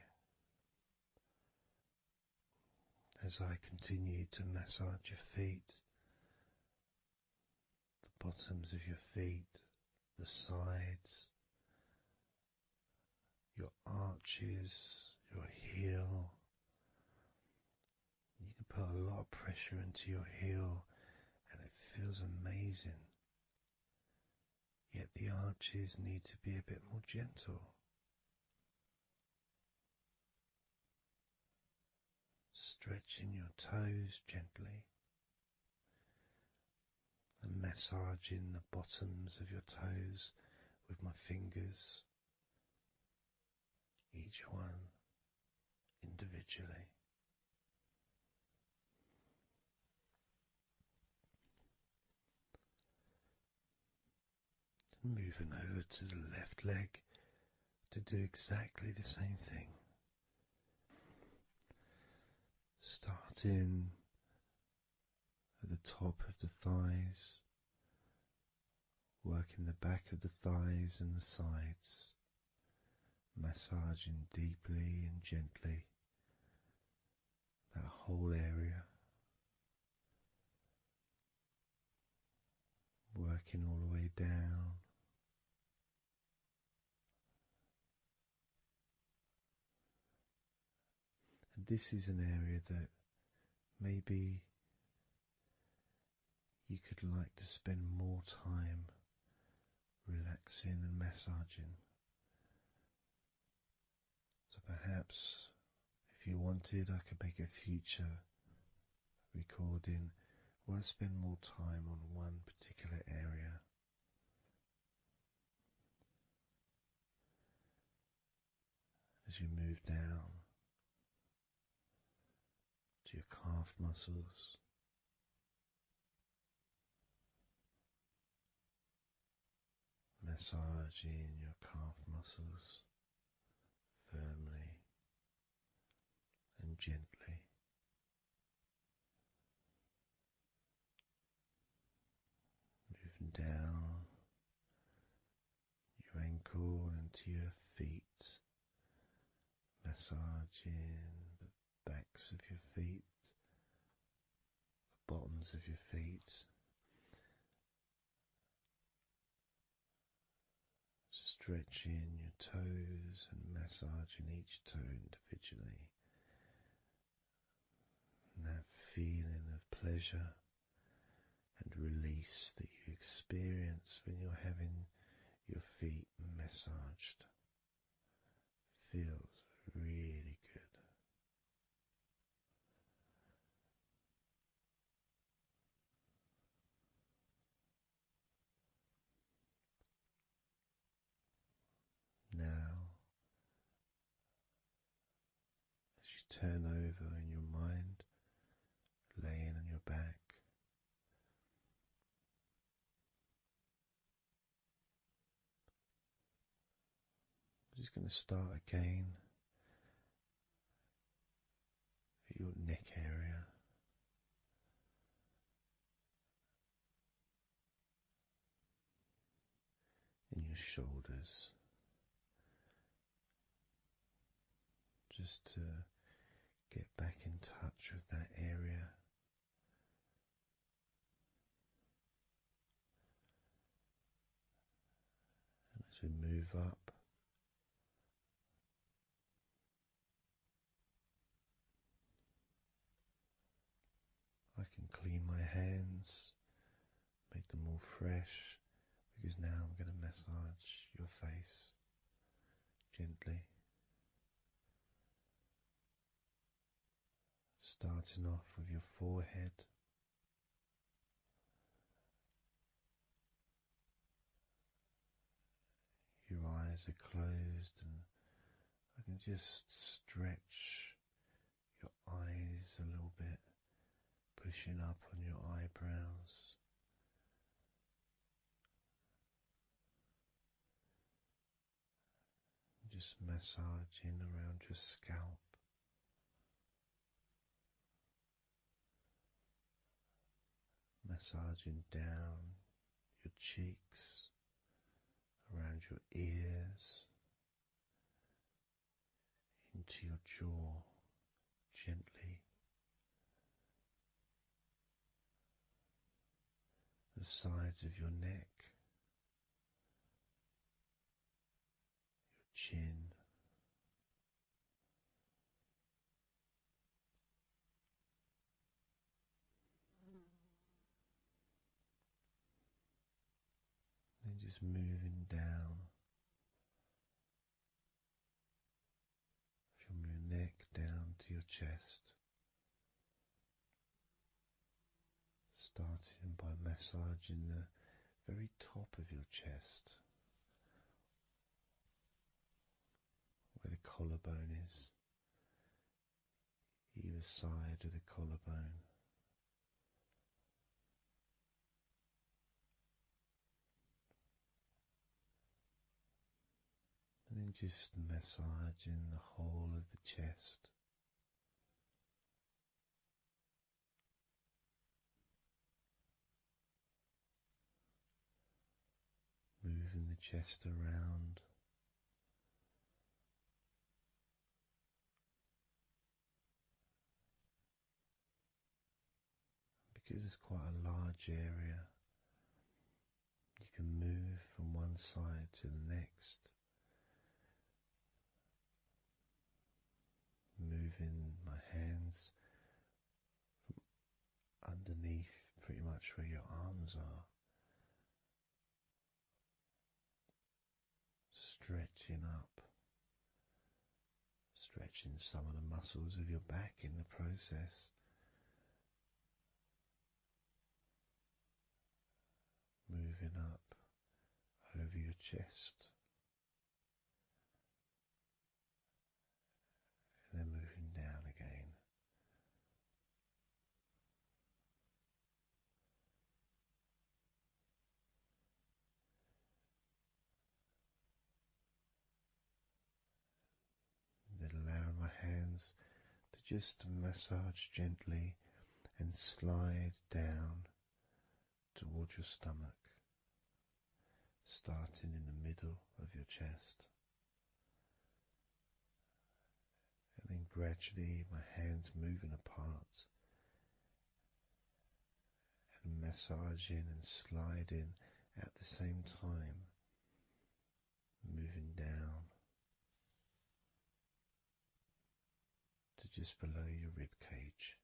[SPEAKER 2] As I continue to massage your feet, the bottoms of your feet, the sides, your arches, your heel. You can put a lot of pressure into your heel and it feels amazing. Yet the arches need to be a bit more gentle. Stretching your toes gently and massaging the bottoms of your toes with my fingers, each one individually. Moving over to the left leg to do exactly the same thing. Starting at the top of the thighs, working the back of the thighs and the sides, massaging deeply and gently that whole area, working all the way down. And this is an area that maybe you could like to spend more time relaxing and massaging. So perhaps if you wanted, I could make a future recording where I spend more time on one particular area. As you move down to your calf muscles, massaging your calf muscles firmly and gently. Moving down your ankle and to your feet, massaging the backs of your feet, the bottoms of your feet, stretching your toes and massaging each toe individually. And that feeling of pleasure and release that you experience when you're having your feet massaged feels really good. Now, as you turn over in your mind, laying on your back, I'm just going to start again at your neck area. In your shoulders, just to get back in touch with that area. And as we move up, I can clean my hands, make them all fresh, because now I'm going to massage your face gently. Starting off with your forehead, your eyes are closed and I can just stretch your eyes a little bit, pushing up on your eyebrows. Just massaging around your scalp. Massaging down your cheeks, around your ears, into your jaw, gently, the sides of your neck, your chin, then just moving down from your neck down to your chest, starting by massaging the very top of your chest, where the collarbone is, either side of the collarbone. And then just massaging the whole of the chest. Moving the chest around. Because it's quite a large area, you can move from one side to the next. Moving my hands from underneath pretty much where your arms are, stretching up, stretching some of the muscles of your back in the process. Moving up over your chest, and then moving down again. Then allowing my hands to just massage gently and slide down towards your stomach, starting in the middle of your chest. And then gradually my hands moving apart and massaging and sliding at the same time, moving down to just below your rib cage.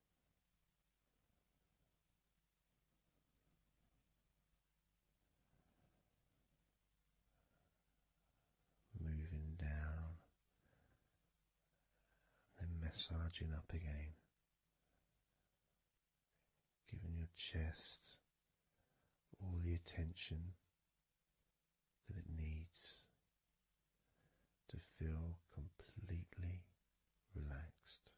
[SPEAKER 2] Moving down, then massaging up again, giving your chest all the attention that it needs to feel completely relaxed.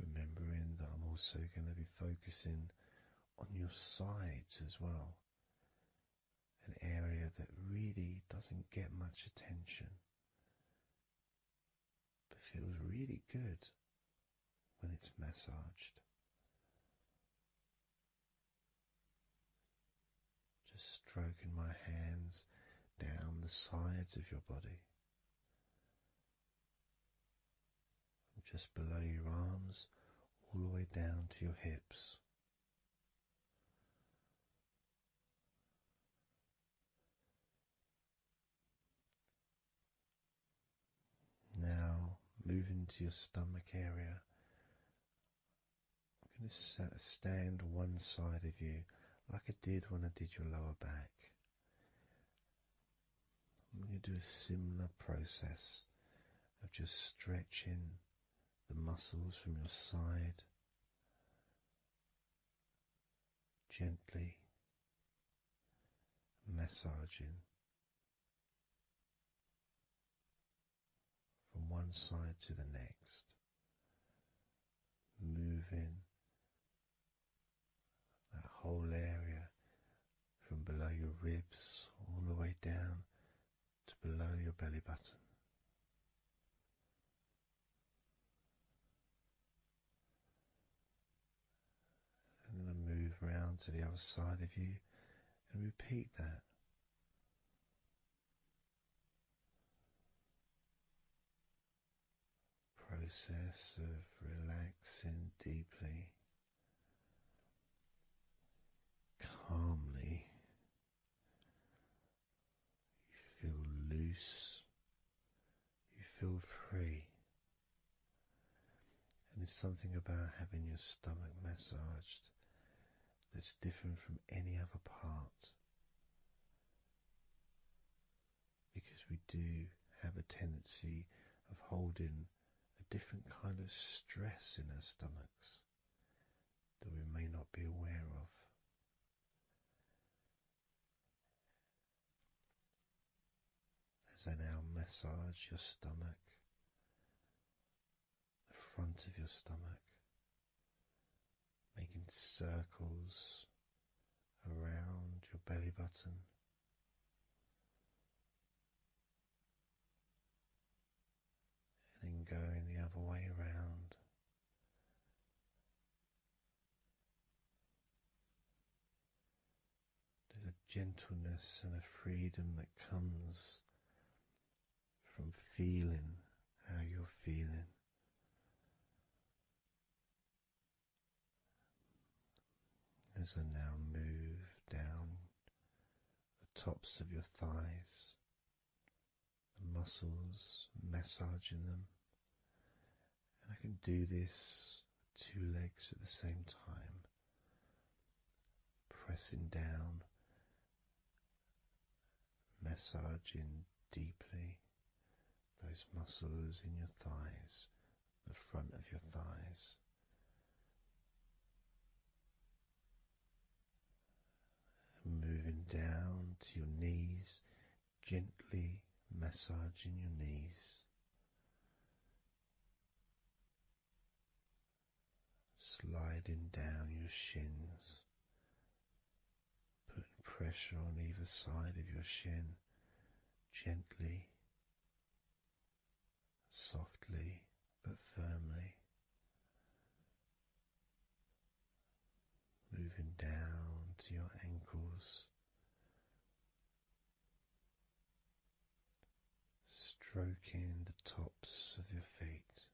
[SPEAKER 2] Remembering that I'm also going to be focusing on your sides as well, an area that really doesn't get much attention, but feels really good when it's massaged. Just stroking my hands down the sides of your body, just below your arms, all the way down to your hips. Now, moving to your stomach area, I'm going to stand one side of you like I did when I did your lower back. I'm going to do a similar process of just stretching the muscles from your side, gently massaging from one side to the next, moving that whole area from below your ribs all the way down to below your belly button. to the other side of you and repeat that. Process of relaxing deeply, calmly. You feel loose, you feel free. And there's something about having your stomach massaged that's different from any other part, because we do have a tendency of holding a different kind of stress in our stomachs that we may not be aware of. As I now massage your stomach, the front of your stomach, making circles around your belly button, and then going the other way around. There's a gentleness and a freedom that comes from feeling how you're feeling. As I now move down the tops of your thighs, the muscles, massaging them. And I can do this with two legs at the same time, pressing down, massaging deeply those muscles in your thighs, the front of your thighs. And moving down to your knees, gently massaging your knees. Sliding down your shins, putting pressure on either side of your shin, gently, softly but firmly. Moving down to your ankles, stroking the tops of your feet.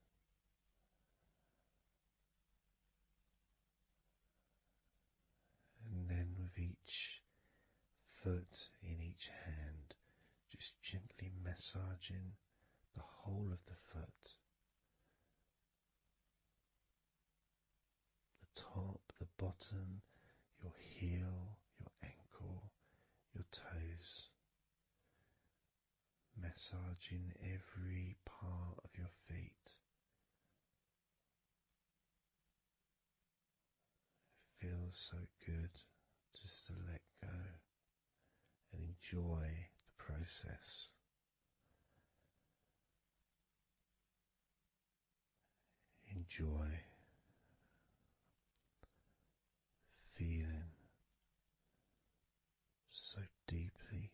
[SPEAKER 2] And then with each foot in each hand, just gently massaging the whole of the foot. The top, the bottom, your heel, your ankle, your toes. Massaging every part of your feet. It feels so good just to let go and enjoy the process. Enjoy feeling so deeply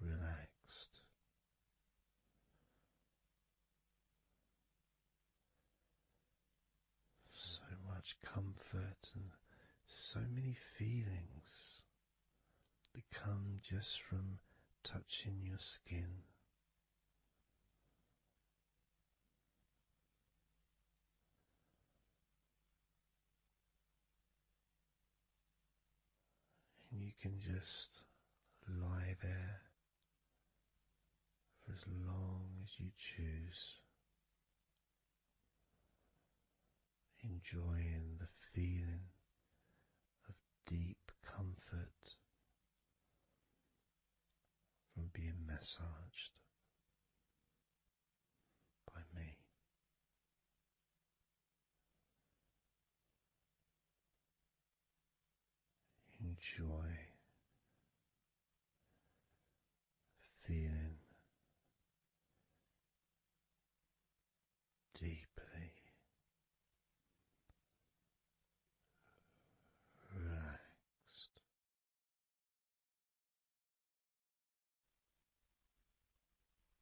[SPEAKER 2] relaxed. So much comfort and so many feelings that come just from touching your skin. And you can just lie there for as long as you choose, enjoying the feeling of deep comfort from being massaged by me. Enjoy feeling deeply relaxed.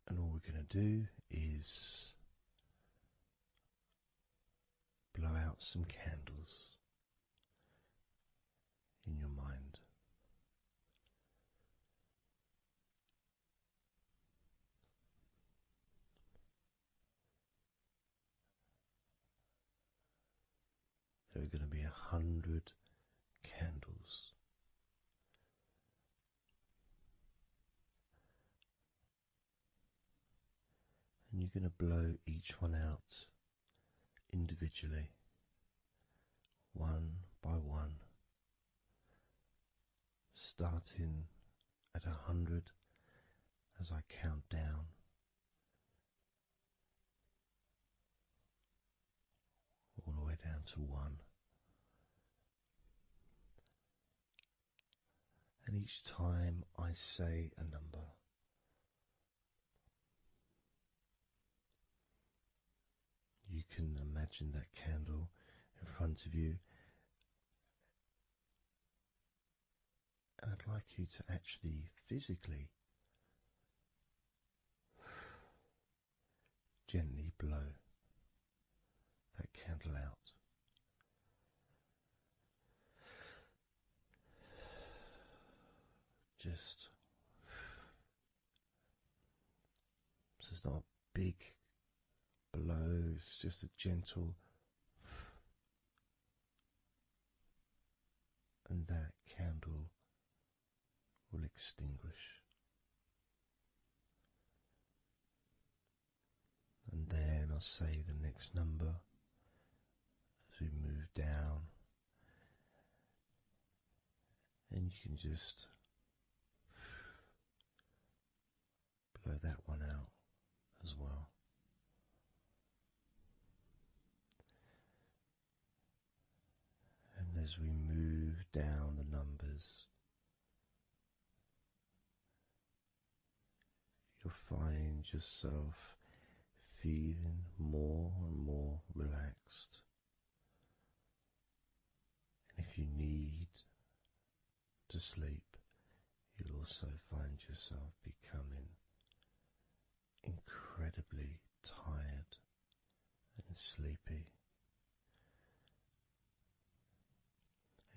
[SPEAKER 2] And all we're going to do is blow out some candles you're going to blow each one out individually, one by one, starting at 100 as I count down, all the way down to 1. And each time I say a number, you can imagine that candle in front of you, and I'd like you to actually physically gently blow that candle out. Just so it's not a big blow, it's just a gentle, and that candle will extinguish. And then I'll say the next number as we move down, and you can just blow that one out as well. And as we move down the numbers, you'll find yourself feeling more and more relaxed. And if you need to sleep, you'll also find yourself becoming incredibly tired and sleepy.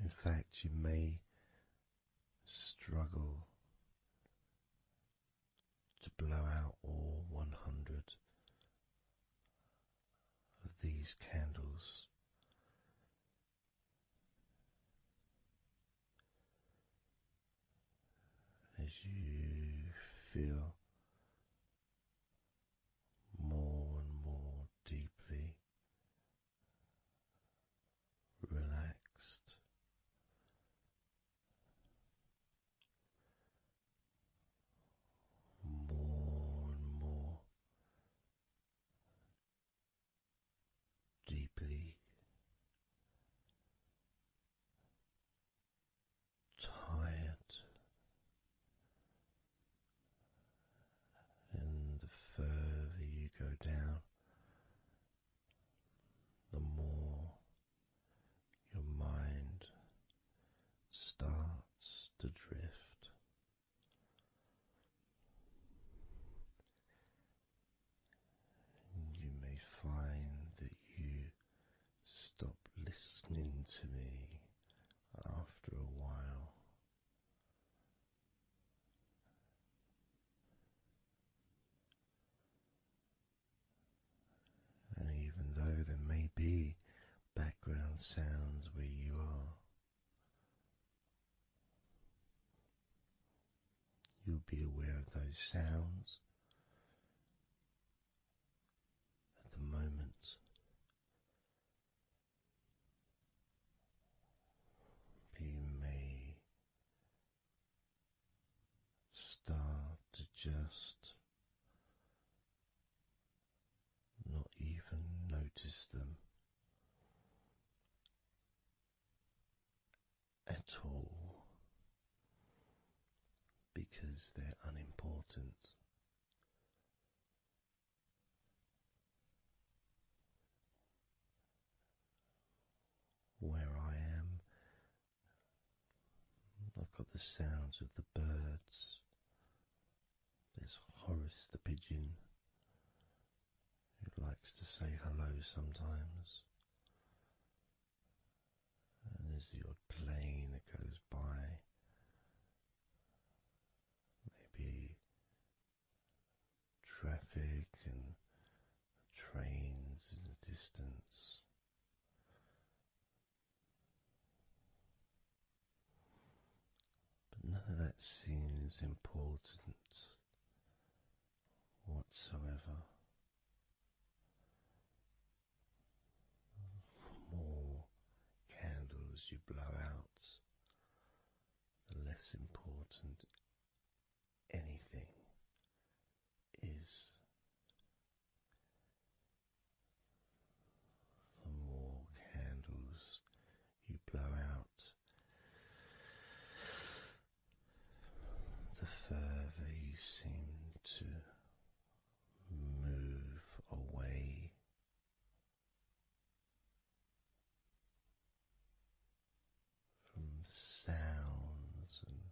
[SPEAKER 2] In fact, you may struggle to blow out all 100 of these candles. As you feel more and more deeply relaxed, more and more deeply tired, and the further you go down, the more your mind starts to drift. And you may find that you stop listening to me after a while. And even though there may be background sounds where you are, you'll be aware of those sounds at the moment. You may start to just not even notice them at all, because they're unimportant. Where I am, I've got the sounds of the birds. There's Horace the pigeon, who likes to say hello sometimes. And there's the odd plane that goes by. Maybe traffic and trains in the distance. But none of that seems important whatsoever. you blow out, the less important anything is. The more candles you blow out, the further you seem to move away from sounds and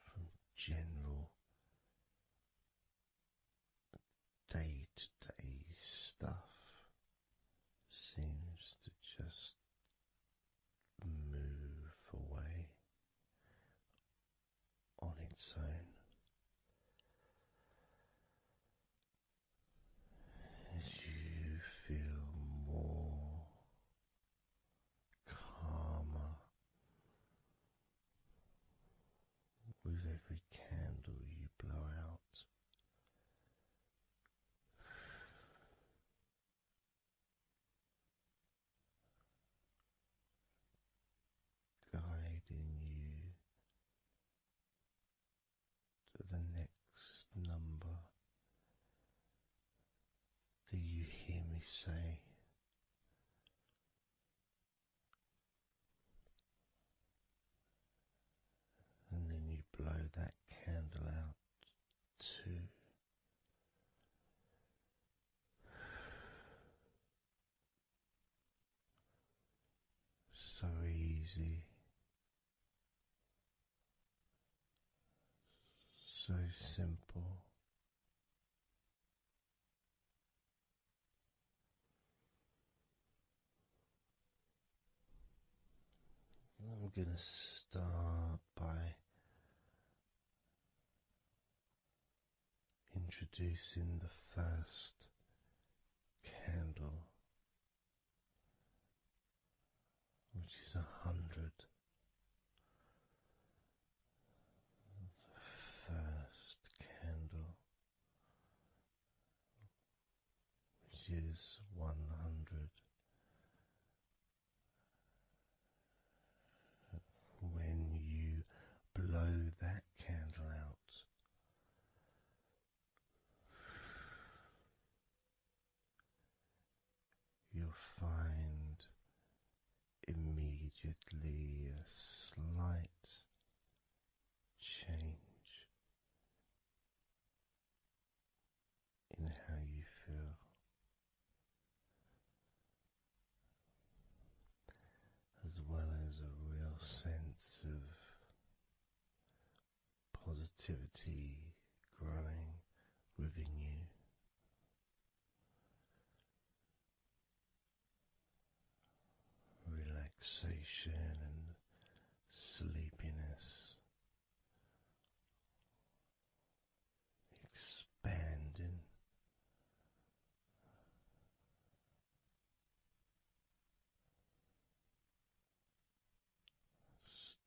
[SPEAKER 2] from general day-to-day stuff. Seems to just move away on its own as you feel more calmer with every candle you blow out. Guiding you to the next number that you hear me say, and then you blow that candle out too. So easy, so simple. I'm going to start by introducing the first candle, which is 100. The first candle, which is 100. When you blow that candle out, you'll find immediately a slight change in how you feel, as well as a real sense of positivity growing within you. Relaxation and sleepiness expanding,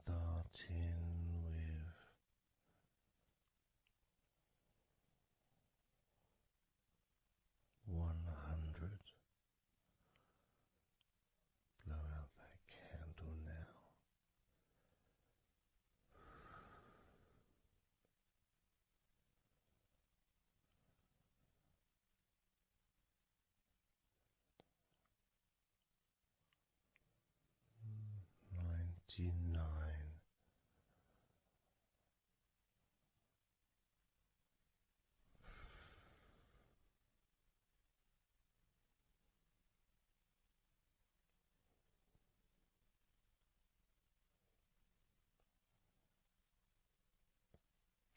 [SPEAKER 2] starting with 100. Blow out that candle now. 99.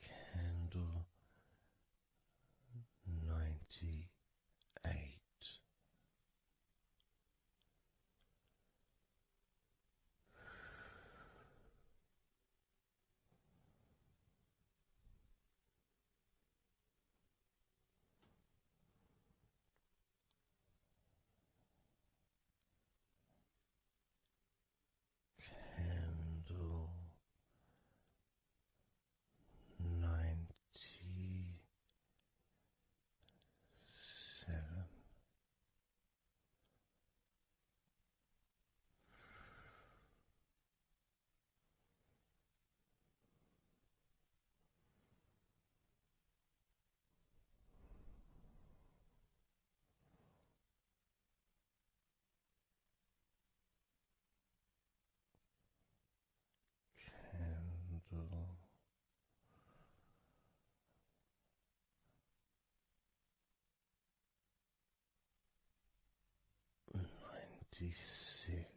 [SPEAKER 2] Candle 98. Candle 97. 26.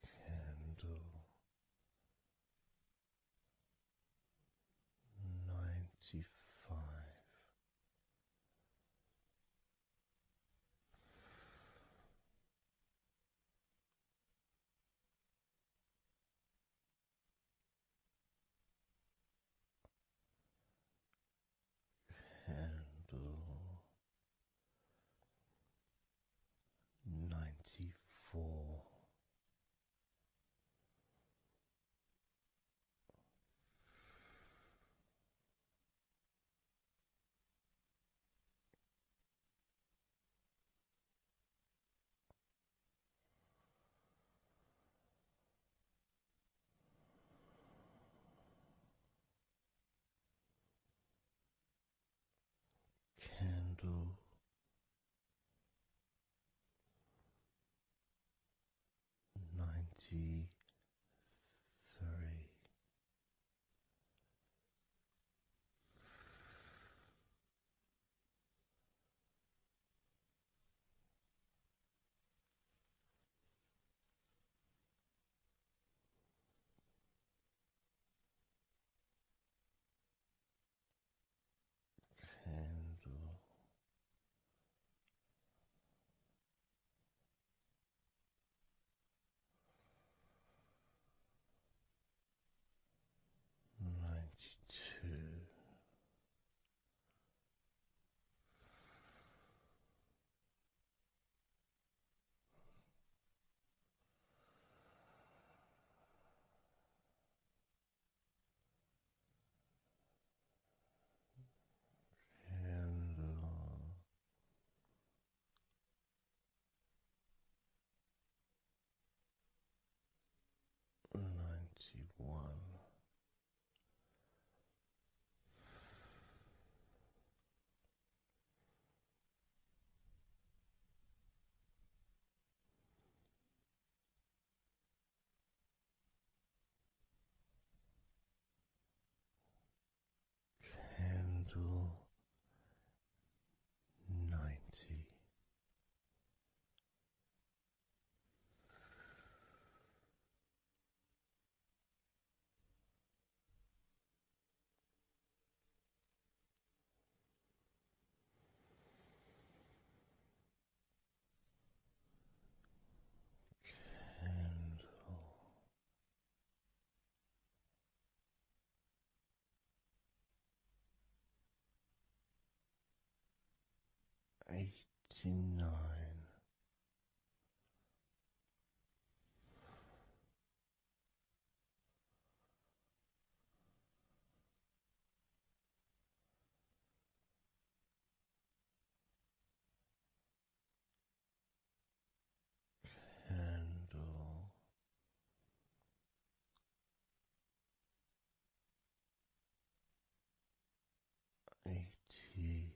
[SPEAKER 2] Candle 95. Candle 94. Candle 93. Candle 92. Candle 91. Candle 90. Candle 89. Candle 88.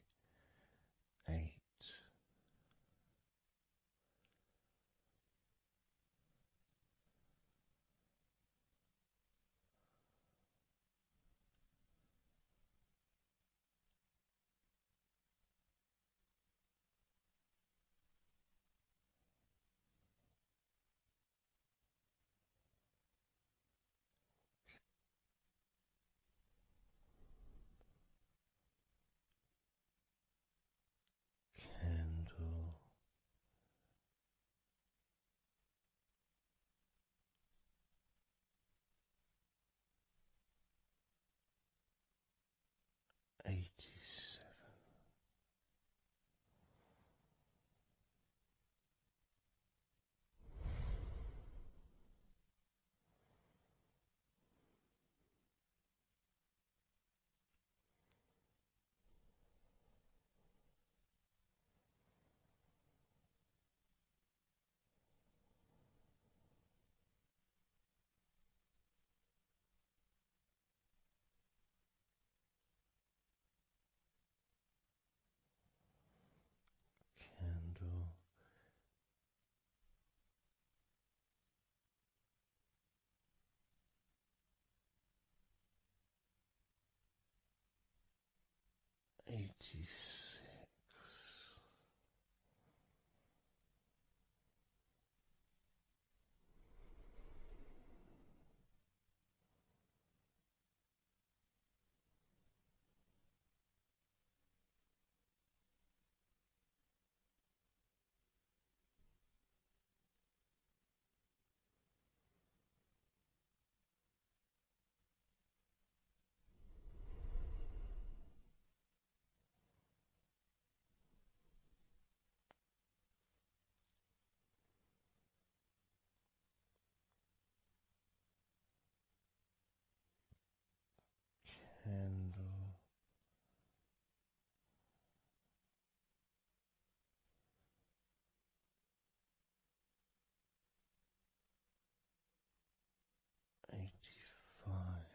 [SPEAKER 2] Candle 85.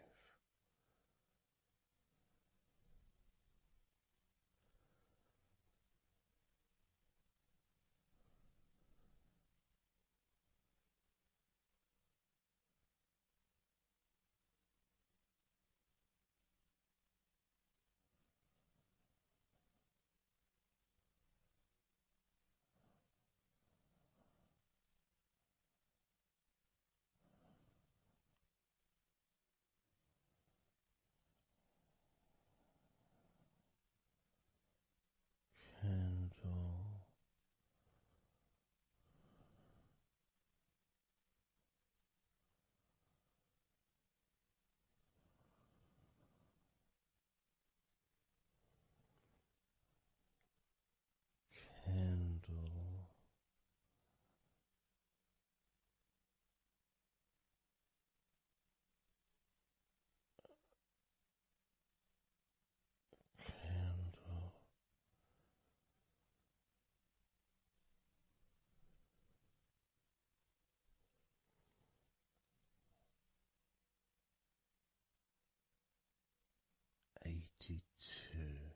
[SPEAKER 2] 82.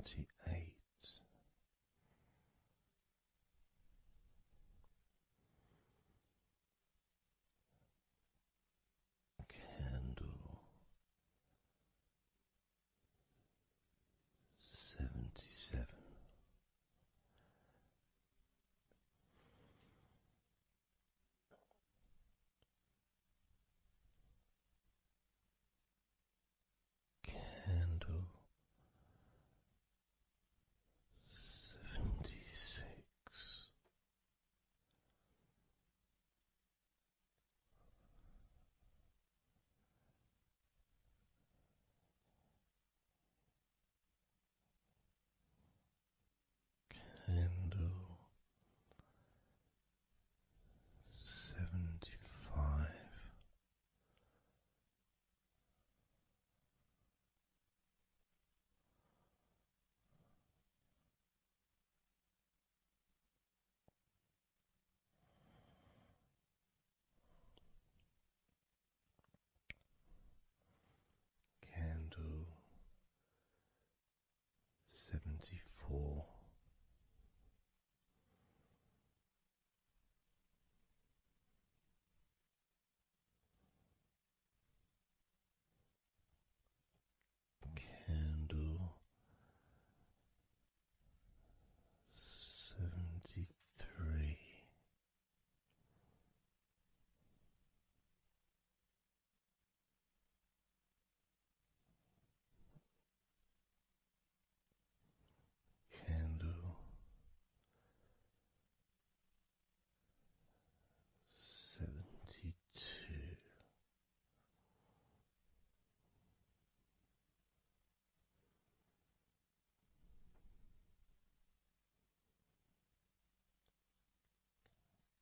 [SPEAKER 2] 78. Candle 77. Candle 76. Candle 75. Candle 74. Candle 73. Candle 72.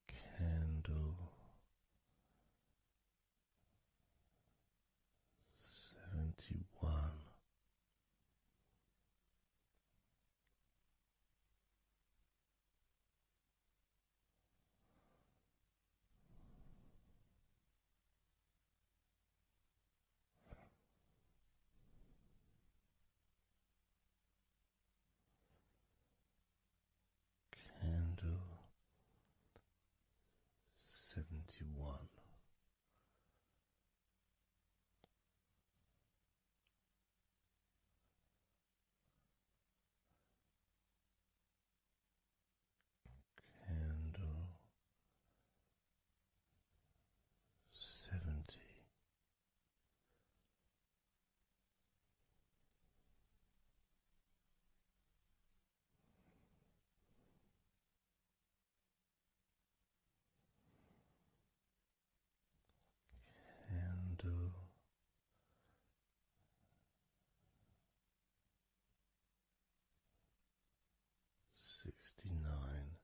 [SPEAKER 2] Candle 71. Candle 71. Candle 70. Candle 69.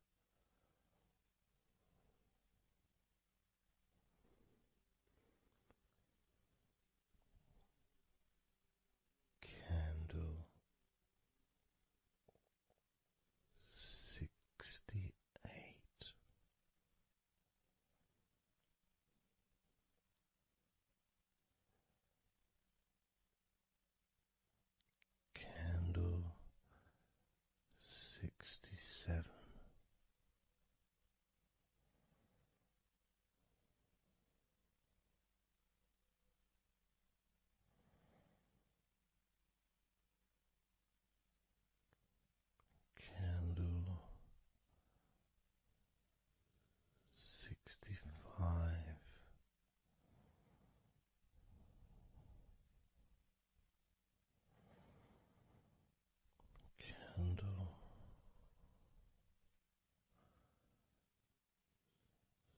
[SPEAKER 2] Candle 68. Candle 67. Candle 65. Candle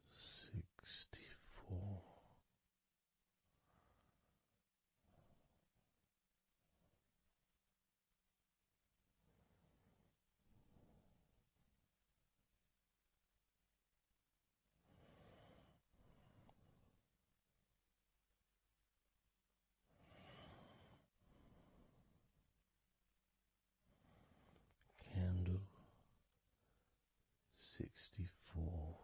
[SPEAKER 2] 64. Candle 64.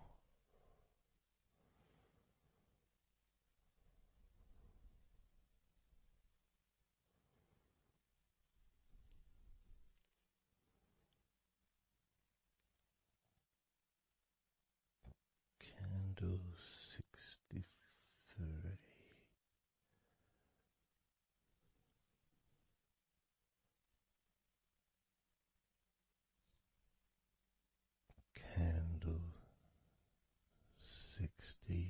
[SPEAKER 2] Candle 63. Candle 62.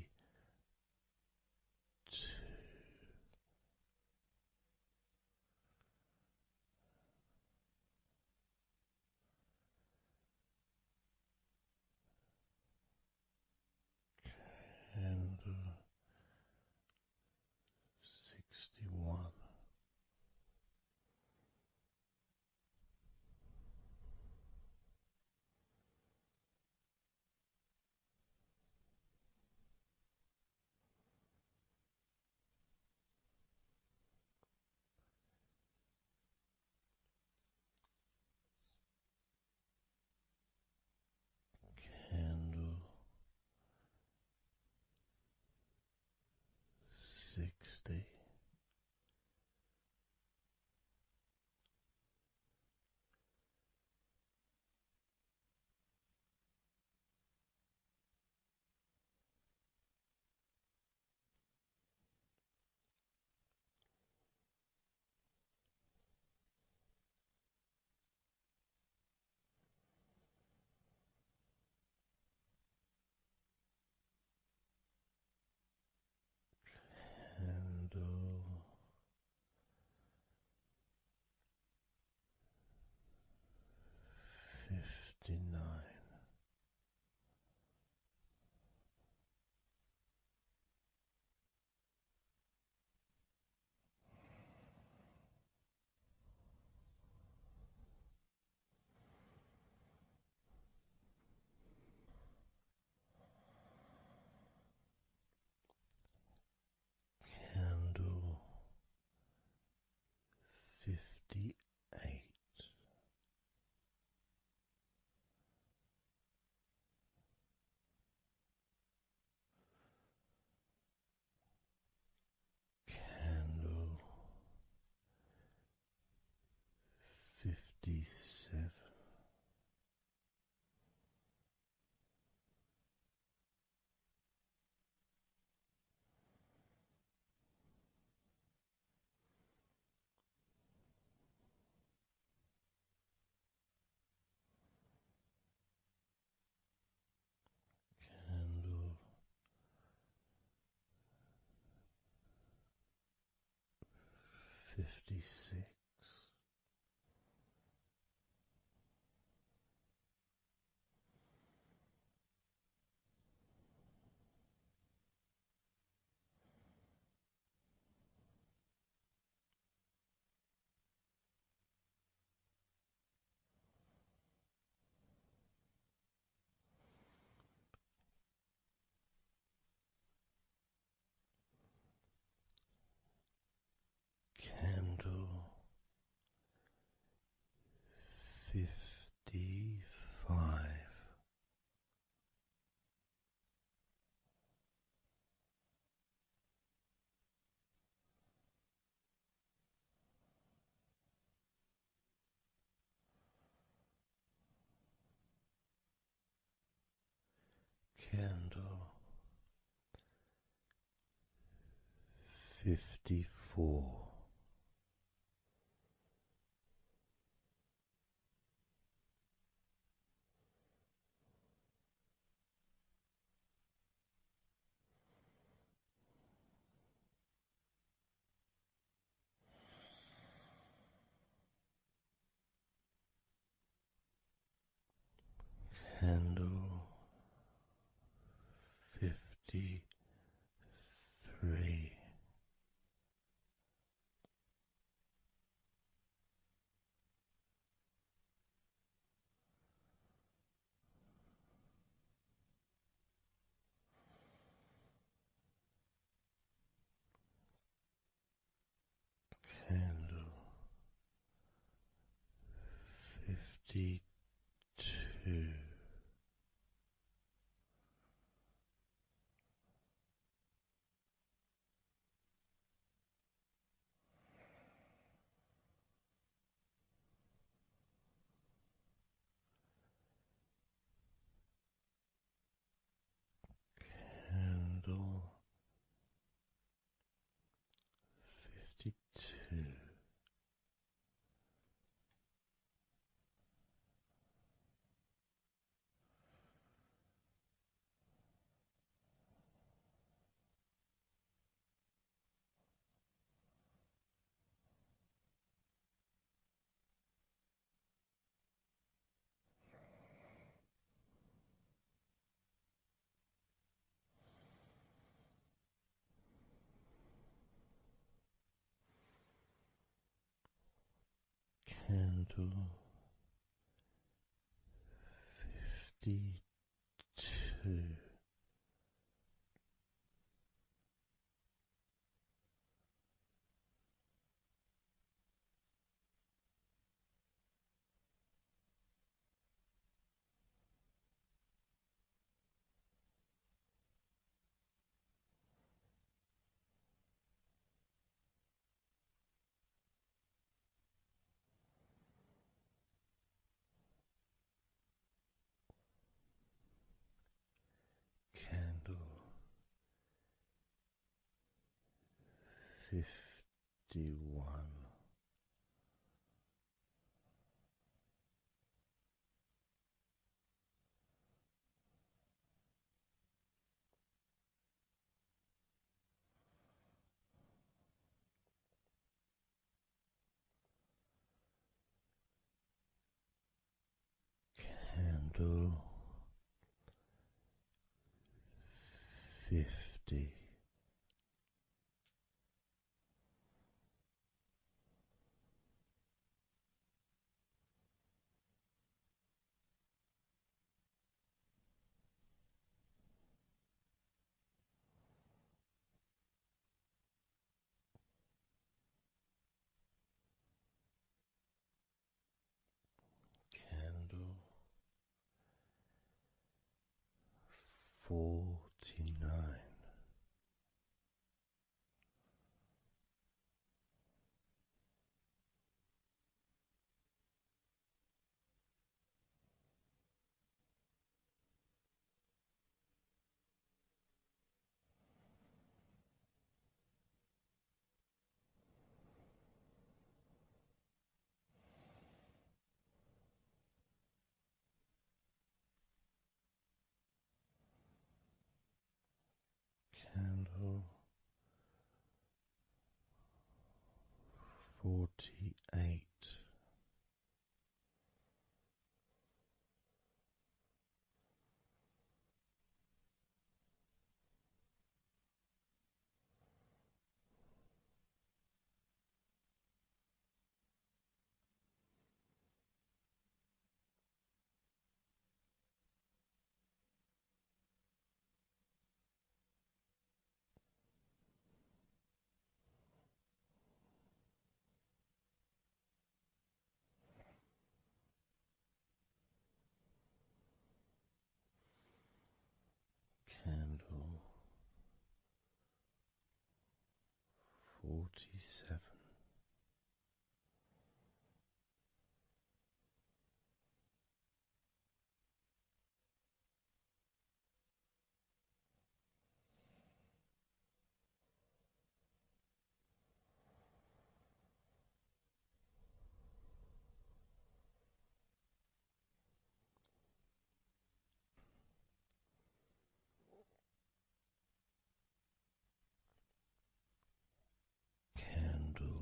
[SPEAKER 2] Candle 61. Candle 60. Candle 59. Candle 58. Candle 57. Candle 56. Candle 55. Candle 54. Candle 53. Candle 52. 52. Candle 52. Candle 51. Candle 50. Candle 49. Candle 48. Candle 47. Candle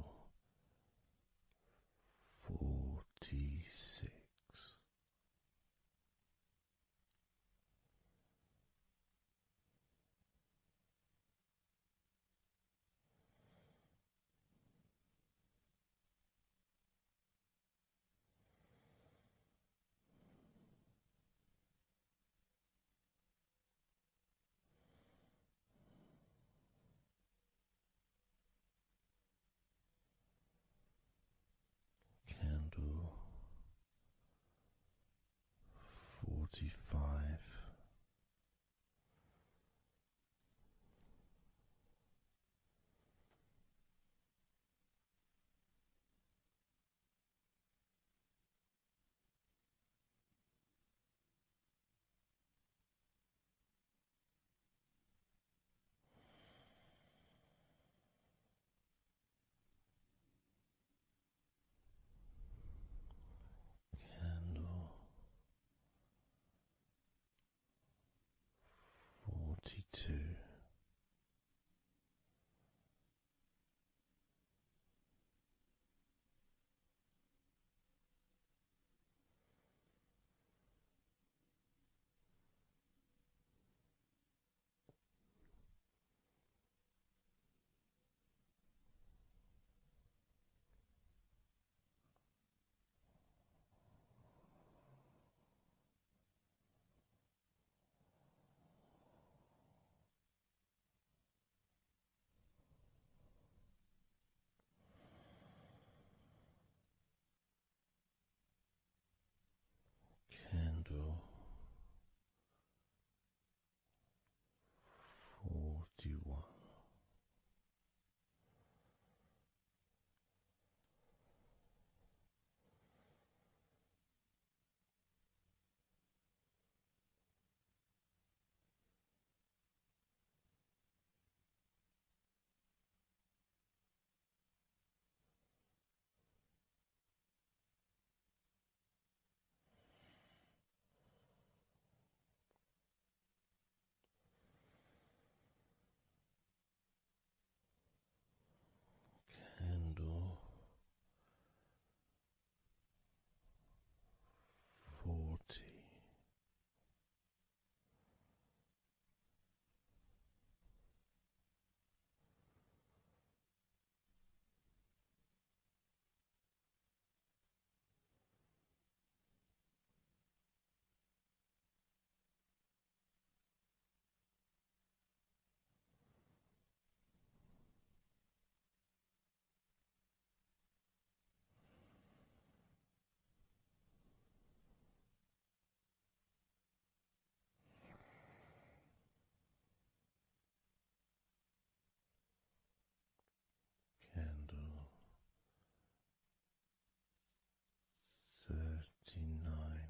[SPEAKER 2] 42. Candle 41. Candle 40. Candle 39.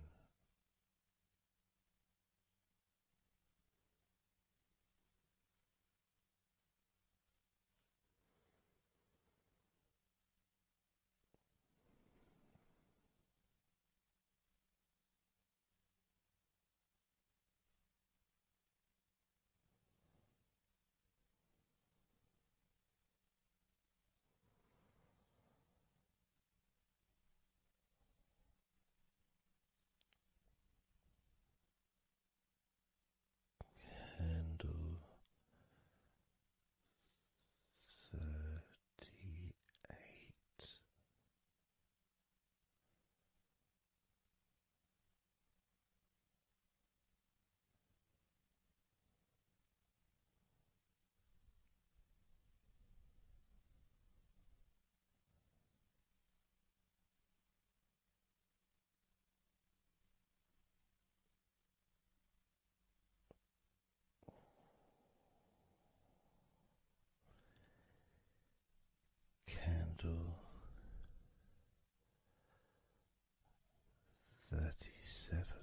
[SPEAKER 2] Candle 38. Candle 37.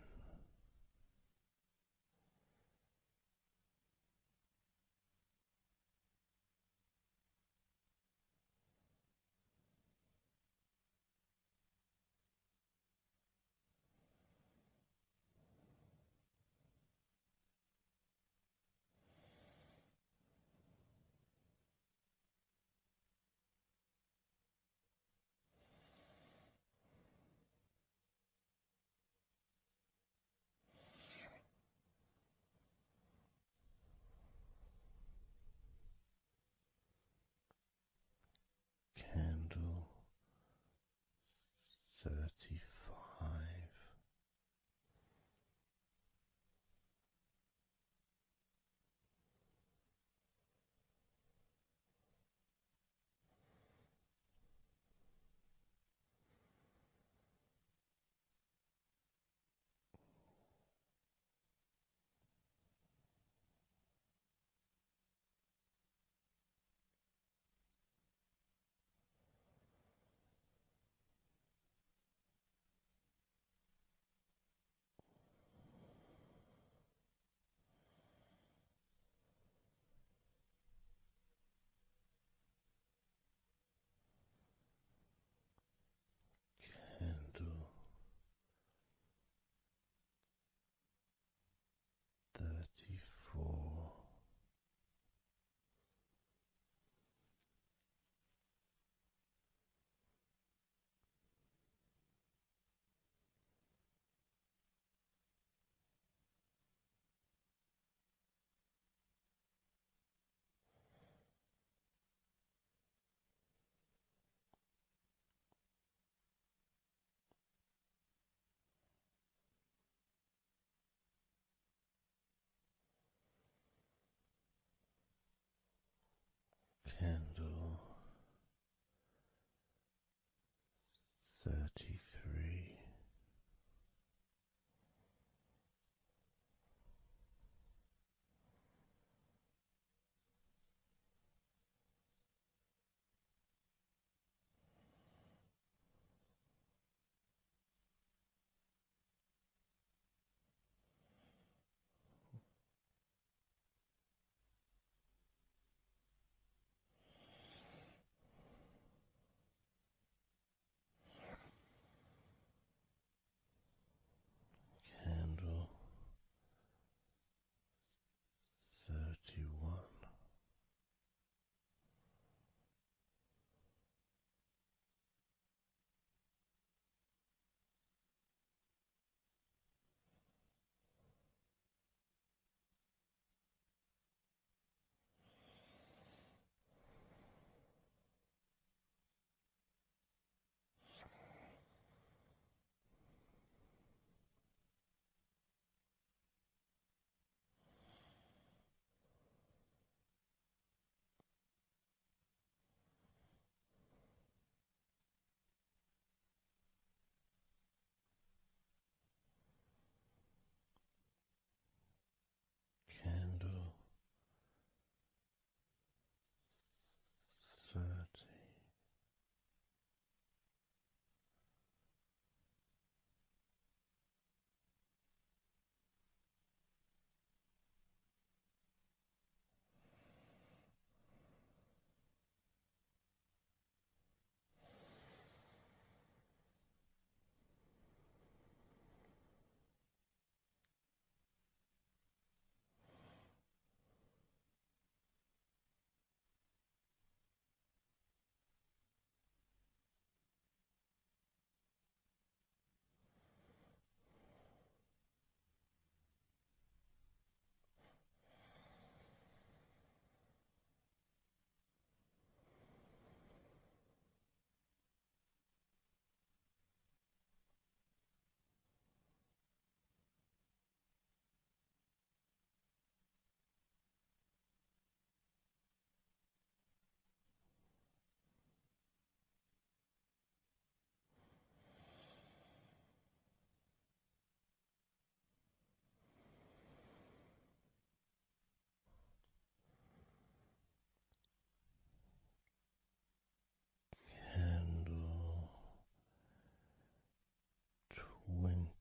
[SPEAKER 2] 29.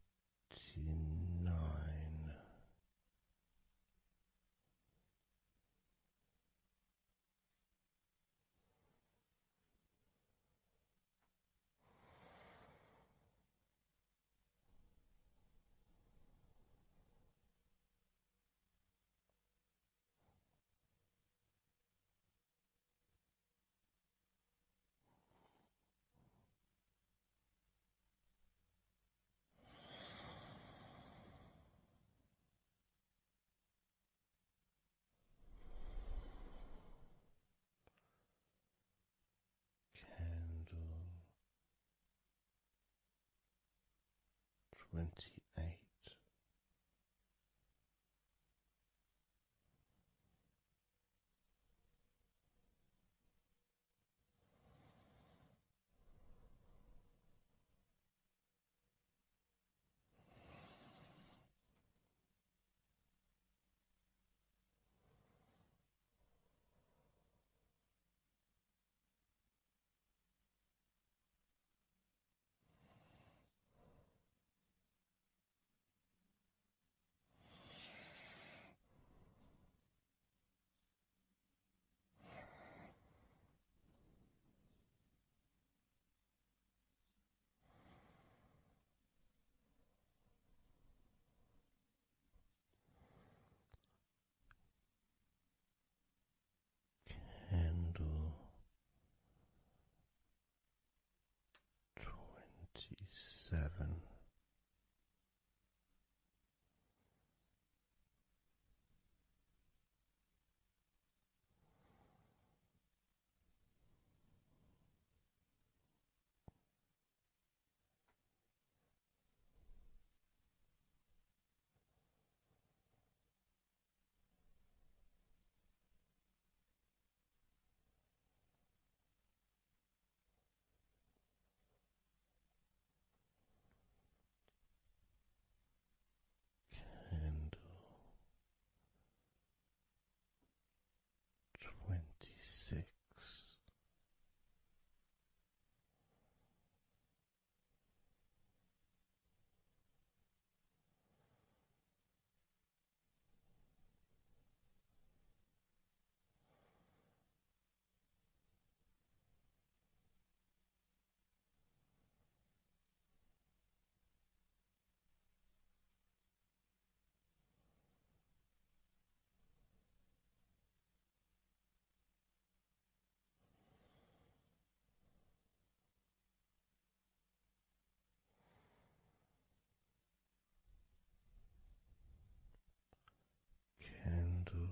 [SPEAKER 2] Candle 28. Candle 27. Candle 26. Candle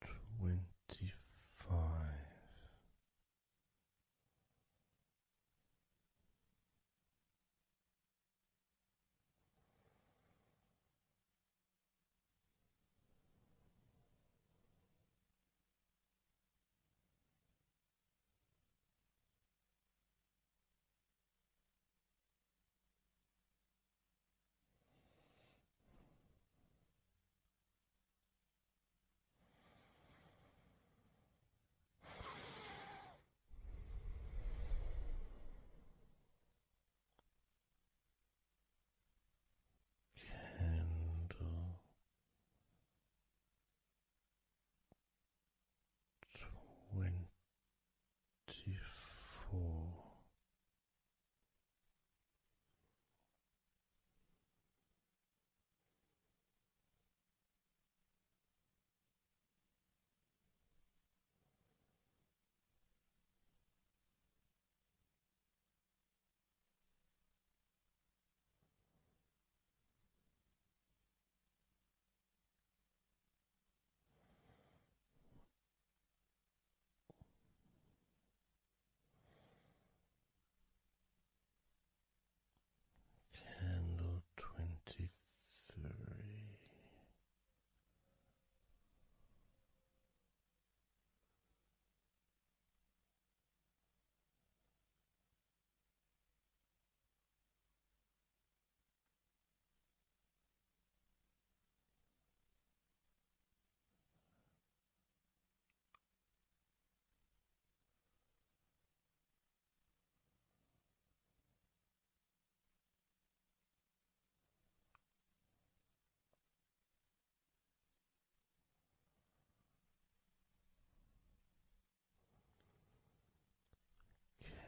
[SPEAKER 2] 25.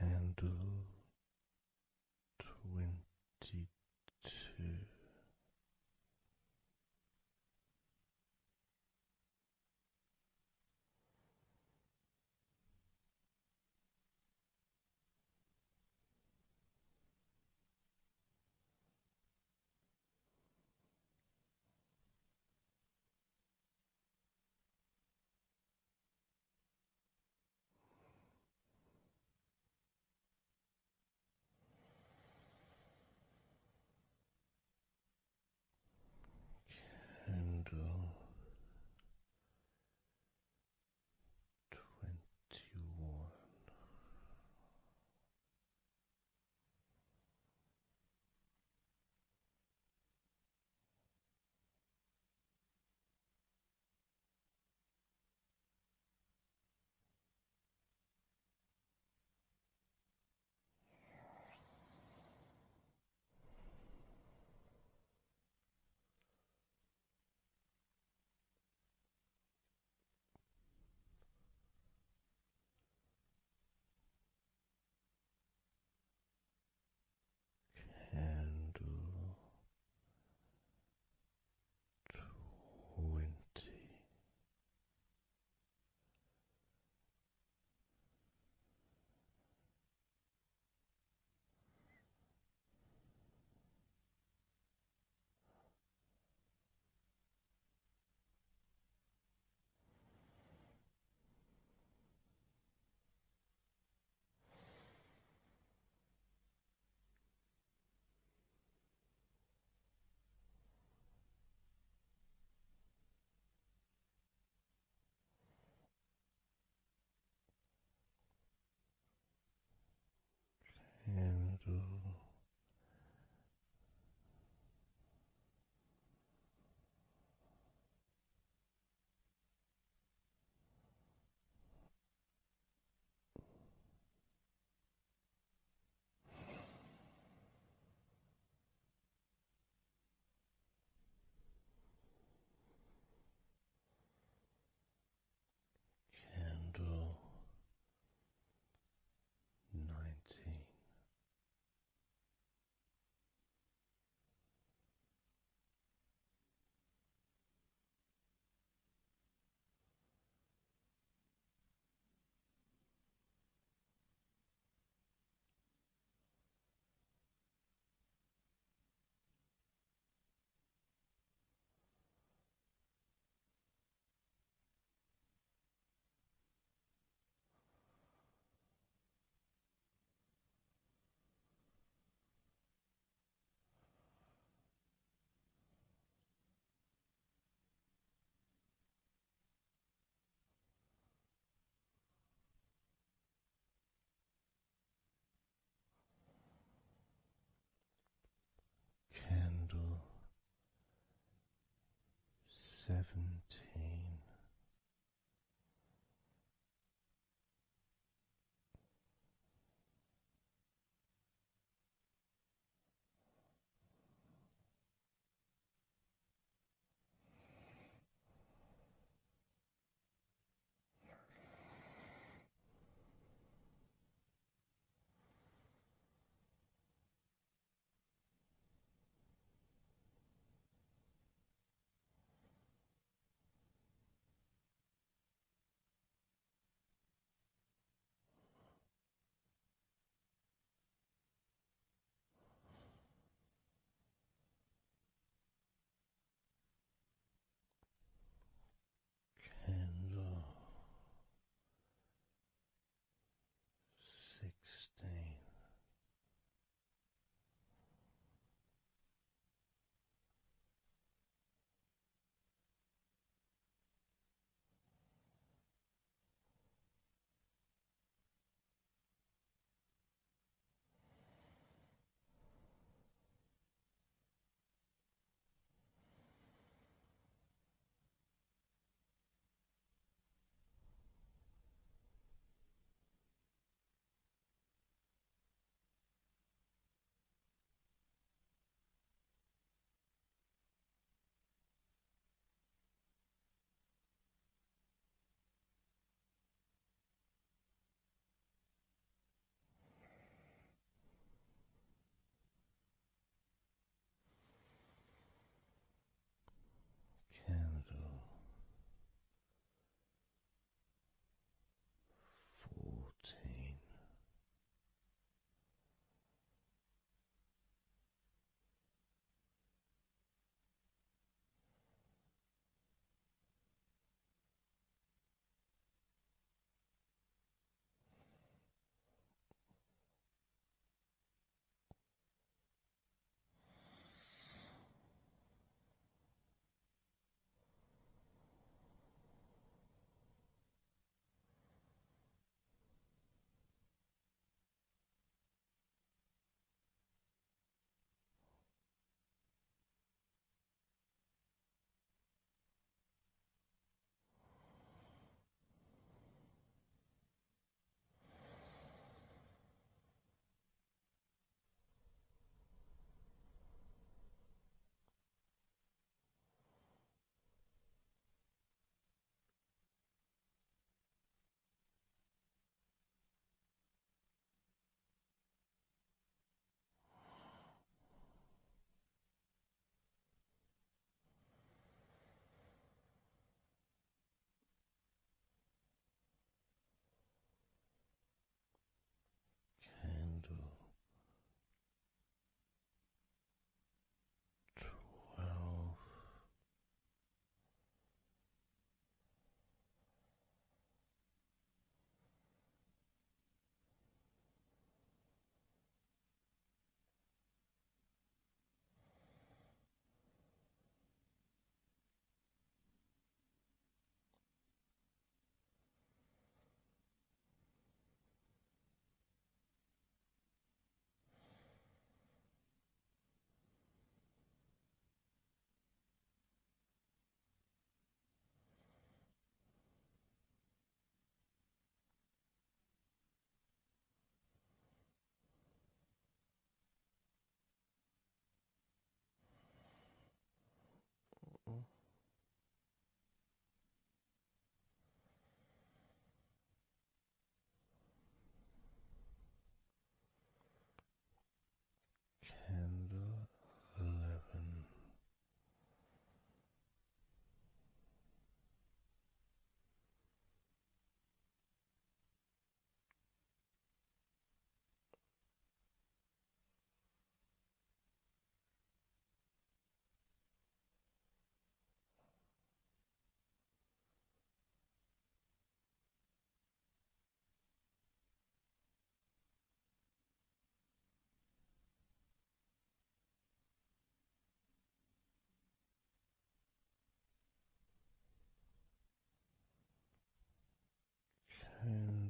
[SPEAKER 2] Candle 22.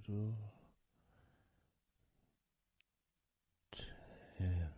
[SPEAKER 2] candle. 10.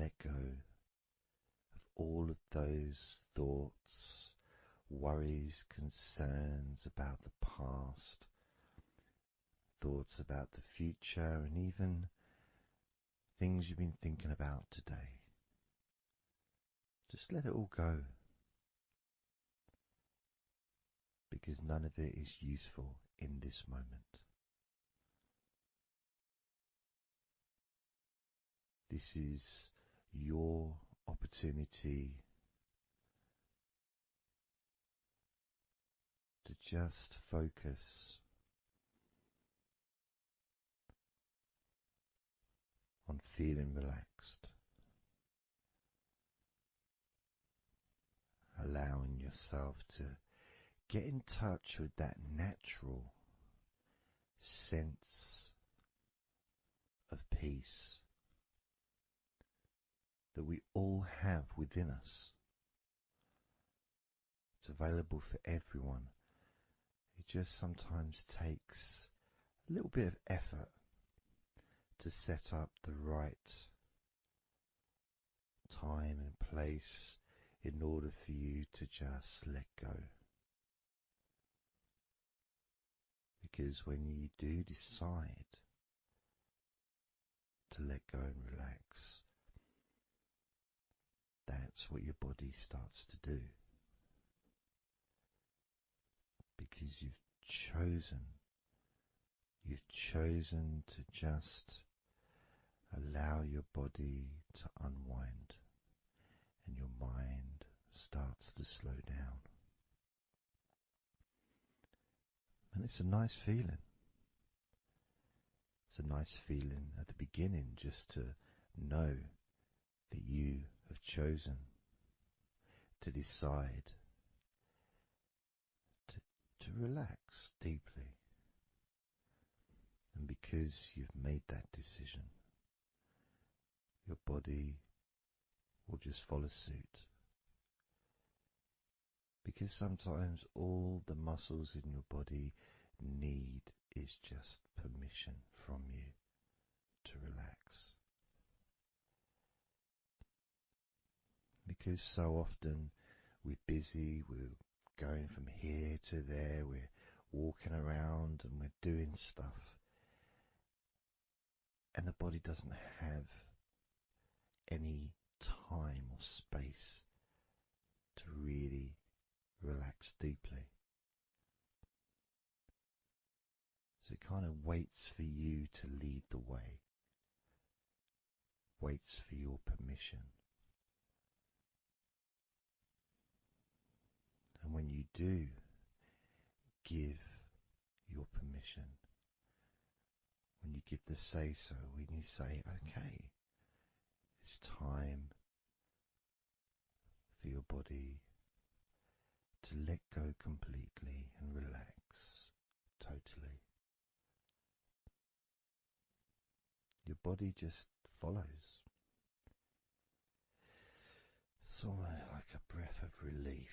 [SPEAKER 2] let go of all of those thoughts, worries, concerns about the past, thoughts about the future, and even things you've been thinking about today. Just let it all go, because none of it is useful in this moment. This is your opportunity to just focus on feeling relaxed, allowing yourself to get in touch with that natural sense of peace that we all have within us. It's available for everyone. It just sometimes takes a little bit of effort to set up the right time and place in order for you to just let go. Because when you do decide to let go and relax, that's what your body starts to do. Because you've chosen to just allow your body to unwind, and your mind starts to slow down. And it's a nice feeling. It's a nice feeling at the beginning just to know that you have chosen to decide to relax deeply. And because you've made that decision, your body will just follow suit. Because sometimes all the muscles in your body need is just permission from you to relax. Because so often we're busy, we're going from here to there, we're walking around and we're doing stuff, and the body doesn't have any time or space to really relax deeply. So it kind of waits for you to lead the way, waits for your permission. And when you do give your permission, when you give the say-so, when you say, okay, it's time for your body to let go completely and relax totally, your body just follows. It's almost like a breath of relief.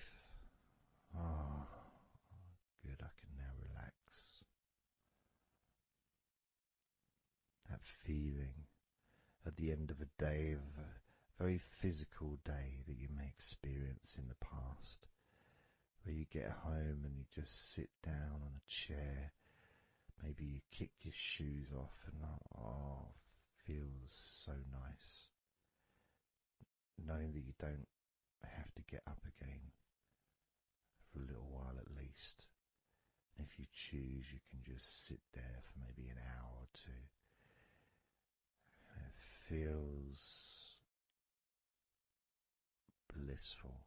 [SPEAKER 2] Ah, good, I can now relax. That feeling at the end of a day, of a very physical day that you may experience in the past, where you get home and you just sit down on a chair, maybe you kick your shoes off and feels so nice. Knowing that you don't have to get up again for a little while at least. And if you choose, you can just sit there for maybe an hour or two. And it feels blissful.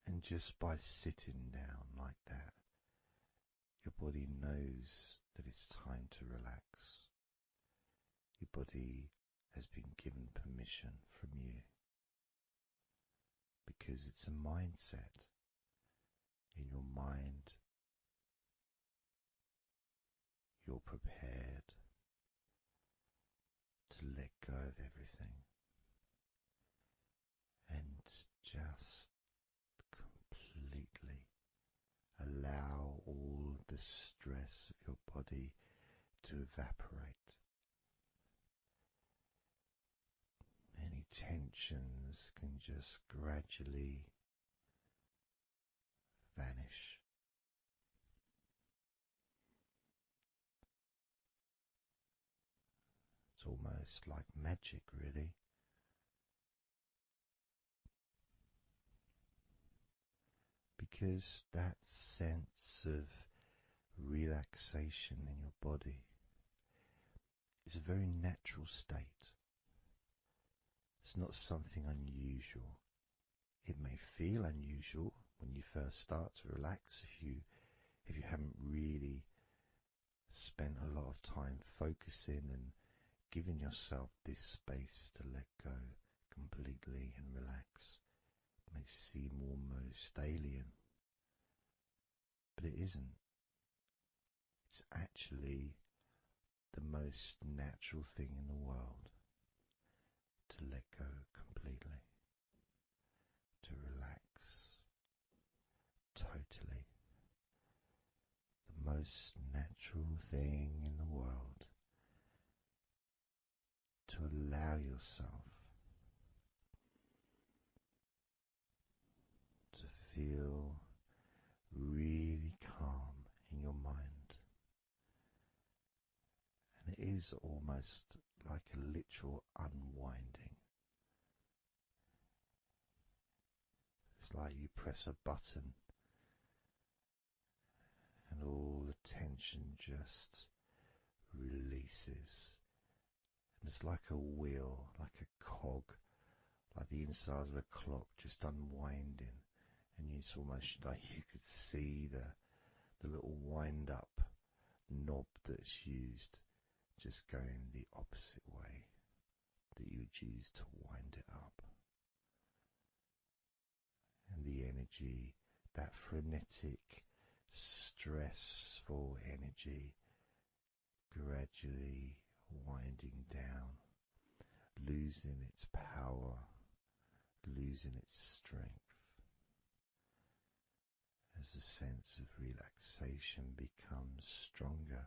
[SPEAKER 2] And just by sitting down like that, your body knows that it's time to relax. Your body has been given permission from you, because it's a mindset. In your mind, you're prepared to let go of everything and just completely allow all the stress of your body to evaporate, tensions can just gradually vanish. It's almost like magic, really. Because that sense of relaxation in your body is a very natural state. It's not something unusual. It may feel unusual when you first start to relax if you haven't really spent a lot of time focusing and giving yourself this space to let go completely and relax. It may seem almost alien, but it isn't. It's actually the most natural thing in the world to let go completely, to relax totally. The most natural thing in the world to allow yourself to feel really calm in your mind. And it is almost like a literal unwinding. It's like you press a button and all the tension just releases. And it's like a wheel, like a cog, like the inside of a clock just unwinding. And it's almost like you could see the little wind up knob that's used just going the opposite way that you would use to wind it up. And the energy, that frenetic, stressful energy, gradually winding down, losing its power, losing its strength, as the sense of relaxation becomes stronger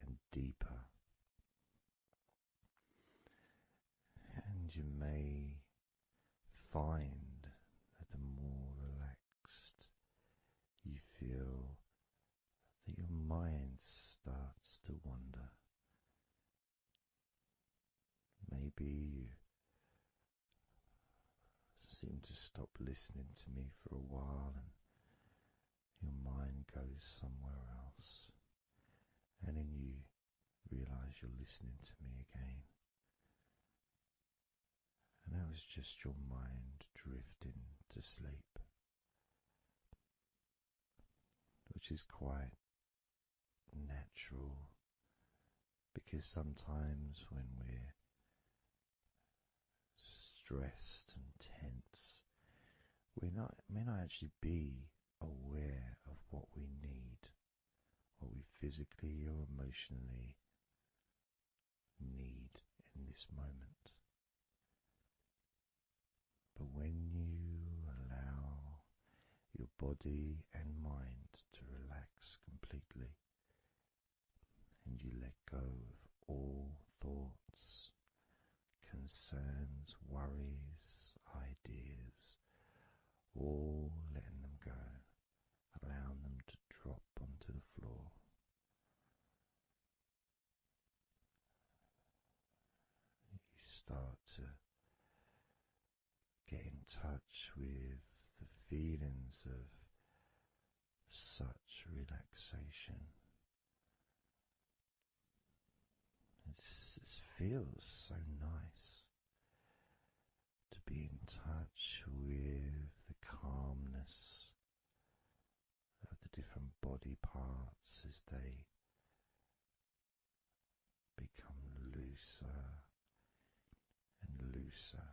[SPEAKER 2] and deeper. And you may find that the more relaxed you feel, that your mind starts to wander. Maybe you seem to stop listening to me for a while and your mind goes somewhere else, and then you realize you're listening to me again. And that was just your mind drifting to sleep, which is quite natural, because sometimes when we're stressed and tense, we may not actually be aware of what we need, what we physically or emotionally need in this moment. But when you allow your body and mind to relax completely, and you let go of all thoughts, concerns, worries, ideas, all letting them go, allowing them to drop onto the floor. You start to get in touch with the feelings of such relaxation. It feels so nice to be in touch with the calmness of the different body parts as they become looser and looser.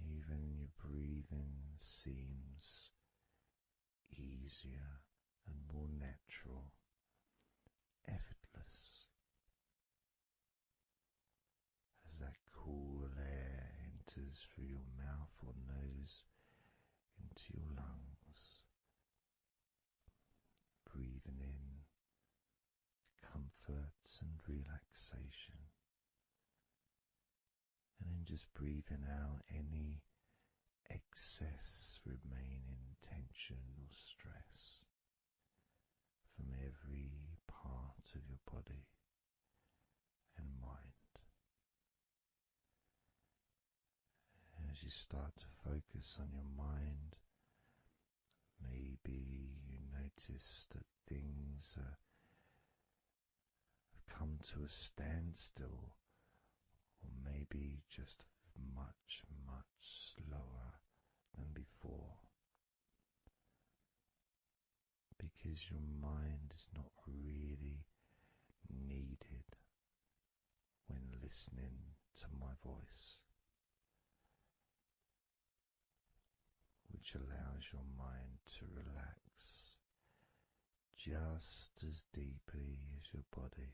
[SPEAKER 2] Even your breathing seems easier and more natural, effortless, as that cool air enters through your mouth or nose into your lungs, breathing in comfort and relaxation, and then just breathing out any excess remaining tension or stress from every part of your body and mind. As you start to focus on your mind, maybe you notice that things have come to a standstill, or maybe just much, much slower than before, because your mind is not really needed when listening to my voice, which allows your mind to relax just as deeply as your body.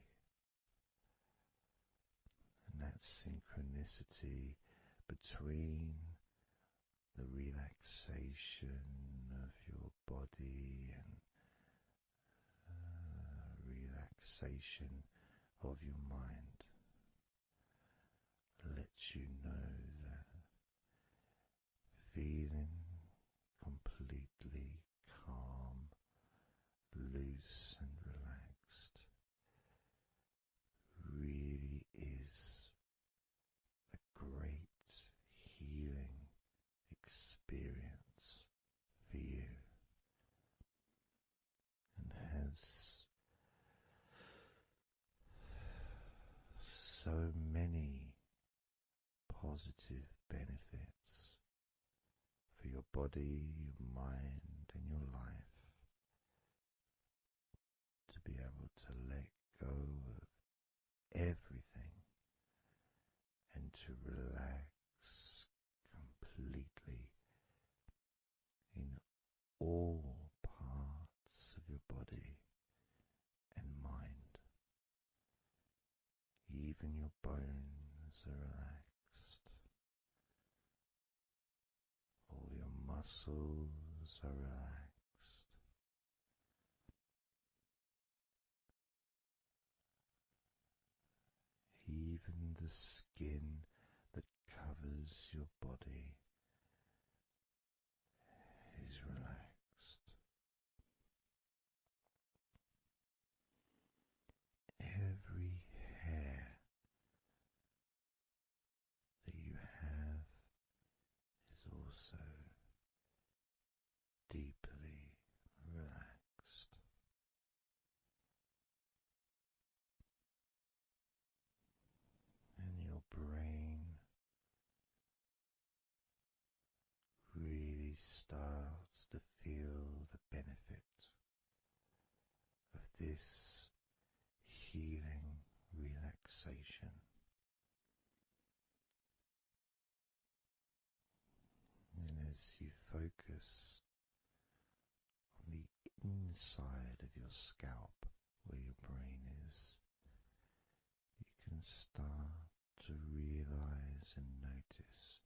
[SPEAKER 2] And that synchronicity between the relaxation of your body and relaxation of your mind lets you know that feeling completely calm, loose and relaxed really is a great healing experience for you, and has so many positive benefits for your body, your mind and your life, to be able to let go of everything and to relax completely in all parts of your body and mind. Even your bones are relaxed. All your muscles are relaxed. Even the skin that covers your body is relaxed. Every hair that you have is also deeply relaxed. And your brain really starts to feel the benefit of this healing relaxation. And as you focus on the inside of your scalp, where your brain is, you can start to realize and notice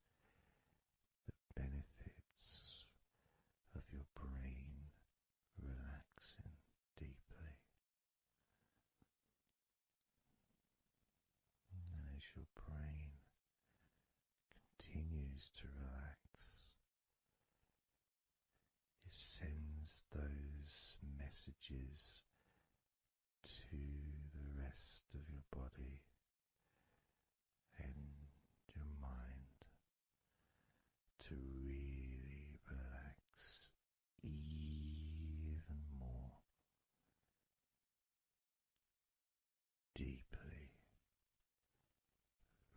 [SPEAKER 2] the benefits of your brain relaxing deeply. And as your brain continues to relax, it sends those messages to the rest of your body and your mind to really relax even more deeply,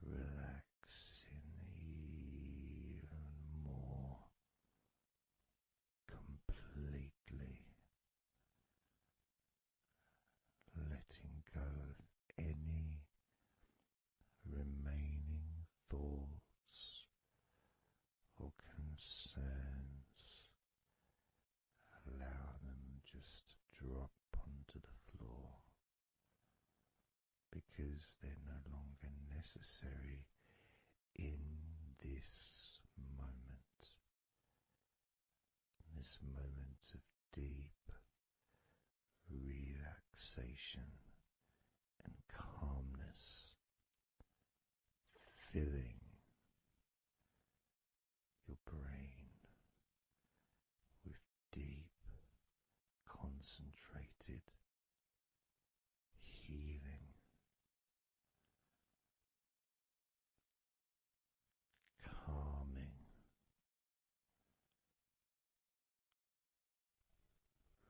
[SPEAKER 2] relaxing even more completely, letting go of any remaining thoughts or concerns. Allow them just to drop onto the floor, because they're no longer necessary in this moment. This moment of deep relaxation and concentrated healing, calming,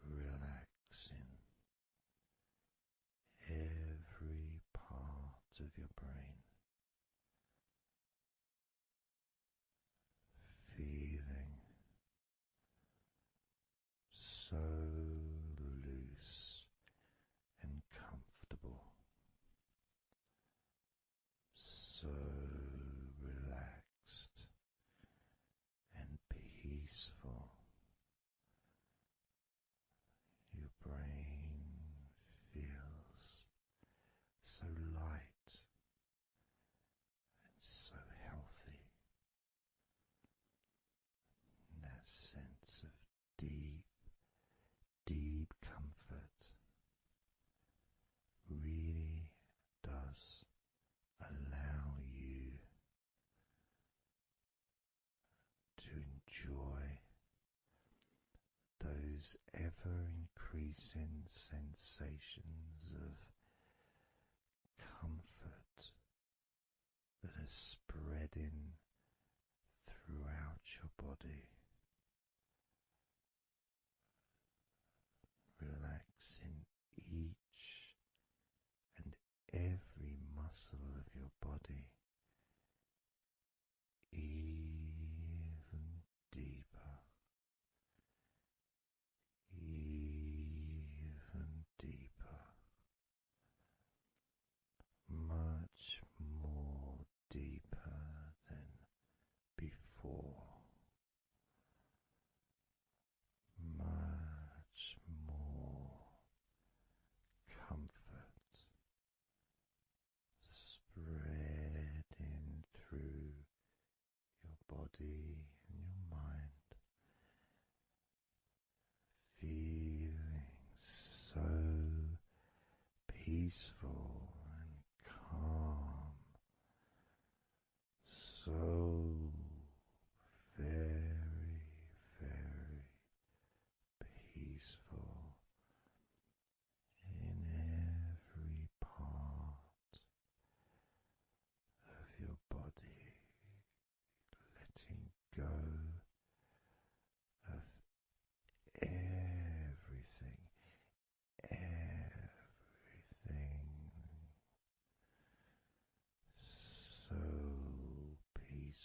[SPEAKER 2] relaxing every part of your brain, feeling so loose and comfortable, so relaxed and peaceful. Your brain feels so light and so healthy. And that sense of deep, deep comfort really does allow you to enjoy those ever increasing sensations of comfort that are spreading throughout your body, relaxing each and every muscle of your body even deeper, even deeper, much more deeper than before, much more comfort spreading through your body and your mind, feeling so peaceful and calm, so very, very peaceful in every part of your body, letting go of everything, everything so peaceful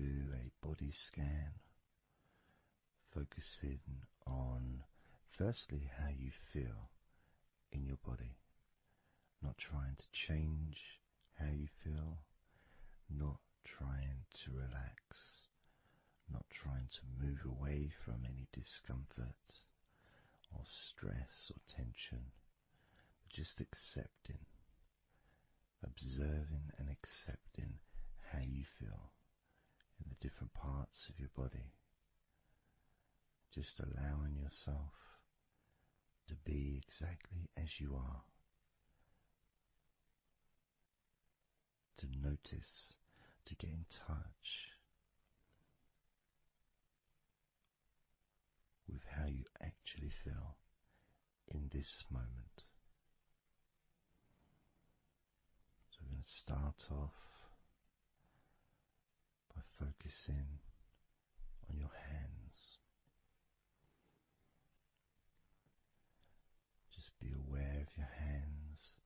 [SPEAKER 2] do a body scan, focusing on firstly how you feel in your body, not trying to change how you feel, not trying to relax, not trying to move away from any discomfort or stress or tension, but just accepting, observing and accepting how you feel in the different parts of your body. Just allowing yourself to be exactly as you are, to notice, to get in touch with how you actually feel in this moment. So we're going to start off by focusing on your hands. Just be aware of your hands.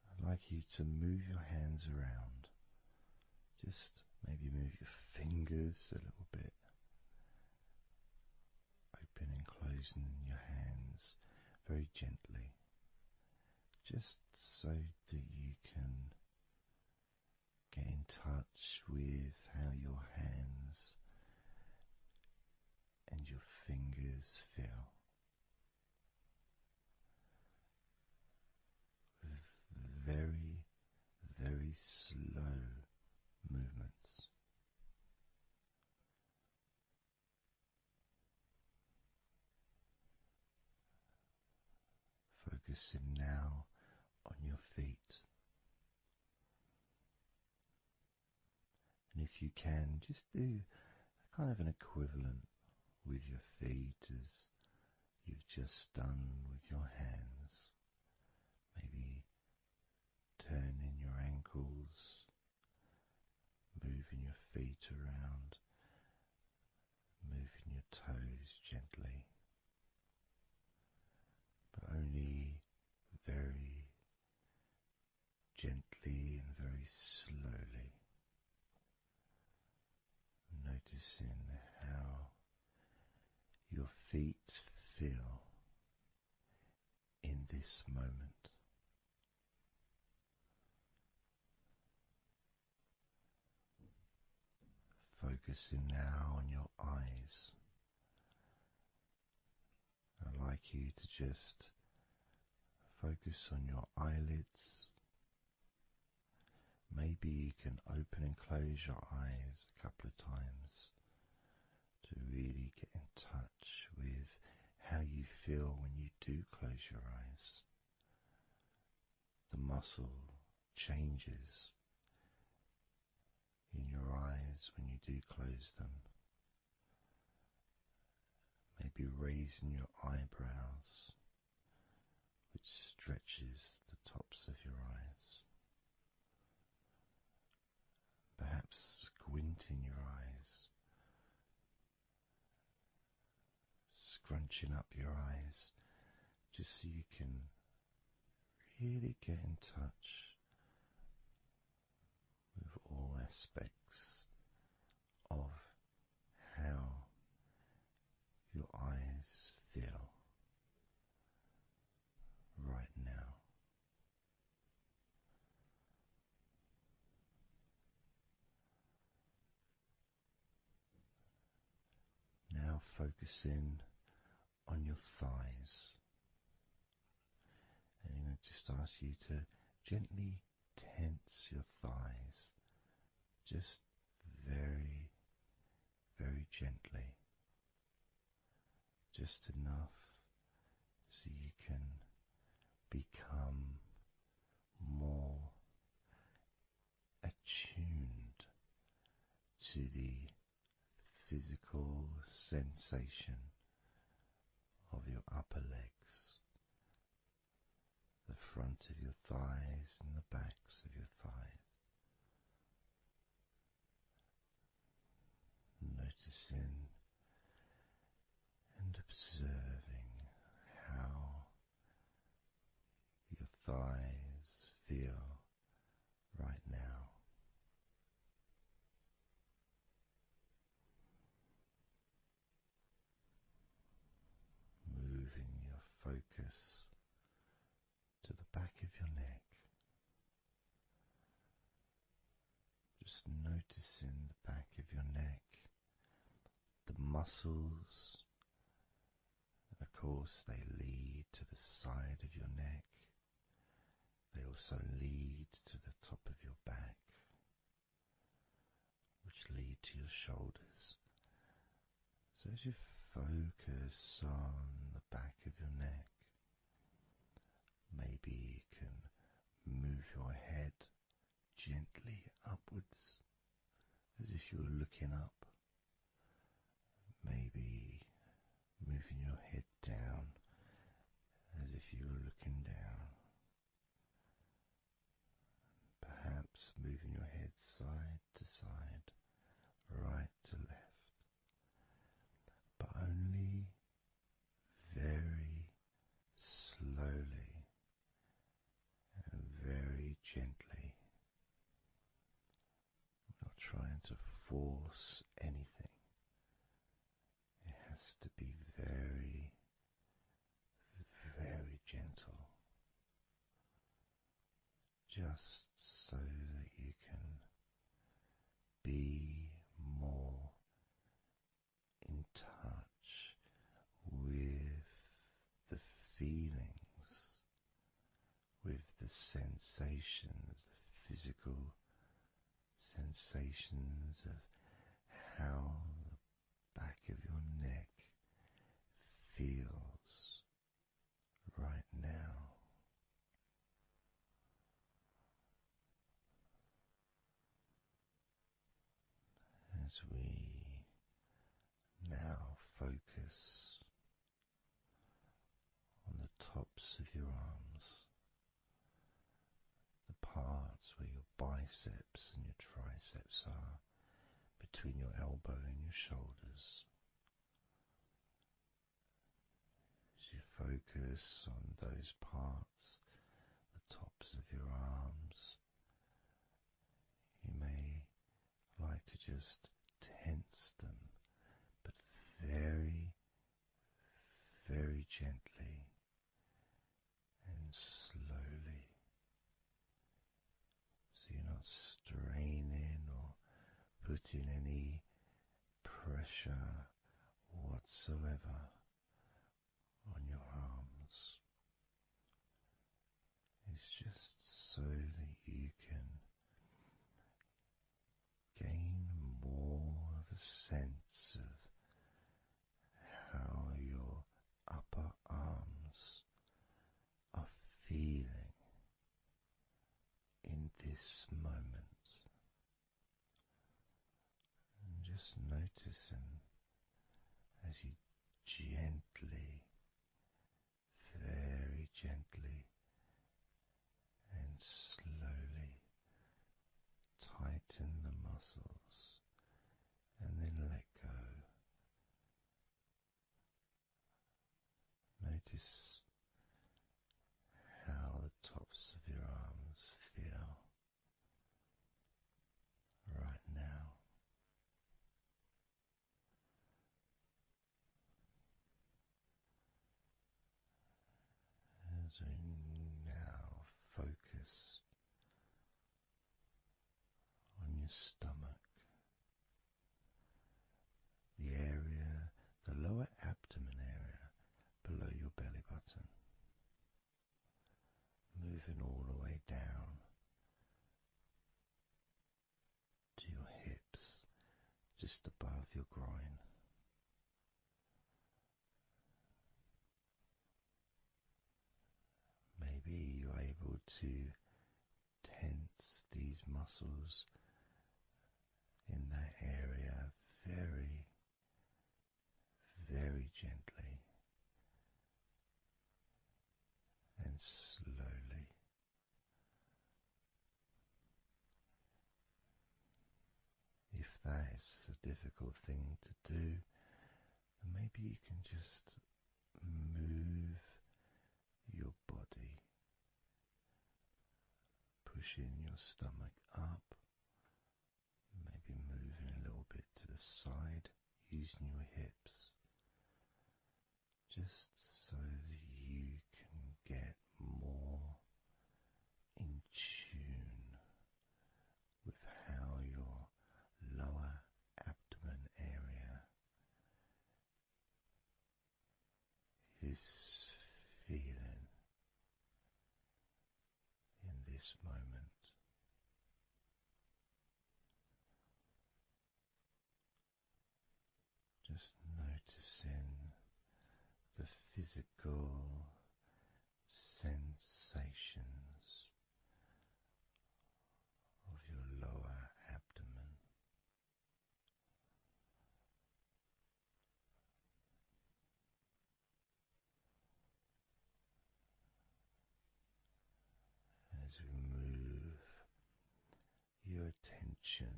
[SPEAKER 2] I'd like you to move your hands around. Just maybe move your fingers a little bit. Open and closing your hands very gently. Just so that you can get in touch with how your hands and your fingers feel. With very, very slow movements. Focusing now on your feet. And if you can, just do kind of an equivalent with your feet as you've just done with your hands. Maybe turning your ankles, moving your feet around, moving your toes gently, but only very gently and very slowly, noticing how your feet feel in this moment. Focusing now on your eyes. I'd like you to just focus on your eyelids. Maybe you can open and close your eyes a couple of times to really get in touch with how you feel when you do close your eyes. The muscle changes in your eyes when you do close them. Maybe raising your eyebrows, which stretches the tops of your eyes. Perhaps squinting your eyes, scrunching up your eyes, just so you can really get in touch with all aspects of how your eyes feel right now. Now focusing on your thighs. And I'm going to just ask you to gently tense your thighs, just very, very gently, just enough so you can become more attuned to the physical sensation of your upper legs, the front of your thighs and the backs of your thighs. Noticing and observing how your thighs feel just noticing the back of your neck, the muscles, and of course they lead to the side of your neck. They also lead to the top of your back, which lead to your shoulders. So as you focus on the back of your neck, maybe you can move your head gently upwards as if you were looking up. Maybe moving your head down as if you were looking down. Perhaps moving your head side to side, right to left, but only very slowly and very gently. Not trying to force anything. It has to be very, very gentle, just so that you can be more in touch with the feelings, with the sensations, the physical sensations of how the back of your neck feels right now. As we now focus on the tops of your arms, the parts where your biceps and your triceps are, between your elbow and your shoulders. As you focus on those parts, the tops of your arms, you may like to just tense them, but very, very gently and slowly, so you're not straining or putting any pressure whatsoever on your arms. It's just so that you can gain more of a sense of how your upper arms are feeling in this moment, and just noticing as you gently, very gently and slowly tighten the muscles and then let go. Notice how the tops of your arms feel right now. As we now focus on your stomach, the area, the lower abdomen area below your belly button, moving all the way down to your hips, just above your groin. Maybe you're able to tense these muscles in that area very, very gently and slowly. If that is a difficult thing to do, then maybe you can just move your body, pushing your stomach up, maybe moving a little bit to the side, using your hips, just so that you can get more in tune with how your this moment. Just noticing the physical sensations of your lower abdomen. As we move your attention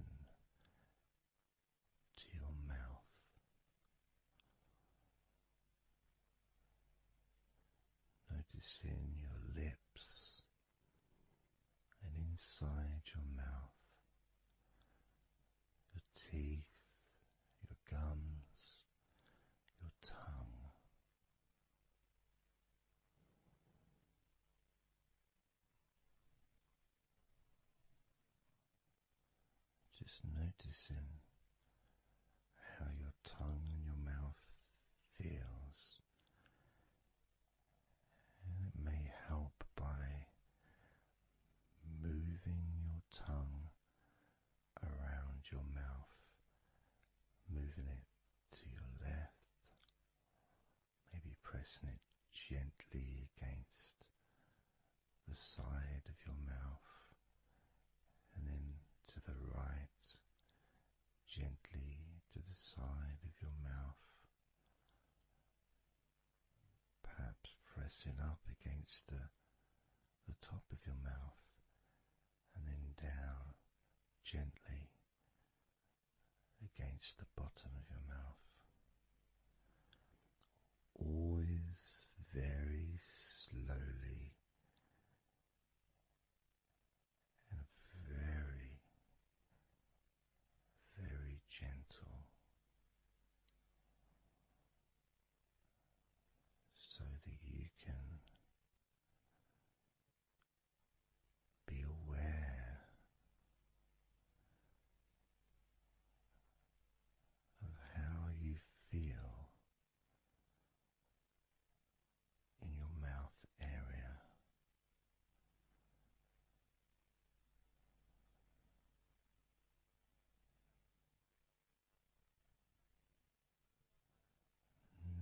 [SPEAKER 2] to your mouth, noticing your lips and inside your mouth, your teeth, your gums, your tongue. Just noticing how your tongue and your mouth feels, and it may help by moving your tongue around your mouth, moving it to your left, maybe pressing it gently against the side of your mouth, and then to the right, gently to the side of your mouth, perhaps pressing up against the top of your mouth, and then down gently against the bottom of your mouth. Always very slowly and very, very gentle, so that you can be aware of how you feel in your mouth area.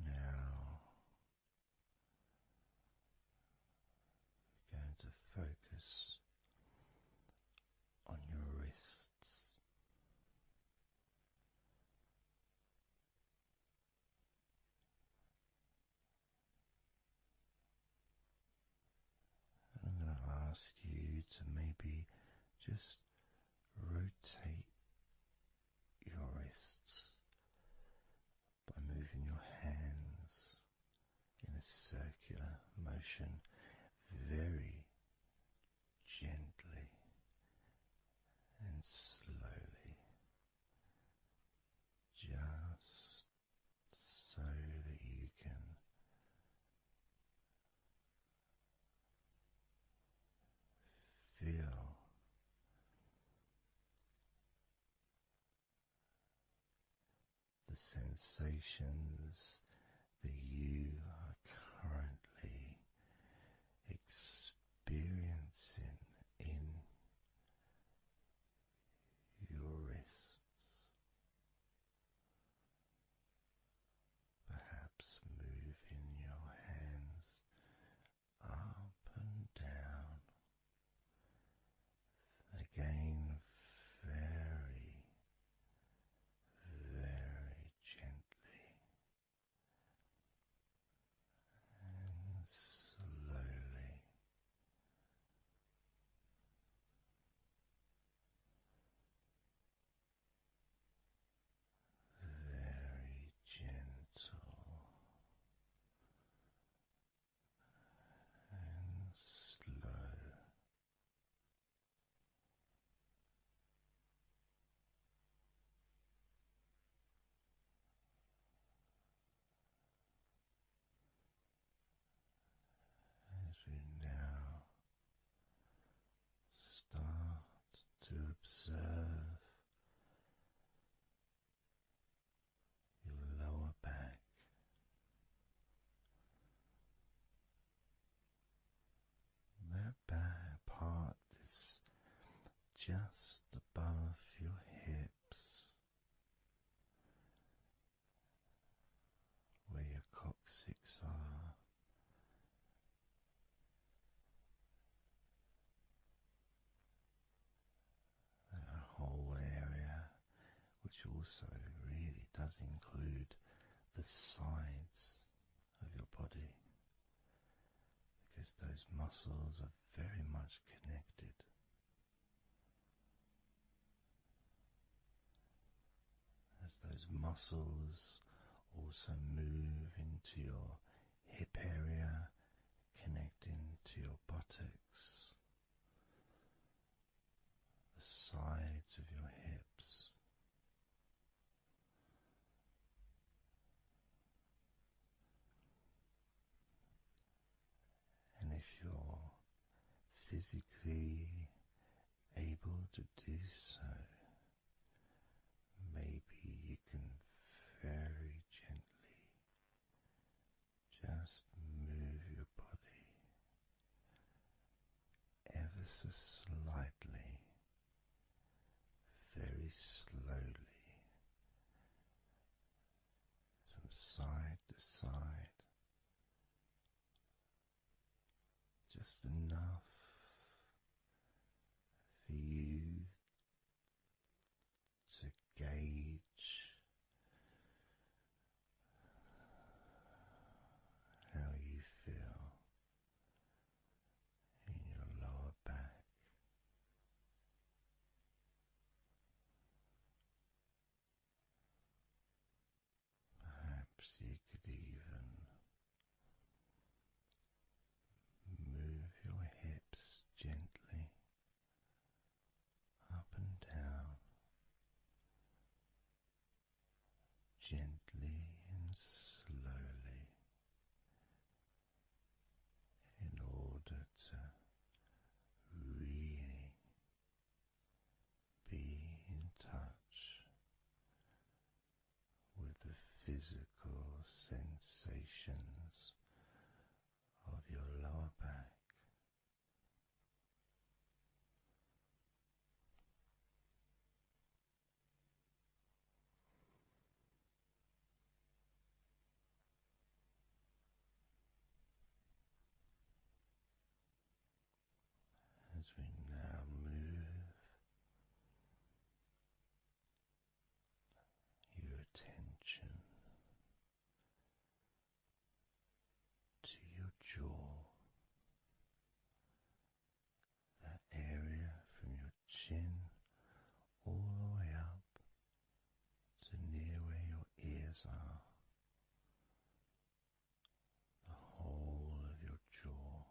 [SPEAKER 2] Now we're going to focus on your wrists. And I'm going to ask you to maybe just rotate your wrists by moving your hands in a circular motion very gently and slowly, just so that you can feel the sensations that you are currently experiencing in your wrists. Perhaps moving your hands up and down, again very, very gently and slowly. Very gentle and slow. As we now start to observe your lower back, that back part just above your hips, where your coccyx are, that whole area, which also really does include the sides of your body, because those muscles are very much connected. As those muscles also move into your hip area, connecting to your buttocks, the sides of your hips, and if you're physically able to do so, maybe you can very gently just move your body ever so slightly, very slowly, from side to side, just enough for you to gauge how you feel in your lower back. Perhaps you could even move your hips gently up and down, gently and slowly, in order to really be in touch with the physical sensations of your lower back. As we now move your attention to your jaw, that area from your chin all the way up to near where your ears are, the whole of your jaw.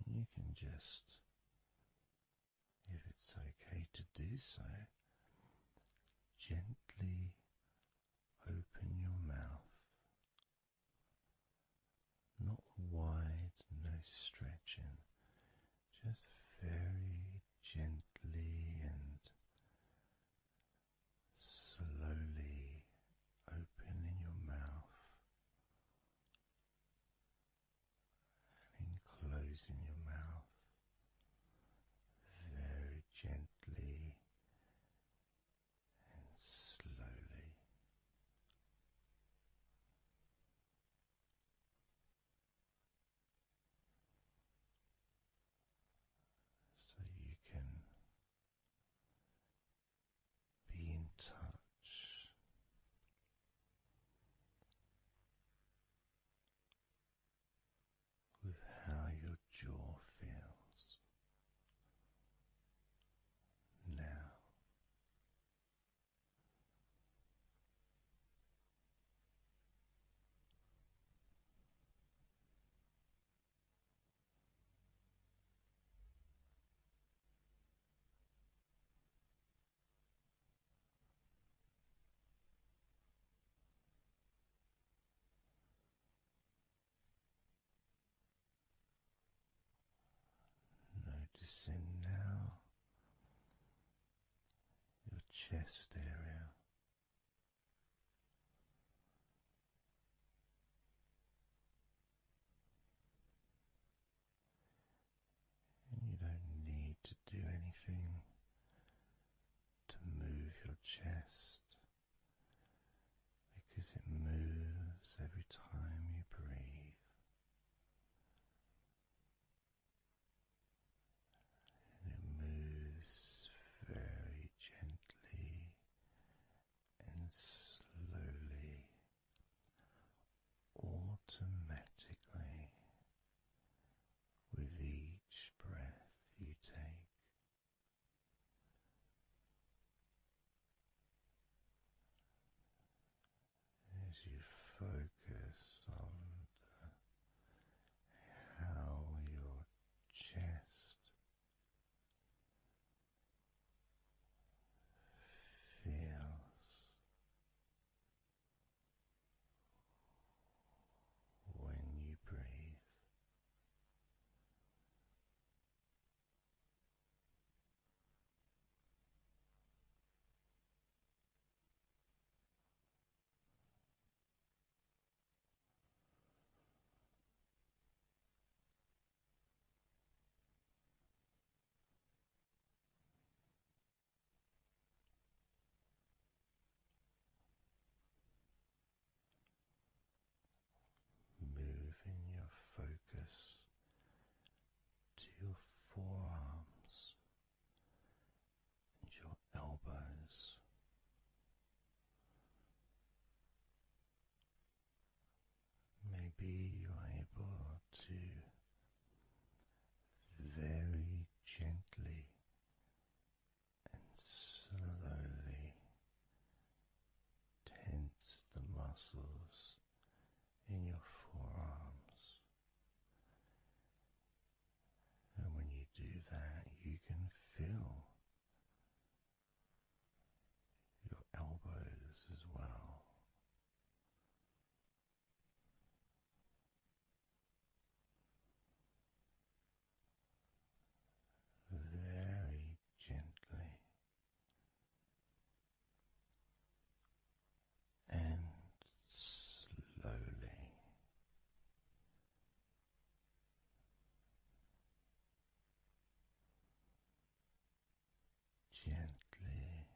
[SPEAKER 2] And you can just, if it's okay to do so, gently open your mouth, not wide, no stretching, just very gently and slowly opening your mouth and closing your mouth very gently and slowly. So you can be in touch with how your jaw feels now. Noticing now your chest area, focus on how your chest feels when you breathe. Moving your focus to your forearms and your elbows. Maybe you're able to very gently and slowly tense the muscles in your forearms. And when you do that, you can feel your elbows as well. Very gently and slowly. Gently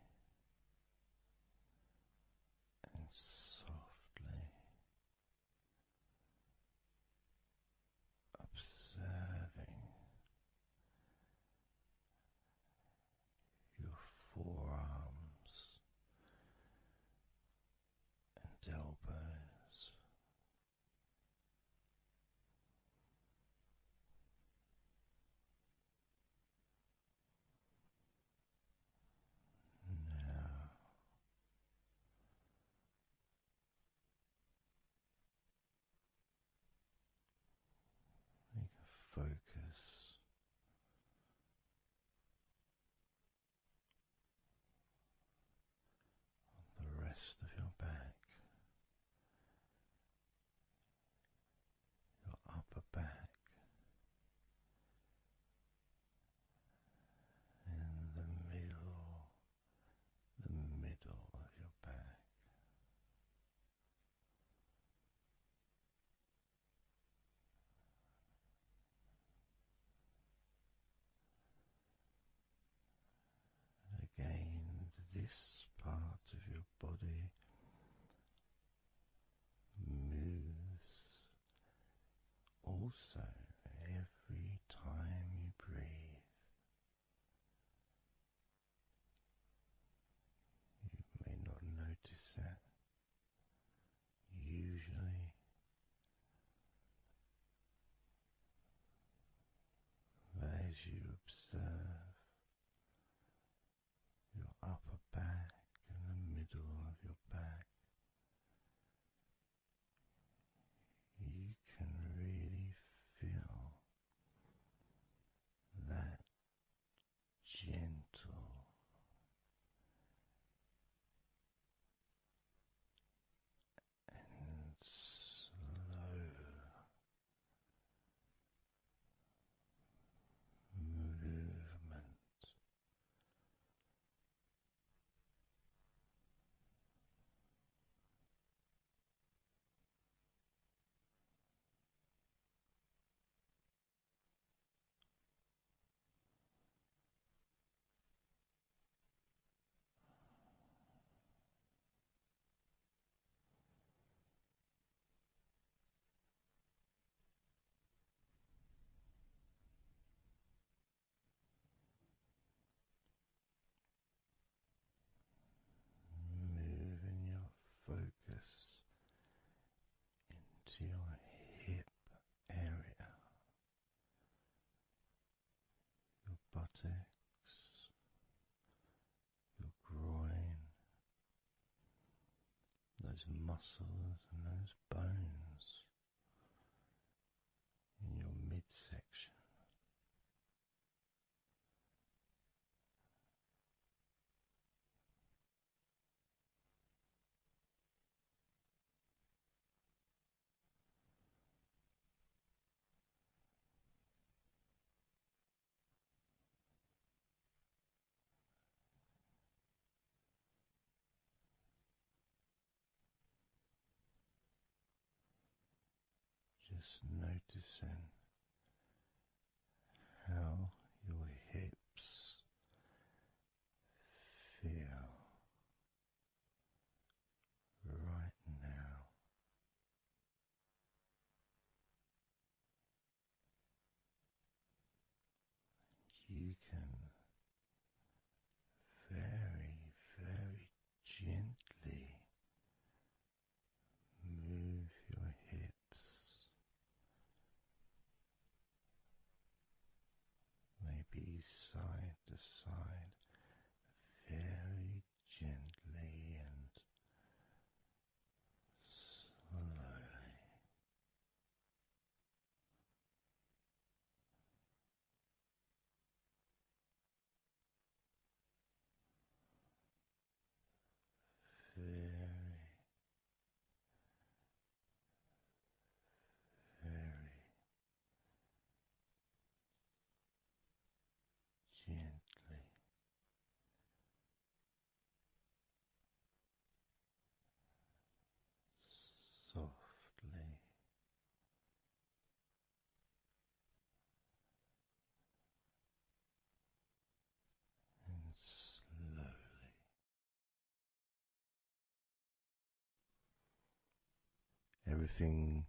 [SPEAKER 2] and softly observing your forearms and elbows. Now you can focus on the rest of your back, your upper back, and the middle of your back. Again, this part of your body moves also every time you breathe. You may not notice that usually, but as you observe your upper back and the middle of your back, you can really feel that gentle and slow movement moving your focus into your hip area, your buttocks, your groin, those those muscles and those bones in your midsection. Just noticing how your hips feel right now. You can very, very gently move your hips, maybe side to side, very gently and slowly. Very, very gently, softly and slowly. Everything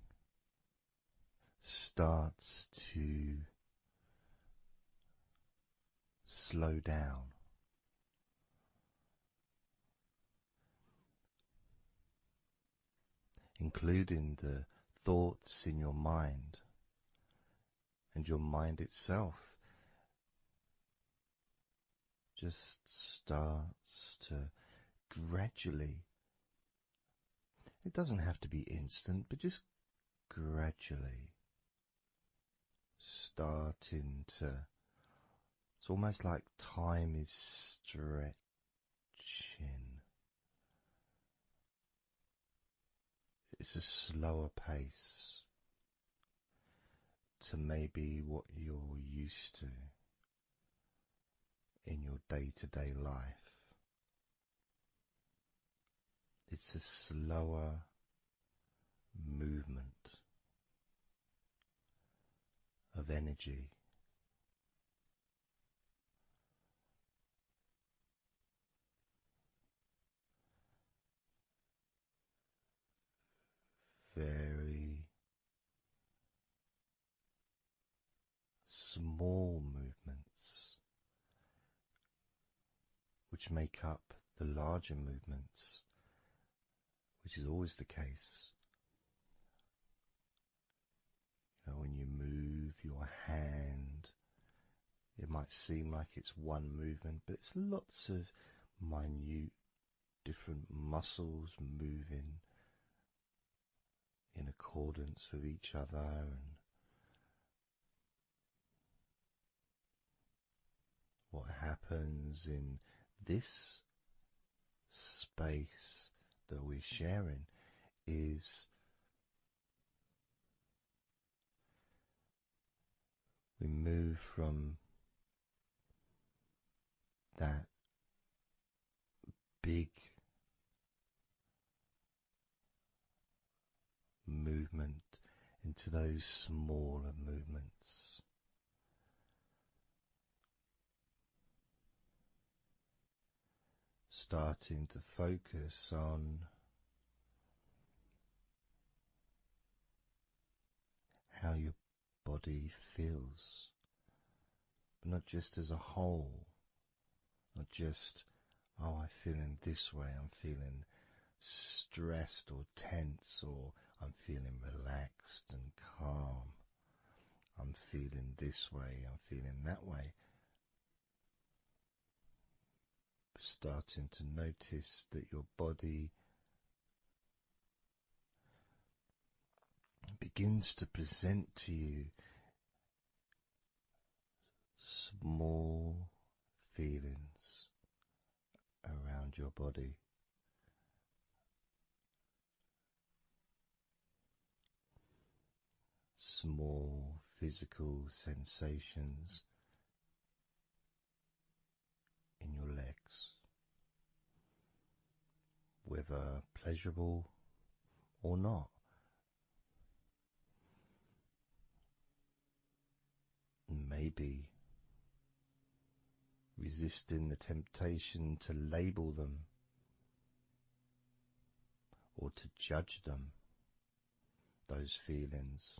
[SPEAKER 2] starts to slow down, including the thoughts in your mind, and your mind itself just starts to gradually, it doesn't have to be instant, but just gradually starting to, it's almost like time is stretching. It's a slower pace to maybe what you're used to in your day-to-day life. It's a slower movement of energy. Very small movements which make up the larger movements, which is always the case. You know, when you move your hand, it might seem like it's one movement, but it's lots of minute different muscles moving in accordance with each other, and what happens in this space that we're sharing is we move from that big movement into those smaller movements. Starting to focus on how your body feels, but not just as a whole, not just, oh, I'm feeling this way, I'm feeling stressed or tense, or I'm feeling relaxed and calm, I'm feeling this way, I'm feeling that way. Starting to notice that your body begins to present to you small feelings around your body. Small physical sensations in your legs, whether pleasurable or not. Maybe resisting the temptation to label them or to judge them, those feelings,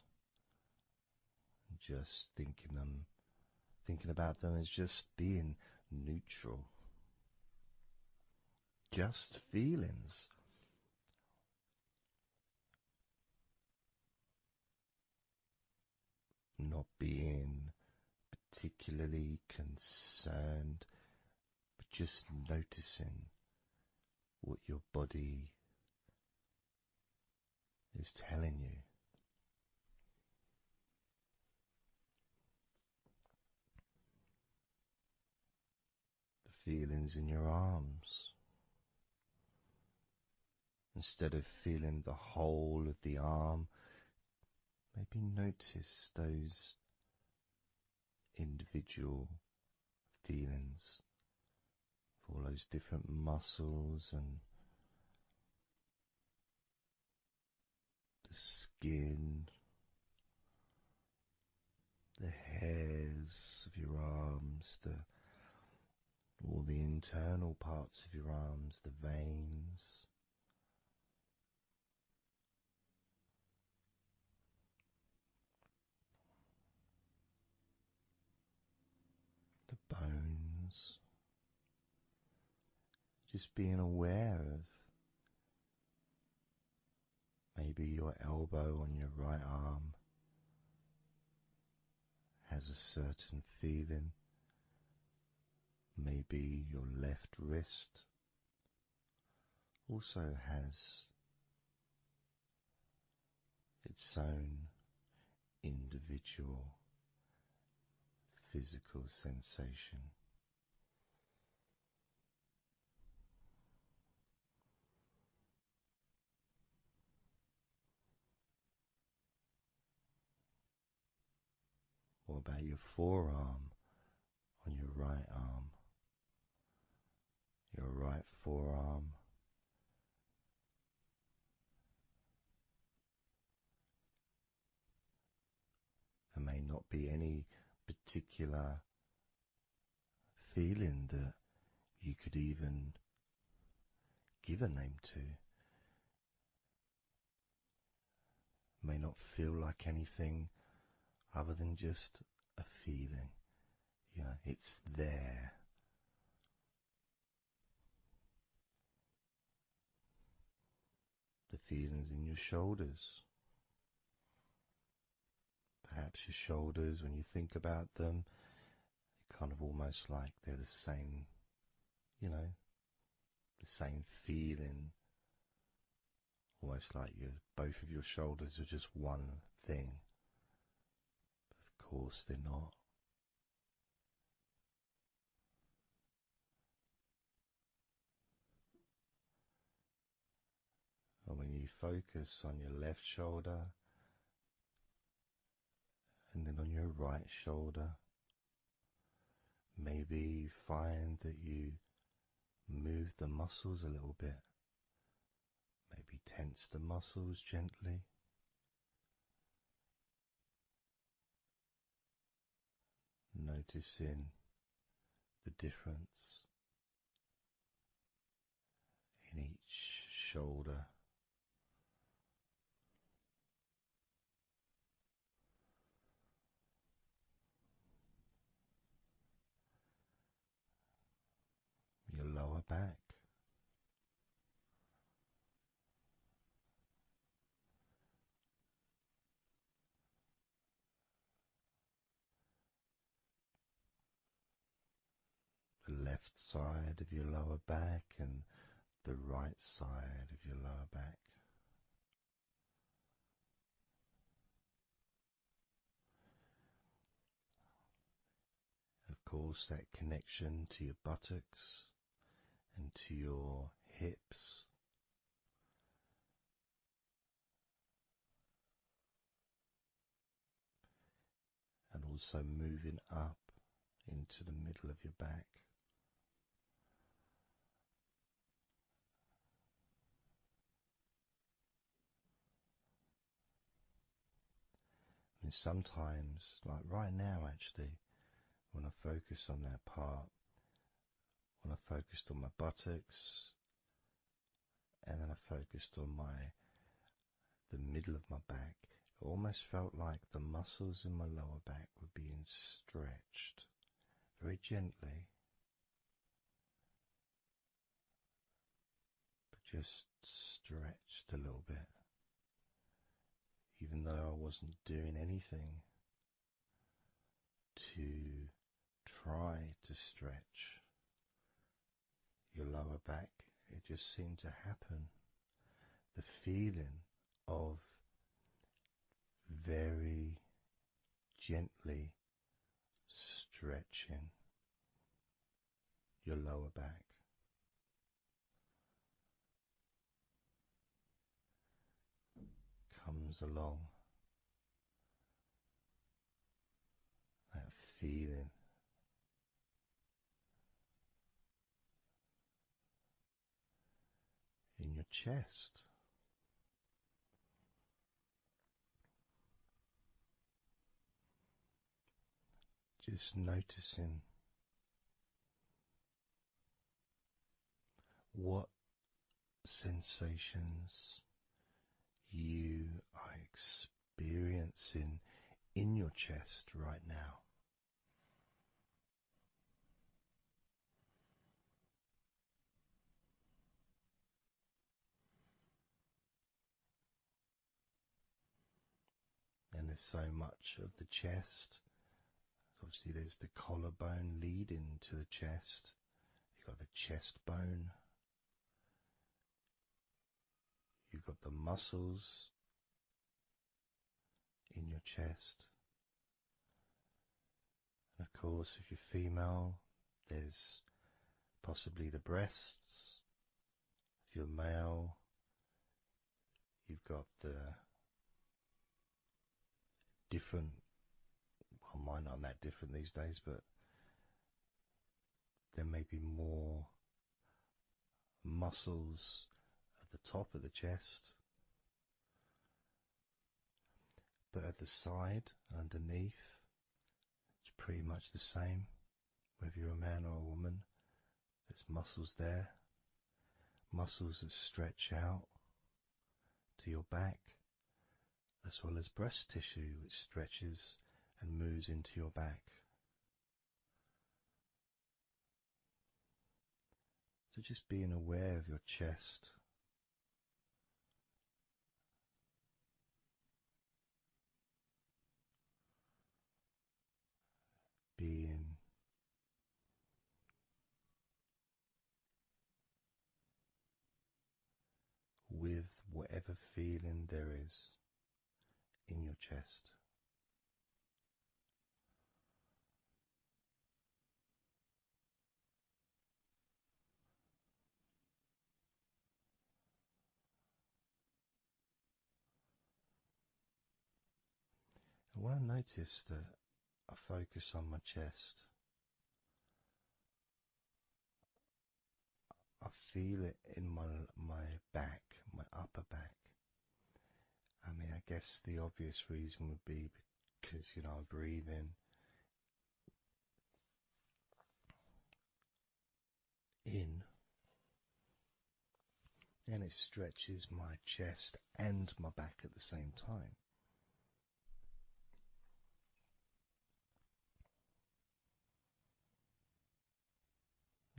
[SPEAKER 2] just thinking about them as just being neutral, just feelings. Not being particularly concerned, but just noticing what your body is telling you. The feelings in your arms. Instead of feeling the whole of the arm, maybe notice those individual feelings of all those different muscles and the skin, the hairs of your arms, all the internal parts of your arms, the veins, the bones. Just being aware of maybe your elbow on your right arm has a certain feeling. Maybe your left wrist also has its own individual physical sensation. What about your forearm on your right arm? Your right forearm. There may not be any particular feeling that you could even give a name to. May not feel like anything other than just a feeling. You know, it's there. The feelings in your shoulders. Perhaps your shoulders, when you think about them, they're kind of almost like they're the same, you know, the same feeling. Almost like both of your shoulders are just one thing. But of course they're not. And when you focus on your left shoulder and then on your right shoulder, maybe you find that you move the muscles a little bit. Maybe tense the muscles gently. Noticing the difference in each shoulder. Your lower back. The left side of your lower back and the right side of your lower back. course, that connection to your buttocks and to your hips. And also moving up into the middle of your back. And sometimes, like right now actually, when I focus on that part, when I focused on my buttocks, and then I focused on the middle of my back, it almost felt like the muscles in my lower back were being stretched very gently, but just stretched a little bit, even though I wasn't doing anything to try to stretch your lower back. It just seemed to happen. The feeling of very gently stretching your lower back. Comes along, that feeling in your chest. Just noticing what sensations you are experiencing in your chest right now. And there's so much of the chest. Obviously there's the collarbone leading to the chest. You've got the chest bone. You've got the muscles in your chest. And of course, if you're female, there's possibly the breasts. If you're male, you've got the different, well, mine aren't that different these days, but there may be more muscles at the top of the chest, but at the side, underneath, it's pretty much the same. Whether you're a man or a woman, there's muscles there, muscles that stretch out to your back, as well as breast tissue which stretches and moves into your back. So just being aware of your chest, being with whatever feeling there is in your chest. And when I notice that I focus on my chest, I feel it in my back, my upper back. I mean, I guess the obvious reason would be because, I breathe in, and it stretches my chest and my back at the same time.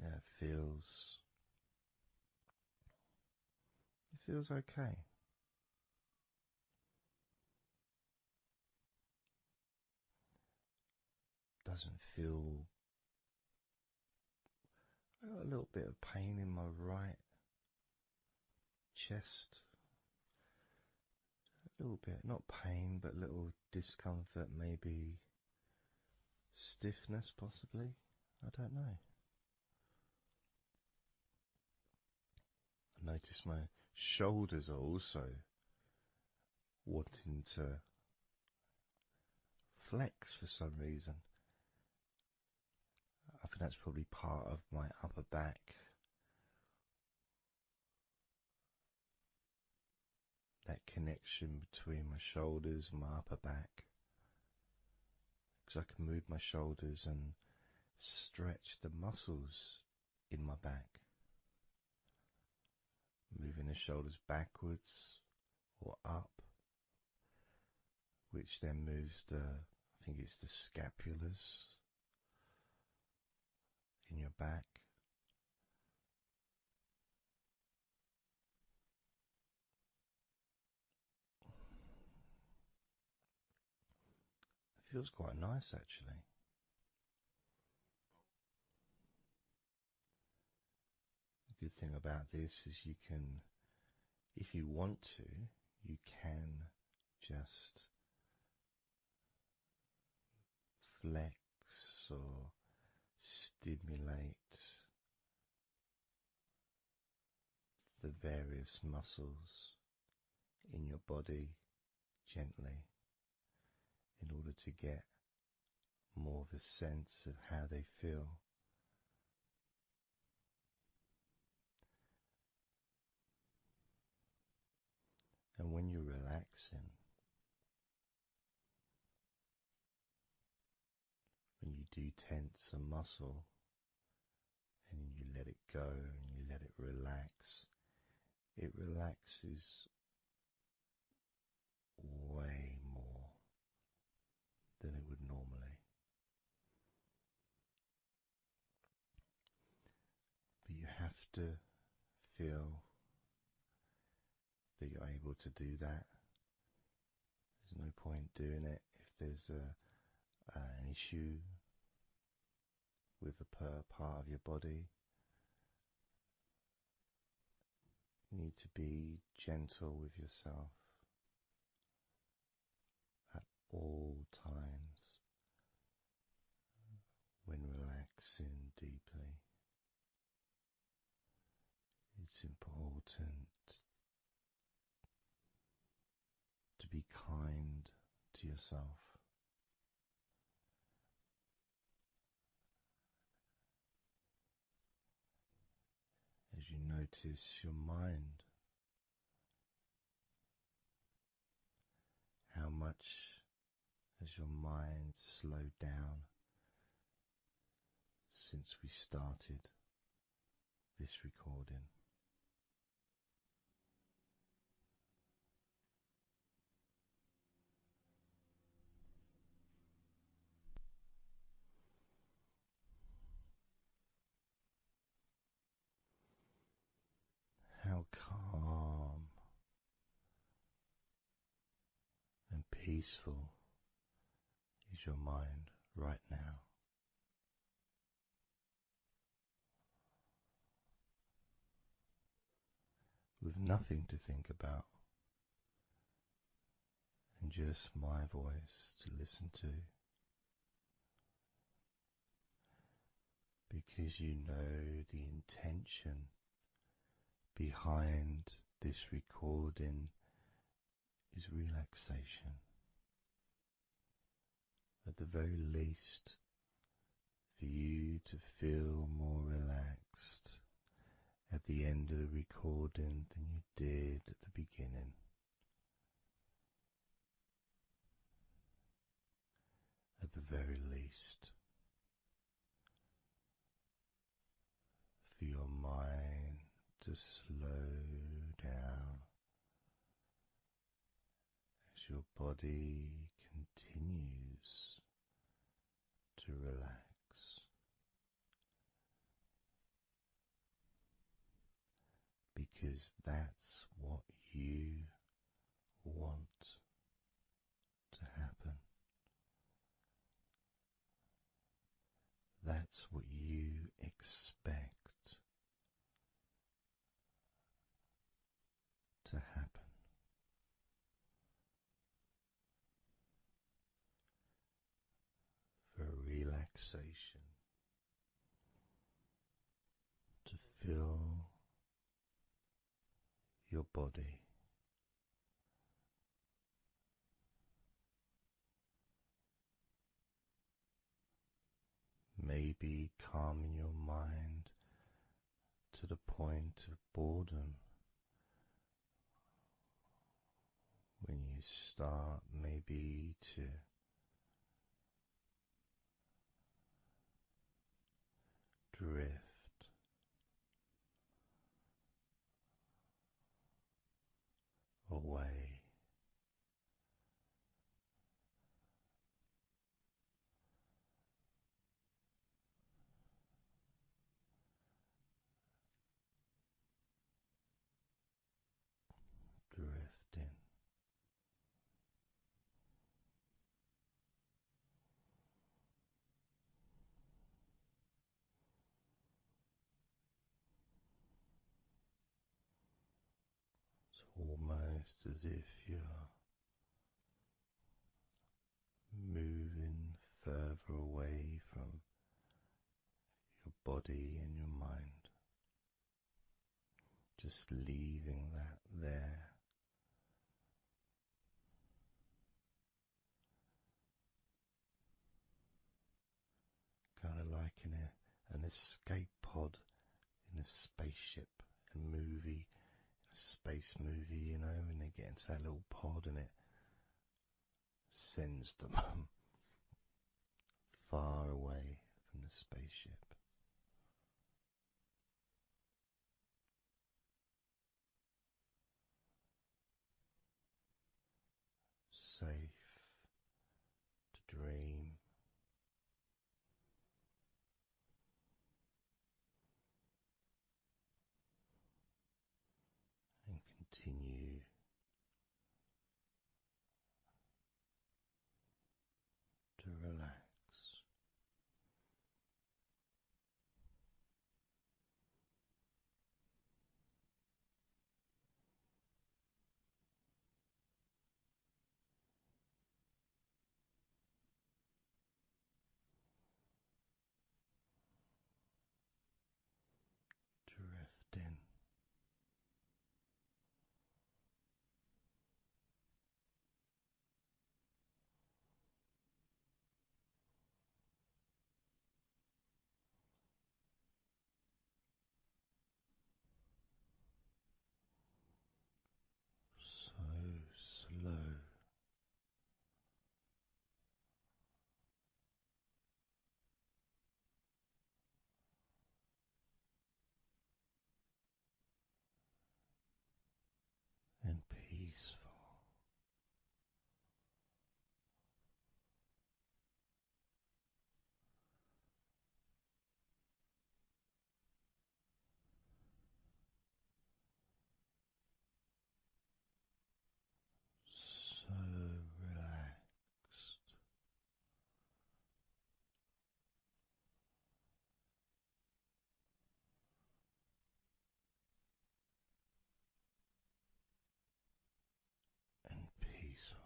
[SPEAKER 2] Yeah, it feels okay. Doesn't feel. I got a little bit of pain in my right chest. A little bit, not pain, but little discomfort, maybe stiffness possibly, I don't know. I notice my shoulders are also wanting to flex for some reason. I think that's probably part of my upper back. That connection between my shoulders and my upper back. Because I can move my shoulders and stretch the muscles in my back. Moving the shoulders backwards or up, which then moves I think it's the scapulars in your back. It feels quite nice actually. The good thing about this is you can, if you want to, you can just flex or stimulate the various muscles in your body gently in order to get more of a sense of how they feel. And when you're relaxing, when you do tense a muscle and you let it go and you let it relax, it relaxes way more than it would normally. But you have to feel that you're able to do that. There's no point doing it if there's an issue with a part of your body. You need to be gentle with yourself at all times when relaxing deeply. It's important to be kind to yourself. As you notice your mind, how much has your mind slowed down since we started this recording? How calm and peaceful is your mind right now? With nothing to think about and just my voice to listen to, because you know the intention behind this recording is relaxation. At the very least, for you to feel more relaxed at the end of the recording than you did at the beginning. At the very least, for your mind to slow down as your body continues to relax. Because that's what you want to happen. That's what you expect to happen. For relaxation relaxation, to feel your body maybe calming your mind to the point of boredom when you start maybe to drift away. Drifting. It's almost as if you're moving further away from your body and your mind, just leaving that there. Kind of like in an escape pod in a spaceship, a movie, a space movie, you know, when they get into that little pod and it sends them far away from the spaceship. Safe to dream. And continue to relax. Drifting. So slow. And peaceful. So relaxed. And peaceful.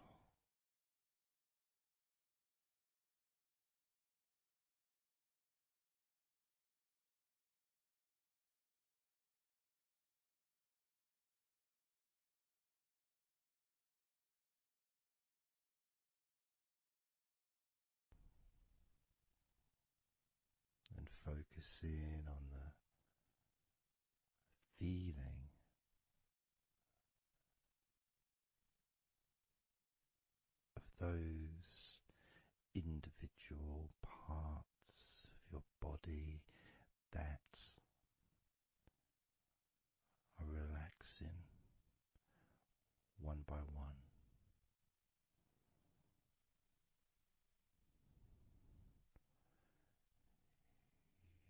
[SPEAKER 2] And focusing on the feeling of those individual parts of your body that are relaxing one by one.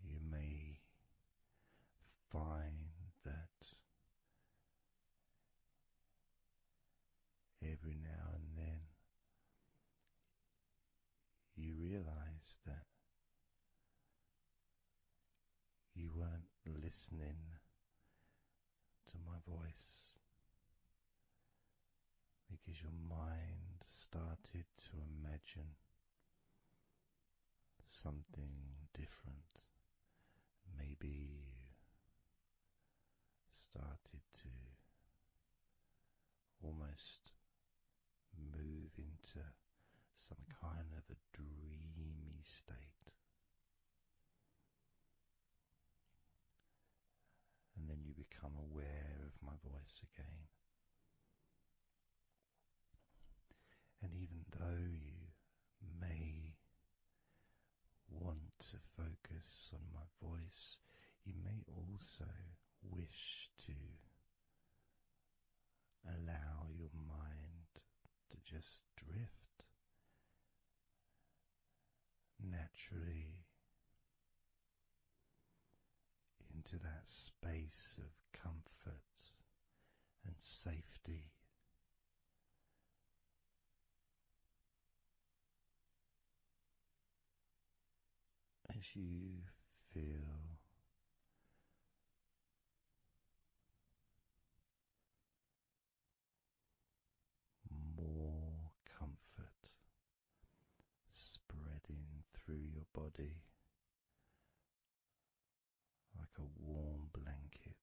[SPEAKER 2] You may find that every now and then you realize that you weren't listening to my voice because your mind started to imagine something different. Maybe you started to almost move into some kind of a dreamy state. And then you become aware of my voice again. And even though you may want to focus on my voice, you may also wish to allow your mind to just drift naturally into that space of comfort and safety. As you feel more comfort spreading through your body like a warm blanket,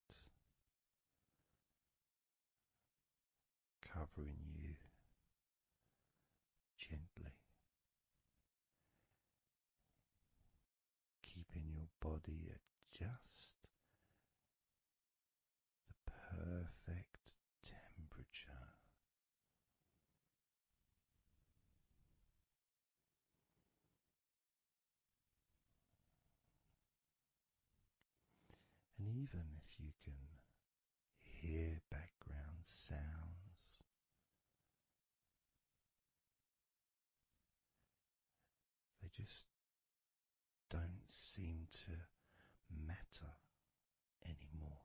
[SPEAKER 2] covering you gently, keeping your body at just the perfect temperature. And even if you can hear background sounds, they just don't seem to matter anymore.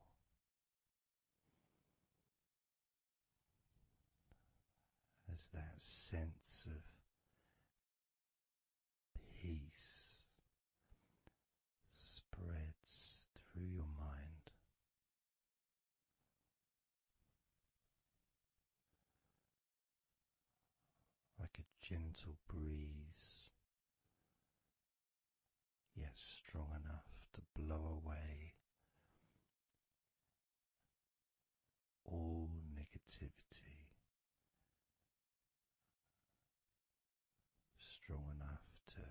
[SPEAKER 2] As that sense of peace spreads through your mind, like a gentle breeze, yet strong enough to blow away all negativity, strong enough to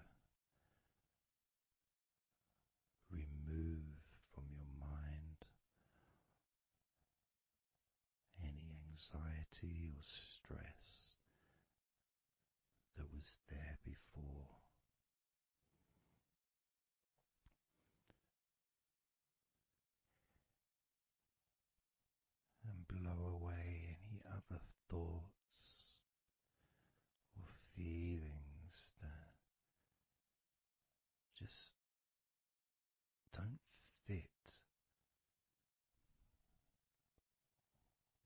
[SPEAKER 2] remove from your mind any anxiety or stress that was there before. And blow away any other thoughts or feelings that just don't fit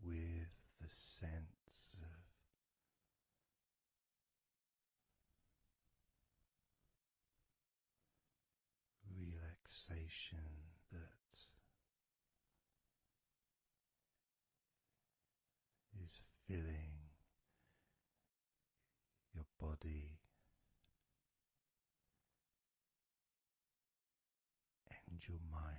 [SPEAKER 2] with the sense of relaxation that is filling your body and your mind.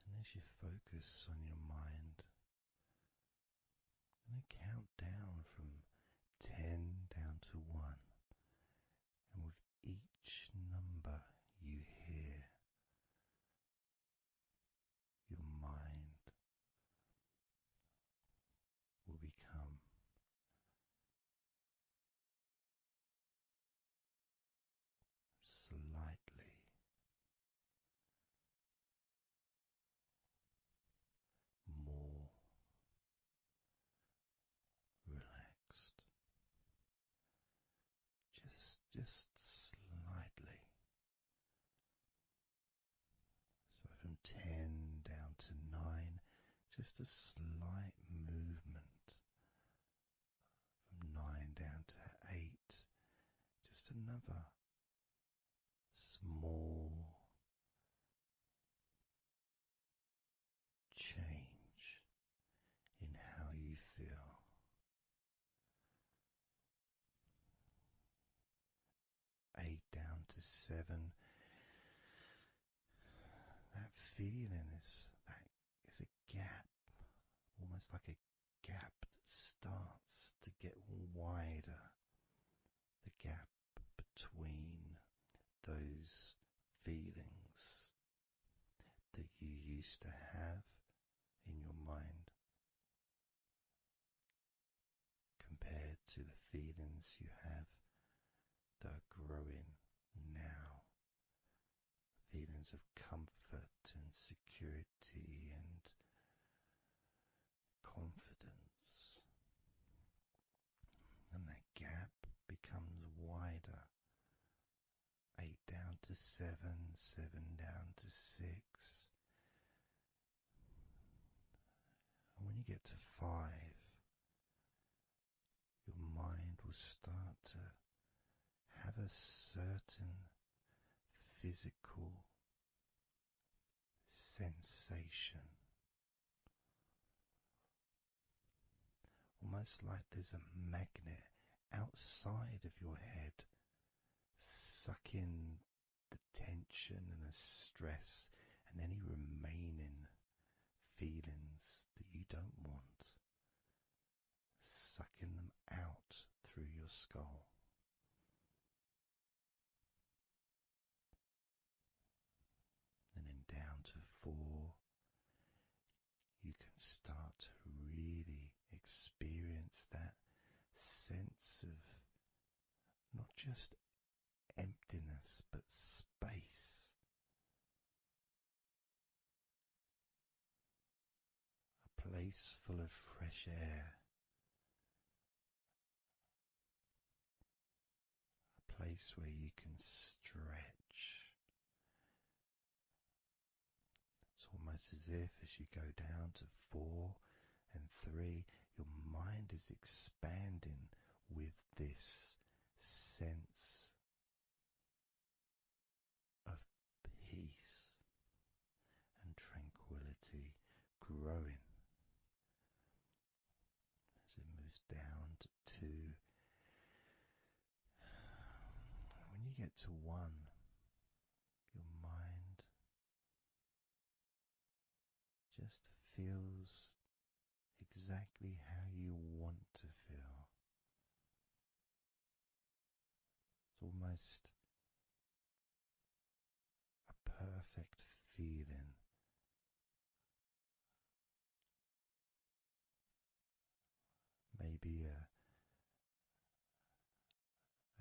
[SPEAKER 2] And as you focus on your mind, I'm going to count down from 10 down to 1. And with each number you hear, your mind will become slightly more relaxed. Just slightly. So from 10 down to 9, just a slight movement. From 9 down to 8, just another small 7, that feeling is a gap, almost like a gap that starts to get wider, the gap between those feelings that you used to have in your mind compared to the feelings you have that are growing now, feelings of comfort and security and confidence. And that gap becomes wider. 8 down to 7, 7 down to 6. And when you get to 5, your mind will start to have a certain physical sensation, almost like there's a magnet outside of your head sucking the tension and the stress and any remaining feelings that you don't want, sucking them out through your skull. And then down to 4, you can start to really experience that sense of not just emptiness but space. A place full of fresh air. A place where you can stretch. It's almost as if as you go down to 4 and 3, your mind is expanding with this sense of peace and tranquility growing as it moves down to 2. When you get to 1, your mind just feels exactly how you want to feel. It's almost a perfect feeling. Maybe a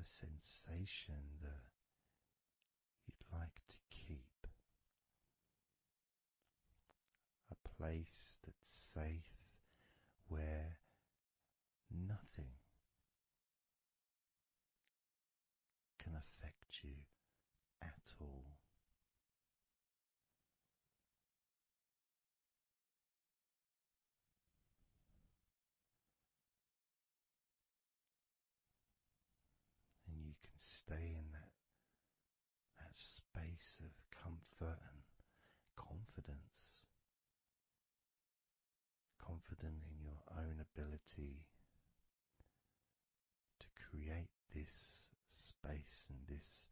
[SPEAKER 2] sensation that you'd like to keep. A place that's safe where nothing can affect you at all. And you can stay in that space of comfort and confidence. Confident in your own ability to create this space and this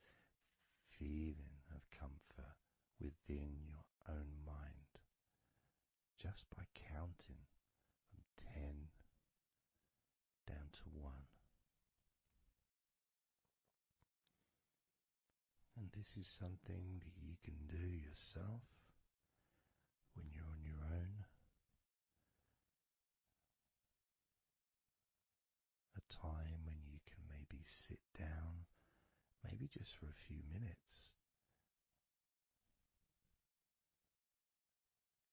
[SPEAKER 2] feeling of comfort within your own mind, just by counting from 10 down to 1. And this is something that you can do yourself when you're on your own. A time when you can maybe sit down, maybe just for a few minutes.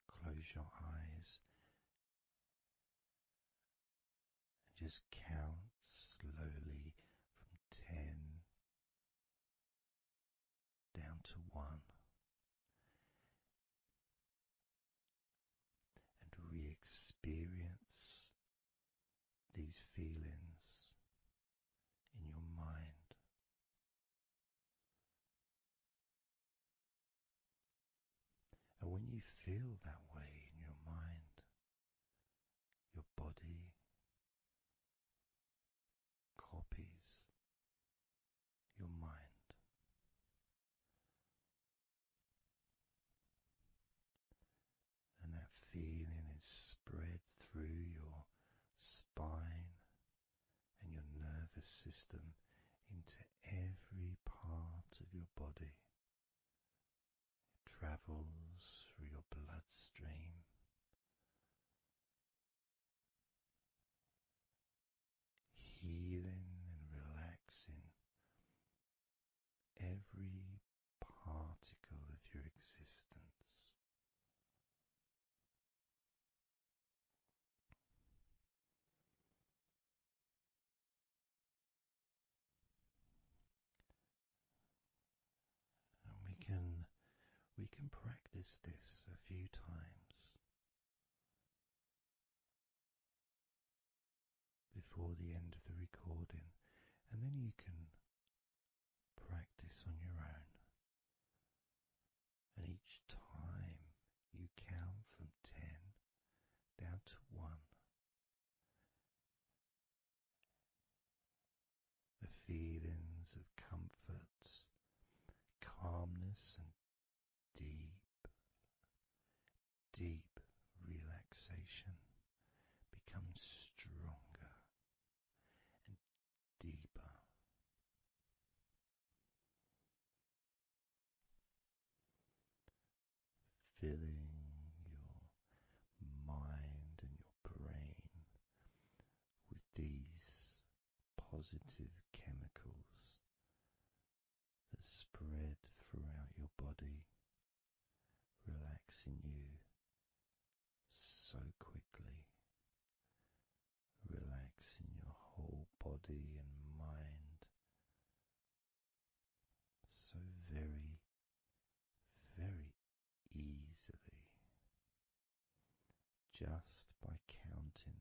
[SPEAKER 2] Close your eyes and just count slowly from 10 down to 1. And re-experience these feelings in your mind. And when you feel that way in your mind, your body copies your mind. feeling is spread through your spine and your nervous system into every part of your body. It travels through your bloodstream, healing and relaxing every particle of your existence. And we can practice this a few times before the end of the recording, and then you can practice on your own. And each time you count from 10 down to 1, the feelings of comfort, calmness, and deep relaxation become stronger and deeper. Filling your mind and your brain with these positive chemicals that spread throughout your body, relaxing you so quickly, relaxing your whole body and mind so very, very easily, just by counting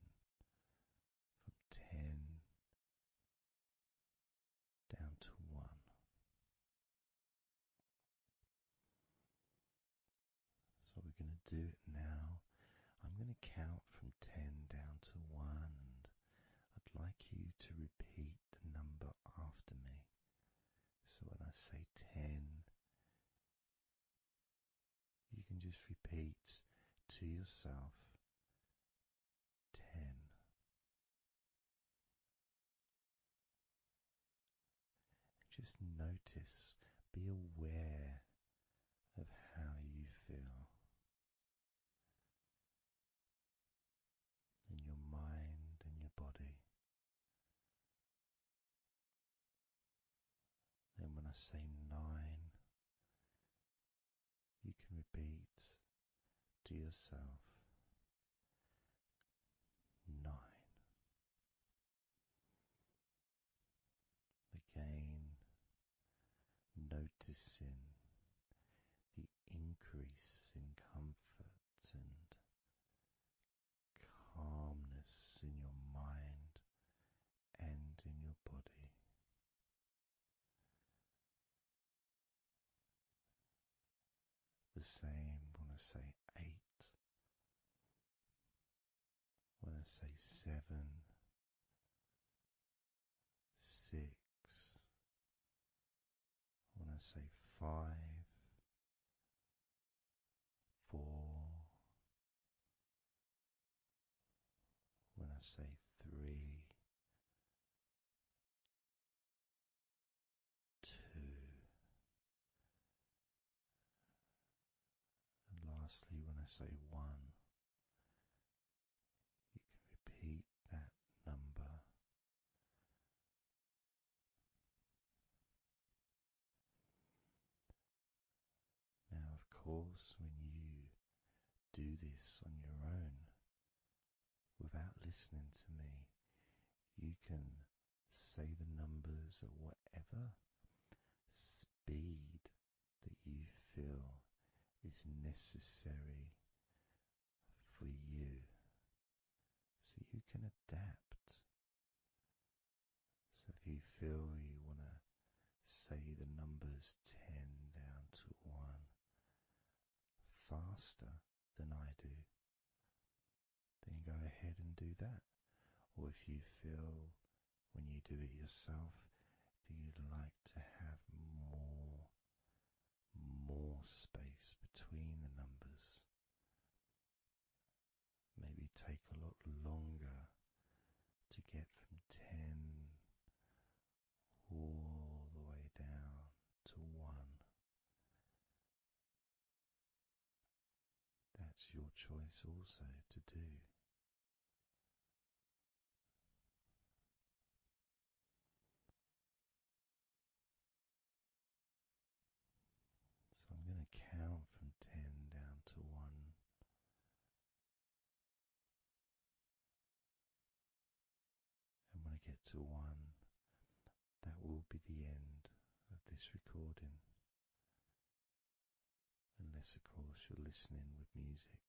[SPEAKER 2] from 10 down to 1. So we're going to do it now. I'm going to count from 10 down to 1, and I'd like you to repeat the number after me. So when I say 10, you can just repeat to yourself 10. Just notice, be aware of how you feel in your mind and your body. Then when I say 9, you can repeat to yourself 9. Again, noticing the increase in comfort and calmness in your mind and in your body. The same when I say 8, when I say 7, 6, when I say 5, 4, when I say 3, 2, and lastly when I say 1, you can repeat that number. Now, of course, when you do this on your own, without listening to me, you can say the numbers at whatever speed that you feel is necessary for you, so you can adapt. So if you feel you want to say the numbers 10 down to 1 faster than I do, then go ahead and do that. Or if you feel when you do it yourself that you'd like to have more space between the numbers, that's your choice also to do. So I'm going to count from 10 down to 1. And when I get to 1, that will be the end of this recording. Unless, of course, you're listening with music,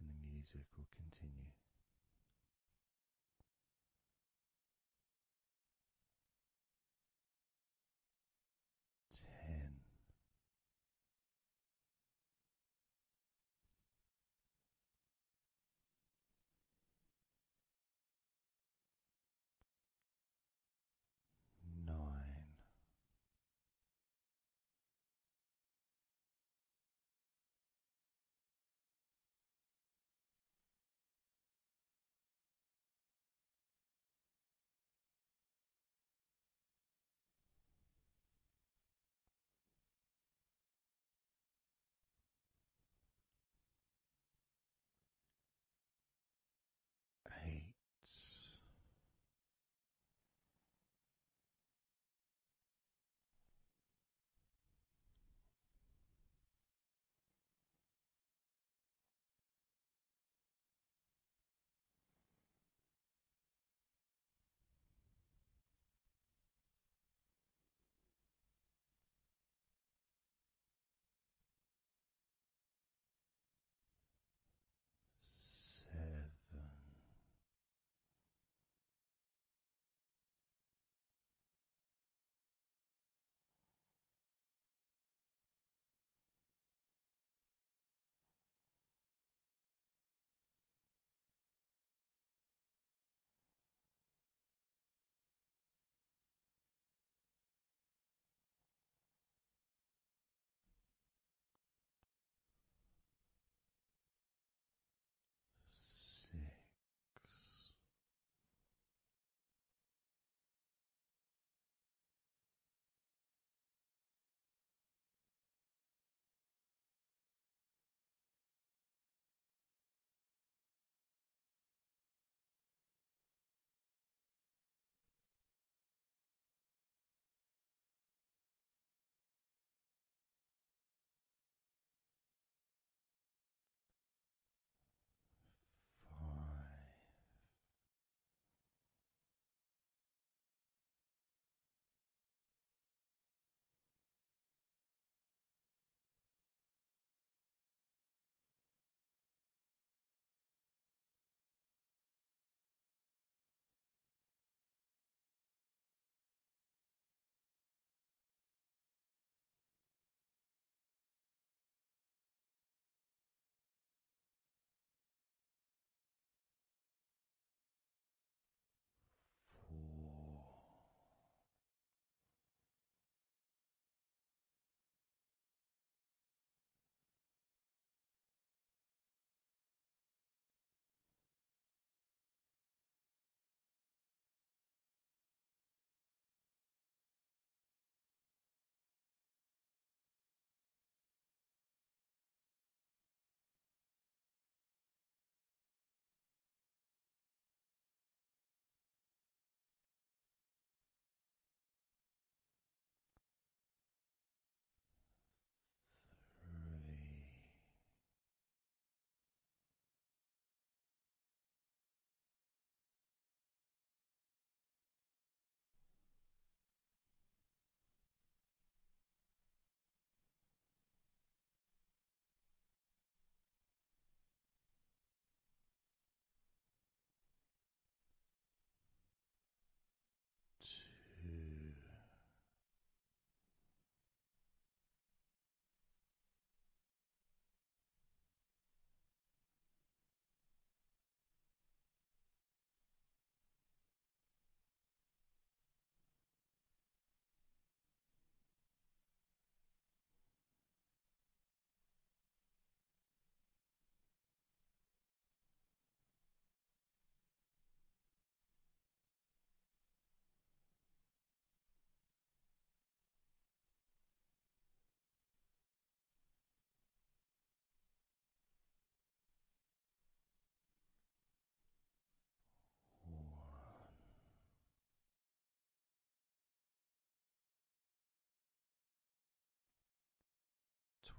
[SPEAKER 2] then the music will continue. 10. 9.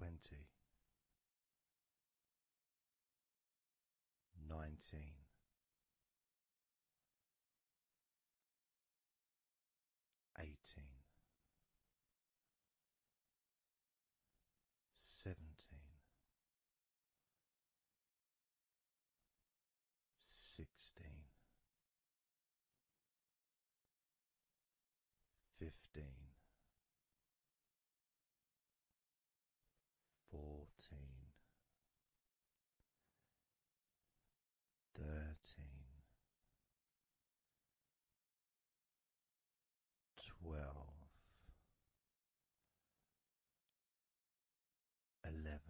[SPEAKER 2] 20, 19, 18, 17, 16, 15, 14, 13, 12, 11,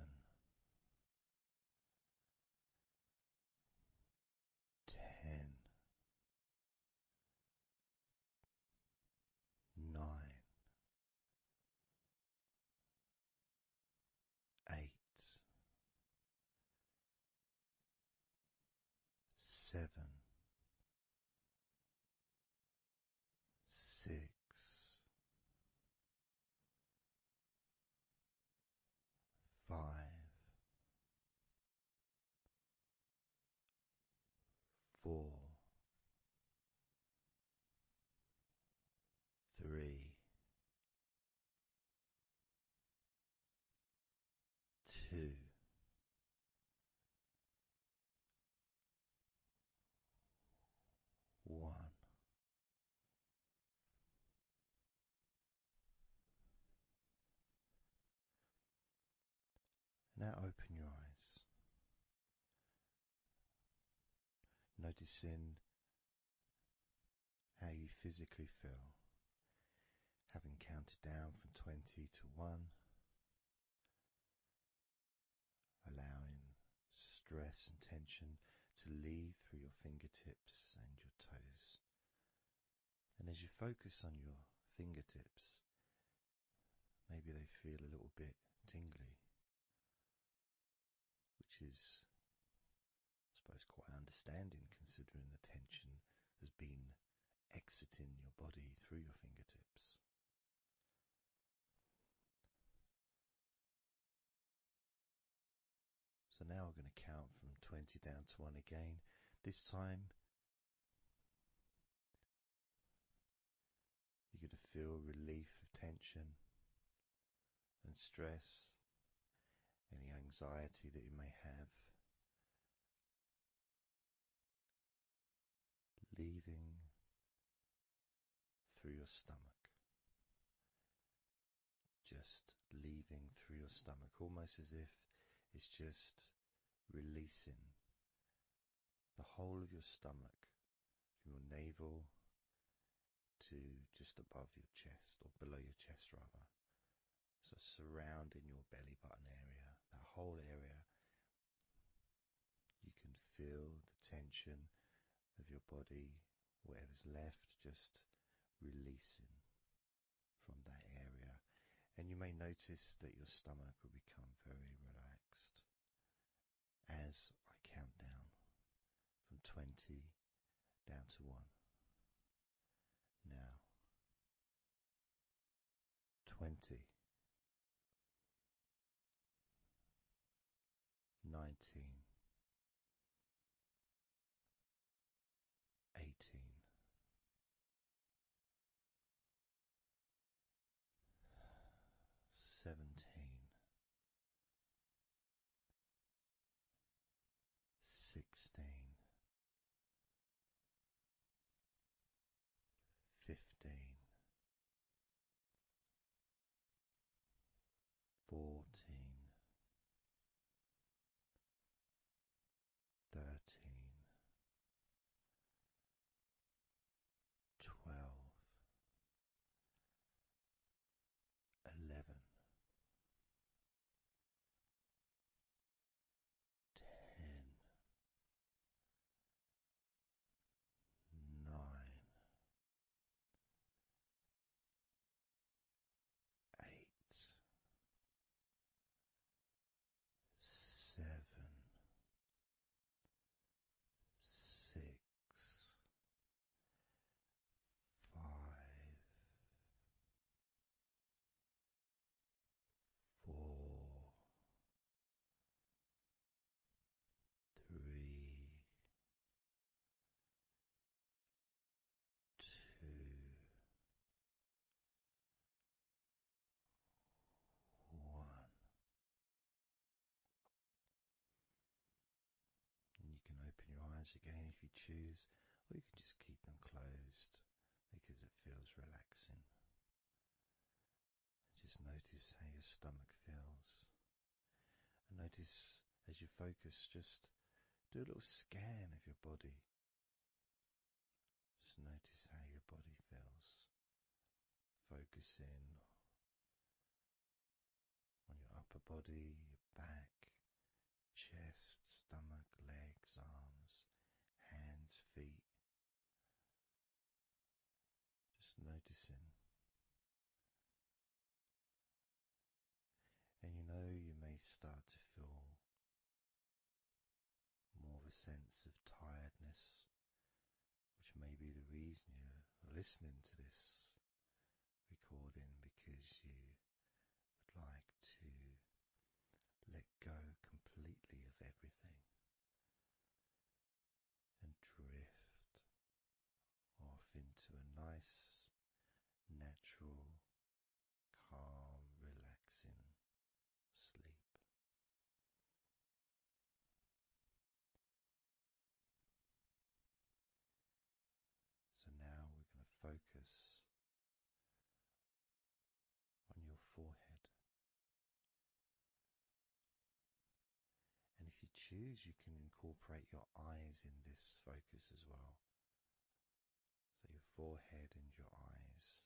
[SPEAKER 2] 10, 9, 8, 7, 6, 5, 4, 3, 2, 1. Now open your eyes, noticing how you physically feel, having counted down from 20 to 1, allowing stress and tension to leave through your fingertips and your toes. And as you focus on your fingertips, maybe they feel a little bit tingly, which is, I suppose, quite understanding considering the tension has been exiting your body through your fingertips. So now we're going to count from 20 down to 1 again. This time you're going to feel relief of tension and stress, any anxiety that you may have, leaving through your stomach. Just leaving through your stomach, almost as if it's just releasing the whole of your stomach, from your navel to just above your chest, or below your chest rather. So surrounding your belly button area, that whole area, you can feel the tension of your body, whatever's left, just releasing from that area. And you may notice that your stomach will become very relaxed as I count down from 20 down to 1. Now, 20, 19, 18, 17, 16, 15, 14, eyes again if you choose, or you can just keep them closed because it feels relaxing. Just notice how your stomach feels. And notice as you focus, just do a little scan of your body. Just notice how your body feels. Focus in on your upper body, your back, chest, stomach, legs, arms, hands, feet. Just noticing. And you may start to feel more of a sense of tiredness, which may be the reason you're listening to this recording, because you would like to let go completely of everything and drift off into a nice, natural, calm, relaxing sleep. So now we're going to focus on your forehead. And if you choose, you can incorporate your eyes in this focus as well. So your forehead and your eyes.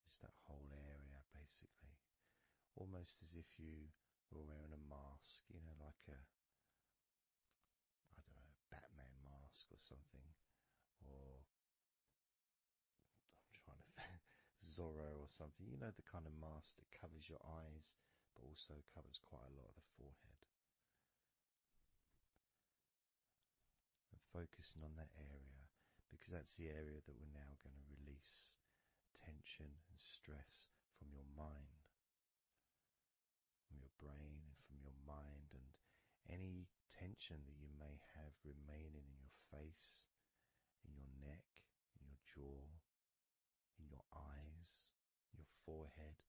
[SPEAKER 2] Just that whole area, basically. Almost as if you were wearing a mask, like a, I don't know, Batman mask or something. Or, I'm trying to, Zorro or something. The kind of mask that covers your eyes, but also covers quite a lot of the forehead. And focusing on that area, because that's the area that we're now going to release tension and stress from your mind, from your brain and from your mind, and any tension that you may have remaining in your face, in your neck, in your jaw, in your eyes, your forehead,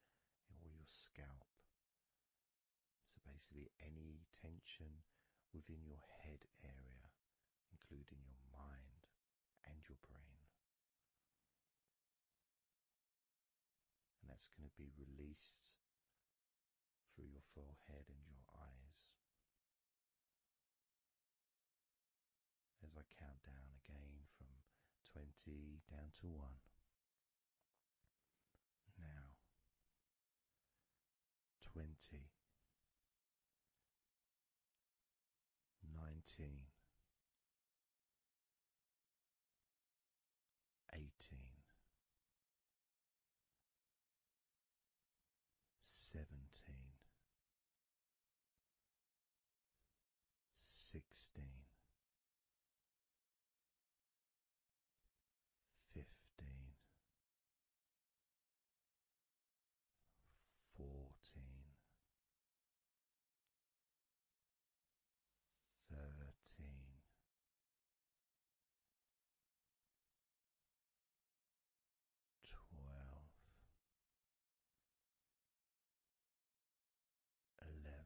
[SPEAKER 2] or your scalp. So basically any tension within your head area, including your mind and your brain. And that's going to be released through your forehead and your eyes. As I count down again from 20 down to 1. Now, 20, 19, 18, 17, 16, 15, 14, 13, 12, 11,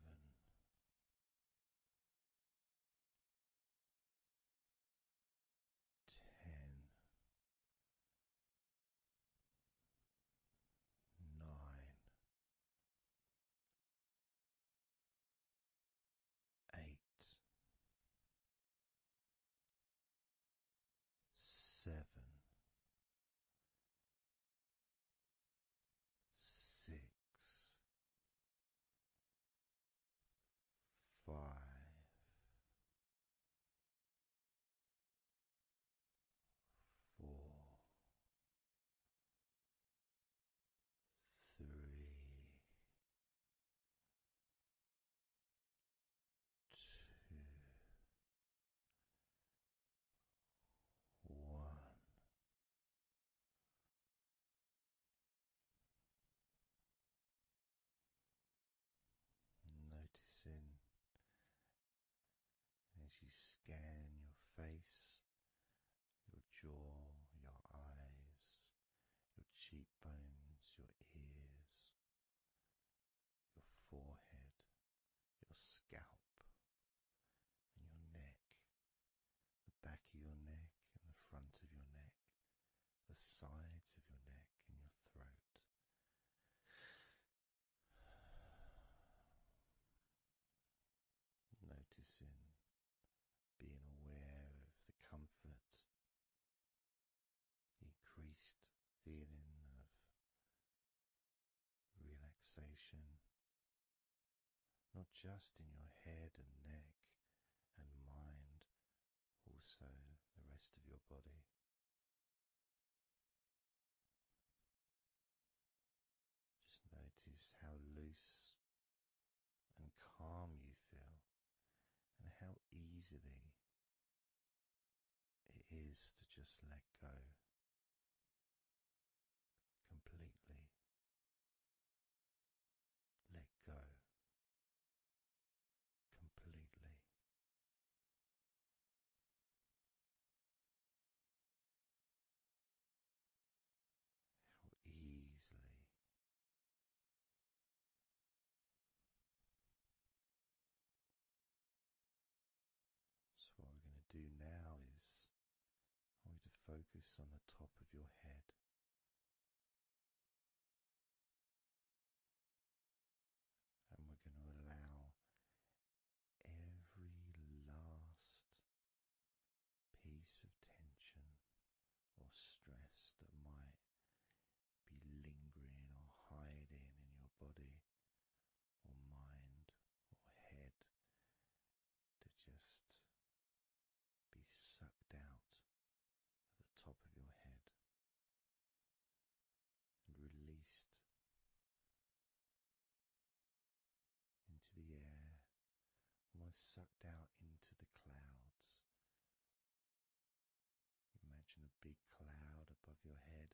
[SPEAKER 2] just in your head and neck and mind, also the rest of your body. Just notice how loose and calm you feel, and how easily it is to just let go completely. Let go completely. How easily. So what we're going to do now is I want you to focus on the top of your head. And we're going to allow every last piece of tension or stress that might be lingering or hiding in your body or mind or head to just be sucked out at the top of your head and released into the air, almost sucked out into the clouds. Imagine a big cloud above your head,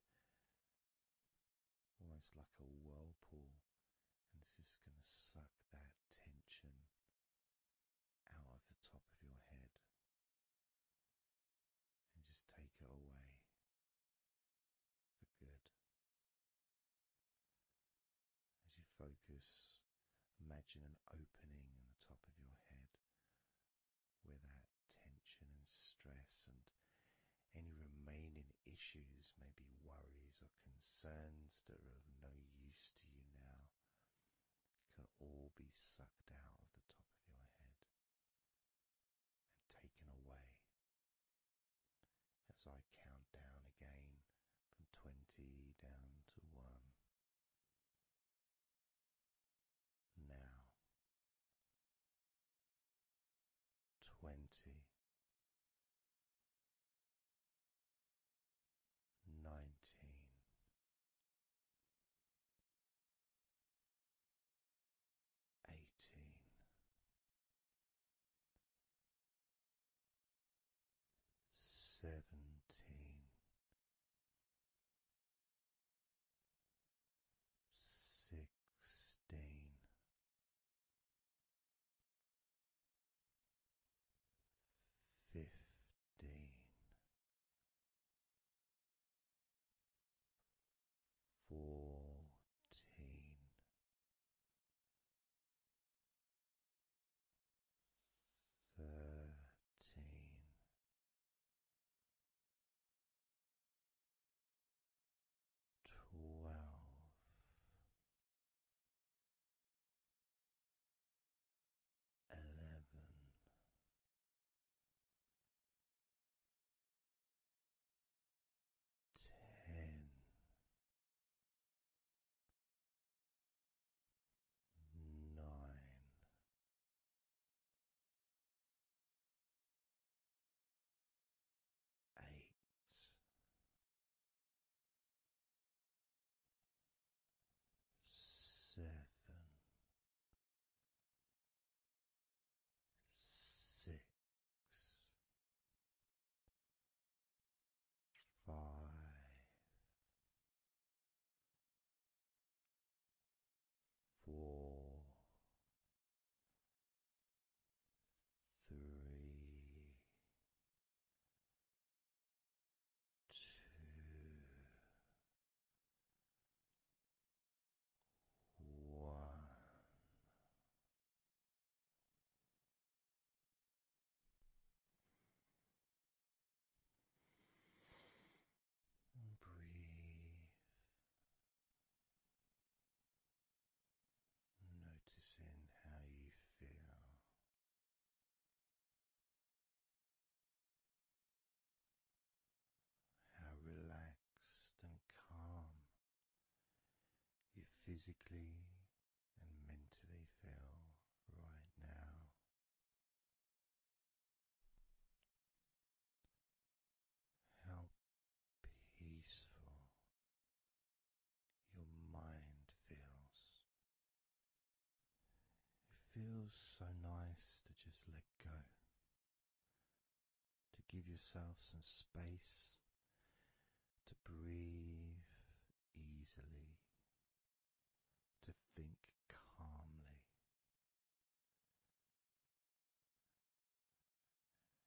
[SPEAKER 2] almost like a whirlpool, and it's just going to suck that tension out of the top of your head and just take it away for good. As you focus, imagine an opening in the top of your head where that tension and stress and any remaining issues, maybe worries or concerns that are of no use to you now, can all be sucked out of the top of your head and taken away. As I count down again from 20 down to 1. Now, 20, 19, 18, 17, 16, 15, 14, 13, 12, 11, 10, 9, 8, 7, 6, 5, 4, 3, 2, 1. And breathe, noticing how you feel. How relaxed and calm you physically and mentally feel right feels so nice to just let go, to give yourself some space to breathe easily, to think calmly,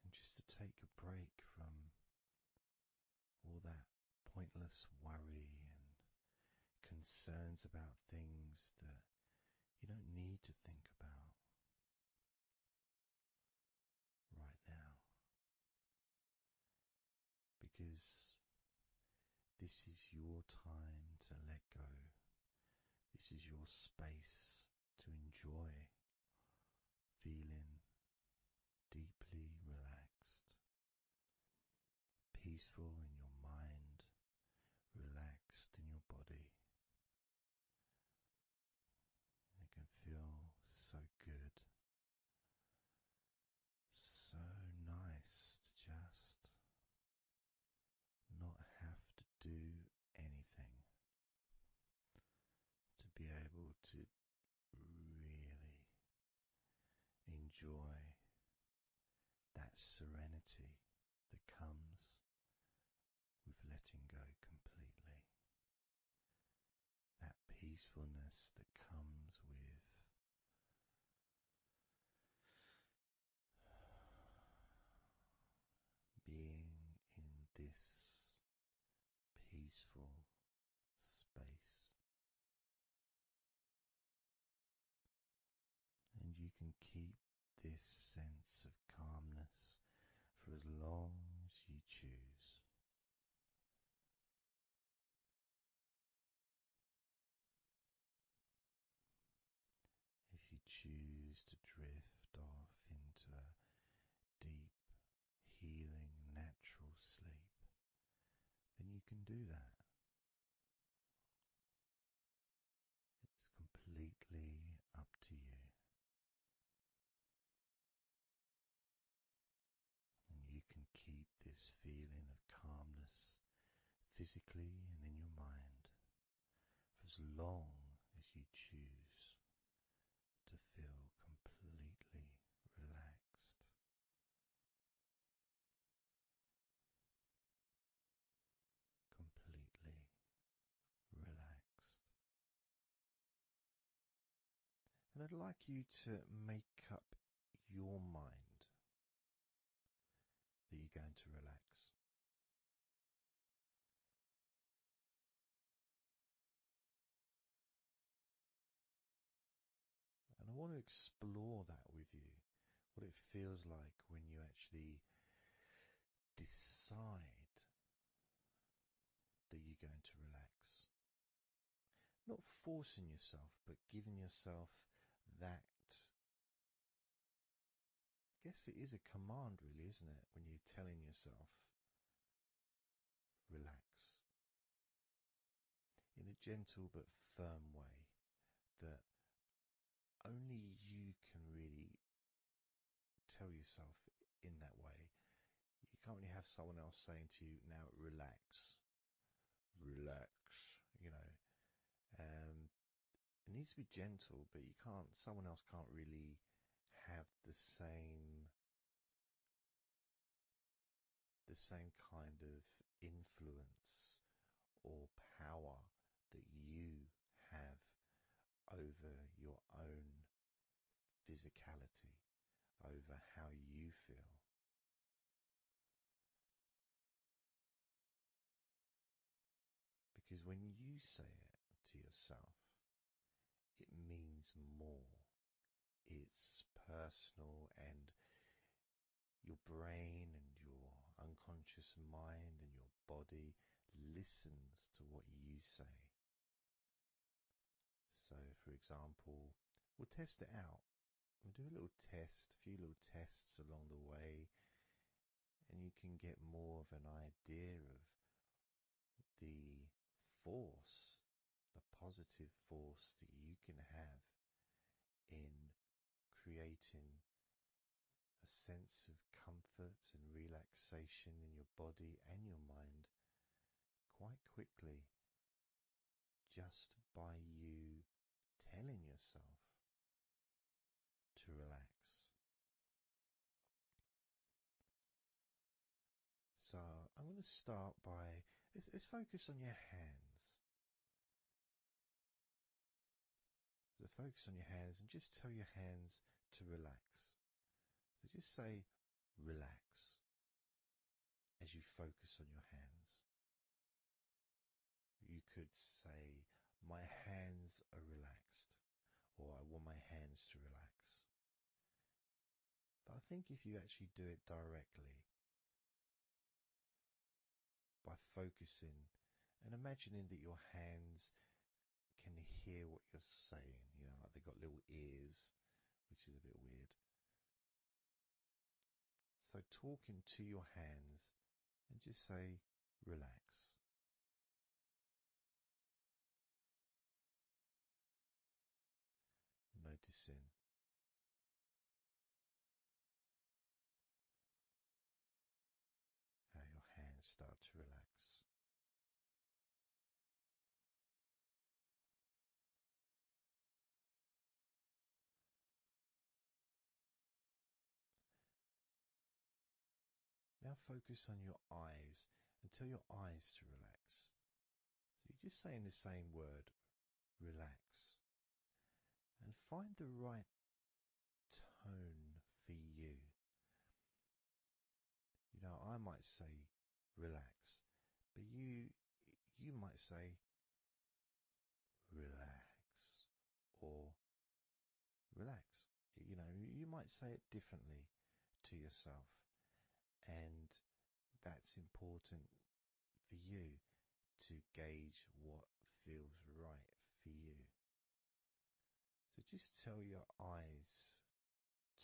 [SPEAKER 2] and just to take a break from all that pointless worry and concerns about things that you don't need to think about right now, because this is your time to let go. This is your space to enjoy feeling deeply relaxed, peaceful in your mind, relaxed in your body. It can feel so good, so nice to just not have to do anything, to be able to really enjoy that serenity that comes with letting go completely, that peacefulness that comes with being in this peaceful space. And you can keep this sense of calmness for as long as you choose. If you choose to drift off into a deep, healing, natural sleep, then you can do that. It's completely up to you. And you can keep this feeling of calmness physically and in your mind for as long as you choose to feel completely relaxed. Completely relaxed. And I'd like you to make up your mind that you're going to relax. And I want to explore that with you, what it feels like when you actually decide that you're going to relax. Not forcing yourself, but giving yourself that. I guess it is a command, really, isn't it? When you're telling yourself, relax. In a gentle but firm way that only you can really tell yourself in that way. You can't really have someone else saying to you, now relax, relax, you know. It needs to be gentle, but someone else can't really have the same kind of influence or power that you have over your own physicality, over how you feel. Because when you say it to yourself, it means more. It's personal, and your brain and your unconscious mind and your body listens to what you say. So, for example, we'll test it out. We'll do a little test, a few little tests along the way, and you can get more of an idea of the force, the positive force that you can have in creating a sense of comfort and relaxation in your body and your mind quite quickly, just by you telling yourself to want to start by, let's focus on your hands. So focus on your hands and just tell your hands to relax. So just say relax as you focus on your hands. You could say, my hands are relaxed, or I want my hands to relax. But I think if you actually do it directly, by focusing and imagining that your hands can hear what you're saying, like they've got little ears, which is a bit weird. So talking to your hands and just say, relax. Noticing how your hands start to relax. Now focus on your eyes and tell your eyes to relax. So you're just saying the same word, relax. And find the right tone for you. I might say relax, but you might say relax or relax. You might say it differently to yourself, and that's important for you to gauge what feels right for you. So just tell your eyes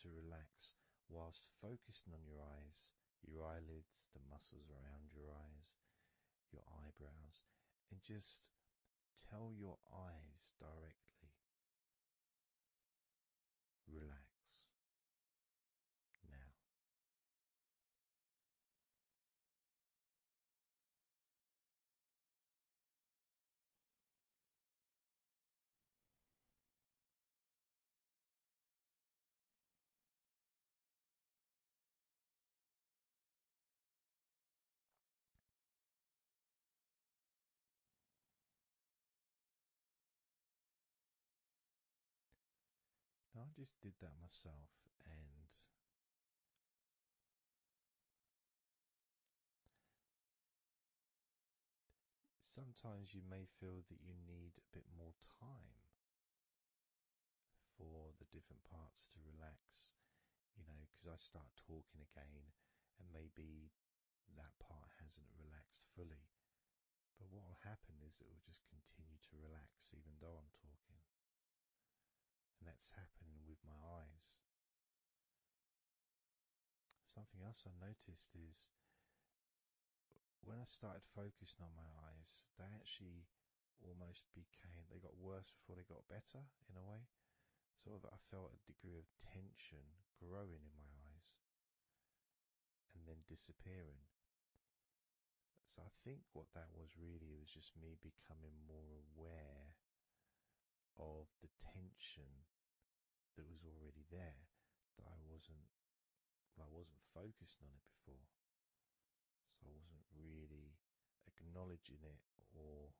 [SPEAKER 2] to relax whilst focusing on your eyes, your eyelids, the muscles around your eyes, your eyebrows, and just tell your eyes directly, relax now. Now I just did that myself, and sometimes you may feel that you need a bit more time for the different parts to relax, because I start talking again and maybe that part hasn't relaxed fully. But what will happen is it will just continue to relax even though I'm talking. And that's happening with my eyes. Something else I noticed is when I started focusing on my eyes, they actually almost they got worse before they got better in a way. Sort of, I felt a degree of tension growing in my eyes and then disappearing. So I think what that was really was just me becoming more aware of the tension that was already there, that I wasn't focused on it before. So I wasn't really acknowledging it or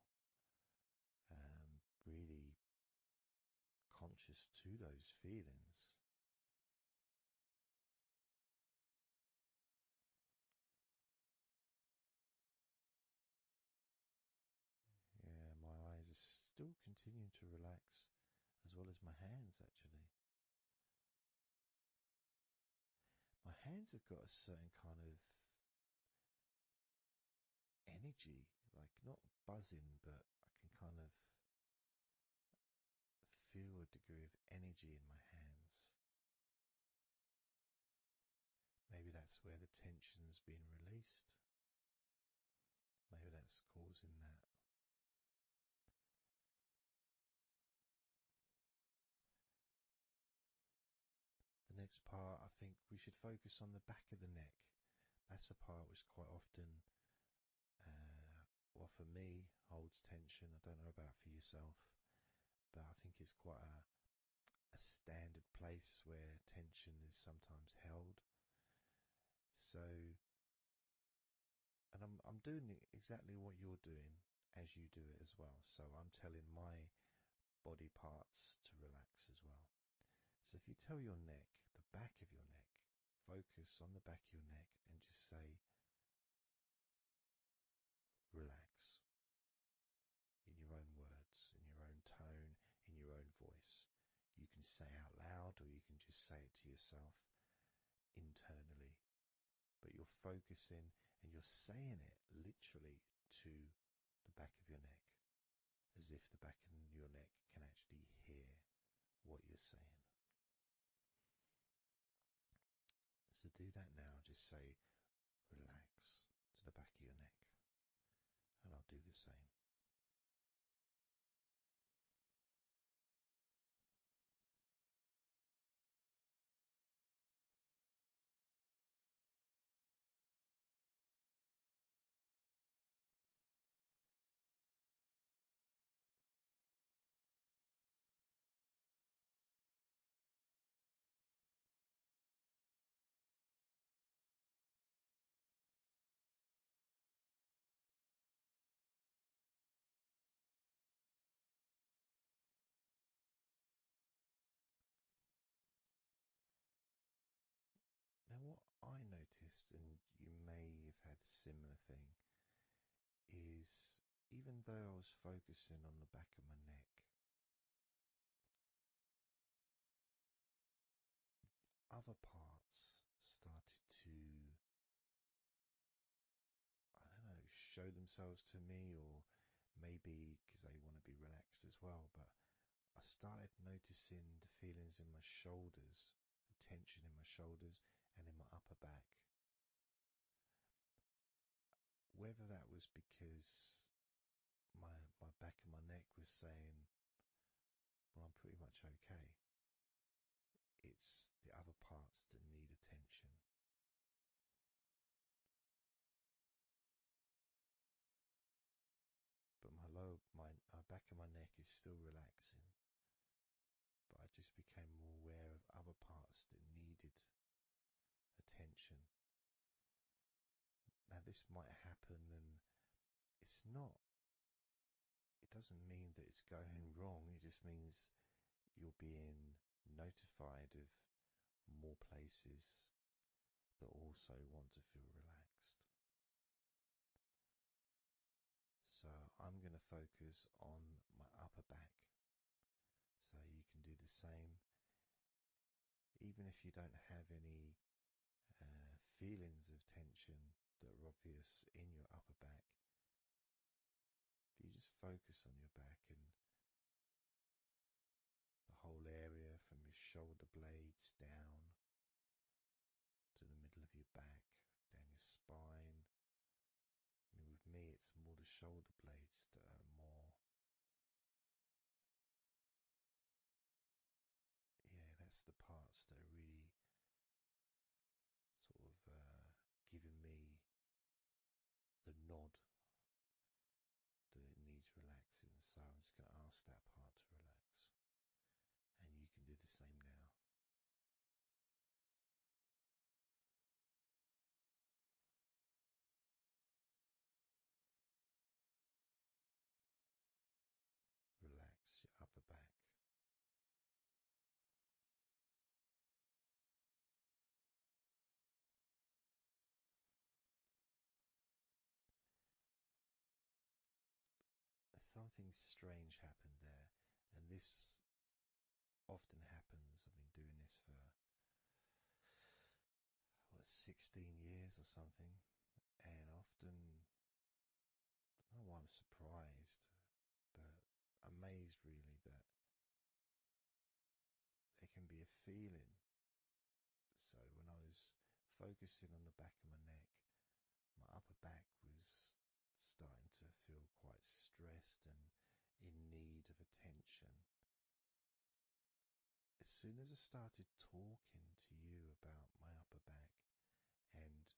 [SPEAKER 2] really conscious to those feelings. Yeah, my eyes are still continuing to relax, as well as my hands actually. My hands have got a certain kind of energy, like not buzzing, but I can kind of feel a degree of energy in my hands. Maybe that's where the tension's been released. Maybe that's causing that. The next part, I think we should focus on the back of the neck. That's a part which quite often, well for me, holds tension. I don't know about for yourself, but I think it's quite a standard place where tension is sometimes held. So, and I'm doing exactly what you're doing as you do it as well. So I'm telling my body parts to relax as well. So if you tell your neck, the back of your neck, focus on the back of your neck and just say, relax, in your own words, in your own tone, in your own voice. You can say out loud or you can just say it to yourself internally. But you're focusing and you're saying it literally to the back of your neck, as if the back of your neck can actually hear what you're saying. So do that now. Just say relax to the back of your neck. And I'll do the same. Now what I noticed, and you may have had a similar thing, is even though I was focusing on the back of my neck, other parts started to, I don't know, show themselves to me, or maybe because they want to be relaxed as well, but I started noticing the feelings in my shoulders, the tension in my shoulders and in my upper back. Whether that was because my back of my neck was saying, well, I'm pretty much okay. It's the other parts that need attention. But my back of my neck is still relaxing. But I just became more aware of other parts that needed attention. Now this might happen, and it doesn't mean that it's going wrong. It just means you're being notified of more places that also want to feel relaxed. So I'm going to focus on my upper back. So you can do the same. Even if you don't have any feelings of tension that are obvious in your upper back, if you just focus on your back and the whole area from your shoulder blades down to the middle of your back, down your spine. I mean, with me, it's more the shoulder blades that are more, that's the parts that are really sort of giving me the nod that it needs relaxing. So I'm just going to ask that part to relax. And you can do the same now. Relax your upper back. Something strange happened there, and this often happens. I've been doing this for 16 years or something, and often, I don't know why I'm surprised, but amazed really, that there can be a feeling. So when I was focusing on the back of my neck, my upper back was starting to feel quite stressed and in need of attention. As soon as I started talking to you about my upper back and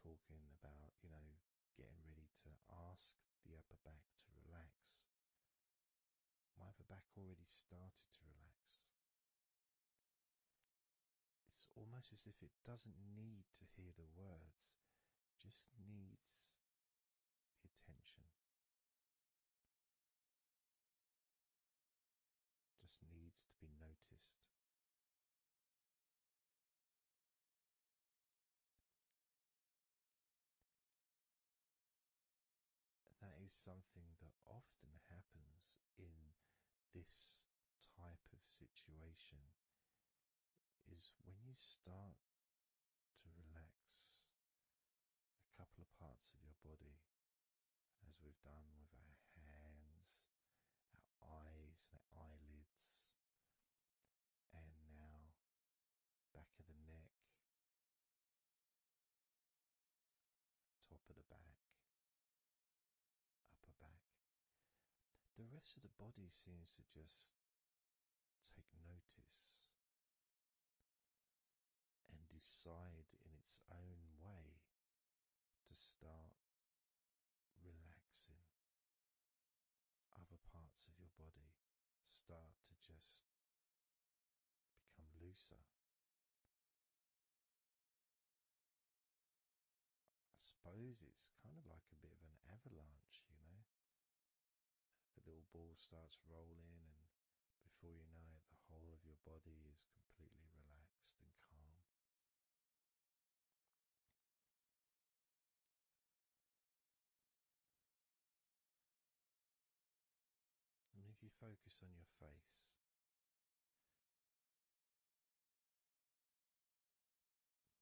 [SPEAKER 2] talking about, getting ready to ask the upper back to relax, my upper back already started to relax. It's almost as if it doesn't need to hear the words, just needs is something that often happens in this type of situation, is when you start to relax a couple of parts of your body, as we've done with our hands, our eyes and our eyelids, and now back of the neck, top of the back, upper back. The rest of the body seems to just take notice and decide in its own way to start relaxing. Other parts of your body start to just become looser. I suppose it's kind of like a bit of an avalanche, you know. The little ball starts rolling, and before you know it, the whole of your body is completely relaxed and calm. And if you focus on your face,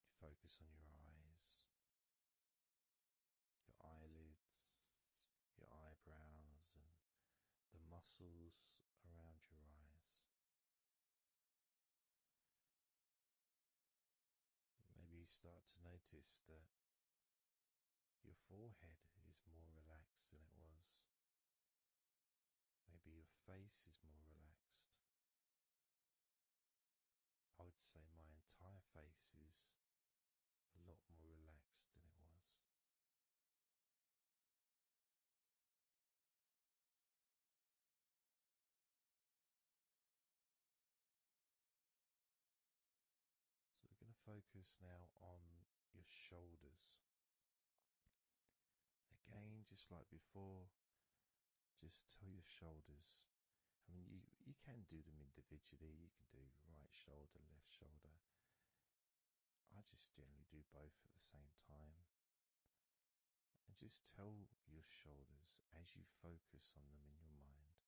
[SPEAKER 2] you focus on your eyes, your eyelids, your eyebrows, and the muscles around your eyes. Maybe you start to notice that your forehead is more relaxed than it was. Maybe your face is more relaxed. I would say my entire face is a lot more relaxed than it was. So we're going to focus now on your shoulders. Again, just like before, just tell your shoulders. I mean, you can do them individually. You can do right shoulder, left shoulder. I just generally do both at the same time. And just tell your shoulders as you focus on them in your mind.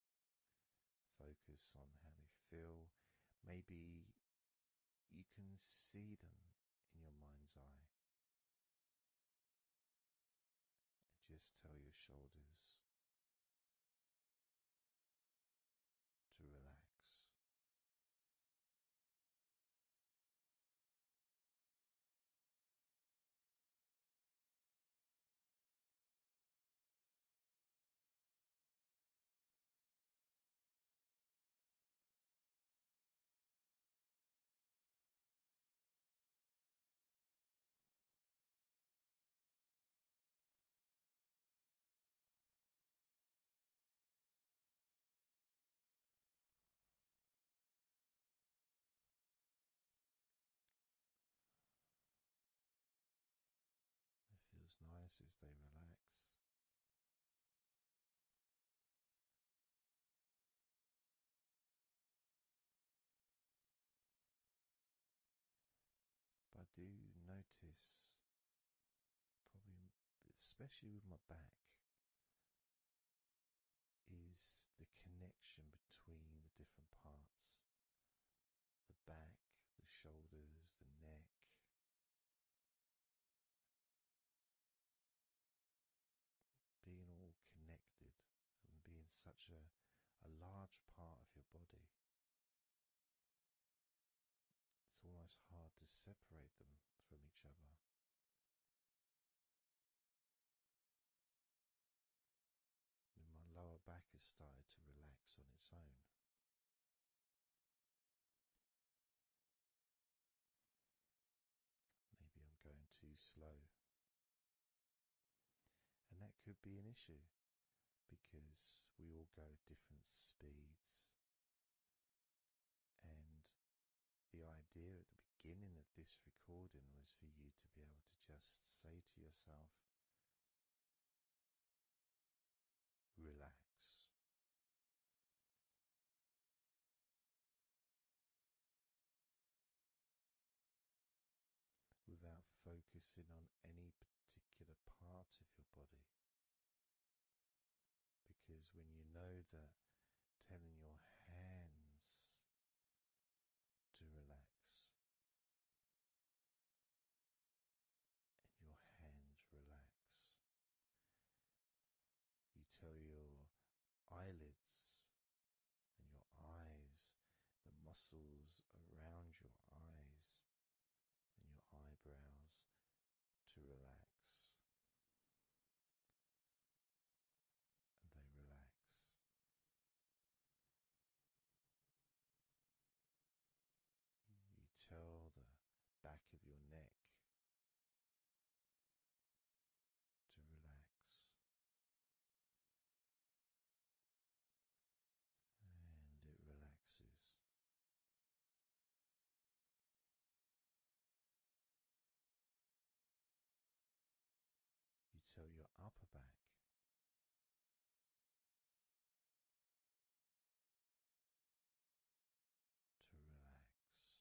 [SPEAKER 2] Focus on how they feel. Maybe you can see them in your mind's eye. And just tell your shoulders to relax. It feels nice as they relax. But I do notice, probably especially with my back, is the connection between the different parts. The back, the shoulders, the neck. Being all connected and being such a large part of your body. It's almost hard to separate them from each other. And my lower back has started to relax on its own. Maybe I'm going too slow. And that could be an issue because we all go at different speeds. And the idea at the beginning of this recording was for you to be able to just say to yourself, relax. Without focusing on any particular part of your body. know that telling your hands to relax and your hands relax. You tell your eyelids and your eyes, the muscles around your eyes and your eyebrows to relax. And they relax. You tell the back of your neck to relax. And it relaxes. You tell your upper back to relax.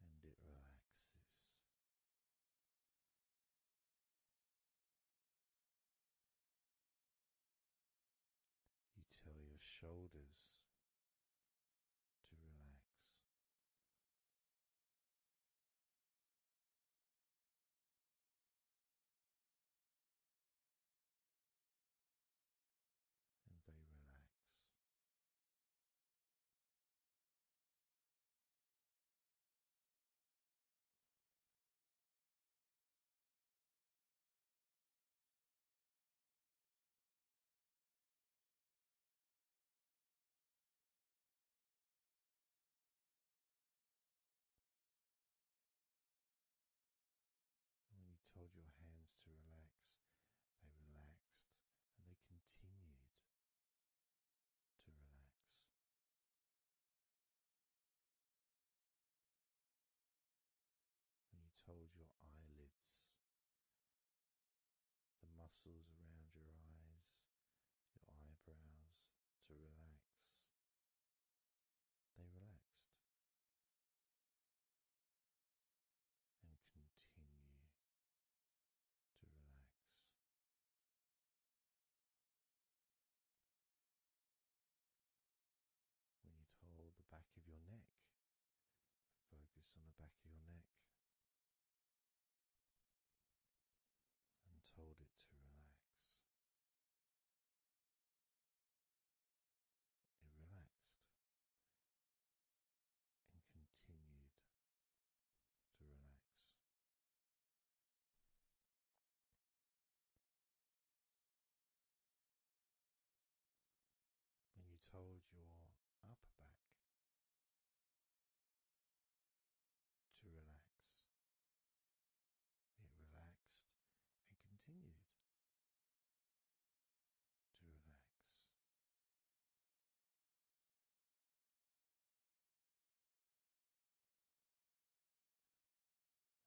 [SPEAKER 2] And it relaxes. You tell your shoulders to relax. And they relax. And when you told your hands to relax, they relaxed and they continued to relax. When you told your eyelids, the muscles around your eyes, your eyebrows to relax, they relaxed and continue to relax. When you told the back of your neck, focus on the back of your neck, and told it to relax. It relaxed and continued to relax. When you told your upper back to relax, it relaxed and continued to relax.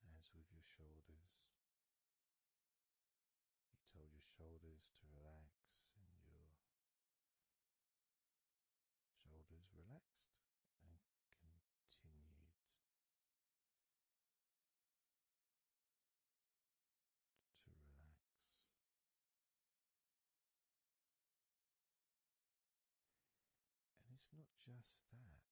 [SPEAKER 2] As with your shoulders, you told your shoulders to relax and your shoulders relaxed and continued to relax. And it's not just that.